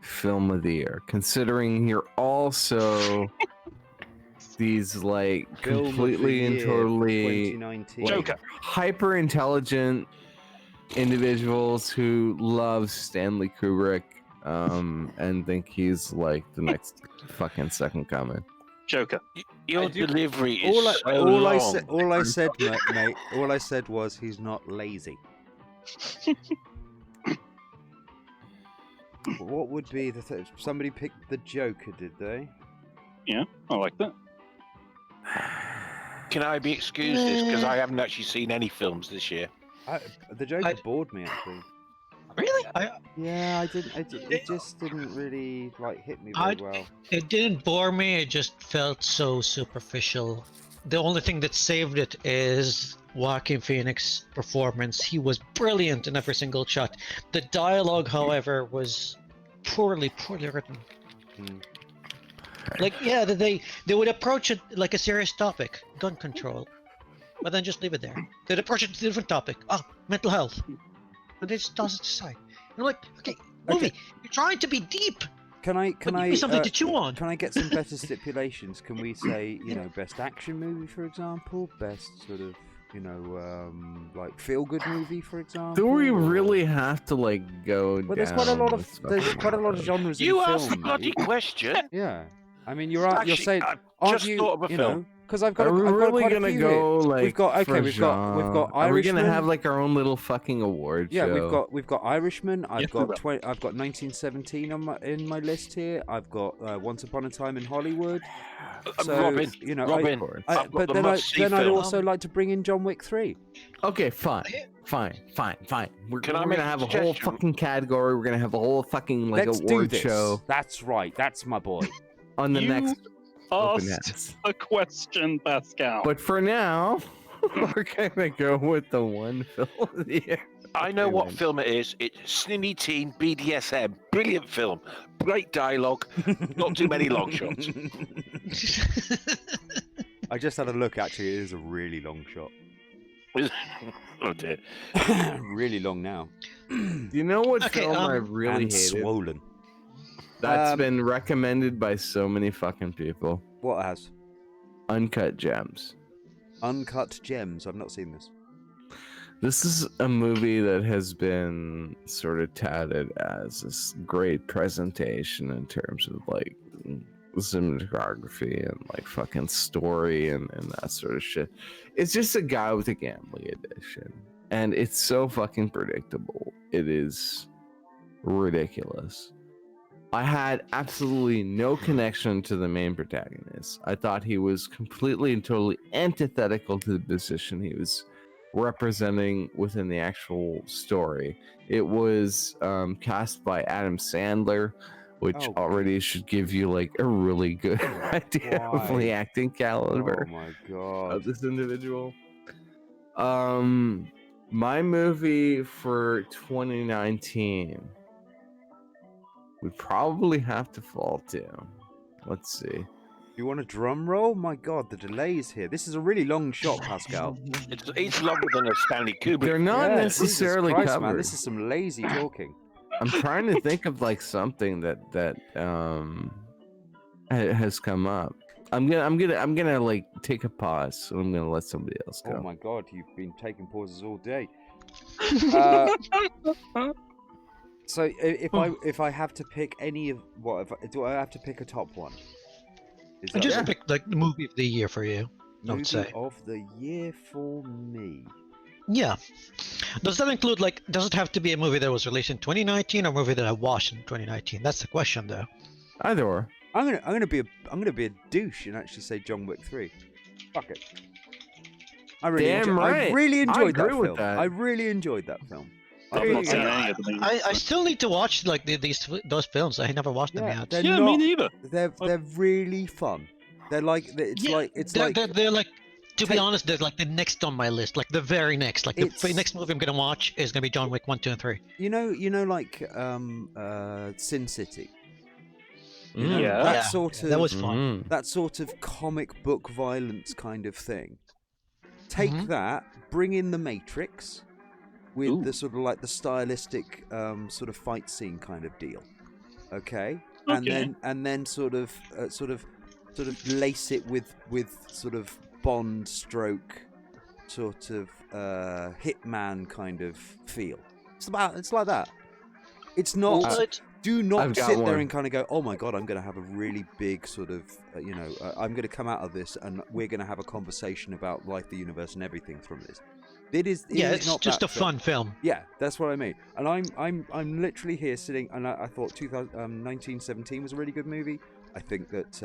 D: film of the year, considering you're also these like
A: Film of the
D: completely and
A: year,
D: totally
A: 2019.
I: Joker.
D: hyper intelligent individuals who love Stanley Kubrick and think he's like the next fucking second coming.
I: Joker.
F: Your delivery is
A: All I,
F: so
A: all
F: long.
A: I said, mate. All I said was he's not lazy. What would be the somebody picked the Joker, did they?
I: Yeah, I like that.
F: Can I be excused this because I haven't actually seen any films this year?
A: The Joker bored me actually.
B: Really?
A: Yeah, I didn't. It just didn't really like hit me very well.
B: It didn't bore me. It just felt so superficial. The only thing that saved it is Joaquin Phoenix's performance. He was brilliant in every single shot. The dialogue, however, was poorly written.
A: Hmm.
B: Like, yeah, they would approach it like a serious topic, gun control, but then just leave it there. They'd approach it to a different topic, mental health, and they just toss it aside. You're like, okay, movie, you're trying to be deep.
A: Can I
B: give me something to chew on.
A: Can I get some better stipulations? Can we say, best action movie, for example, best sort of, like feel-good movie, for example?
D: Do we really have to like go?
A: Well, there's quite a lot of genres in
F: You
A: film.
F: asked a bloody question.
A: Yeah, I mean you're saying,
F: I've
A: aren't
F: just
A: you?
F: thought of a film.
A: Because I've got.
D: Are we
A: I've got
D: really
A: quite a
D: gonna
A: few
D: go
A: here.
D: like?
A: We've got Irishman.
D: Are we gonna have like our own little fucking award
A: Yeah,
D: show?
A: we've got Irishman. I've
I: Yes, we
A: got
I: will.
A: I've got 1917 in my list here. I've got Once Upon a Time in Hollywood. So,
F: Robin, Robin,
A: but
F: I've got the
A: then
F: must-see
A: I'd
F: film.
A: also like to bring in John Wick 3.
D: Okay, fine. We're
F: Can I
D: gonna
F: make a
D: have a whole
F: suggestion?
D: fucking category. We're gonna have a whole fucking like
A: Let's do
D: award
A: this.
D: show
A: That's right. That's my boy.
D: on the
I: You
D: next open
I: Asked
D: house.
I: a question, Pascal.
D: But for now, we're gonna go with the one film of the year.
F: I know
D: Okay,
F: what
D: then.
F: film it is. It's Sninny Teen BDSM. Brilliant film. Great dialogue. Not too many long shots.
A: I just had a look. Actually, it is a really long shot.
F: Oh dear.
A: Really long now.
D: You know what
B: Okay,
D: film I really
A: and
D: hated?
A: swollen.
D: That's been recommended by so many fucking people.
A: What has?
D: Uncut Gems.
A: Uncut Gems. I've not seen this.
D: This is a movie that has been sort of touted as this great presentation in terms of like cinematography and like fucking story and that sort of shit. It's just a guy with a gambling addiction. And it's so fucking predictable. It is ridiculous. I had absolutely no connection to the main protagonist. I thought he was completely and totally antithetical to the position he was representing within the actual story. It was cast by Adam Sandler, which already should give you like a really good idea of
A: Why?
D: the acting caliber
A: Oh my god.
D: of this individual. My movie for 2019 would probably have to fall to. Let's see.
A: You want a drum roll? My god, the delays here. This is a really long shot, Pascal.
F: It's longer than a Stanley Kubrick.
D: They're not
A: Yeah,
D: necessarily
A: Jesus Christ,
D: covered.
A: man. This is some lazy talking.
D: I'm trying to think of like something that has come up. I'm gonna like take a pause. So I'm gonna let somebody else go.
A: Oh my god, you've been taking pauses all day. So if I have to pick any of do I have to pick a top one? Is
B: I
A: that
B: just
A: right?
B: picked like the movie of the year for you. I would
A: Movie
B: say.
A: of the year for me.
B: Yeah. Does that include like? Does it have to be a movie that was released in 2019 or a movie that I watched in 2019? That's the question, though.
D: Either or.
A: I'm gonna be a douche and actually say John Wick 3. Fuck it. I really enjoyed that
D: agree with
A: film.
D: that.
A: I really enjoyed that film.
I: I've not seen any of the movies.
B: I still need to watch like those films. I never watched them
A: Yeah,
B: yet.
A: they're
I: Yeah,
A: not,
I: me neither.
A: They're really fun. They're like they're like.
B: They're like To be honest, there's like the next on my list, like the very next, like the next movie I'm gonna watch is gonna be John Wick 1, 2, and 3.
A: You know, like Sin City. You know,
I: Yeah.
A: that sort of
B: that was fun.
A: that sort of comic book violence kind of thing. Take that, bring in the Matrix with the sort of like the stylistic sort of fight scene kind of deal. Okay? And then sort of lace it with sort of Bond stroke sort of Hitman kind of feel. It's like that. It's not. Do not sit there and kind of go, oh my god, I'm going to have a really big sort of, I'm going to come out of this and we're going to have a conversation about life, the universe, and everything from this.
B: It's
A: not
B: just
A: that
B: a fun film.
A: Yeah, that's what I mean. And I'm literally here sitting, and I thought 1917 was a really good movie. I think that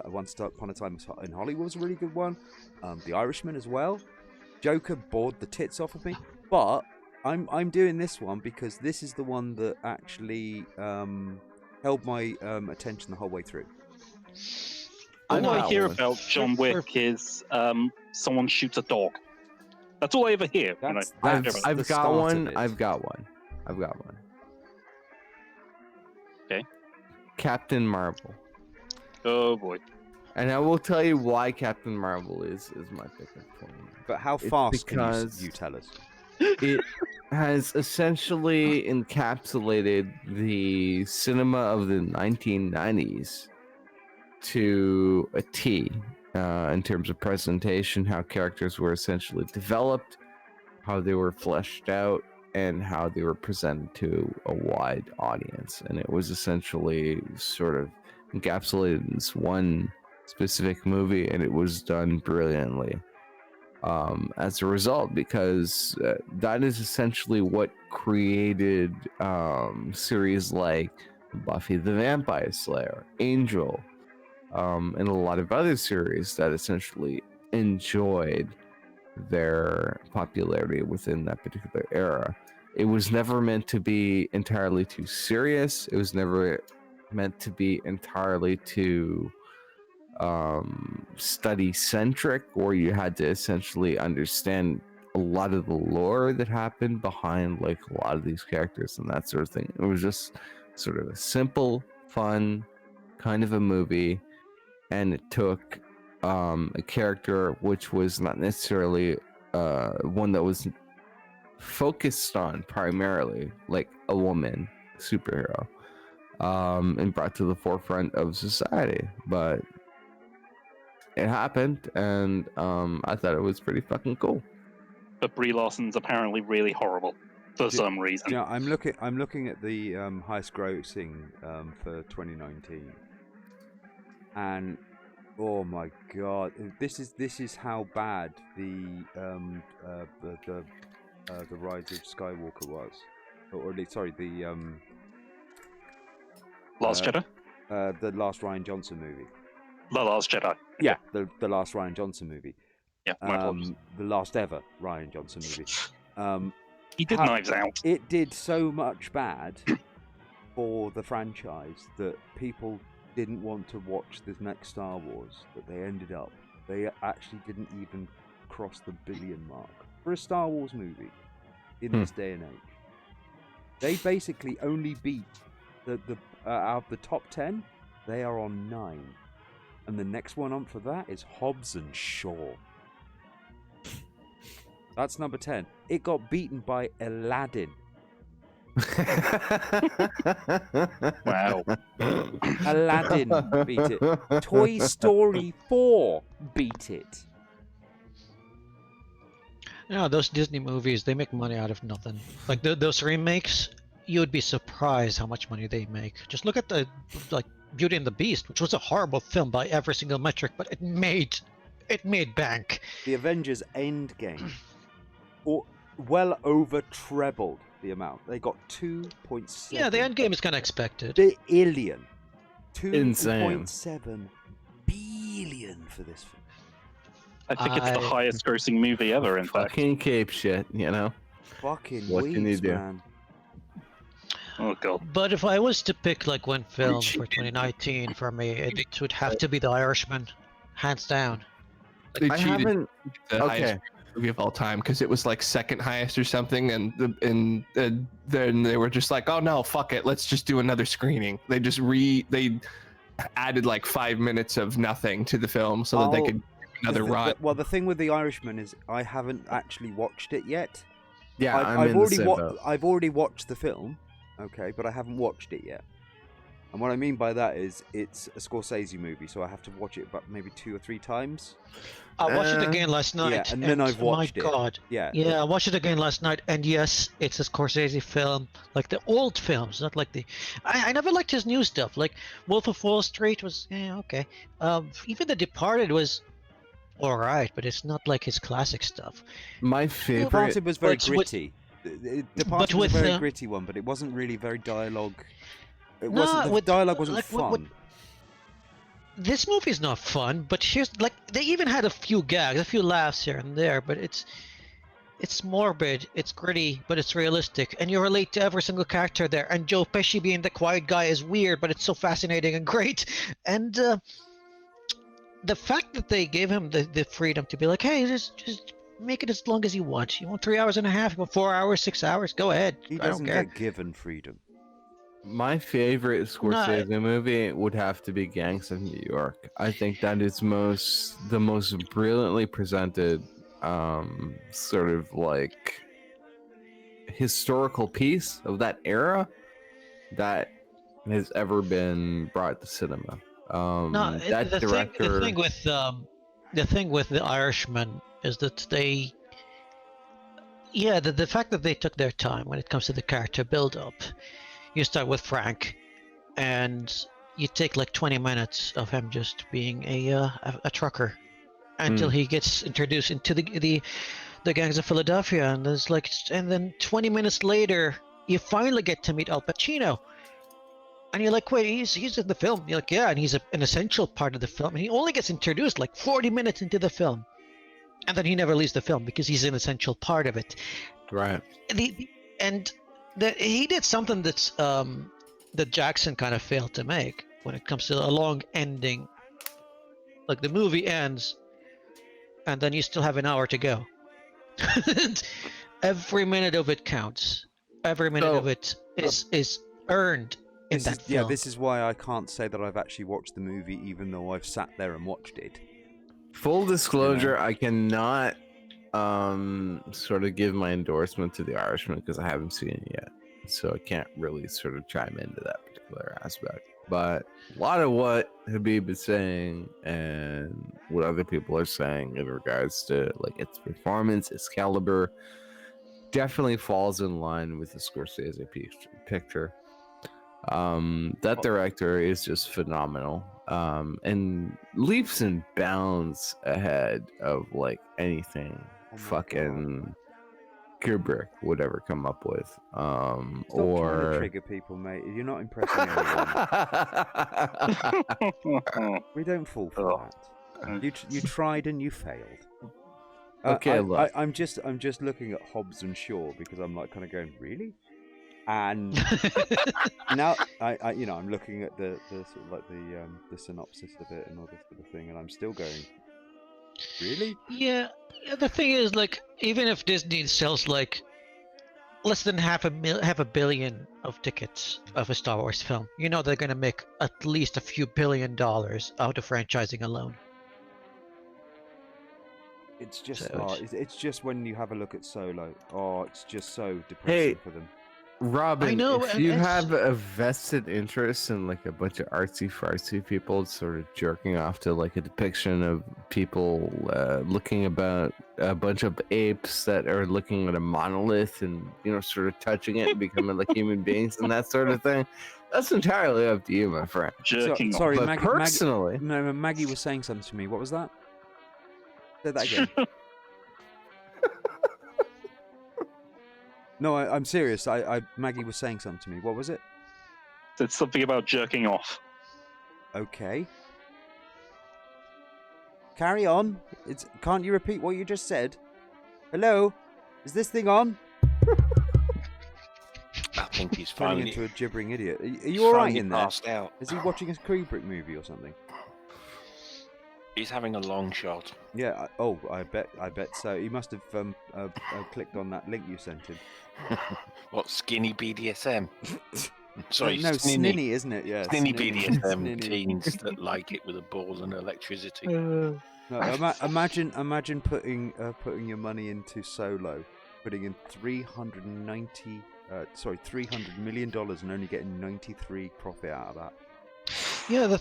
A: Once Upon a Time in Hollywood was a really good one. The Irishman as well. Joker bored the tits off of me, but I'm doing this one because this is the one that actually held my attention the whole way through.
I: All I hear about John Wick is someone shoots a dog. That's all I ever hear.
D: I've got one.
I: Okay.
D: Captain Marvel.
I: Oh boy.
D: And I will tell you why Captain Marvel is my pick of 20.
A: But how fast can you tell us?
D: It has essentially encapsulated the cinema of the 1990s to a T in terms of presentation, how characters were essentially developed, how they were fleshed out, and how they were presented to a wide audience. And it was essentially sort of encapsulated in this one specific movie, and it was done brilliantly. As a result, because that is essentially what created series like Buffy the Vampire Slayer, Angel, and a lot of other series that essentially enjoyed their popularity within that particular era. It was never meant to be entirely too serious. It was never meant to be entirely too study centric, or you had to essentially understand a lot of the lore that happened behind like a lot of these characters and that sort of thing. It was just sort of a simple, fun kind of a movie, and it took a character which was not necessarily one that was focused on primarily like a woman superhero, and brought to the forefront of society. But it happened, and I thought it was pretty fucking cool.
I: But Brie Larson's apparently really horrible for some reason.
A: Yeah, I'm looking at the highest grossing for 2019, and oh my god, this is how bad the Rise of Skywalker was, or at least sorry, the
I: Last Jedi?
A: The last Rian Johnson movie.
I: The Last Jedi.
A: Yeah, the last Rian Johnson movie.
I: Yeah, my apologies.
A: The last ever Rian Johnson movie.
I: He did Knives Out.
A: It did so much bad for the franchise that people didn't want to watch the next Star Wars, that they actually didn't even cross the billion mark for a Star Wars movie in this day and age. They basically only beat the out of the top 10, they are on 9. And the next one up for that is Hobbs and Shaw. That's number 10. It got beaten by Aladdin.
I: Wow.
A: Aladdin beat it. Toy Story 4 beat it.
B: No, those Disney movies, they make money out of nothing. Like those remakes, you would be surprised how much money they make. Just look at the Beauty and the Beast, which was a horrible film by every single metric, but it made bank.
A: The Avengers Endgame, well over trebled the amount. They got 2.7.
B: Yeah, the Endgame is kind of expected.
A: Billion. 2.7 billion for this film.
I: I think it's the highest grossing movie ever, in fact.
D: Fucking cape shit, you know?
A: Fucking
D: what can you do?
A: Man.
I: Oh god.
B: But if I was to pick like one film for 2019 for me, it would have to be The Irishman, hands down.
C: They
D: I
C: cheated
D: haven't.
C: the
D: Okay.
C: highest movie of all time because it was like second highest or something, and then they were just like, oh no, fuck it, let's just do another screening. They just they added like 5 minutes of nothing to the film so that they could do another run.
A: Well, the thing with The Irishman is I haven't actually watched it yet.
D: Yeah,
A: I've already watched the film, okay, but I haven't watched it yet. And what I mean by that is it's a Scorsese movie, so I have to watch it about maybe 2 or 3 times.
B: I watched it again last night.
A: Yeah, and then I've watched it.
B: My God.
A: Yeah.
B: Yeah, I watched it again last night, and yes, it's a Scorsese film, like the old films, not like the. I never liked his new stuff. Like Wolf of Wall Street was okay. Even The Departed was all right, but it's not like his classic stuff.
D: My favorite.
A: Departed was very
B: But with-
A: gritty. Departed was
B: with
A: a very
B: the-
A: gritty one, but it wasn't really very dialogue. It
B: No,
A: wasn't. The
B: with-
A: dialogue wasn't
B: like,
A: fun.
B: This movie's not fun, but here's like they even had a few gags, a few laughs here and there, but it's morbid, it's gritty, but it's realistic, and you relate to every single character there. And Joe Pesci being the quiet guy is weird, but it's so fascinating and great. And the fact that they gave him the freedom to be like, hey, just make it as long as you want. You want 3 hours and a half, you want 4 hours, 6 hours, go ahead.
A: He
B: I don't
A: doesn't
B: care.
A: get given freedom.
D: My favorite Scorsese movie would have to be Gangs of New York. I think that is the most brilliantly presented sort of like historical piece of that era that has ever been brought to cinema.
B: No,
D: That director.
B: The thing with The Irishman is that the fact that they took their time when it comes to the character build-up. You start with Frank, and you take like 20 minutes of him just being a trucker until he gets introduced into the gangs of Philadelphia, and there's like, and then 20 minutes later, you finally get to meet Al Pacino, and you're like, wait, he's in the film. You're like, yeah, and he's an essential part of the film. And he only gets introduced like 40 minutes into the film, and then he never leaves the film because he's an essential part of it.
D: Right.
B: He did something that's that Jackson kind of failed to make when it comes to a long ending. Like the movie ends, and then you still have an hour to go. Every minute of it counts. Every minute of it is earned in that film.
A: Yeah, this is why I can't say that I've actually watched the movie, even though I've sat there and watched it.
D: Full disclosure, I cannot sort of give my endorsement to The Irishman because I haven't seen it yet, so I can't really sort of chime into that particular aspect. But a lot of what Habib is saying and what other people are saying in regards to like its performance, its caliber, definitely falls in line with the Scorsese picture. That director is just phenomenal, and leaps and bounds ahead of like anything fucking Kubrick would ever come up with.
A: Stop trying to trigger people, mate. You're not impressing anyone. We don't fall for that. You tried and you failed.
D: Okay, look.
A: I'm just looking at Hobbs and Shaw because I'm like kind of going, really? And now I'm looking at the sort of like the synopsis of it and all this sort of thing, and I'm still going, really?
B: Yeah, the thing is, like, even if Disney sells like less than half a billion of tickets of a Star Wars film, you know they're gonna make at least a few $1 billion out of franchising alone.
A: It's just
B: So
A: it's just when you have a look at Solo, it's just so depressing for them.
D: Robin,
B: I know,
D: if
B: and
D: you
B: it's-
D: have a vested interest in like a bunch of artsy-fartsy people sort of jerking off to like a depiction of people looking about a bunch of apes that are looking at a monolith and, you know, sort of touching it and becoming like human beings and that sort of thing, that's entirely up to you, my friend.
I: Jerking off.
A: Sorry,
D: But
A: Maggie,
D: personally,
A: Maggie was saying something to me. What was that? Say that again. No, I'm serious. Maggie was saying something to me. What was it?
I: It's something about jerking off.
A: Okay. Carry on. Can't you repeat what you just said? Hello? Is this thing on?
F: I think he's
A: Turning
F: finally
A: into a gibbering idiot. Are you all right in there?
F: passed out.
A: Is he watching a Kubrick movie or something?
F: He's having a long shot.
A: Yeah. I bet so. He must have clicked on that link you sent him.
F: What, skinny BDSM? Sorry,
A: no,
F: sninny.
A: sninny, isn't it? Yeah.
F: Sninny BDSM
A: Sninny.
F: teens that like it with a ball and electricity.
A: No, imagine putting your money into Solo, putting in $300 million and only getting 93 profit out of that.
B: Yeah,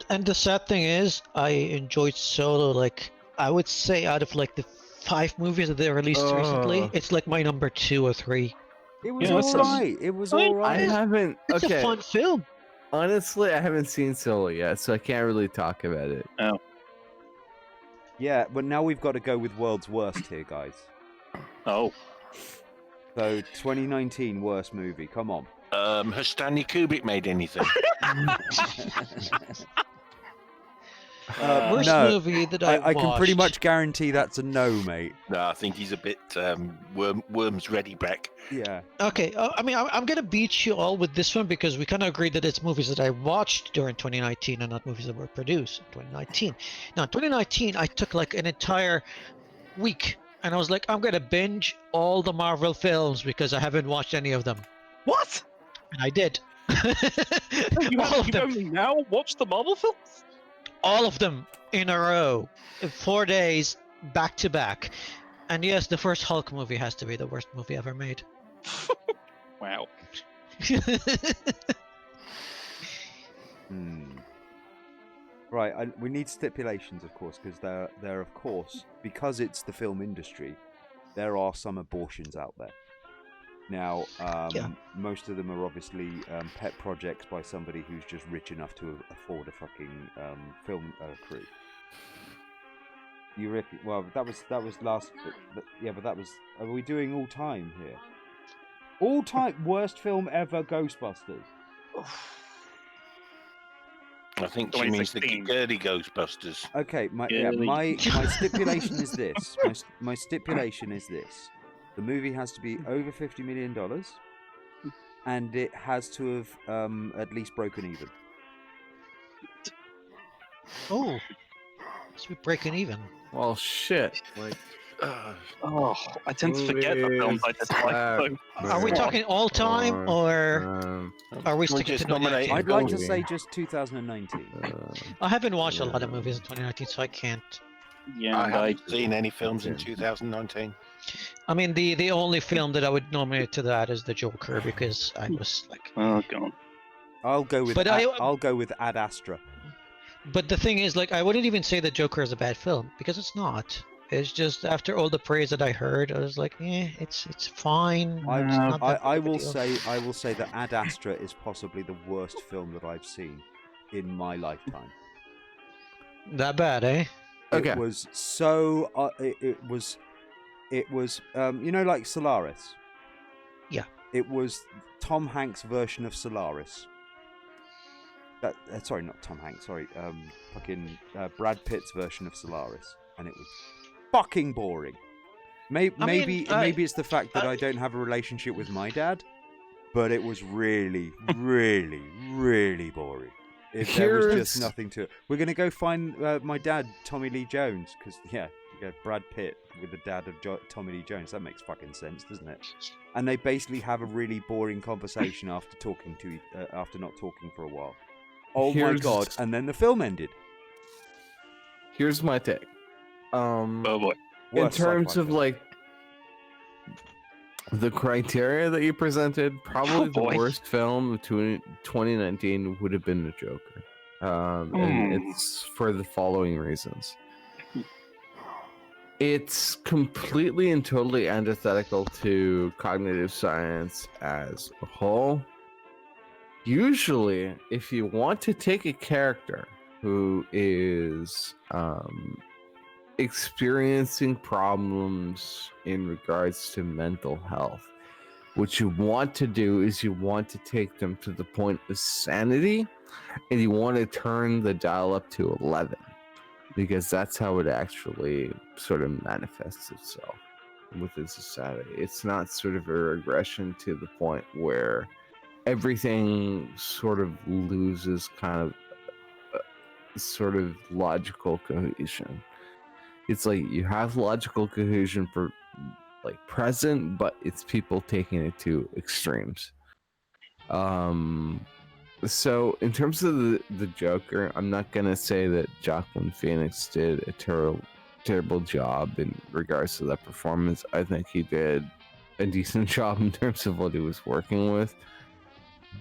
B: and the sad thing is, I enjoyed Solo. Like, I would say out of like the 5 movies that they released recently, it's like my number 2 or 3.
A: It was
I: Yeah,
A: alright. It was alright.
D: I haven't.
B: It's
D: Okay.
B: a fun film.
D: Honestly, I haven't seen Solo yet, so I can't really talk about it.
A: Yeah, but now we've got to go with world's worst here, guys.
I: Oh,
A: So 2019 worst movie. Come on.
F: Has Stanley Kubrick made anything?
B: Worst
A: no,
B: movie that
A: I can pretty
B: watched.
A: much guarantee that's a no, mate.
F: No, I think he's a bit worms ready, Breck.
A: Yeah.
B: Okay, I mean, I'm gonna beat you all with this one because we kind of agreed that it's movies that I watched during 2019 and not movies that were produced in 2019. Now, in 2019, I took like an entire week and I was like, I'm gonna binge all the Marvel films because I haven't watched any of them.
I: what?
B: And I did.
I: You
B: all of
I: have
B: them.
I: only now watched the Marvel films?
B: All of them in a row, in 4 days, back to back. And yes, the first Hulk movie has to be the worst movie ever made.
I: Wow.
A: Right, we need stipulations, of course, because there, of course, because it's the film industry, there are some abortions out there. Now, most of them are obviously pet projects by somebody who's just rich enough to afford a fucking film crew. You reckon? Well, that was last. But that was. Are we doing all time here? All time worst film ever, Ghostbusters.
F: I think she means the
I: 2016.
F: girly Ghostbusters.
A: Okay, my stipulation is this. My stipulation is this. The movie has to be over $50 million, and it has to have at least broken even.
B: Oh, it's breaking even.
D: Well, shit. Like,
I: Oh, I tend to forget the films I dislike. So.
B: Are we talking all time or are we sticking
F: just
B: to
F: nominate
B: 2019?
A: I'd like to
D: movie.
A: say just 2019.
B: I haven't watched a lot of movies in 2019, so I can't.
I: Yeah,
F: I
I: and
F: haven't seen any films in 2019.
B: I mean, the only film that I would nominate to that is The Joker because I was like.
I: Oh god.
A: I'll go with
B: But
A: I'll go with Ad Astra.
B: But the thing is, like, I wouldn't even say The Joker is a bad film because it's not. It's just after all the praise that I heard, I was like, it's fine. It's not that
A: I
B: big of a
A: will
B: deal.
A: say that Ad Astra is possibly the worst film that I've seen in my lifetime.
B: That bad, eh?
D: Okay.
A: It was so it was you know, like Solaris.
B: Yeah.
A: It was Tom Hanks' version of Solaris. Sorry, not Tom Hanks. Sorry, fucking Brad Pitt's version of Solaris, and it was fucking boring. Maybe it's the fact that I don't have a relationship with my dad, but it was really, really, really boring. There was just nothing to it. We're gonna go find my dad, Tommy Lee Jones, because Brad Pitt with the dad of Tommy Lee Jones. That makes fucking sense, doesn't it? And they basically have a really boring conversation after not talking for a while. Oh my god! And then the film ended.
D: Here's my take.
I: Oh boy.
D: In
A: Worst
D: terms
A: sci-fi
D: of
A: film.
D: like the criteria that you presented, probably the
I: boy.
D: worst film of 2019 would have been The Joker. And it's for the following reasons. It's completely and totally antithetical to cognitive science as a whole. Usually, if you want to take a character who is experiencing problems in regards to mental health, what you want to do is you want to take them to the point of sanity, and you want to turn the dial up to 11, because that's how it actually sort of manifests itself within society. It's not sort of a regression to the point where everything sort of loses kind of sort of logical cohesion. It's like you have logical cohesion for like present, but it's people taking it to extremes. So in terms of the Joker, I'm not gonna say that Joaquin Phoenix did a terrible job in regards to that performance. I think he did a decent job in terms of what he was working with,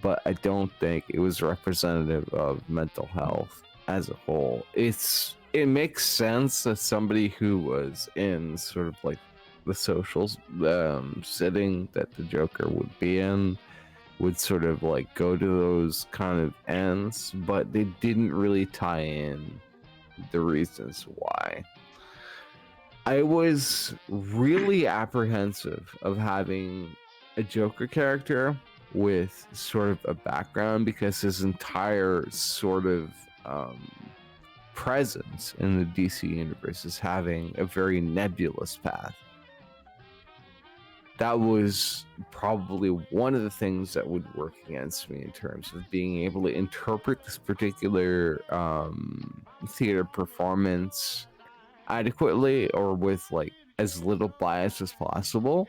D: but I don't think it was representative of mental health as a whole. It makes sense that somebody who was in sort of like the social setting that the Joker would be in would sort of like go to those kind of ends, but they didn't really tie in the reasons why. I was really apprehensive of having a Joker character with sort of a background, because his entire sort of presence in the DC universe is having a very nebulous path. That was probably one of the things that would work against me in terms of being able to interpret this particular theater performance adequately, or with like as little bias as possible.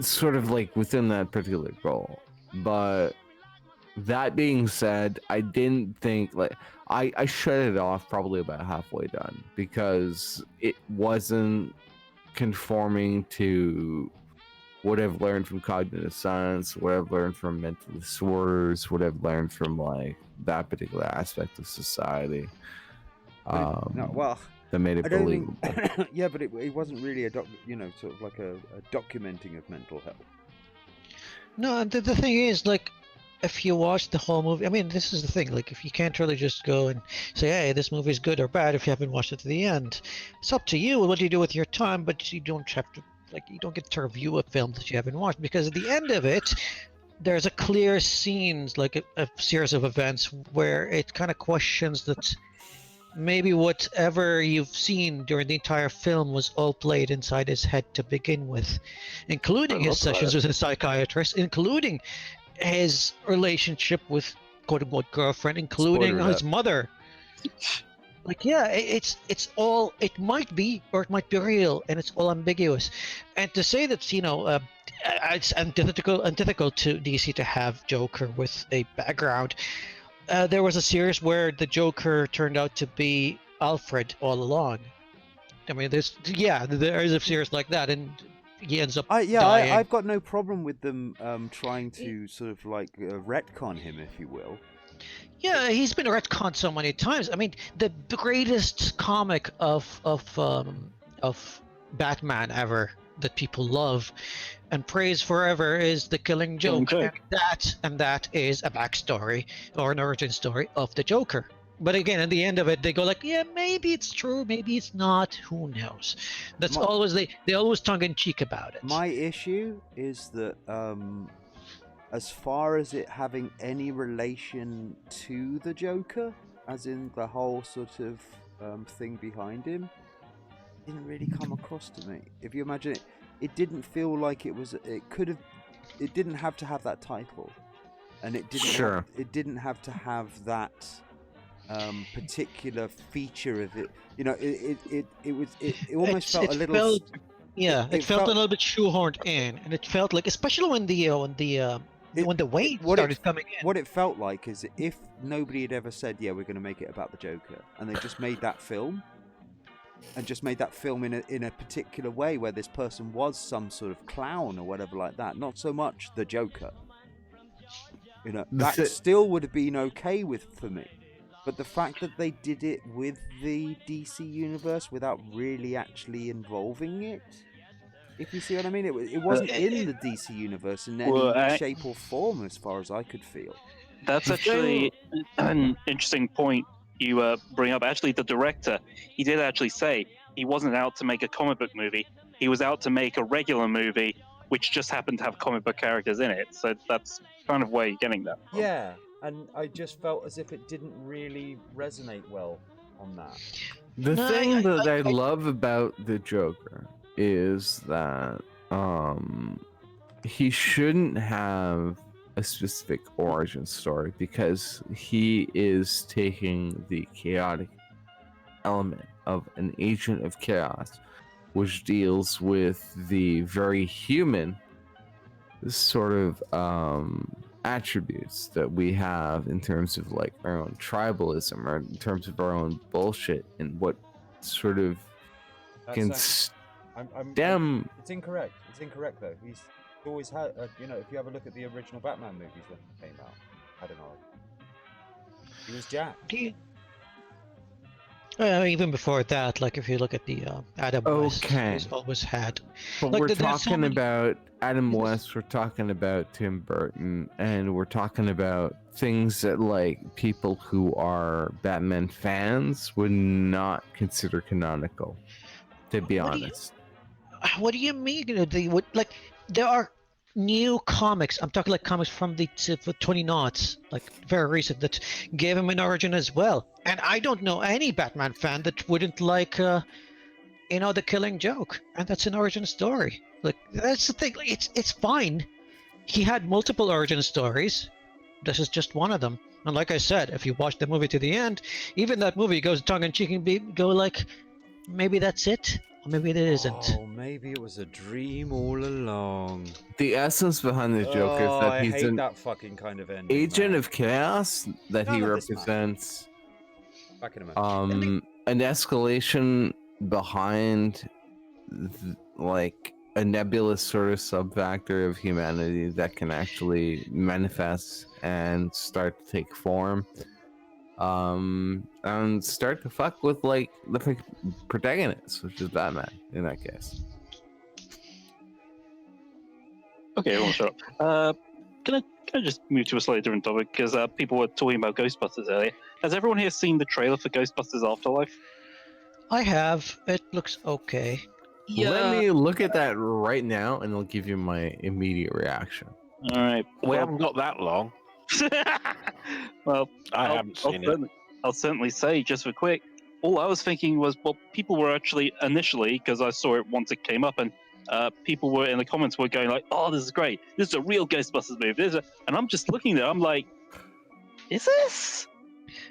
D: Sort of like within that particular goal. But that being said, I didn't think like I shut it off probably about halfway done, because it wasn't conforming to what I've learned from cognitive science, what I've learned from mental disorders, what I've learned from like that particular aspect of society.
A: No, well,
D: that made it
A: I don't
D: believable.
A: think, yeah, but it wasn't really a sort of like a documenting of mental health.
B: No, and the thing is, like, if you watch the whole movie, I mean, this is the thing, like, if you can't really just go and say, hey, this movie is good or bad if you haven't watched it to the end. It's up to you what you do with your time, but you don't have to, like, you don't get to review a film that you haven't watched, because at the end of it, there's a clear scenes, like a series of events where it kind of questions that maybe whatever you've seen during the entire film was all played inside his head to begin with, including his sessions with his psychiatrist, including his relationship with quote-unquote girlfriend, including
A: Spoiler
B: his
A: alert.
B: mother. Like, yeah, it's all, it might be or it might be real, and it's all ambiguous. And to say that, it's antithetical to DC to have Joker with a background. There was a series where the Joker turned out to be Alfred all along. I mean, there is a series like that, and he ends up dying.
A: I've got no problem with them trying to sort of like retcon him, if you will.
B: Yeah, he's been retconned so many times. I mean, the greatest comic of Batman ever that people love and praise forever is The Killing Joke, and that is a backstory or an origin story of the Joker. But again, at the end of it, they go like, yeah, maybe it's true, maybe it's not, who knows. That's always, they always tongue-in-cheek about it.
A: My issue is that as far as it having any relation to the Joker, as in the whole sort of thing behind him, didn't really come across to me. If you imagine it, it didn't feel like it was. It didn't have to have that title, and it didn't. It didn't have to have that particular feature of it. You know, it almost felt a little.
B: It felt a little bit shoehorned in, and it felt like, especially when the Wayne started coming in.
A: What it felt like is if nobody had ever said, yeah, we're going to make it about the Joker, and they just made that film, and just made that film in a particular way where this person was some sort of clown or whatever like that, not so much the Joker. You know, that still would have been okay for me. But the fact that they did it with the DC universe without really actually involving it, if you see what I mean, it wasn't in the DC universe in any shape or form, as far as I could feel.
I: That's actually an interesting point you bring up. Actually, the director, he did actually say he wasn't out to make a comic book movie. He was out to make a regular movie, which just happened to have comic book characters in it. So that's kind of where you're getting that from.
A: Yeah, and I just felt as if it didn't really resonate well on that.
D: The thing that I love about the Joker is that he shouldn't have a specific origin story, because he is taking the chaotic element of an agent of chaos, which deals with the very human sort of attributes that we have in terms of like our own tribalism, or in terms of our own bullshit, and what sort of can stem.
A: It's incorrect. It's incorrect though. He's always had. You know, if you have a look at the original Batman movies when they came out, had an origin. He was Jack.
B: Even before that, like if you look at the Adam West,
D: Okay.
B: he's always had.
D: But
B: Like,
D: we're
B: there's so
D: talking
B: many-
D: about Adam West, we're talking about Tim Burton, and we're talking about things that like people who are Batman fans would not consider canonical, to be
B: What do you-
D: honest.
B: What do you mean? Like there are new comics. I'm talking like comics from the 20 like very recent, that gave him an origin as well. And I don't know any Batman fan that wouldn't like, the Killing Joke, and that's an origin story. Like that's the thing. Like, it's fine. He had multiple origin stories. This is just one of them. And like I said, if you watch the movie to the end, even that movie goes tongue in cheek and go like, maybe that's it. Or maybe it isn't.
A: Oh, maybe it was a dream all along.
D: The essence behind the joke is that
A: I
D: he's
A: hate
D: an
A: that fucking kind of ending.
D: agent
A: man.
D: of chaos, that he
A: None of this
D: represents
A: Back in a moment.
D: an escalation behind like a nebulous sort of sub-factor of humanity that can actually manifest and start to take form, and start to fuck with like the protagonist, which is Batman in that case.
I: Okay, everyone shut up. Can I just move to a slightly different topic? Because people were talking about Ghostbusters earlier. Has everyone here seen the trailer for Ghostbusters Afterlife?
B: I have. It looks okay.
D: Let me look at that right now, and I'll give you my immediate reaction.
I: All right.
F: We haven't got that long.
I: Well,
F: I haven't seen it.
I: I'll certainly say, just for quick, all I was thinking was, well, people were actually initially, because I saw it once it came up, and people were in the comments were going like, "Oh, this is great! This is a real Ghostbusters movie." And I'm just looking there, I'm like, "Is this?"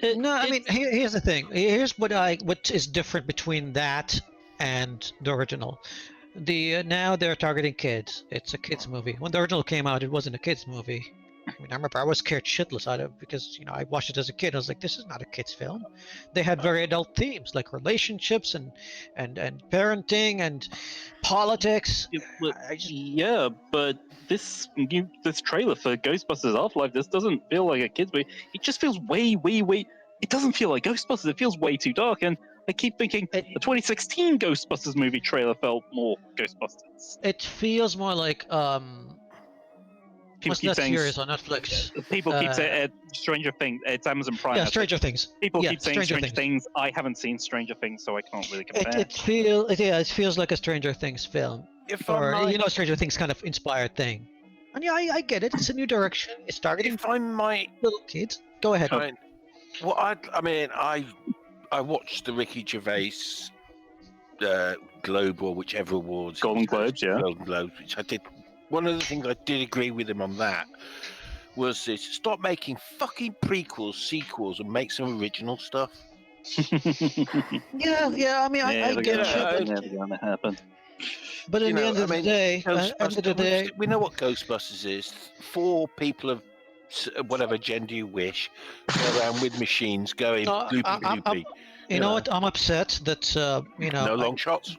B: No, I mean, here's the thing. Here's what is different between that and the original. Now they're targeting kids. It's a kids movie. When the original came out, it wasn't a kids movie. I mean, I remember I was scared shitless out of it because I watched it as a kid. I was like, this is not a kids film. They had very adult themes like relationships and parenting and politics.
I: Yeah, but this trailer for Ghostbusters Afterlife, this doesn't feel like a kids movie. It just feels way. It doesn't feel like Ghostbusters. It feels way too dark, and I keep thinking the 2016 Ghostbusters movie trailer felt more Ghostbusters.
B: It feels more like
I: People
B: what's
I: keep
B: that
I: saying
B: series on Netflix?
I: People keep saying Stranger Things. It's Amazon Prime.
B: Yeah,
I: I think.
B: Stranger Things.
I: People
B: Yeah,
I: keep saying Stranger Things. I haven't seen Stranger Things, so I can't really compare.
B: It feels like a Stranger Things film,
F: If
B: or
F: I might,
B: Stranger Things kind of inspired thing. And yeah, I get it. It's a new direction. It's targeting
F: if I might,
B: little kids. Go ahead.
F: well, I watched the Ricky Gervais Globe or whichever awards.
I: Golden Globes, yeah.
F: Golden Globes, which I did. One of the things I did agree with him on that was this: stop making fucking prequels, sequels, and make some original stuff.
B: Yeah. I mean, I get it.
I: Never gonna happen.
B: But in the end of the day,
F: we know what Ghostbusters is. 4 people of whatever gender you wish go around with machines going gloopy gloopy.
B: You know what? I'm upset that
F: No long shots.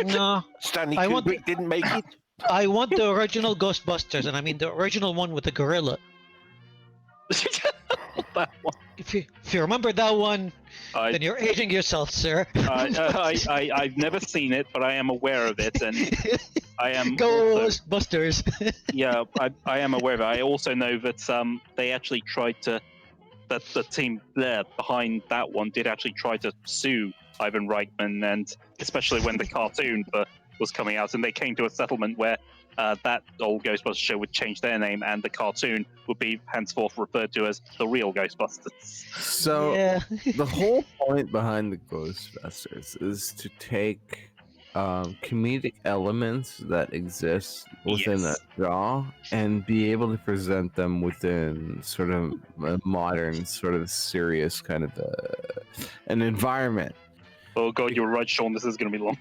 B: No,
F: Stanley
B: I
F: Kubrick
B: want-
F: didn't make it.
B: I want the original Ghostbusters, and I mean the original one with the gorilla.
I: That one.
B: If you remember that one,
I: I-
B: then you're aging yourself, sir.
I: I've never seen it, but I am aware of it, and I am also,
B: Ghostbusters.
I: yeah, I am aware of it. I also know that they actually tried to, that the team there behind that one did actually try to sue Ivan Reitman, and especially when the cartoon was coming out, and they came to a settlement where that old Ghostbusters show would change their name, and the cartoon would be henceforth referred to as the real Ghostbusters.
D: So
B: yeah.
D: the whole point behind the Ghostbusters is to take comedic elements that exist within
I: Yes.
D: a draw and be able to present them within sort of a modern, sort of serious kind of an environment.
I: Oh god, you're right, Sean. This is going to be long.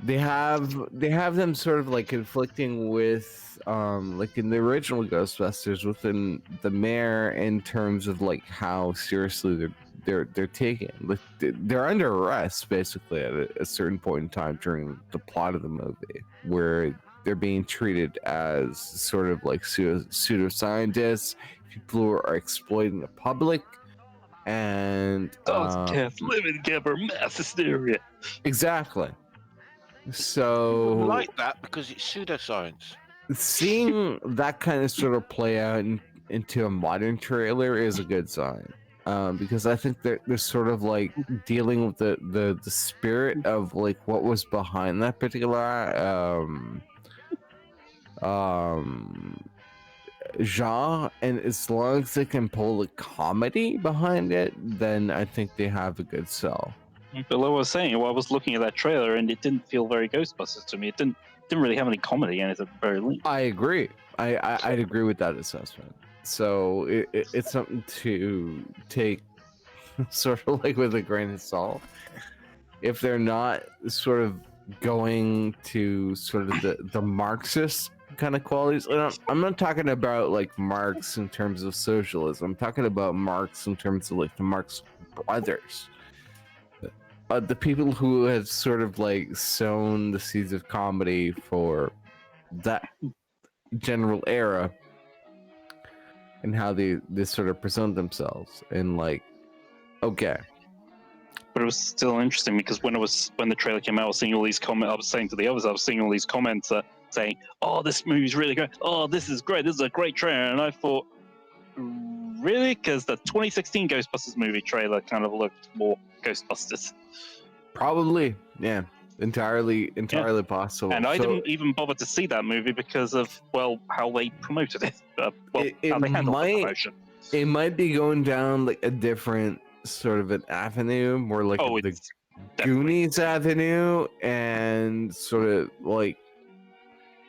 D: They have them sort of like conflicting with like in the original Ghostbusters within the mayor in terms of like how seriously they're taken. Like they're under arrest basically at a certain point in time during the plot of the movie, where they're being treated as sort of like pseudoscientists, people who are exploiting the public, and
I: Dogs can't live together, mass hysteria.
D: exactly.
F: I
D: So
F: like that because it's pseudoscience.
D: seeing that kind of sort of play out into a modern trailer is a good sign, because I think that they're sort of like dealing with the spirit of like what was behind that particular genre, and as long as they can pull the comedy behind it, then I think they have a good sell.
I: But like I was saying, I was looking at that trailer and it didn't feel very Ghostbusters to me. It didn't really have any comedy in it at the very least.
D: I agree. I'd agree with that assessment. So it's something to take sort of like with a grain of salt. If they're not sort of going to sort of the Marxist kind of qualities, and I'm not talking about like Marx in terms of socialism. I'm talking about Marx in terms of like the Marx brothers. The people who have sort of like sown the seeds of comedy for that general era, and how they sort of present themselves, and like, okay,
I: But it was still interesting because when the trailer came out, I was seeing all these comments. I was saying to the others, I was seeing all these comments saying, "Oh, this movie's really great. Oh, this is great. This is a great trailer." And I thought, really? Because the 2016 Ghostbusters movie trailer kind of looked more Ghostbusters.
D: probably, yeah, entirely possible.
I: And I
D: So
I: didn't even bother to see that movie because of, well, how they promoted it.
D: It
I: How they handled
D: might-
I: the promotion.
D: it might be going down like a different sort of an avenue, more like
I: Oh,
D: the
I: it's definitely.
D: Goonies avenue, and sort of like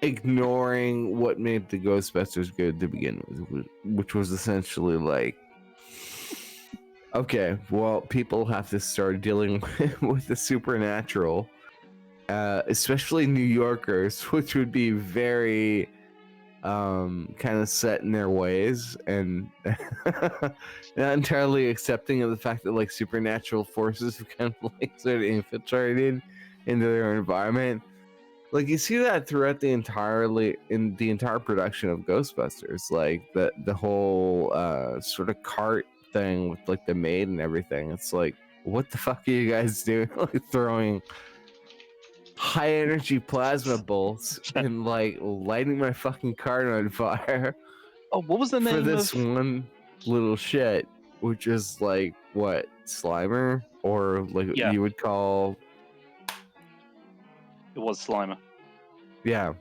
D: ignoring what made the Ghostbusters good to begin with, which was essentially like, okay, well, people have to start dealing with the supernatural, especially New Yorkers, which would be very kind of set in their ways and not entirely accepting of the fact that like supernatural forces have kind of like sort of infiltrated into their environment. Like you see that throughout the entire production of Ghostbusters, like the whole sort of cart thing with like the maid and everything. It's like, what the fuck are you guys doing? Like throwing high energy plasma bolts and like lighting my fucking cart on fire
I: Oh, what was the
D: for
I: name
D: this
I: of?
D: one little shit, which is like what, Slimer, or like
I: Yeah.
D: you would call,
I: It was Slimer.
D: yeah.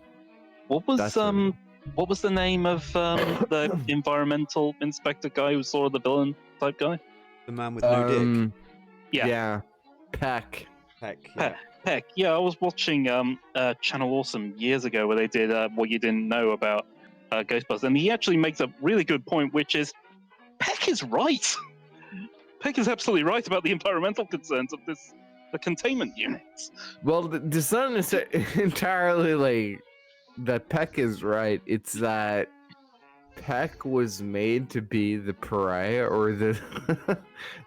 I: What was
D: That's what
I: What was the name of the environmental inspector guy who saw the villain type guy?
A: The man with no dick.
I: Yeah.
D: Peck.
A: Heck, yeah.
I: Heck, yeah, I was watching Channel Awesome years ago where they did What You Didn't Know about Ghostbusters, and he actually makes a really good point, which is Peck is right. Peck is absolutely right about the environmental concerns of the containment units.
D: Well, it's not necessarily entirely like that Peck is right. It's that Peck was made to be the pariah or the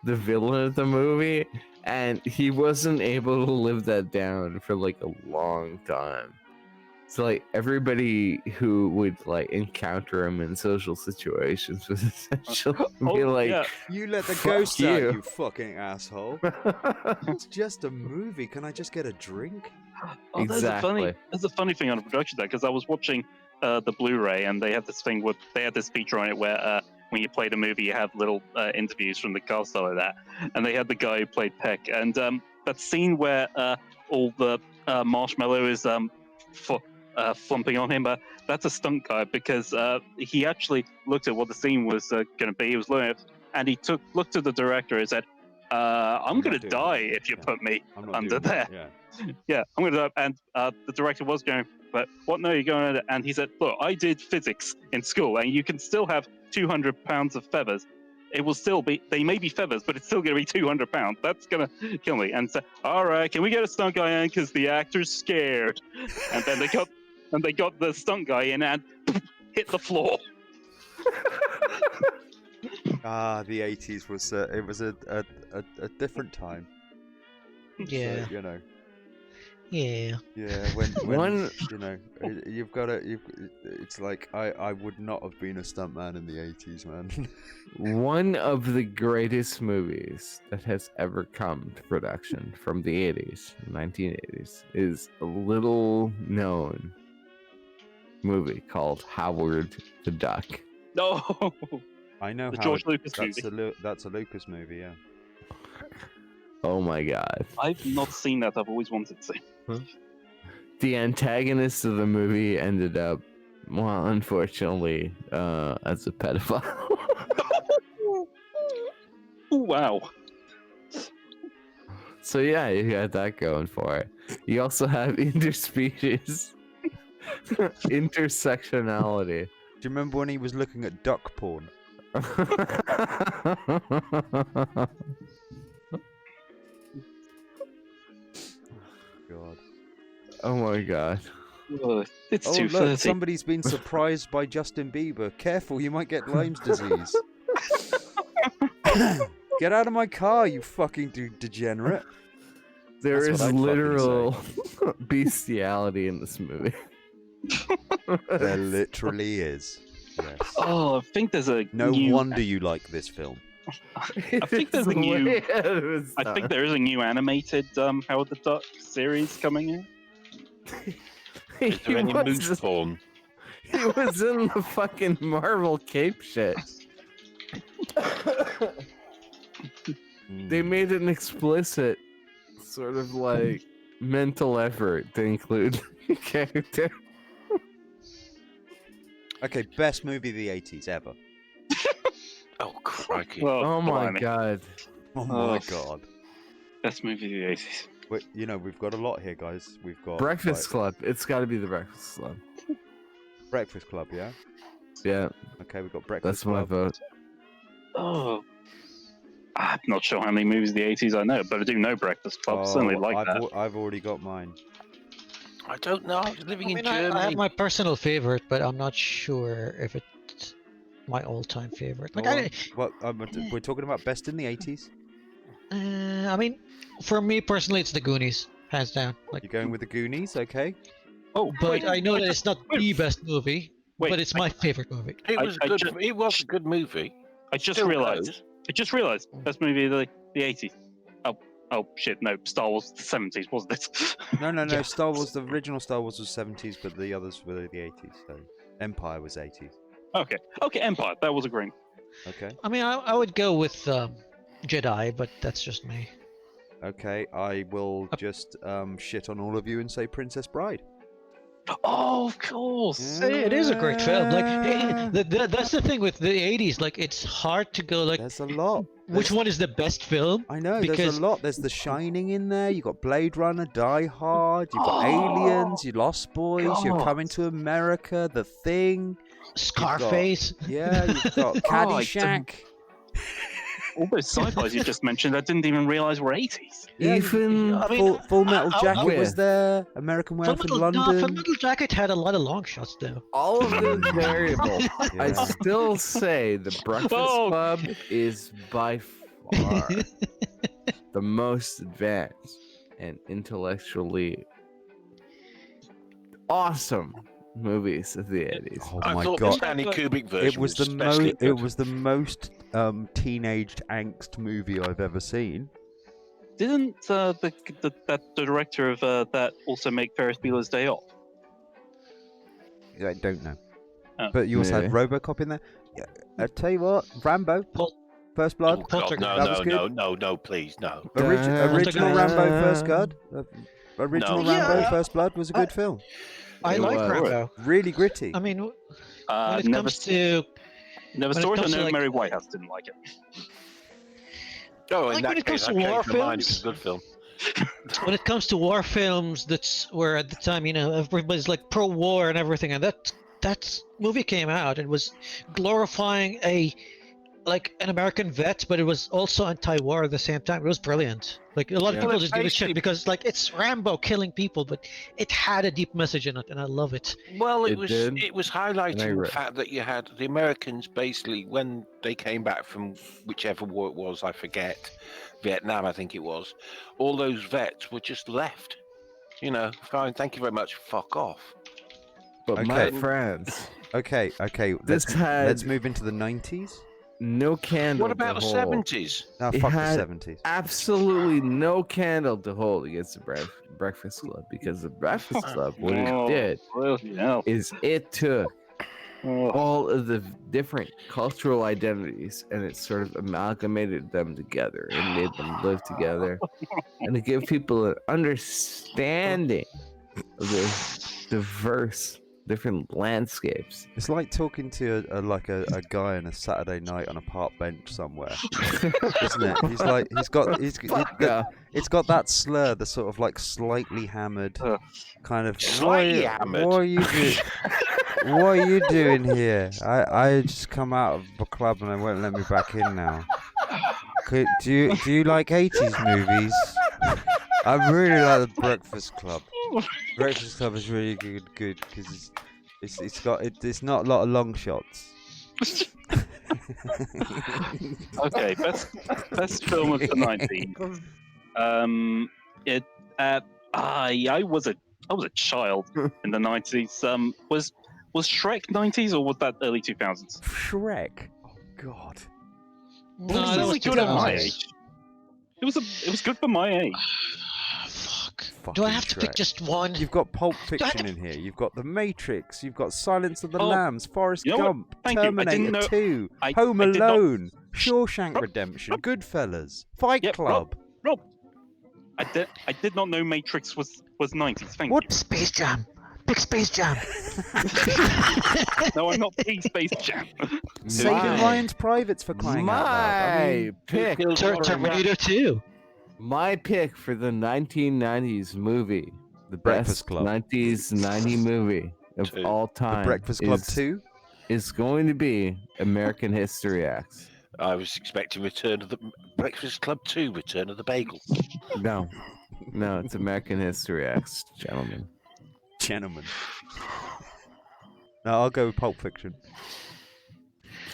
D: the villain of the movie, and he wasn't able to live that down for like a long time. So like everybody who would like encounter him in social situations was essentially be like,
I: yeah.
A: You let the
D: Fuck
A: ghost
D: you.
A: out, you fucking asshole. It's just a movie. Can I just get a drink?
I: Oh,
D: Exactly.
I: There's a funny thing on the production there because I was watching the Blu-ray and they had this thing with they had this feature on it where when you play the movie you have little interviews from the cast like that, and they had the guy who played Peck, and that scene where all the marshmallow is flumping on him, that's a stunt guy because he actually looked at what the scene was going to be. He was looking at, and he looked at the director and said, I'm gonna
A: doing
I: die
A: that.
I: if you
A: Yeah.
I: put me
A: I'm not
I: under
A: doing
I: there.
A: that, Yeah.
I: Yeah, I'm gonna die. And the director was going, but what? No, you're going under. And he said, look, I did physics in school, and you can still have 200 pounds of feathers. It will still be, they may be feathers, but it's still going to be 200 pounds. That's going to kill me. And so, all right, can we get a stunt guy in? Because the actor's scared. And then they got the stunt guy in and hit the floor.
A: The 80s was it was a different time.
B: Yeah.
A: So, you know.
B: Yeah.
A: Yeah, when you know, you've got to. It's like I would not have been a stuntman in the 80s, man.
D: One of the greatest movies that has ever come to production from the 80s, 1980s, is a little known movie called Howard the Duck.
I: No.
A: I know
I: The
A: how
I: George Lucas
A: that's a Lucas movie, yeah.
D: Oh my god.
I: I've not seen that. I've always wanted to.
D: The antagonist of the movie ended up, well, unfortunately, as a pedophile.
I: Oh, wow.
D: So yeah, you got that going for it. You also have interspecies, intersectionality.
A: Do you remember when he was looking at duck porn? God.
D: Oh my god.
I: It's
A: Oh
I: 2:30.
A: look, somebody's been surprised by Justin Bieber. Careful, you might get Lyme's disease. Get out of my car, you fucking degenerate.
D: There
A: That's
D: is
A: what I'd fucking
D: literal bestiality in this movie.
A: There literally is. Yes.
I: Oh, I think there's a
A: No
I: new...
A: wonder you like this film.
I: I think there's a new... I think there is a new animated Howard the Duck series coming in.
F: Is there any moose porn?
D: He was in the fucking Marvel cape shit. They made an explicit sort of like mental effort to include the character.
A: Okay, best movie of the 80s ever.
F: Oh, crikey.
D: Oh my
I: blimey.
D: god.
A: Oh my
I: Oh.
A: god.
I: Best movie of the 80s.
A: You know, we've got a lot here, guys. We've got
D: Breakfast Club. It's got to be the Breakfast Club.
A: Breakfast Club, yeah?
D: Yeah,
A: Okay, we've got Breakfast
D: that's my
A: Club.
D: vote.
I: Oh. I'm not sure how many movies of the 80s I know, but I do know Breakfast Club. Certainly like that.
A: I've already got mine.
F: I don't know. I was living in
B: I
F: Germany.
B: have my personal favorite, but I'm not sure if it's my all-time favorite. Like,
A: We're talking about best in the 80s?
B: I mean, for me personally, it's The Goonies, hands down. Like,
A: You're going with the Goonies, okay?
I: Oh,
B: but
I: wait,
B: I know that it's not the best movie,
I: Wait,
B: but it's my favorite movie.
F: It was
I: I
F: good.
I: ju-
F: It was a good movie.
I: I just
F: Still
I: realized.
F: goes.
I: I just realized. Best movie of the 80s. Oh shit! No, Star Wars the 70s, wasn't it?
A: No.
B: Yeah.
A: Star Wars, the original Star Wars was 70s, but the others were the 80s. So Empire was 80s.
I: Okay, Empire. That was a green.
A: Okay.
B: I mean, I would go with Jedi, but that's just me.
A: Okay, I will just shit on all of you and say Princess Bride.
I: Oh, of course.
B: It is a great film. Like, that's the thing with the 80s. Like, it's hard to go like,
A: There's a lot.
B: which one is the best film?
A: I know,
B: Because
A: there's a lot. There's The Shining in there. You got Blade Runner, Die Hard. You got
I: Oh,
A: Aliens. You Lost Boys. You're
I: God.
A: Coming to America. The Thing.
B: Scarface.
A: Yeah, you've got
I: Oh, I
A: Caddyshack.
I: All those sci-fis you just mentioned, I didn't even realize were 80s.
A: Yeah,
D: Even
B: I mean,
A: Full Metal Jacket was
D: with-
A: there. American Werewolf in
B: Full
A: London.
B: Metal Jacket had a lot of long shots though.
D: all of those variables, I
A: Yeah.
D: still say the Breakfast
I: Oh.
D: Club is by far the most advanced and intellectually awesome movies of the 80s.
A: Oh
F: I
A: my
F: thought
A: god!
F: the Stanley Kubrick version
A: It was the
F: especially
A: most.
F: good.
A: It was the most teenaged angst movie I've ever seen.
I: Didn't the director of that also make Ferris Bueller's Day Off?
A: I don't know.
I: Oh.
A: But you also had
D: Maybe.
A: RoboCop in there. Yeah, I tell you what, Rambo, First Blood,
F: Oh, God,
B: Poltergeist.
A: That was
F: no, please, no.
A: original
B: Poltergeist.
A: Rambo, First Blood. Original
F: No.
A: Rambo,
B: Yeah.
A: First Blood was a good film.
B: I
D: It
B: like
D: was.
B: Rambo.
A: Really gritty.
B: I mean, when it
I: Never,
B: comes to
I: never
B: when it
I: saw it. I
B: comes to,
I: know
B: like-
I: Mary Whitehouse didn't like it.
F: Oh, in
B: Like,
F: that
B: when it
F: case,
B: comes
F: I
B: to war
F: changed my mind. It was a
B: films-
F: good film.
B: When it comes to war films, that's where at the time, everybody's like pro-war and everything, and that movie came out and was glorifying an American vet, but it was also anti-war at the same time. It was brilliant. Like, a lot of
D: Yeah.
B: people
F: Well,
B: just give it
F: basically-
B: shit because like it's Rambo killing people, but it had a deep message in it, and I love it.
F: Well,
D: It did.
F: it was
D: And I
F: highlighting the
D: read-
F: fact that you had the Americans basically when they came back from whichever war it was, I forget, Vietnam, I think it was. All those vets were just left. Fine, thank you very much. Fuck off.
D: But my
A: Okay.
D: friends,
A: Okay,
D: This had-
A: let's move into the 90s.
D: no candle.
F: What about
D: to
F: the
D: hold.
F: 70s?
A: Now,
D: It
A: fuck the
D: had
A: 70s.
D: Absolutely no candle to hold against the Breakfast Club, because the Breakfast Club, what it
I: Oh,
D: did
I: well, yeah.
D: is it took
I: Oh,
D: all of the different cultural identities and it sort of amalgamated them together and made them live together, and to give people an understanding of the diverse different landscapes.
A: It's like talking to a guy on a Saturday night on a park bench somewhere, isn't it? It's got that slur, the sort of like slightly hammered kind of.
F: Slightly hammered.
A: What are you doing? What are you doing here? I just come out of the club and they won't let me back in now. Do you like 80s movies? I really like the Breakfast Club. Breakfast Club is really good because it's not a lot of long shots.
I: okay, best film of the 90s. I was a child in the 90s. Was Shrek 90s or was that early 2000s?
A: Shrek. Oh God.
B: No,
I: It was
B: that was
I: really good at my
B: 2000s.
I: age. It was good for my age.
B: Fuck. Do I have to pick
A: Shrek.
B: just one?
A: You've got Pulp
B: I have
A: Fiction in here. You've got The Matrix. You've got Silence of the
I: Oh,
A: Lambs, Forrest
I: you know what?
A: Gump,
I: Thank you. I didn't
A: Terminator
I: know-
A: 2,
I: I-
A: Home
I: I did not-
A: Alone, Shawshank
I: Rob-
A: Redemption,
I: Rob-
A: Goodfellas, Fight
I: Yep,
A: Club.
I: Rob, I did not know Matrix was 90s. Thank
A: What?
B: Space Jam. Pick Space Jam.
I: you. No, I'm not Space Jam.
A: Saving
D: My-
A: Ryan's Privates for crying out loud. I mean,
D: pick.
B: Terminator 2.
D: My pick for the 1990s movie, the
A: Breakfast
D: best
A: Club.
D: 90s 90 movie of
F: Two.
D: all
A: The
D: time,
A: Breakfast Club
D: is,
A: 2.
D: is going to be American History X.
F: I was expecting Return of the Breakfast Club 2, Return of the Bagel.
D: No, it's American History X, gentlemen.
A: Gentlemen. No, I'll go with Pulp Fiction.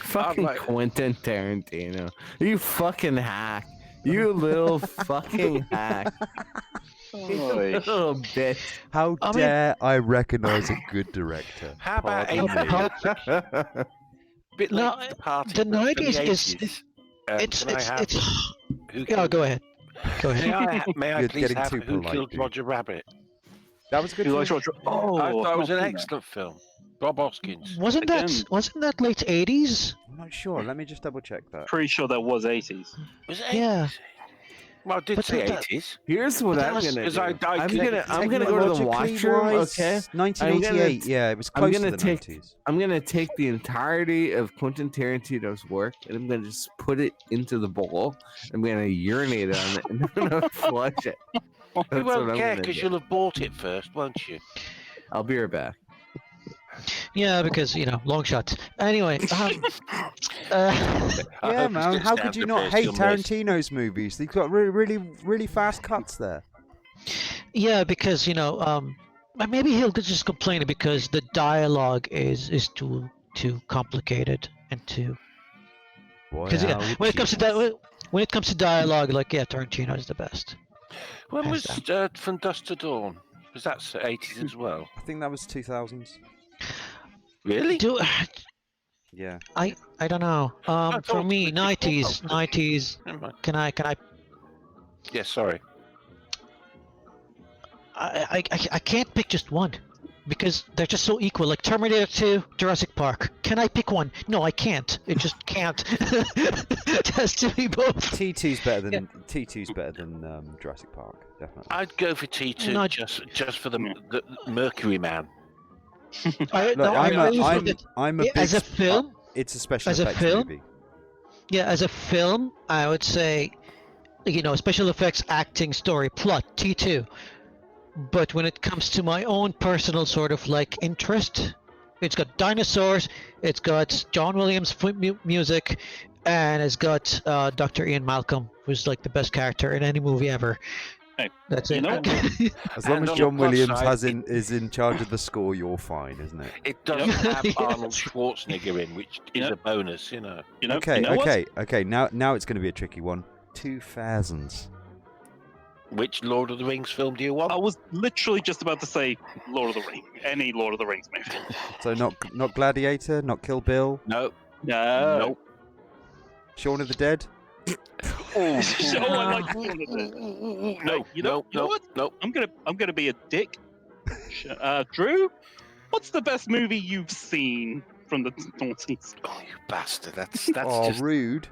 D: Fucking
F: like-
D: Quentin Tarantino. You fucking hack. You little fucking hack. You
I: Oy.
D: little bitch.
A: How
B: I mean-
A: dare I recognize a good director?
F: How about
A: Pardon me.
F: 80s? Bit
B: No,
F: late to the party.
B: the
F: but for
B: 90s is-
F: 80s,
B: It's
F: can I have Who
B: Yeah,
F: Killed-
B: go ahead. Go
F: May
B: ahead.
F: I
A: You're
F: please
A: getting
F: have
A: too
F: Who
A: polite,
F: Killed
A: dude.
F: Roger Rabbit?
A: That was a good.
I: You like
A: film.
I: Roger? Oh,
F: I thought it was an
I: I've not seen that.
F: excellent film. Bob Hoskins.
B: Wasn't
I: Again.
B: that late 80s?
A: I'm not sure. Let me just double check that.
I: Pretty sure that was 80s.
F: Was it
B: Yeah.
F: 80s? Well, I did
B: But
F: say
B: that-
F: 80s.
D: Here's what
B: But that
D: I'm
B: was-
D: gonna
F: Because
D: do. I'm gonna go to the
A: Technologically
D: watchroom,
A: wise,
D: okay?
A: 1988. Yeah, it was
D: I'm
A: close
D: gonna
A: to the
D: take-
A: 90s.
D: I'm gonna take the entirety of Quentin Tarantino's work and I'm gonna just put it into the bowl. I'm gonna urinate on it and I'm gonna flush it.
F: You
D: That's what
F: won't
D: I'm
F: care
D: gonna
F: because
D: do.
F: you'll have bought it first, won't you?
D: I'll be right back.
B: Yeah, because long shots. Anyway,
F: I
A: Yeah,
F: hope
A: man.
F: this
A: How
F: gets
A: could you
F: down to
A: not
F: first
A: hate
F: you'll miss.
A: Tarantino's movies? They've got really fast cuts there.
B: yeah, because maybe he'll just complain because the dialogue is too complicated and too.
A: Boy,
B: Because
A: how would
B: when it
A: you
B: comes to
A: know?
B: when it comes to dialogue, Tarantino is the best.
F: When
B: Hands
F: was From Dusk to Dawn? Was that 80s as well?
A: I think that was 2000s.
F: Really?
B: Do
A: Yeah.
B: I don't know.
F: thought
B: For
F: it
B: me,
F: was before
B: 90s,
F: Pulp Fiction.
B: 90s.
F: Never mind.
B: Can I?
F: Yeah, sorry.
B: I can't pick just one because they're just so equal. Like Terminator 2, Jurassic Park. Can I pick one? No, I can't. It just can't. It has to be both.
A: T2's better than Jurassic Park, definitely.
F: I'd go for T2
B: No,
F: just for the Mercury Man.
A: Look,
B: I really think that-
A: I'm a big
B: as a
A: sp-
B: film.
A: It's a special
B: as a
A: effects
B: film,
A: movie.
B: Yeah, as a film, I would say special effects, acting, story, plot, T2. But when it comes to my own personal sort of like interest, it's got dinosaurs, it's got John Williams music, and it's got Dr. Ian Malcolm, who's like the best character in any movie ever.
I: Hey,
B: That's
I: you
B: it.
I: know-
A: As long
F: And
A: as
F: on
A: John
F: the plus
A: Williams
F: side,
A: is in charge of the score, you're fine, isn't it?
F: It doesn't have
B: Yeah.
F: Arnold Schwarzenegger in, which is
I: Yep.
F: a bonus,
A: Okay.
I: What?
A: Now it's going to be a tricky one. 2000s.
F: Which Lord of the Rings film do you want?
I: I was literally just about to say Lord of the Rings. Any Lord of the Rings movie.
A: So not Gladiator, not Kill Bill,
F: No.
I: No.
F: Nope.
A: Shaun of the Dead.
F: Oh,
I: I like Shaun of the Dead.
F: no,
I: You know
F: no,
I: what?
F: no.
I: I'm gonna be a dick. Drew, what's the best movie you've seen from the noughties?
F: Oh, you bastard! That's
A: Oh,
F: just
A: rude.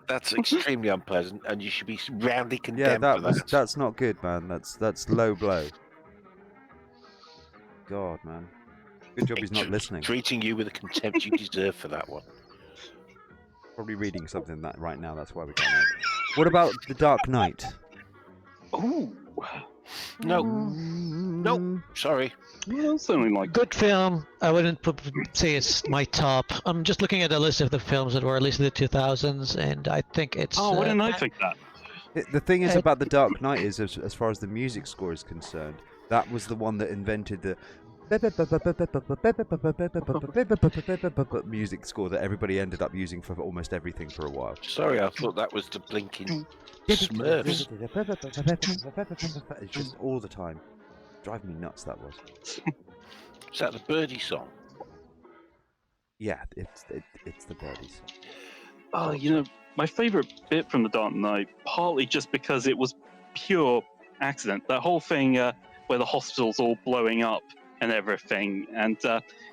F: that's extremely unpleasant, and you should be roundly
A: Yeah,
F: condemned for that.
A: that's not good, man. That's low blow. God, man. Good job he's not listening.
F: Treating you with the contempt you deserve for that one.
A: Probably reading something that right now. That's why we can't. What about The Dark Knight?
I: Oh,
F: No, no, sorry.
I: well, certainly like.
B: Good film. I wouldn't say it's my top. I'm just looking at a list of the films that were released in the 2000s, and I think it's.
I: Oh, why didn't I think that?
A: The thing is
B: Uh,
A: about The Dark Knight is, as far as the music score is concerned, that was the one that invented the music score that everybody ended up using for almost everything for a while.
F: Sorry, I thought that was the blinking Smurfs.
A: It's just all the time. Driving me nuts, that was.
F: Is that the Birdie song?
A: Yeah, it's the Birdie song.
I: Oh, my favorite bit from The Dark Knight, partly just because it was pure accident. That whole thing where the hospital's all blowing up and everything, and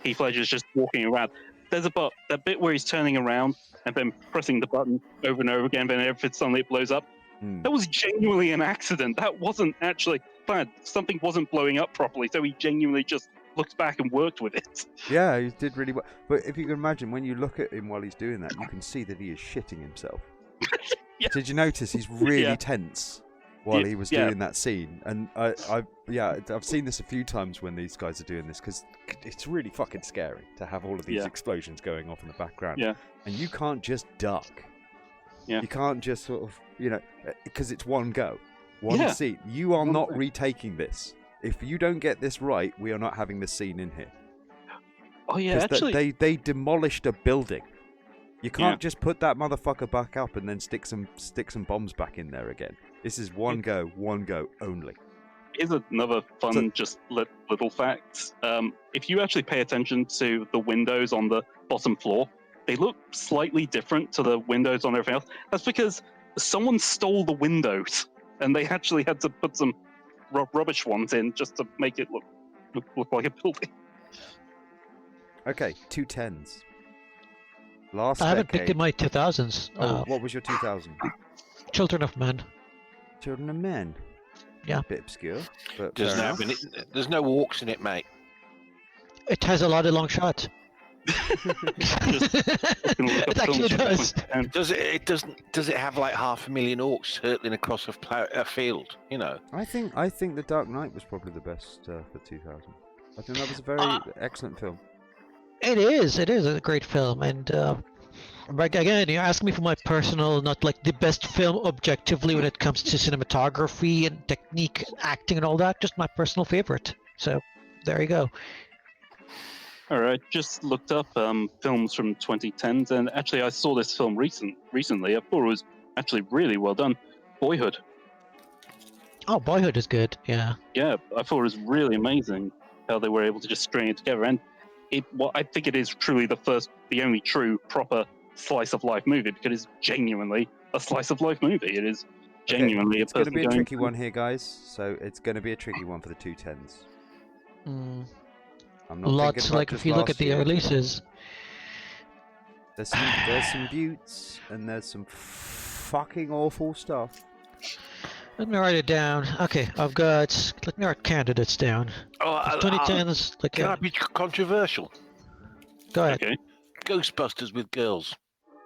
I: Heath Ledger's just walking around. There's that bit where he's turning around and then pressing the button over and over again, then everything suddenly it blows up. That was genuinely an accident. That wasn't actually planned. Something wasn't blowing up properly, so he genuinely just looked back and worked with it.
A: Yeah, he did really well. But if you can imagine, when you look at him while he's doing that, you can see that he is shitting himself.
I: Yeah.
A: Did you notice he's really
I: Yeah.
A: tense while he was
I: Yeah.
A: doing that scene? And I've seen this a few times when these guys are doing this, because it's really fucking scary to have all of these
I: Yeah.
A: explosions going off in the background.
I: Yeah.
A: And you can't just duck.
I: Yeah.
A: You can't just sort of, because it's one go, one
I: Yeah.
A: scene. You are
I: One
A: not
I: thing.
A: retaking this. If you don't get this right, we are not having this scene in here.
I: Oh yeah,
A: 'Cause
I: actually,
A: they demolished a building. You can't
I: Yeah.
A: just put that motherfucker back up and then stick some bombs back in there again. This is one go only.
I: here's another fun,
A: So-
I: just little fact. If you actually pay attention to the windows on the bottom floor, they look slightly different to the windows on everything else. That's because someone stole the windows, and they actually had to put some rubbish ones in just to make it look like a building.
A: Okay, 210s. Last
B: I haven't picked
A: decade.
B: in my 2000s.
A: What was your 2000?
B: Children of Men.
A: Children of Men.
B: Yeah.
A: Bit obscure, but
F: There's
A: fair
F: no,
A: enough.
F: there's no walks in it, mate.
B: It has a lot of long shots. It actually does.
I: And
F: Does it? Does it have like 500,000 orcs hurtling across a field?
A: I think The Dark Knight was probably the best for 2000. I think that was a very excellent film.
B: It is a great film, and but again, you ask me for my personal, not like the best film objectively when it comes to cinematography and technique, acting, and all that. Just my personal favorite. So there you go.
I: all right, just looked up films from 2010s, and actually I saw this film recently. I thought it was actually really well done. Boyhood.
B: Oh, Boyhood is good. Yeah.
I: Yeah, I thought it was really amazing how they were able to just string it together. And I think it is truly the only true proper slice of life movie, because it's genuinely a slice of life movie. It is genuinely
A: It's
I: a
A: going to
I: person
A: be a
I: going
A: tricky
I: through-
A: one here, guys. So it's going to be a tricky one for the 210s.
B: Mm,
A: I'm not
B: lots
A: thinking about
B: like
A: just
B: if you look
A: last
B: at the
A: year.
B: releases.
A: There's some beauts and there's some fucking awful stuff.
B: Let me write it down. Okay, let me write candidates down.
F: Oh,
B: 2010s. Like,
F: can I be controversial?
B: go ahead.
I: Okay.
F: Ghostbusters with girls.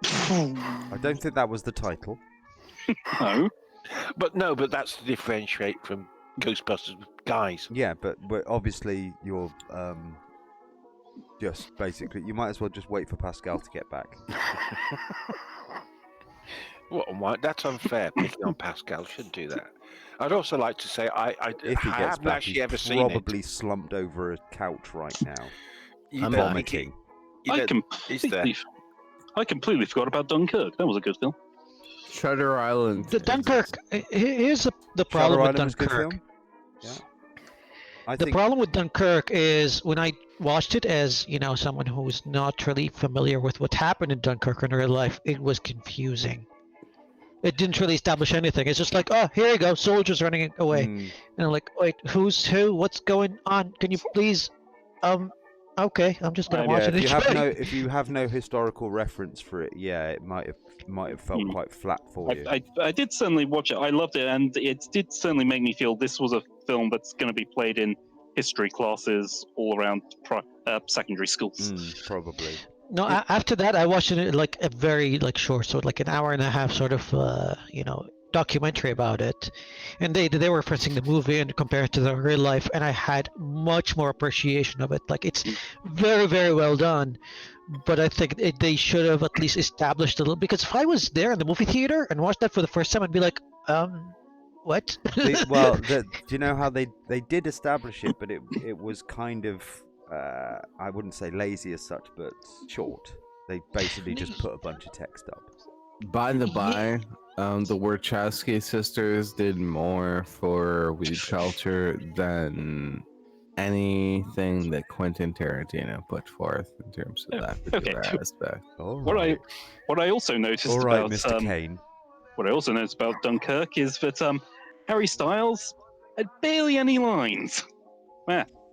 A: I don't think that was the title.
I: No.
F: But no, but that's to differentiate from Ghostbusters with guys.
A: Yeah, but obviously you're just basically you might as well just wait for Pascal to get back.
F: What? That's unfair. Picking on Pascal, shouldn't do that. I'd also like to say I
A: If he gets
F: haven't
A: back,
F: actually
A: he's
F: ever seen it.
A: probably slumped over a couch right now,
F: You
A: and
F: don't think
A: vomiting.
F: You
I: I
F: don't- is there?
I: completely forgot about Dunkirk. That was a good film.
D: Shutter Island.
B: The Dunkirk. Here's the problem
A: Shutter
B: with
A: Island was a good
B: Dunkirk.
A: film. Yeah. I
B: The
A: think
B: problem with Dunkirk is when I watched it as, someone who's not really familiar with what happened in Dunkirk in real life, it was confusing. It didn't really establish anything. It's just like, oh, here you go, soldiers running away.
A: Mm,
B: And I'm like, wait, who's who? What's going on? Can you please, okay, I'm just gonna watch
A: yeah,
B: it.
A: if you have no historical reference for it, yeah, it might have felt quite flat for you.
I: I did certainly watch it. I loved it, and it did certainly make me feel this was a film that's going to be played in history classes all around secondary schools.
A: Probably.
B: No, after that, I watched it like a very short, so like an hour and a half sort of documentary about it, and they were referencing the movie and compared it to the real life, and I had much more appreciation of it. Like it's very, very well done, but I think they should have at least established a little, because if I was there in the movie theater and watched that for the first time, I'd be like, what?
A: Do you know how they did establish it, but it was kind of I wouldn't say lazy as such, but short. They basically just put a bunch of text up.
D: By the by, the Wachowski sisters did more for weed culture than anything that Quentin Tarantino put forth in terms of that particular aspect.
I: What I also noticed
A: All right,
I: about
A: Mr. Kane.
I: what I also noticed about Dunkirk is that Harry Styles had barely any lines.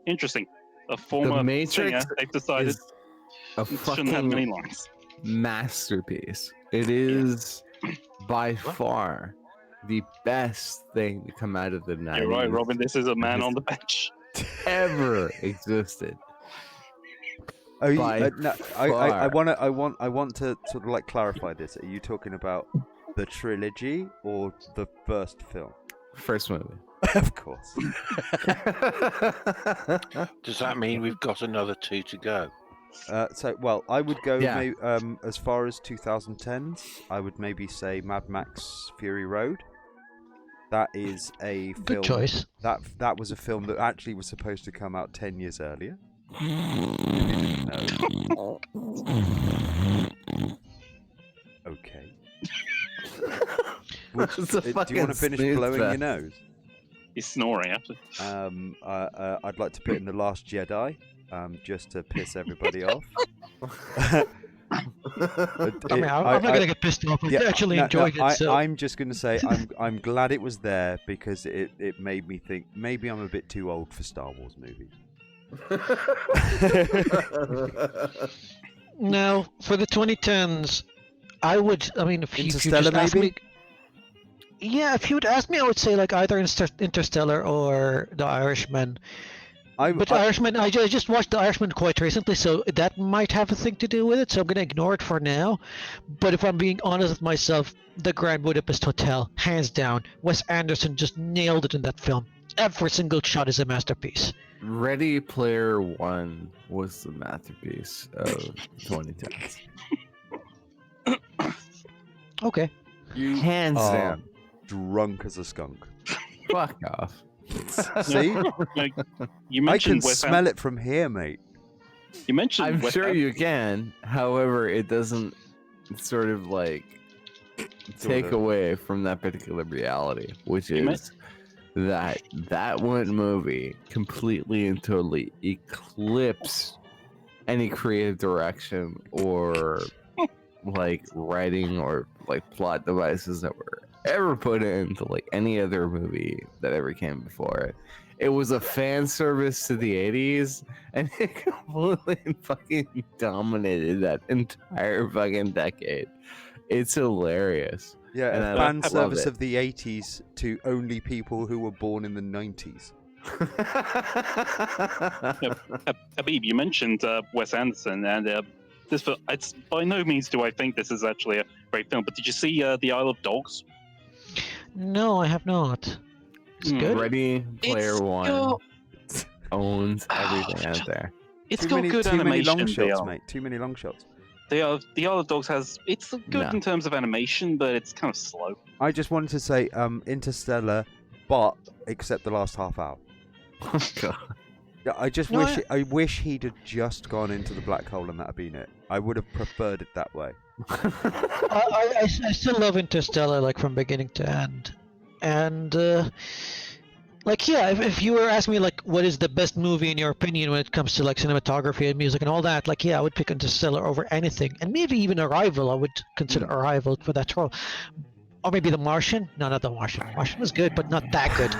I: Interesting. A former
D: The Matrix
I: singer, they've decided
D: is a
I: shouldn't have many
D: fucking
I: lines.
D: masterpiece. It is by far the best thing to come out of the 90s.
I: You're right, Robin. This is a man on the bench.
D: ever existed.
A: Oh,
D: By
A: no, I want to sort of like clarify this. Are you talking about the trilogy or the first film?
D: First movie.
A: Of course.
F: Does that mean we've got another 2 to go?
A: I would go
D: Yeah.
A: as far as 2010s. I would maybe say Mad Max Fury Road. That is a film.
B: Good choice.
A: That was a film that actually was supposed to come out 10 years earlier. No. Okay. Do you want to finish blowing your nose?
I: He's snoring after.
A: I'd like to put in The Last Jedi, just to piss everybody off.
B: I'm not gonna get pissed off. I actually enjoyed it. So.
A: I'm just gonna say I'm glad it was there because it made me think maybe I'm a bit too old for Star Wars movies.
B: Now, for the 2010s, if you just
A: Interstellar,
B: ask
A: maybe?
B: me, yeah, if you would ask me, I would say like either Interstellar or The Irishman. Irishman, I just watched The Irishman quite recently, so that might have a thing to do with it. So I'm gonna ignore it for now. But if I'm being honest with myself, The Grand Budapest Hotel, hands down, Wes Anderson just nailed it in that film. Every single shot is a masterpiece.
D: Ready Player One was the masterpiece of 2010s.
B: Okay.
D: Hands down.
A: Drunk as a skunk.
D: Fuck off.
A: See?
I: Like, you
A: I
I: mentioned
A: can smell it from here, mate.
I: You mentioned.
D: I'm
I: Wes
D: sure you can. However, it doesn't sort of like take away from that particular reality, which is that one movie completely and totally eclipsed any creative direction or like writing or like plot devices that were ever put into like any other movie that ever came before it. It was a fan service to the 80s, and it completely fucking dominated that entire fucking decade. It's hilarious.
A: Yeah,
D: And
A: a
D: I
A: fan
D: love
A: service
D: it.
A: of the 80s to only people who were born in the 90s.
I: Habib, you mentioned Wes Anderson, and this it's by no means do I think this is actually a great film. But did you see The Isle of Dogs?
B: No, I have not. It's good.
D: Ready Player
I: It's
D: One
I: got-
D: owns everything out there.
I: It's
A: too
I: got
A: many,
I: good
A: too many
I: animation.
A: long shots,
I: the,
A: mate. Too many long shots.
I: The Isle of Dogs has it's good
D: No.
I: in terms of animation, but it's kind of slow.
A: I just wanted to say, Interstellar, but except the last half hour.
D: Oh, God.
A: Yeah, I just
B: No,
A: I wish he'd have just gone into the black hole and that had been it. I would have preferred it that way.
B: I still love Interstellar, like from beginning to end, and like yeah, if you were asking me like what is the best movie in your opinion when it comes to like cinematography and music and all that, like yeah, I would pick Interstellar over anything, and maybe even Arrival. I would consider Arrival for that role, or maybe The Martian. No, not The Martian. Martian was good, but not that good.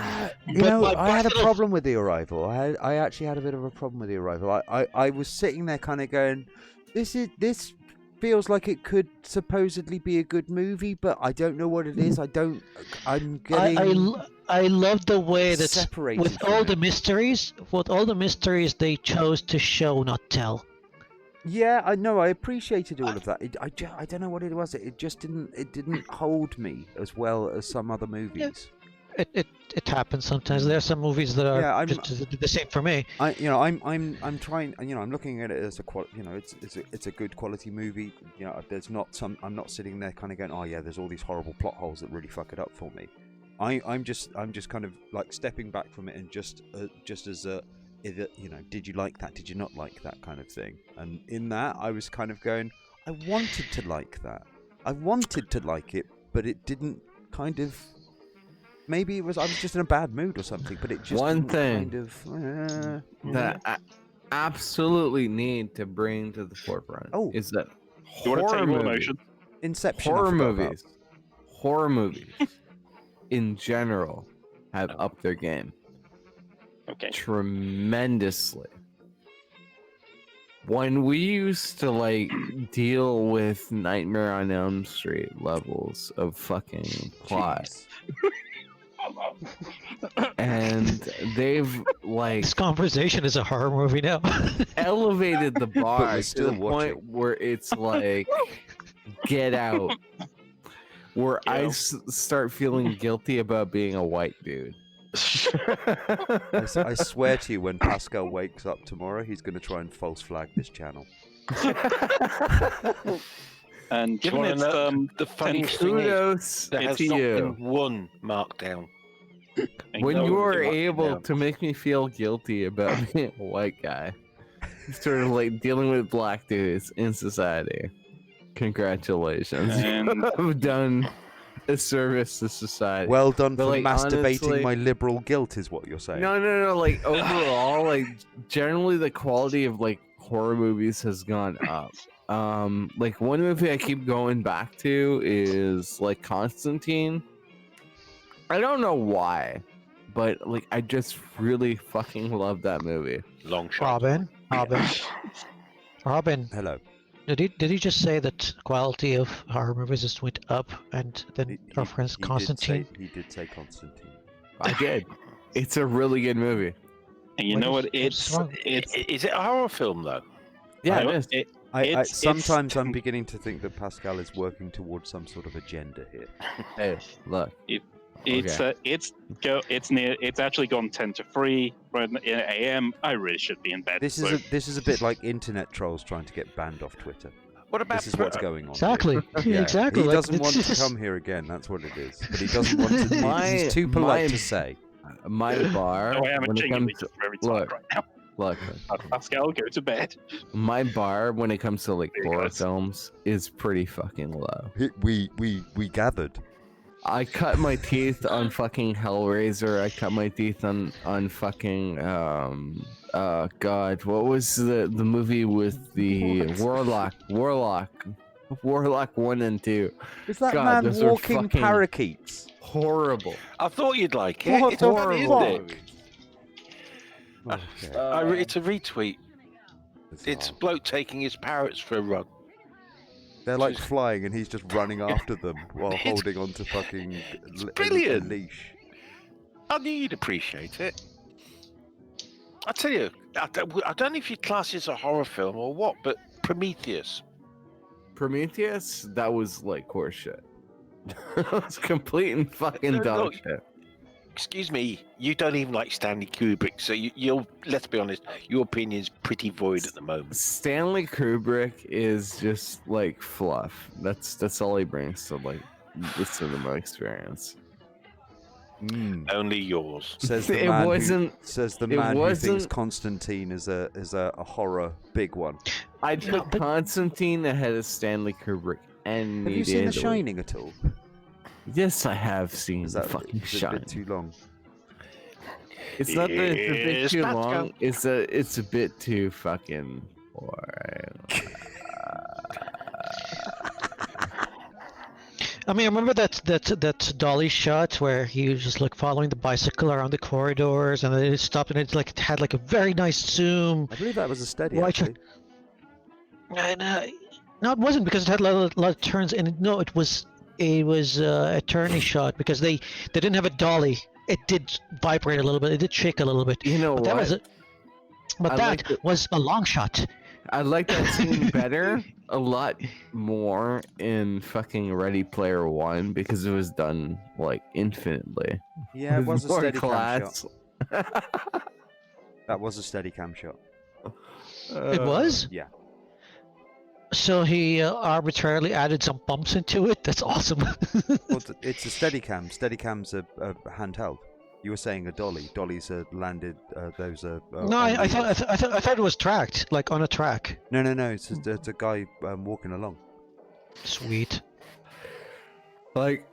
A: You
B: But
A: know,
B: my
A: I had a
B: personal-
A: problem with The Arrival. I actually had a bit of a problem with The Arrival. I was sitting there kind of going, this feels like it could supposedly be a good movie, but I don't know what it is. I'm getting
B: I love the way that
A: separated
B: with
A: from
B: all
A: it.
B: the mysteries, they chose to show, not tell.
A: Yeah, I know. I appreciated all of that. I don't know what it was. It just didn't hold me as well as some other movies.
B: It happens sometimes. There are some movies that are
A: Yeah, I'm-
B: just the same for me.
A: I'm trying. I'm looking at it as it's a good quality movie. There's not some. I'm not sitting there kind of going, oh yeah, there's all these horrible plot holes that really fuck it up for me. I'm just kind of like stepping back from it and just as a, did you like that? Did you not like that kind of thing? And in that, I was kind of going, I wanted to like that. I wanted to like it, but it didn't kind of. Maybe I was just in a bad mood or something, but it just
D: One
A: didn't
D: thing
A: kind of.
D: that I absolutely need to bring to the forefront is that
I: You want to
D: horror
I: take more
D: movies,
I: emotion?
A: Inception.
D: horror movies in general have upped their game
I: Okay.
D: tremendously. When we used to like deal with Nightmare on Elm Street levels of fucking plot, and they've like
B: This conversation is a horror movie now.
D: elevated the bar
A: we're
D: to
A: still
D: the
A: watching.
D: point where it's like Get Out, where I
I: Yeah.
D: start feeling guilty about being a white dude.
A: I swear to you, when Pascal wakes up tomorrow, he's going to try and false flag this channel.
I: And
F: Given
I: it's
F: the funniest thing is,
D: Kudos
F: there has
D: to
F: not
D: you.
F: been one markdown.
D: When
F: No
D: you
F: one
D: are
F: can mark it
D: able
F: down.
D: to make me feel guilty about being a white guy, sort of like dealing with black dudes in society, congratulations.
I: And-
D: You've done a service to society.
A: Well done
D: But,
A: for
D: like,
A: masturbating
D: honestly-
A: my liberal guilt, is what you're saying.
D: No. Like overall, like generally, the quality of like horror movies has gone up. Like one movie I keep going back to is like Constantine. I don't know why, but like I just really fucking love that movie.
F: Long shot.
B: Robin.
A: Hello.
B: Did he just say that quality of horror movies just went up and then reference Constantine?
A: He did say Constantine.
D: I did. It's a really good movie.
I: And you
B: What
I: know
B: is-
I: what?
B: what's wrong?
F: Is it a horror film though?
D: Yeah,
I: I-
D: it is.
I: It's-
A: Sometimes I'm beginning to think that Pascal is working towards some sort of agenda here.
D: Hey, look.
I: It's
D: Okay.
I: it's actually gone 10 to 3 right in AM. I really should be in bed.
A: This is a bit like internet trolls trying to get banned off Twitter.
F: What about
A: This is what's going on.
B: Exactly.
A: Yeah,
B: Exactly.
A: He
B: like,
A: doesn't want
B: it's
A: to
B: just-
A: come here again. That's what it is. But he doesn't want to. He's too polite
D: my-
A: to say.
D: My bar.
I: Oh, I am
D: when it
I: genuinely
D: comes to,
I: just very tired
D: look.
I: right now.
D: look,
I: Pascal, go to bed.
D: my bar when it comes to like
I: There you
D: horror
I: go.
D: films is pretty fucking low.
A: We gathered.
D: I cut my teeth on fucking Hellraiser. I cut my teeth on fucking God, what was the movie with the Warlock 1 and 2?
A: Is that
D: God,
A: man
D: those are
A: walking
D: fucking
A: parakeets?
D: Horrible.
F: I thought you'd like it.
A: What
F: It's a
A: the
F: funny,
A: fuck?
F: isn't it?
A: Okay.
F: It's a retweet. It's a bloke taking his parrots for a run.
A: They're like flying, and he's just running after them while
F: It's-
A: holding onto fucking
F: brilliant.
A: a leash.
F: I knew you'd appreciate it. I tell you, I don't know if your class is a horror film or what, but Prometheus.
D: Prometheus, that was like horse shit. It's complete and fucking
F: No,
D: dog
F: look.
D: shit.
F: Excuse me, you don't even like Stanley Kubrick, so you'll, let's be honest, your opinion's pretty void at the moment.
D: Stanley Kubrick is just like fluff. That's all he brings to like the cinema experience.
F: Only yours.
A: Says the
D: It
A: man
D: wasn't-
A: who thinks
D: wasn't-
A: Constantine is a horror big one.
D: I'd put Constantine ahead of Stanley Kubrick any
A: Have you
D: day
A: seen
D: of
A: The
D: the week.
A: Shining at all?
D: Yes, I have seen
A: Is
D: the
A: that
D: fucking
A: is it a
D: Shining.
A: bit too long?
D: It's not that it's a bit
F: Yes,
D: too
F: Pascal.
D: long. It's a bit too fucking boring.
B: I mean, I remember that dolly shot where he was just like following the bicycle around the corridors, and then it stopped, and it had like a very nice zoom.
A: I believe that was a steady.
B: Why
A: Actually.
B: And no, it wasn't, because it had a lot of turns, and no, it was a turny shot because they didn't have a dolly. It did vibrate a little bit. It did shake a little bit.
D: You know
B: But
D: what?
B: that was it. But
D: I
B: that
D: like it.
B: was a long shot.
D: I like that scene better, a lot more in fucking Ready Player One because it was done like infinitely.
A: Yeah, it
D: With
A: was a
D: more
A: steady cam
D: class.
A: shot. That was a steady cam shot.
B: It was.
A: Yeah.
B: So he arbitrarily added some bumps into it. That's awesome.
A: Well, it's a steady cam. Steady cam's a handheld. You were saying a dolly. Dollies are landed. Those are.
B: No,
A: on
B: I
A: wheels.
B: thought it was tracked, like on a track.
A: No. It's a guy walking along.
B: Sweet.
D: Like,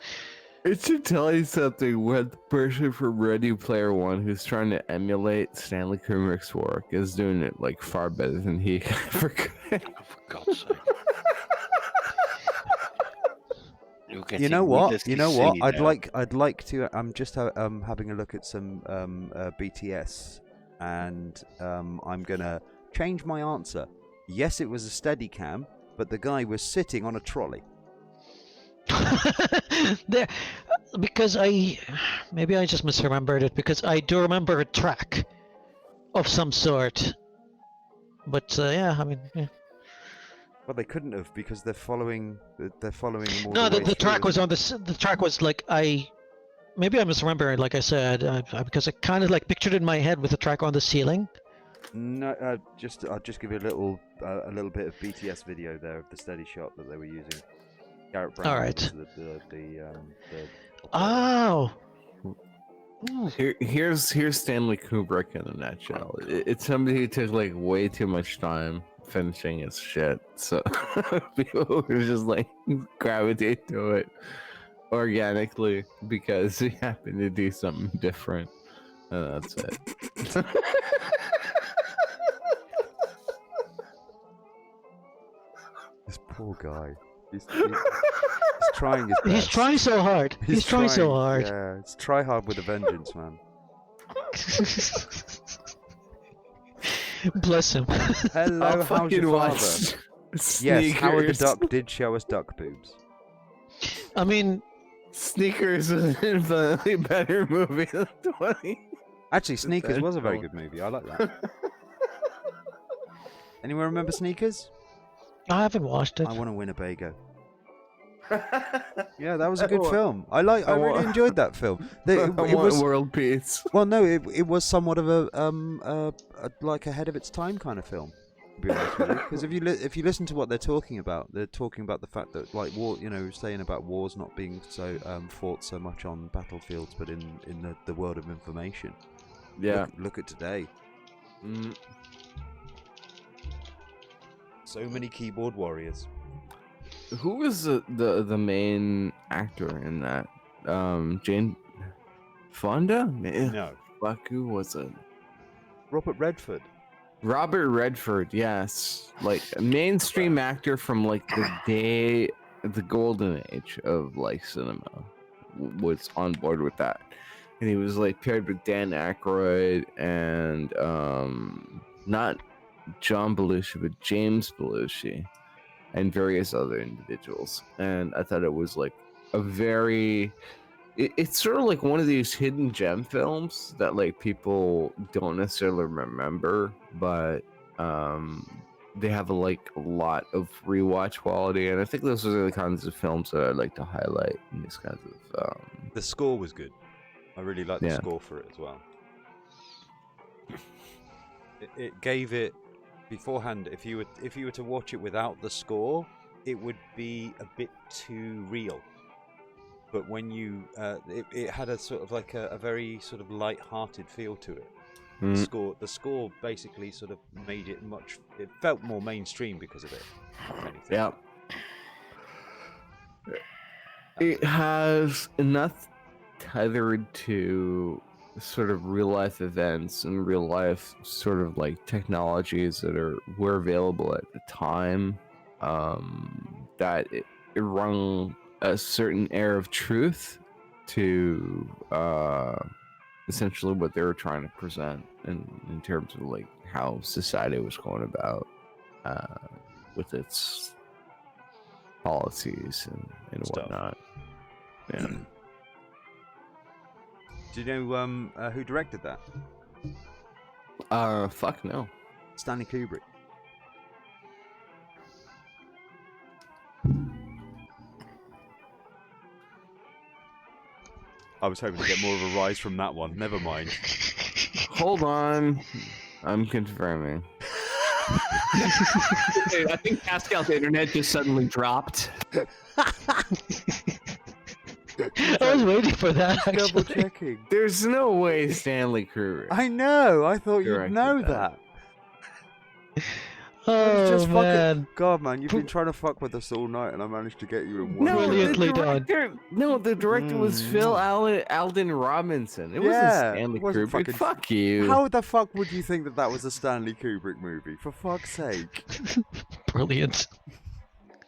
D: it should tell you something when the person from Ready Player One who's trying to emulate Stanley Kubrick's work is doing it like far better than he ever could.
F: Oh, for God's sake. You're
A: You
F: getting
A: know what?
F: needlessly
A: You know what?
F: silly
A: I'd
F: now.
A: like to. I'm just having a look at some BTS, and I'm gonna change my answer. Yes, it was a steady cam, but the guy was sitting on a trolley.
B: There, because maybe I just misremembered it, because I do remember a track of some sort. But yeah, I mean, yeah.
A: Well, they couldn't have because they're following. They're following him all
B: No,
A: the way
B: the track
A: through.
B: was on the track was like maybe I'm misremembering. Like I said, because I kind of like pictured it in my head with the track on the ceiling.
A: No, I'll just give you a little bit of BTS video there of the steady shot that they were using. Garrett Brown.
B: All right.
A: was the
B: Oh.
D: Here's Stanley Kubrick in a nutshell. It's somebody who took like way too much time finishing his shit, so people who just like gravitate to it organically because he happened to do something different, and that's it.
A: This poor guy. He's trying his best.
B: He's trying so hard. He's trying so hard.
A: Yeah, it's try hard with a vengeance, man.
B: Bless him.
A: Hello,
D: I'll
A: how's your
D: fucking
A: father?
D: watch
A: Yes, Howard the
D: Sneakers.
A: Duck did show us duck boobs.
B: I mean,
D: Sneakers is an infinitely better movie than 20.
A: Actually, Sneakers was a very
D: Essential.
A: good movie. I like that. Anyone remember Sneakers?
B: I haven't watched it.
A: I want a Winnebago. Yeah, that was a good film. I
D: I
A: really
D: want-
A: enjoyed that film.
D: I
A: It
D: want
A: was
D: world peace.
A: well, no, it was somewhat of a like ahead of its time kind of film. To be honest with you, because if you listen to what they're talking about the fact that like war, saying about wars not being so fought so much on battlefields, but in the world of information.
D: Yeah.
A: Look at today.
D: Mm.
A: So many keyboard warriors.
D: Who was the main actor in that? Jane Fonda?
A: No,
D: Fuck, who was it?
A: Robert Redford.
D: Robert Redford, yes. Like a mainstream actor from like the golden age of like cinema was on board with that. And he was like paired with Dan Aykroyd and not John Belushi, but James Belushi and various other individuals. And I thought it was like a very it's sort of like one of these hidden gem films that like people don't necessarily remember, but they have like a lot of rewatch quality, and I think those are the kinds of films that I'd like to highlight in these kinds of.
A: The score was good. I really liked the
D: Yeah.
A: score for it as well. It gave it beforehand. If you were to watch it without the score, it would be a bit too real. But when you, it had a sort of like a very sort of light-hearted feel to it. The score basically sort of made it much. It felt more mainstream because of it. If anything.
D: Yeah. It has enough tethered to sort of real life events and real life sort of like technologies that were available at the time, that it rung a certain air of truth to essentially what they were trying to present in terms of like how society was going about with its policies and
A: Stuff.
D: whatnot. Yeah.
A: Do you know who directed that?
D: Fuck no.
A: Stanley Kubrick. I was hoping to get more of a rise from that one. Never mind.
D: Hold on. I'm confirming.
C: I think Pascal's internet just suddenly dropped.
B: I was waiting for that.
A: Double
B: Actually.
A: checking.
D: There's no way Stanley Kubrick.
A: I know. I thought you'd
D: Directed
A: know
D: that.
A: that.
B: Oh
A: Just
B: man.
A: fucking God, man, you've been trying to fuck with us all night, and I managed to get you in one.
D: No,
B: Brilliantly
D: the director was Phil Alden Robinson. It wasn't
A: Yeah,
D: Stanley
A: it wasn't
D: Kubrick.
A: fucking-
D: Fuck you.
A: How the fuck would you think that was a Stanley Kubrick movie? For fuck's sake!
B: Brilliant.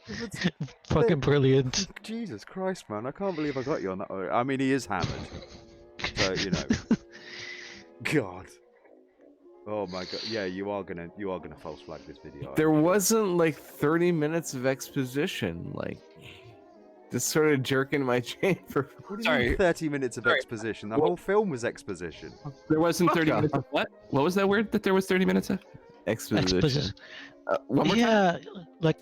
A: It's-
B: Fucking brilliant.
A: Jesus Christ, man! I can't believe I got you on that. I mean, he is hammered, so you know. God. Oh my God! Yeah, you are gonna false flag this video.
D: There wasn't like 30 minutes of exposition, like just sort of jerking my chain for.
A: What do you
C: Sorry.
A: mean 30 minutes of
C: Sorry.
A: exposition? The whole film was exposition.
C: There wasn't
D: Fuck
C: 30
D: off.
C: minutes of what? What was that word that there was 30 minutes of?
D: Exposition.
B: Exposition.
C: One more time?
B: Yeah, like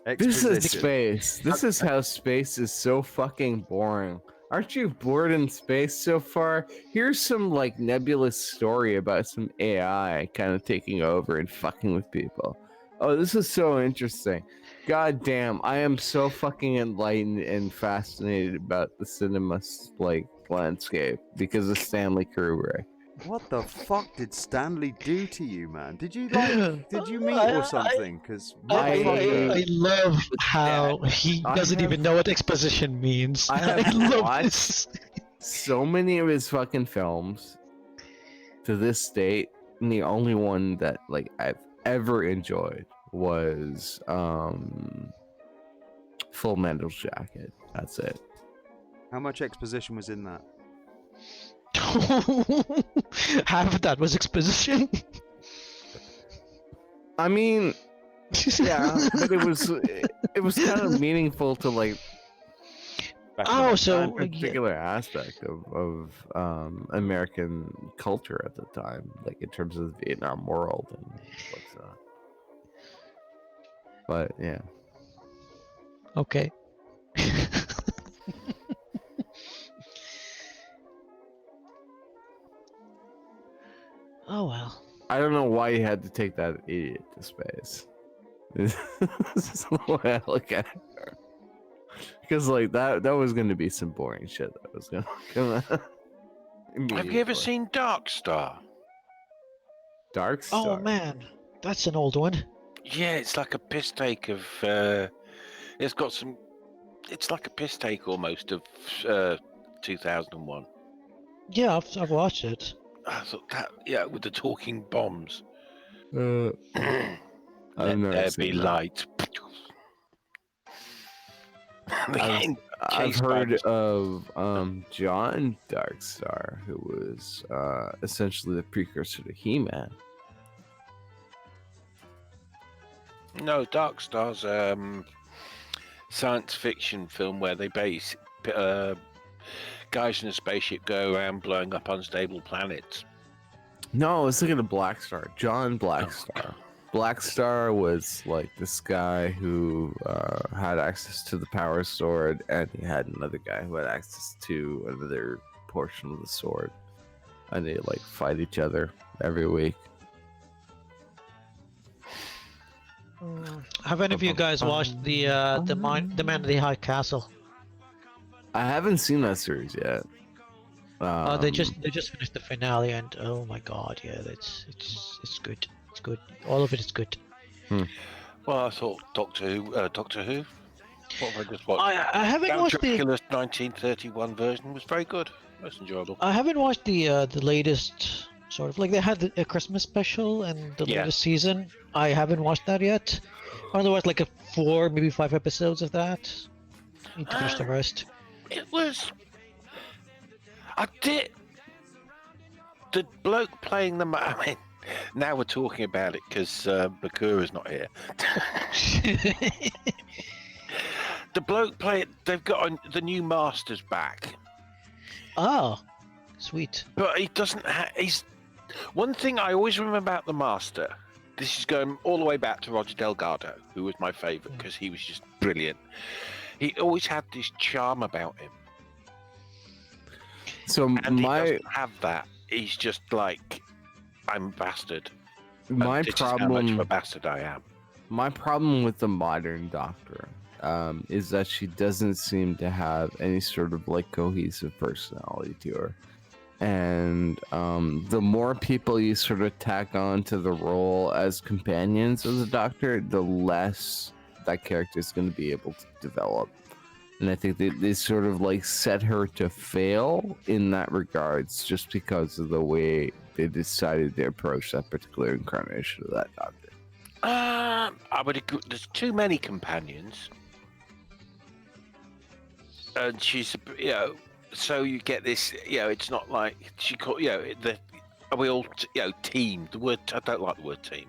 D: This
A: Exposition.
D: is space. This is how space is so fucking boring. Aren't you bored in space so far? Here's some like nebulous story about some AI kind of taking over and fucking with people. Oh, this is so interesting. God damn, I am so fucking enlightened and fascinated about the cinema like landscape because of Stanley Kubrick.
A: What the fuck did Stanley do to you, man? Did you meet or something? Because
B: I love how he
D: I
B: doesn't
D: have-
B: even know what exposition means.
D: I have
B: love
D: watched-
B: this.
D: So many of his fucking films to this date, and the only one that like I've ever enjoyed was Full Metal Jacket. That's it.
A: how much exposition was in that?
B: Half of that was exposition.
D: I mean, yeah, but it was kind of meaningful to like
A: Back in
B: Oh,
A: the-
B: so
D: a particular aspect of American culture at the time, like in terms of the Vietnam world and what's that. But yeah.
B: Okay. Oh well.
D: I don't know why you had to take that idiot to space. This is the way I look at it. Because like that was gonna be some boring shit that was gonna
F: Have you ever seen Dark Star?
D: Dark Star?
B: Oh man, that's an old one.
F: Yeah, it's like a piss take of. It's got some. It's like a piss take almost of 2001.
B: Yeah, I've watched it.
F: I thought that, yeah, with the talking bombs.
D: I've
F: Let
D: never
F: there
D: seen
F: be
D: that.
F: light.
D: I've heard of John Darkstar, who was essentially the precursor to He-Man.
F: No, Dark Star's science fiction film where they base guys in a spaceship go around blowing up unstable planets.
D: No, I was thinking of Black Star. John Black
F: Oh,
D: Star. Black Star was like this guy who had access to the power sword, and he had another guy who had access to another portion of the sword, and they like fight each other every week.
B: Have any of you guys watched the Man in the High Castle?
D: I haven't seen that series yet.
B: They just finished the finale, and oh my god, yeah, it's good. It's good. All of it is good.
F: Well, I thought Doctor Who. What have I just watched?
B: I haven't
F: Count
B: watched the
F: Dracula's 1931 version was very good. Most enjoyable.
B: I haven't watched the latest sort of like they had a Christmas special and the latest season. I haven't watched that yet. I only watched like 4, maybe 5 episodes of that. Need to finish the rest.
F: It was. I did. The bloke playing the. I mean, now we're talking about it because Bakura's not here. The bloke they've got the new Masters back.
B: Oh, sweet.
F: But he doesn't he's one thing I always remember about the Master. This is going all the way back to Roger Delgado, who was my favourite because he was just brilliant. He always had this charm about him.
D: So
F: and he doesn't have that. He's just like, I'm a bastard.
D: My
F: this
D: problem.
F: Is how much of a bastard I am.
D: My problem with the modern Doctor is that she doesn't seem to have any sort of like cohesive personality to her. And the more people you sort of tack on to the role as companions of the Doctor, the less that character is going to be able to develop. And I think they sort of like set her to fail in that regards just because of the way they decided to approach that particular incarnation of that Doctor.
F: I would agree. There's too many companions. And she's, so you get this, it's not like she called, we all, team. The word, I don't like the word team.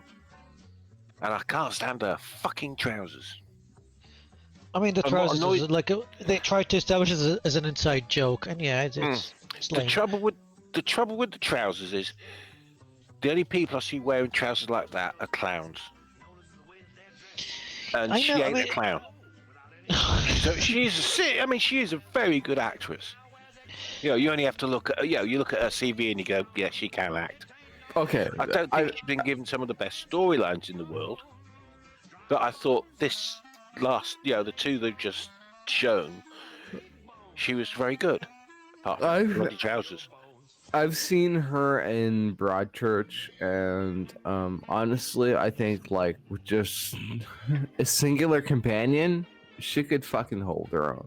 F: And I can't stand her fucking trousers.
B: I mean, the trousers is like they tried to establish it as an inside joke, and yeah, it's lame.
F: The trouble with the trousers is the only people I see wearing trousers like that are clowns. And she ain't a clown. So she is a very good actress. You only have to look at, you look at her CV and you go, yeah, she can act.
D: Okay.
F: I don't think she's been given some of the best storylines in the world, but I thought this last, the two they've just shown, she was very good. Apart from bloody trousers.
D: I've seen her in Broadchurch, and honestly, I think like with just a singular companion, she could fucking hold her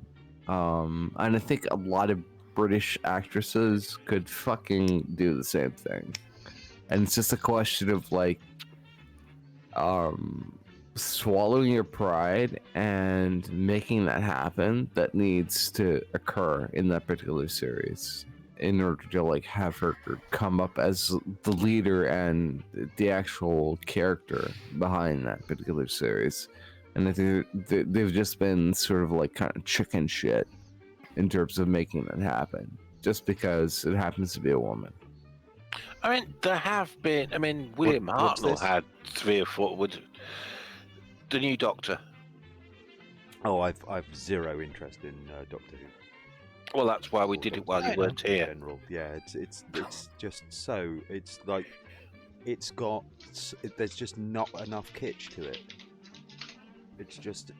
D: own. And I think a lot of British actresses could fucking do the same thing. And it's just a question of like swallowing your pride and making that happen. That needs to occur in that particular series in order to like have her come up as the leader and the actual character behind that particular series. And I think they've just been sort of like kind of chicken shit in terms of making that happen, just because it happens to be a woman.
F: I mean, there have been. I mean, William Hartnell had 3 or 4 with the new Doctor.
A: Oh, I've zero interest in Doctor Who.
F: Well, that's why we did it while you weren't
A: in
F: here.
A: General. Yeah, it's just so it's like there's just not enough kitsch to it. It's just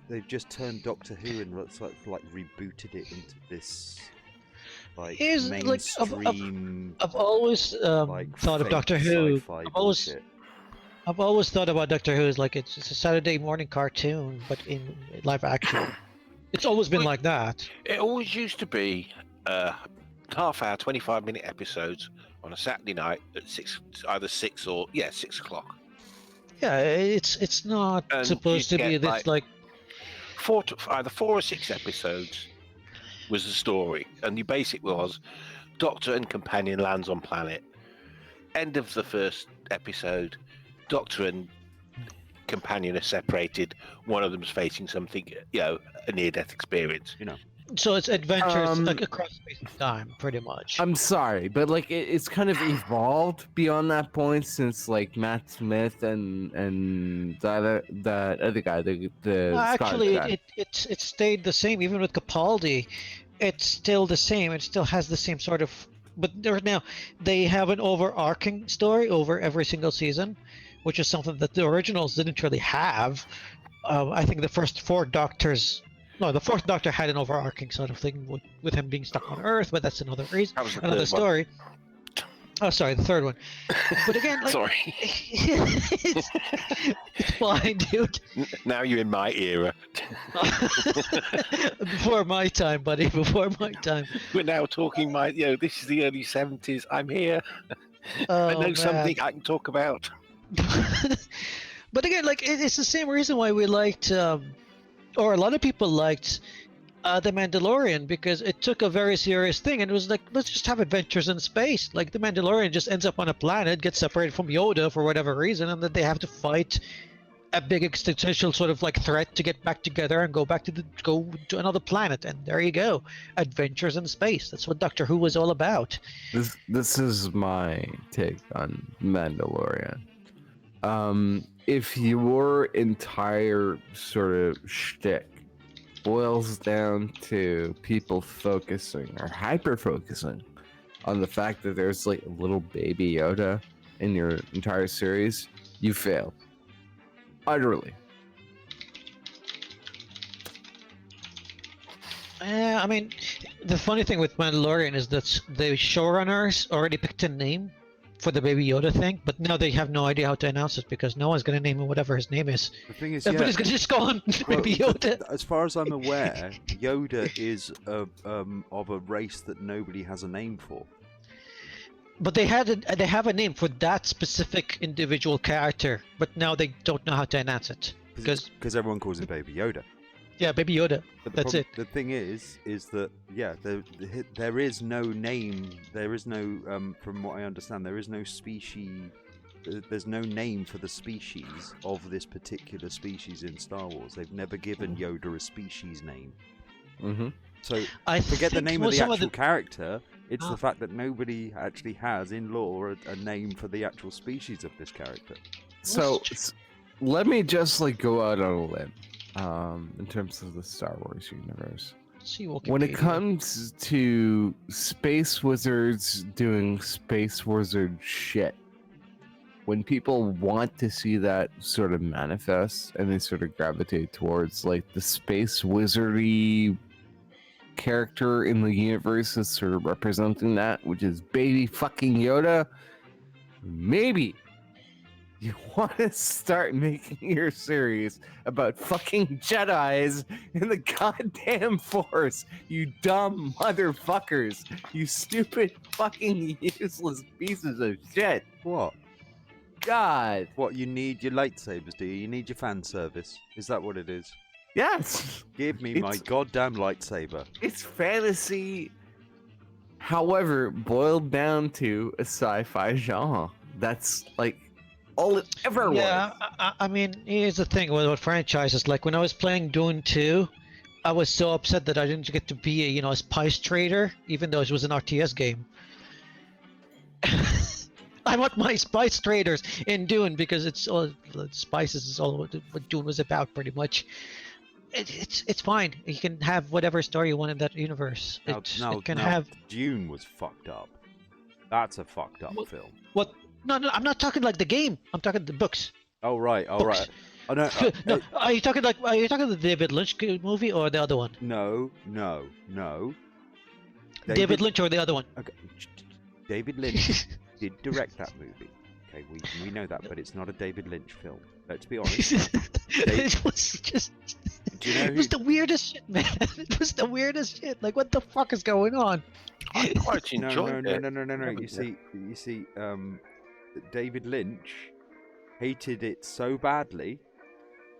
A: they've just turned Doctor Who and like rebooted it into this like mainstream.
B: I've always thought of Doctor Who. I've always thought about Doctor Who as like it's a Saturday morning cartoon, but in live action. It's always been like that.
F: It always used to be half-hour, 25-minute episodes on a Saturday night at either 6 o'clock.
B: Yeah, it's not supposed to be this like
F: 4 or 6 episodes was the story, and the basic was Doctor and companion lands on planet. End of the first episode, Doctor and companion are separated. One of them's facing something, a near-death experience.
B: So it's adventures like across space and time, pretty much.
D: I'm sorry, but like it's kind of evolved beyond that point since like Matt Smith and that other guy, the Scottish
B: Actually,
D: guy.
B: it stayed the same even with Capaldi. It's still the same. It still has the same sort of. But they have an overarching story over every single season, which is something that the originals didn't really have. I think the first four Doctors. No, the fourth Doctor had an overarching sort of thing with him being stuck on Earth, but that's another reason,
F: That was the
B: another
F: third one.
B: story. Oh, sorry, the third one. But again, like,
F: Sorry.
B: it's fine, dude.
F: Now you're in my era.
B: Before my time, buddy. Before my time.
F: We're now talking this is the early 70s. I'm here.
B: Oh,
F: I know
B: man.
F: something I can talk about.
B: But again, like it's the same reason why we liked, or a lot of people liked, The Mandalorian, because it took a very serious thing and it was like, let's just have adventures in space. Like the Mandalorian just ends up on a planet, gets separated from Yoda for whatever reason, and then they have to fight a big existential sort of like threat to get back together and go to another planet. And there you go, adventures in space. That's what Doctor Who was all about.
D: This is my take on Mandalorian. If your entire sort of shtick boils down to people focusing or hyper focusing on the fact that there's like a little baby Yoda in your entire series, you fail. Utterly.
B: I mean, the funny thing with Mandalorian is that the showrunners already picked a name for the Baby Yoda thing, but now they have no idea how to announce it because no one's going to name him whatever his name is.
A: The thing is,
B: Everybody's going to just go on Baby Yoda.
A: As far as I'm aware, Yoda is of a race that nobody has a name for.
B: But they have a name for that specific individual character, but now they don't know how to announce it because
A: everyone calls him Baby Yoda.
B: yeah, Baby Yoda.
A: But
B: That's it.
A: The thing is that there is no name. There is no, from what I understand, there is no species. There's no name for the species of this particular species in Star Wars. They've never given Yoda a species name.
D: Mm-hmm.
A: So
B: I
A: forget the
B: think
A: name of the
B: some
A: actual character. It's
B: Ah.
A: the fact that nobody actually has in lore a name for the actual species of this character.
D: So let me just like go out on a limb in terms of the Star Wars universe.
B: See
D: When it
B: Wikipedia.
D: comes to space wizards doing space wizard shit, when people want to see that sort of manifest and they sort of gravitate towards like the space wizardy character in the universe is sort of representing that, which is baby fucking Yoda, maybe you want to start making your series about fucking Jedis in the goddamn Force, you dumb motherfuckers, you stupid fucking useless pieces of shit.
A: What?
D: God.
A: What, you need your lightsabers, do you? You need your fan service? Is that what it is?
D: Yes.
A: Give me my goddamn lightsaber.
D: It's fantasy, however, boiled down to a sci-fi genre. That's like all it ever was.
B: Yeah, I mean, here's the thing with franchises. Like when I was playing Dune 2, I was so upset that I didn't get to be a spice trader, even though it was an RTS game. I want my spice traders in Dune because it's all spices is all what Dune was about, pretty much. It's fine. You can have whatever story you want in that universe. It can have.
A: Dune was fucked up. That's a fucked up film.
B: What? No, I'm not talking like the game. I'm talking the books.
A: Oh right, oh
B: Books.
A: right. Oh no.
B: No, are you talking the David Lynch movie or the other one?
A: No.
B: David Lynch or the other one?
A: Okay. David Lynch did direct that movie. Okay, we know that, but it's not a David Lynch film. Let's be honest.
B: It was just.
A: Do you know
B: It was the weirdest shit, man. It was the weirdest shit. Like, what the fuck is going on?
F: I quite enjoyed it.
A: No. You see, David Lynch hated it so badly,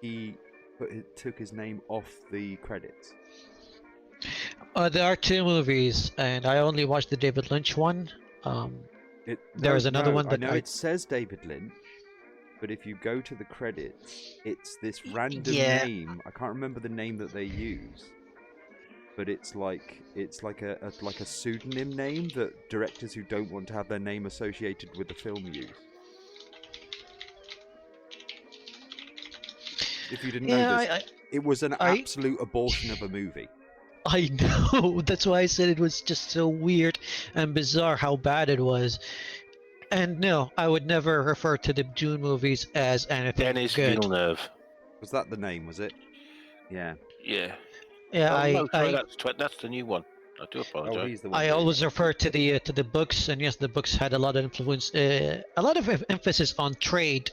A: he took his name off the credits.
B: There are two movies, and I only watched the David Lynch one. There's another one that
A: I know it says David Lynch, but if you go to the credits, it's this random name. I can't remember the name that they use. but it's like a pseudonym name that directors who don't want to have their name associated with the film use. If you didn't know
B: Yeah,
A: this, it was an absolute abortion of a movie.
B: I know. That's why I said it was just so weird and bizarre how bad it was. And no, I would never refer to the Dune movies as anything
F: Dennis
B: good.
F: Villeneuve.
A: Was that the name? Was it? Yeah.
F: Yeah.
B: Yeah,
F: Oh, no, sorry, that's the new one. I do
A: Oh,
F: apologize.
A: he's the one.
B: I
A: doing
B: always
A: it.
B: refer to the books, and yes, the books had a lot of influence, a lot of emphasis on trade,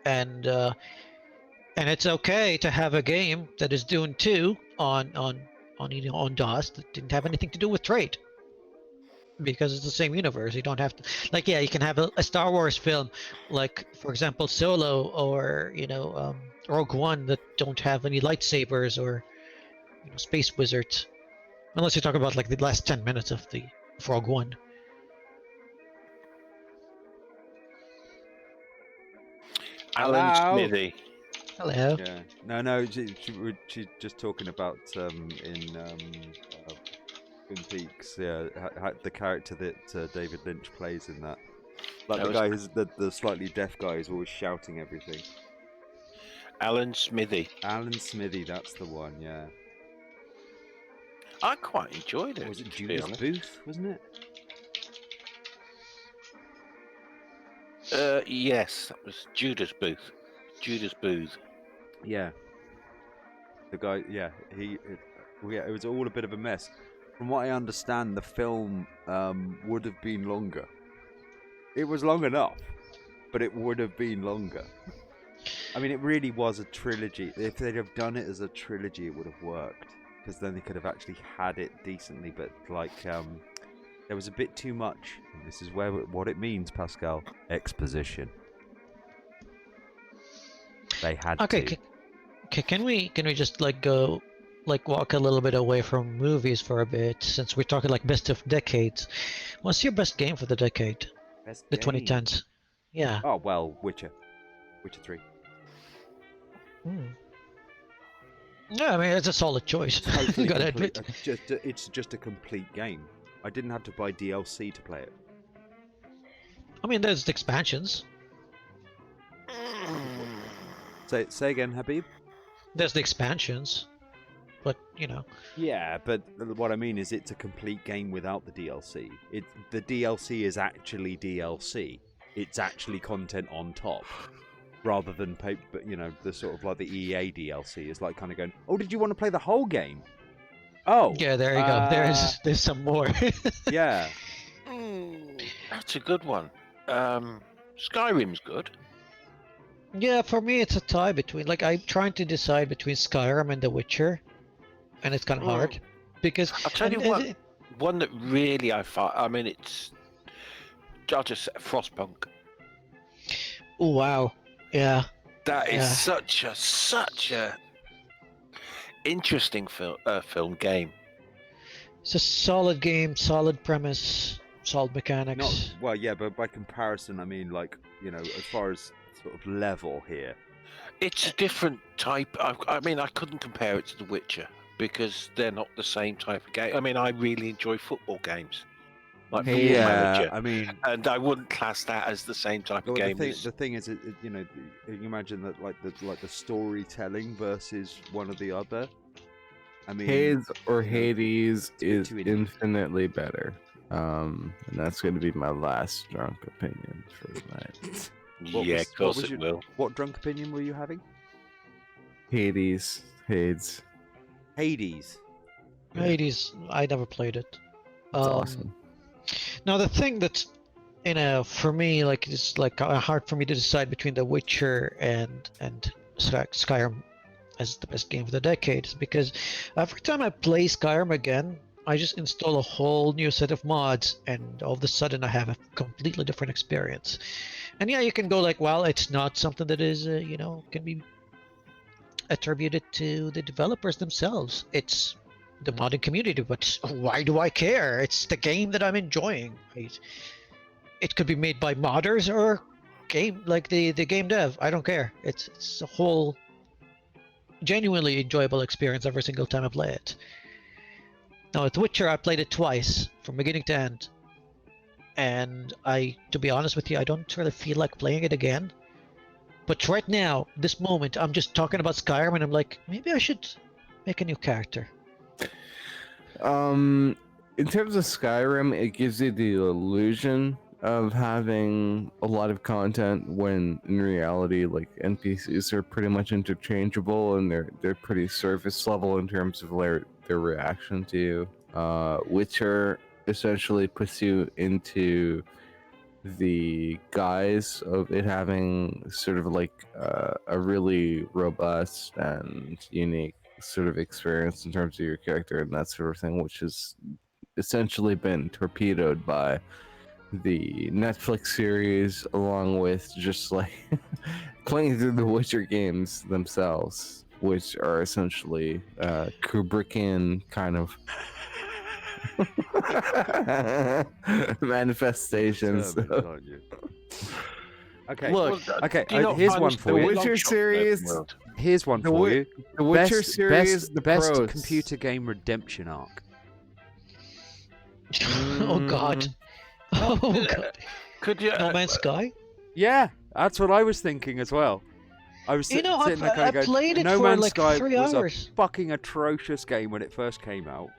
B: and it's okay to have a game that is Dune 2 on on DOS that didn't have anything to do with trade, because it's the same universe. You don't have to, like, yeah, you can have a Star Wars film, like for example Solo, or Rogue One, that don't have any lightsabers or space wizards. Unless you're talking about like the last 10 minutes of the Rogue One.
F: Alan
A: Hello?
F: Smithy.
B: Hello.
A: Yeah. No. She's just talking about Twin Peaks. Yeah, the character that David Lynch plays in that. Like
F: That
A: the
F: was-
A: guy who's the slightly deaf guy who's always shouting everything.
F: Alan Smithy.
A: Alan Smithy, that's the one. Yeah.
F: I quite enjoyed it.
A: Or was it
F: to be
A: Judas
F: honest.
A: Booth? Wasn't it?
F: Yes, that was Judas Booth. Judas Booth.
A: Yeah. The guy. Yeah. It was all a bit of a mess. From what I understand, the film would have been longer. It was long enough, but it would have been longer. I mean, it really was a trilogy. If they'd have done it as a trilogy, it would have worked, because then they could have actually had it decently. But like, there was a bit too much. And this is what it means, Pascal. Exposition. They had
B: Okay,
A: to.
B: can we just like go, like walk a little bit away from movies for a bit, since we're talking like best of decades? What's your best game for the decade?
A: Best
B: The
A: game.
B: 2010s. Yeah.
A: Oh well, Witcher 3.
B: Hmm. Yeah, I mean it's a solid choice.
A: Totally
B: Gotta
A: complete,
B: admit.
A: it's just a complete game. I didn't have to buy DLC to play it.
B: I mean, there's the expansions.
A: Say again, Habib.
B: There's the expansions, but
A: Yeah, but what I mean is it's a complete game without the DLC. The DLC is actually DLC. It's actually content on top, rather than the sort of like the EA DLC is like kind of going, oh, did you want to play the whole game? Oh,
B: yeah, there you go. There's some more.
A: yeah.
F: That's a good one. Skyrim's good.
B: Yeah, for me it's a tie between, like, I'm trying to decide between Skyrim and The Witcher, and it's kind of hard because
F: I'll tell you what. One that really I thought. I mean, I'll just say Frostpunk.
B: Oh wow, yeah.
F: That is
B: Yeah.
F: such a interesting film game.
B: It's a solid game, solid premise, solid mechanics.
A: Well, yeah, but by comparison, I mean, like, as far as sort of level here.
F: It's a different type. I mean, I couldn't compare it to The Witcher because they're not the same type of game. I mean, I really enjoy football games, like Football Manager,
A: I mean,
F: and I wouldn't class that as the same type of game.
A: the thing is, you imagine that like the storytelling versus one or the other. I mean,
D: Hades or Hades is
A: too interesting.
D: infinitely better. And that's going to be my last drunk opinion for tonight.
F: Yeah, of course it will.
A: What drunk opinion were you having?
D: Hades.
A: Hades.
B: Hades, I never played it.
D: That's awesome.
B: Now the thing that's, for me, like, it's like hard for me to decide between The Witcher and Skyrim as the best game of the decade, is because every time I play Skyrim again, I just install a whole new set of mods, and all of a sudden I have a completely different experience. And yeah, you can go like, well, it's not something that is, can be attributed to the developers themselves. It's the modding community, but why do I care? It's the game that I'm enjoying. It could be made by modders or the game dev. I don't care. It's a whole genuinely enjoyable experience every single time I play it. No, with Witcher, I played it twice from beginning to end, and to be honest with you, I don't really feel like playing it again. But right now, this moment, I'm just talking about Skyrim, and I'm like, maybe I should make a new character.
D: In terms of Skyrim, it gives you the illusion of having a lot of content when in reality, like, NPCs are pretty much interchangeable and they're pretty surface level in terms of their reaction to you. Witcher essentially puts you into the guise of it having sort of like a really robust and unique sort of experience in terms of your character and that sort of thing, which has essentially been torpedoed by the Netflix series, along with just like playing through the Witcher games themselves, which are essentially Kubrickian kind of manifestations.
A: Okay.
D: Look,
A: okay.
F: Do you not
A: Here's
F: find
A: one
F: this
A: for
D: the
A: you.
F: long
D: Witcher
F: shot
D: series-
F: open world?
A: Here's one
D: The
A: for
D: Wi-
A: you.
D: The Witcher
A: Best-
D: series,
A: best,
D: the
A: best
D: pros.
A: computer game redemption arc.
B: Oh God. Oh God.
F: Could you?
B: No Man's Sky.
A: Yeah, that's what I was thinking as well. I was
B: You know,
A: sitting there
B: I
A: kind of
B: played it
A: No
B: for
A: Man's
B: like
A: Sky
B: 3
A: was
B: hours.
A: a fucking atrocious game when it first came out.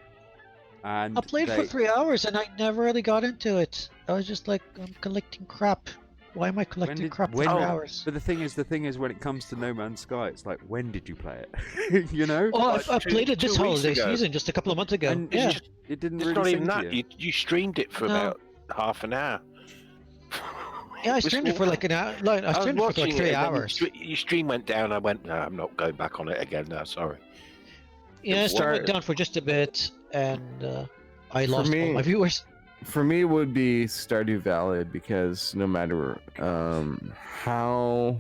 A: And
B: I played for 3 hours and I never really got into it. I was just like, I'm collecting crap. Why am I collecting crap for 3 hours?
A: But the thing is, when it comes to No Man's Sky, it's like, when did you play it? You know?
B: Oh,
F: Like
B: I played it this
F: 2 weeks
B: holiday
F: ago.
B: season, just a couple of months ago.
A: And
B: yeah.
A: it didn't
F: It's
A: really
F: not even
A: sink
F: that.
A: you.
F: You streamed it for
B: No.
F: about half an hour.
B: Yeah, I
F: It was
B: streamed it for like an hour. Like, I
F: was
B: streamed it for like
F: watching
B: 3
F: and then
B: hours.
F: Your stream went down. I went, no, I'm not going back on it again. No, sorry.
B: Yeah, stream went
D: Start-
B: down for just a bit, and I lost all
D: me-
B: my viewers.
D: For me, it would be Stardew Valley, because no matter how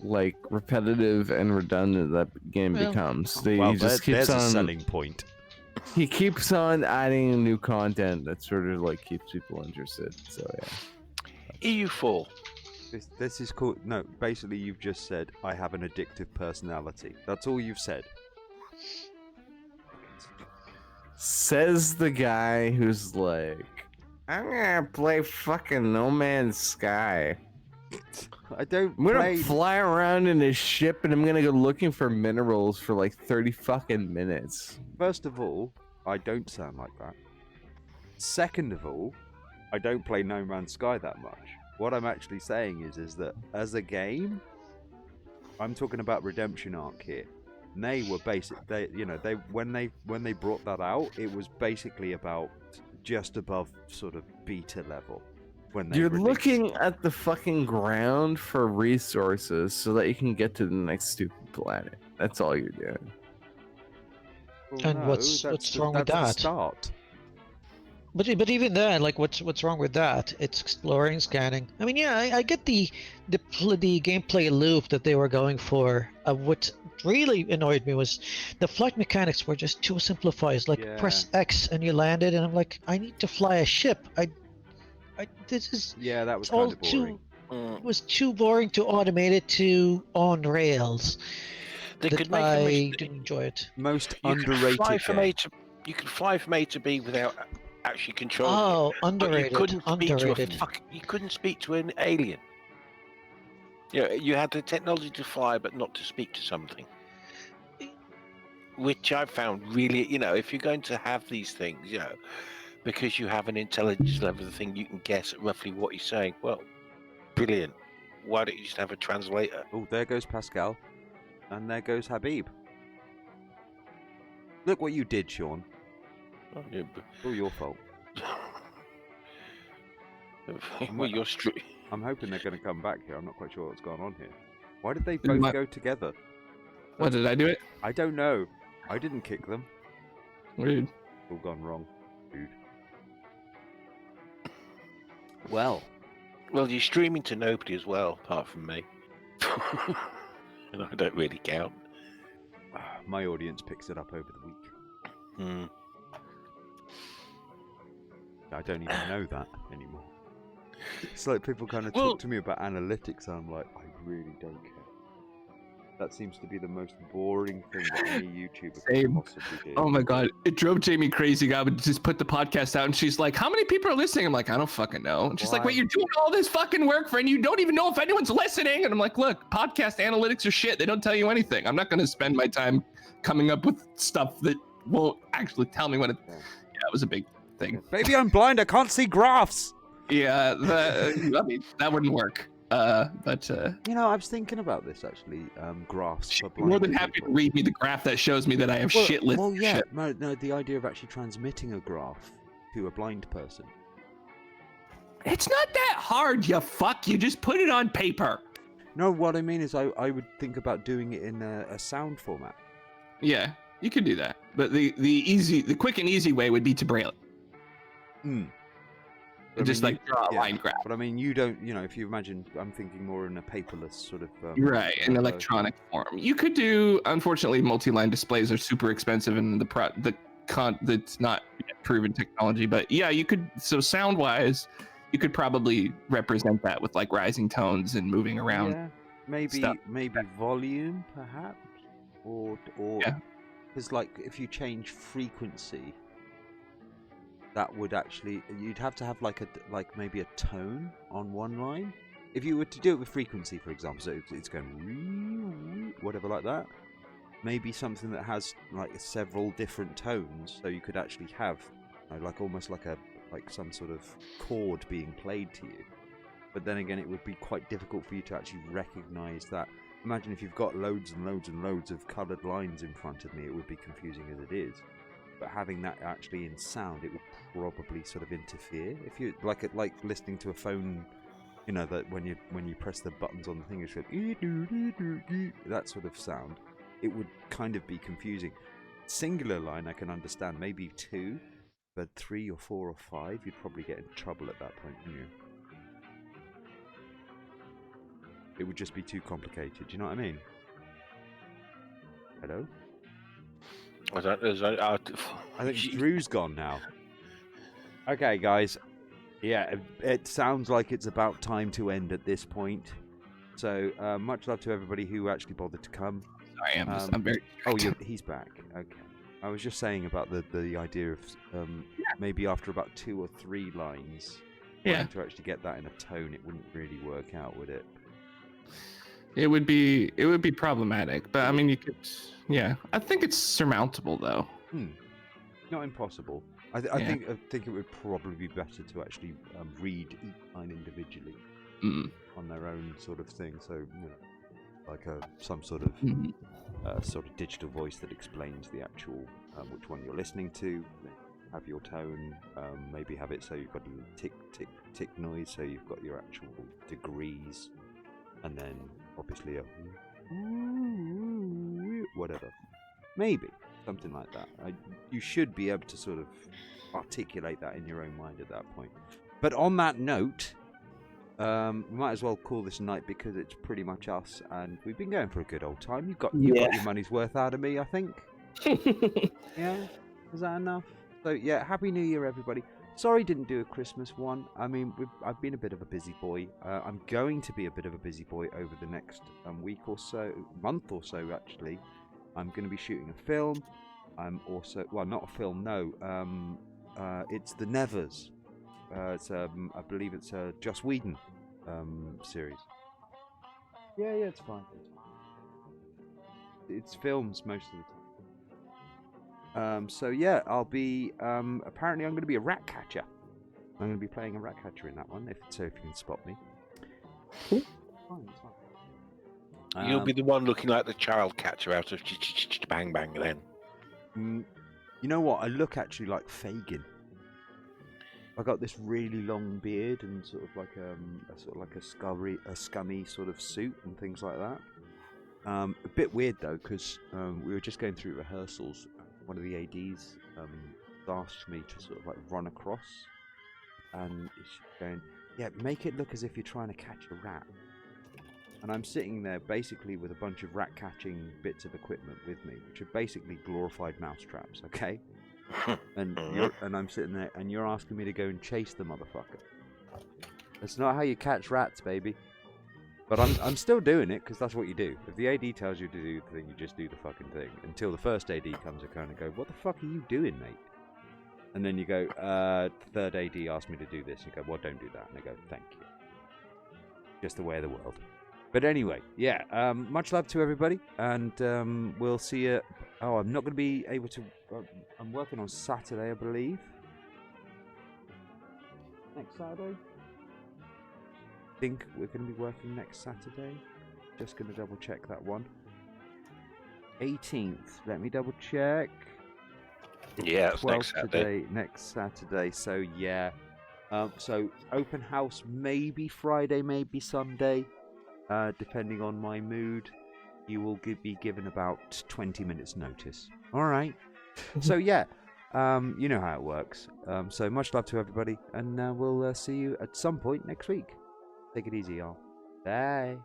D: like repetitive and redundant that game
B: Well-
D: becomes,
A: Well,
D: he just keeps
A: there's a
D: on.
A: selling point.
D: He keeps on adding new content that sort of like keeps people interested. So yeah.
F: EU4.
A: This is called no. Basically, you've just said I have an addictive personality. That's all you've said.
D: Says the guy who's like, I'm gonna play fucking No Man's Sky.
A: I don't.
D: I'm gonna
A: play...
D: fly around in a ship and I'm gonna go looking for minerals for like 30 fucking minutes.
A: First of all, I don't sound like that. Second of all, I don't play No Man's Sky that much. What I'm actually saying is that as a game, I'm talking about Redemption Arc here. And they were when they brought that out, it was basically about just above sort of beta level. When they
D: You're
A: released.
D: looking at the fucking ground for resources so that you can get to the next stupid planet. That's all you're doing.
A: Well,
B: And
A: no,
B: what's wrong with
A: that's
B: that?
A: the start.
B: But even then, like, what's wrong with that? It's exploring, scanning. I mean, yeah, I get the gameplay loop that they were going for. What really annoyed me was the flight mechanics were just too simplified. Like, press X and you landed, and I'm like, I need to fly a ship. This is
A: Yeah, that was
B: all
A: kind of boring.
B: it was too boring to automate it to on rails.
F: They
B: that
F: could make
B: I
F: a
B: didn't enjoy it.
A: Most
F: You could
A: underrated
F: fly from
A: game.
F: A to you could fly from A to B without actually controlling it.
B: Oh,
F: But
B: underrated.
F: you couldn't speak
B: Underrated.
F: to you couldn't speak to an alien. You had the technology to fly, but not to speak to something. Which I found really, if you're going to have these things, because you have an intelligence level of the thing, you can guess roughly what he's saying. Well, brilliant. Why don't you just have a translator?
A: Oh, there goes Pascal. And there goes Habib. Look what you did, Sean.
F: Oh, yeah,
A: All your fault.
F: well, you're
A: I'm hoping they're going to come back here. I'm not quite sure what's going on here. Why did they both go together?
C: What, did I do it?
A: I don't know. I didn't kick them.
C: Weird.
A: All gone wrong, dude. Well,
F: you're streaming to nobody as well, apart from me. And I don't really count.
A: my audience picks it up over the week.
F: Hmm.
A: I don't even know that anymore. It's like people kind of
F: Well-
A: talk to me about analytics, and I'm like, I really don't care. That seems to be the most boring thing that any YouTuber
C: Same.
A: could possibly do.
C: Oh my god, it drove Jamie crazy. I would just put the podcast out, and she's like, "How many people are listening?" I'm like, "I don't fucking know." And she's like,
A: Why?
C: "Wait, you're doing all this fucking work for, and you don't even know if anyone's listening?" And I'm like, "Look, podcast analytics are shit. They don't tell you anything. I'm not going to spend my time coming up with stuff that won't actually tell me when it."
A: Yeah.
C: Yeah, it was a big thing.
A: Maybe I'm blind. I can't see graphs.
C: Yeah, I mean, that wouldn't work. But
A: You know, I was thinking about this actually. Graphs. For
C: more
A: blind
C: than happy to
A: people.
C: read me the graph that shows me that I have shit list.
A: Well, yeah.
C: Shit.
A: No, the idea of actually transmitting a graph to a blind person.
C: It's not that hard, you fuck. You just put it on paper.
A: No, what I mean is I would think about doing it in a sound format.
C: Yeah, you could do that. But the quick and easy way would be to braille it.
A: Hmm.
C: Just like draw a line graph.
A: But I mean, you don't, if you imagine, I'm thinking more in a paperless sort of.
C: Right, in electronic form. You could do, unfortunately, multi-line displays are super expensive and that's not yet proven technology. But yeah, you could, so sound-wise, you could probably represent that with like rising tones and moving around.
A: Yeah, maybe
C: stuff.
A: maybe volume, perhaps, or because like if you change frequency, that would actually, you'd have to have like maybe a tone on one line. If you were to do it with frequency, for example, so it's going whatever like that. Maybe something that has like several different tones, so you could actually have like almost like some sort of chord being played to you. But then again, it would be quite difficult for you to actually recognize that. Imagine if you've got loads and loads and loads of colored lines in front of me, it would be confusing as it is. But having that actually in sound, it would probably sort of interfere. If you like listening to a phone, that when you press the buttons on the thing, it's like that sort of sound. It would kind of be confusing. Singular line, I can understand, maybe 2, but 3 or 4 or 5, you'd probably get in trouble at that point, wouldn't you? It would just be too complicated. Do you know what I mean? Hello? I think Drew's gone now. Okay, guys. Yeah, it sounds like it's about time to end at this point. So, much love to everybody who actually bothered to come.
C: Sorry, I'm very.
A: Oh, he's back. Okay. I was just saying about the idea of maybe after about 2 or 3 lines,
C: Yeah.
A: to actually get that in a tone, it wouldn't really work out, would it?
C: It would be problematic, but I mean, you could. Yeah, I think it's surmountable though.
A: Not impossible. I think it would probably be better to actually read each line individually on their own sort of thing. So like some sort of digital voice that explains the actual which one you're listening to. Have your tone, maybe have it so you've got a tick tick tick noise, so you've got your actual degrees, and then obviously a whatever, maybe something like that. You should be able to sort of articulate that in your own mind at that point. But on that note, we might as well call this a night because it's pretty much us, and we've been going for a good old time. You've got your money's worth out of me, I think. Yeah, is that enough? So yeah, Happy New Year, everybody. Sorry didn't do a Christmas one. I mean, I've been a bit of a busy boy. I'm going to be a bit of a busy boy over the next week or so, month or so actually. I'm going to be shooting a film. I'm also, well, not a film, no. It's The Nevers. It's I believe it's a Joss Whedon series. Yeah, it's fine. It's films most of the time. So yeah, I'll be apparently I'm going to be a rat catcher. I'm going to be playing a rat catcher in that one, if you can spot me. It's fine.
F: You'll be the one looking like the child catcher out of Bang Bang then.
A: You know what? I look actually like Fagin. I got this really long beard and sort of like a scummy sort of suit and things like that. A bit weird though, because we were just going through rehearsals. One of the ADs asked me to sort of like run across, and she's going, "Yeah, make it look as if you're trying to catch a rat." And I'm sitting there basically with a bunch of rat catching bits of equipment with me, which are basically glorified mousetraps, okay? And I'm sitting there, and you're asking me to go and chase the motherfucker. That's not how you catch rats, baby. But I'm still doing it because that's what you do. If the AD tells you to do the thing, you just do the fucking thing until the first AD comes and kind of go, "What the fuck are you doing, mate?" And then you go, "Third AD asked me to do this." You go, "Well, don't do that." And they go, "Thank you." Just the way of the world. But anyway, yeah. Much love to everybody, and we'll see you. Oh, I'm not going to be able to. I'm working on Saturday, I believe. Next Saturday. I think we're going to be working next Saturday. Just going to double check that one. 18th. Let me double check.
F: Yeah, it's next
A: 12th
F: Saturday.
A: today. Next Saturday. So yeah. So open house maybe Friday, maybe Sunday, depending on my mood. You will be given about 20 minutes notice. All right. So yeah. You know how it works. So much love to everybody, and we'll see you at some point next week. Take it easy, y'all. Bye.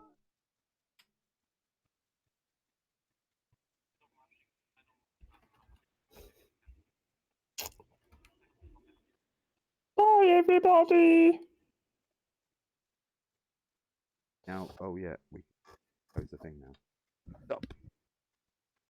I: Bye, everybody.
A: Now, oh yeah, we close the thing now. Stop.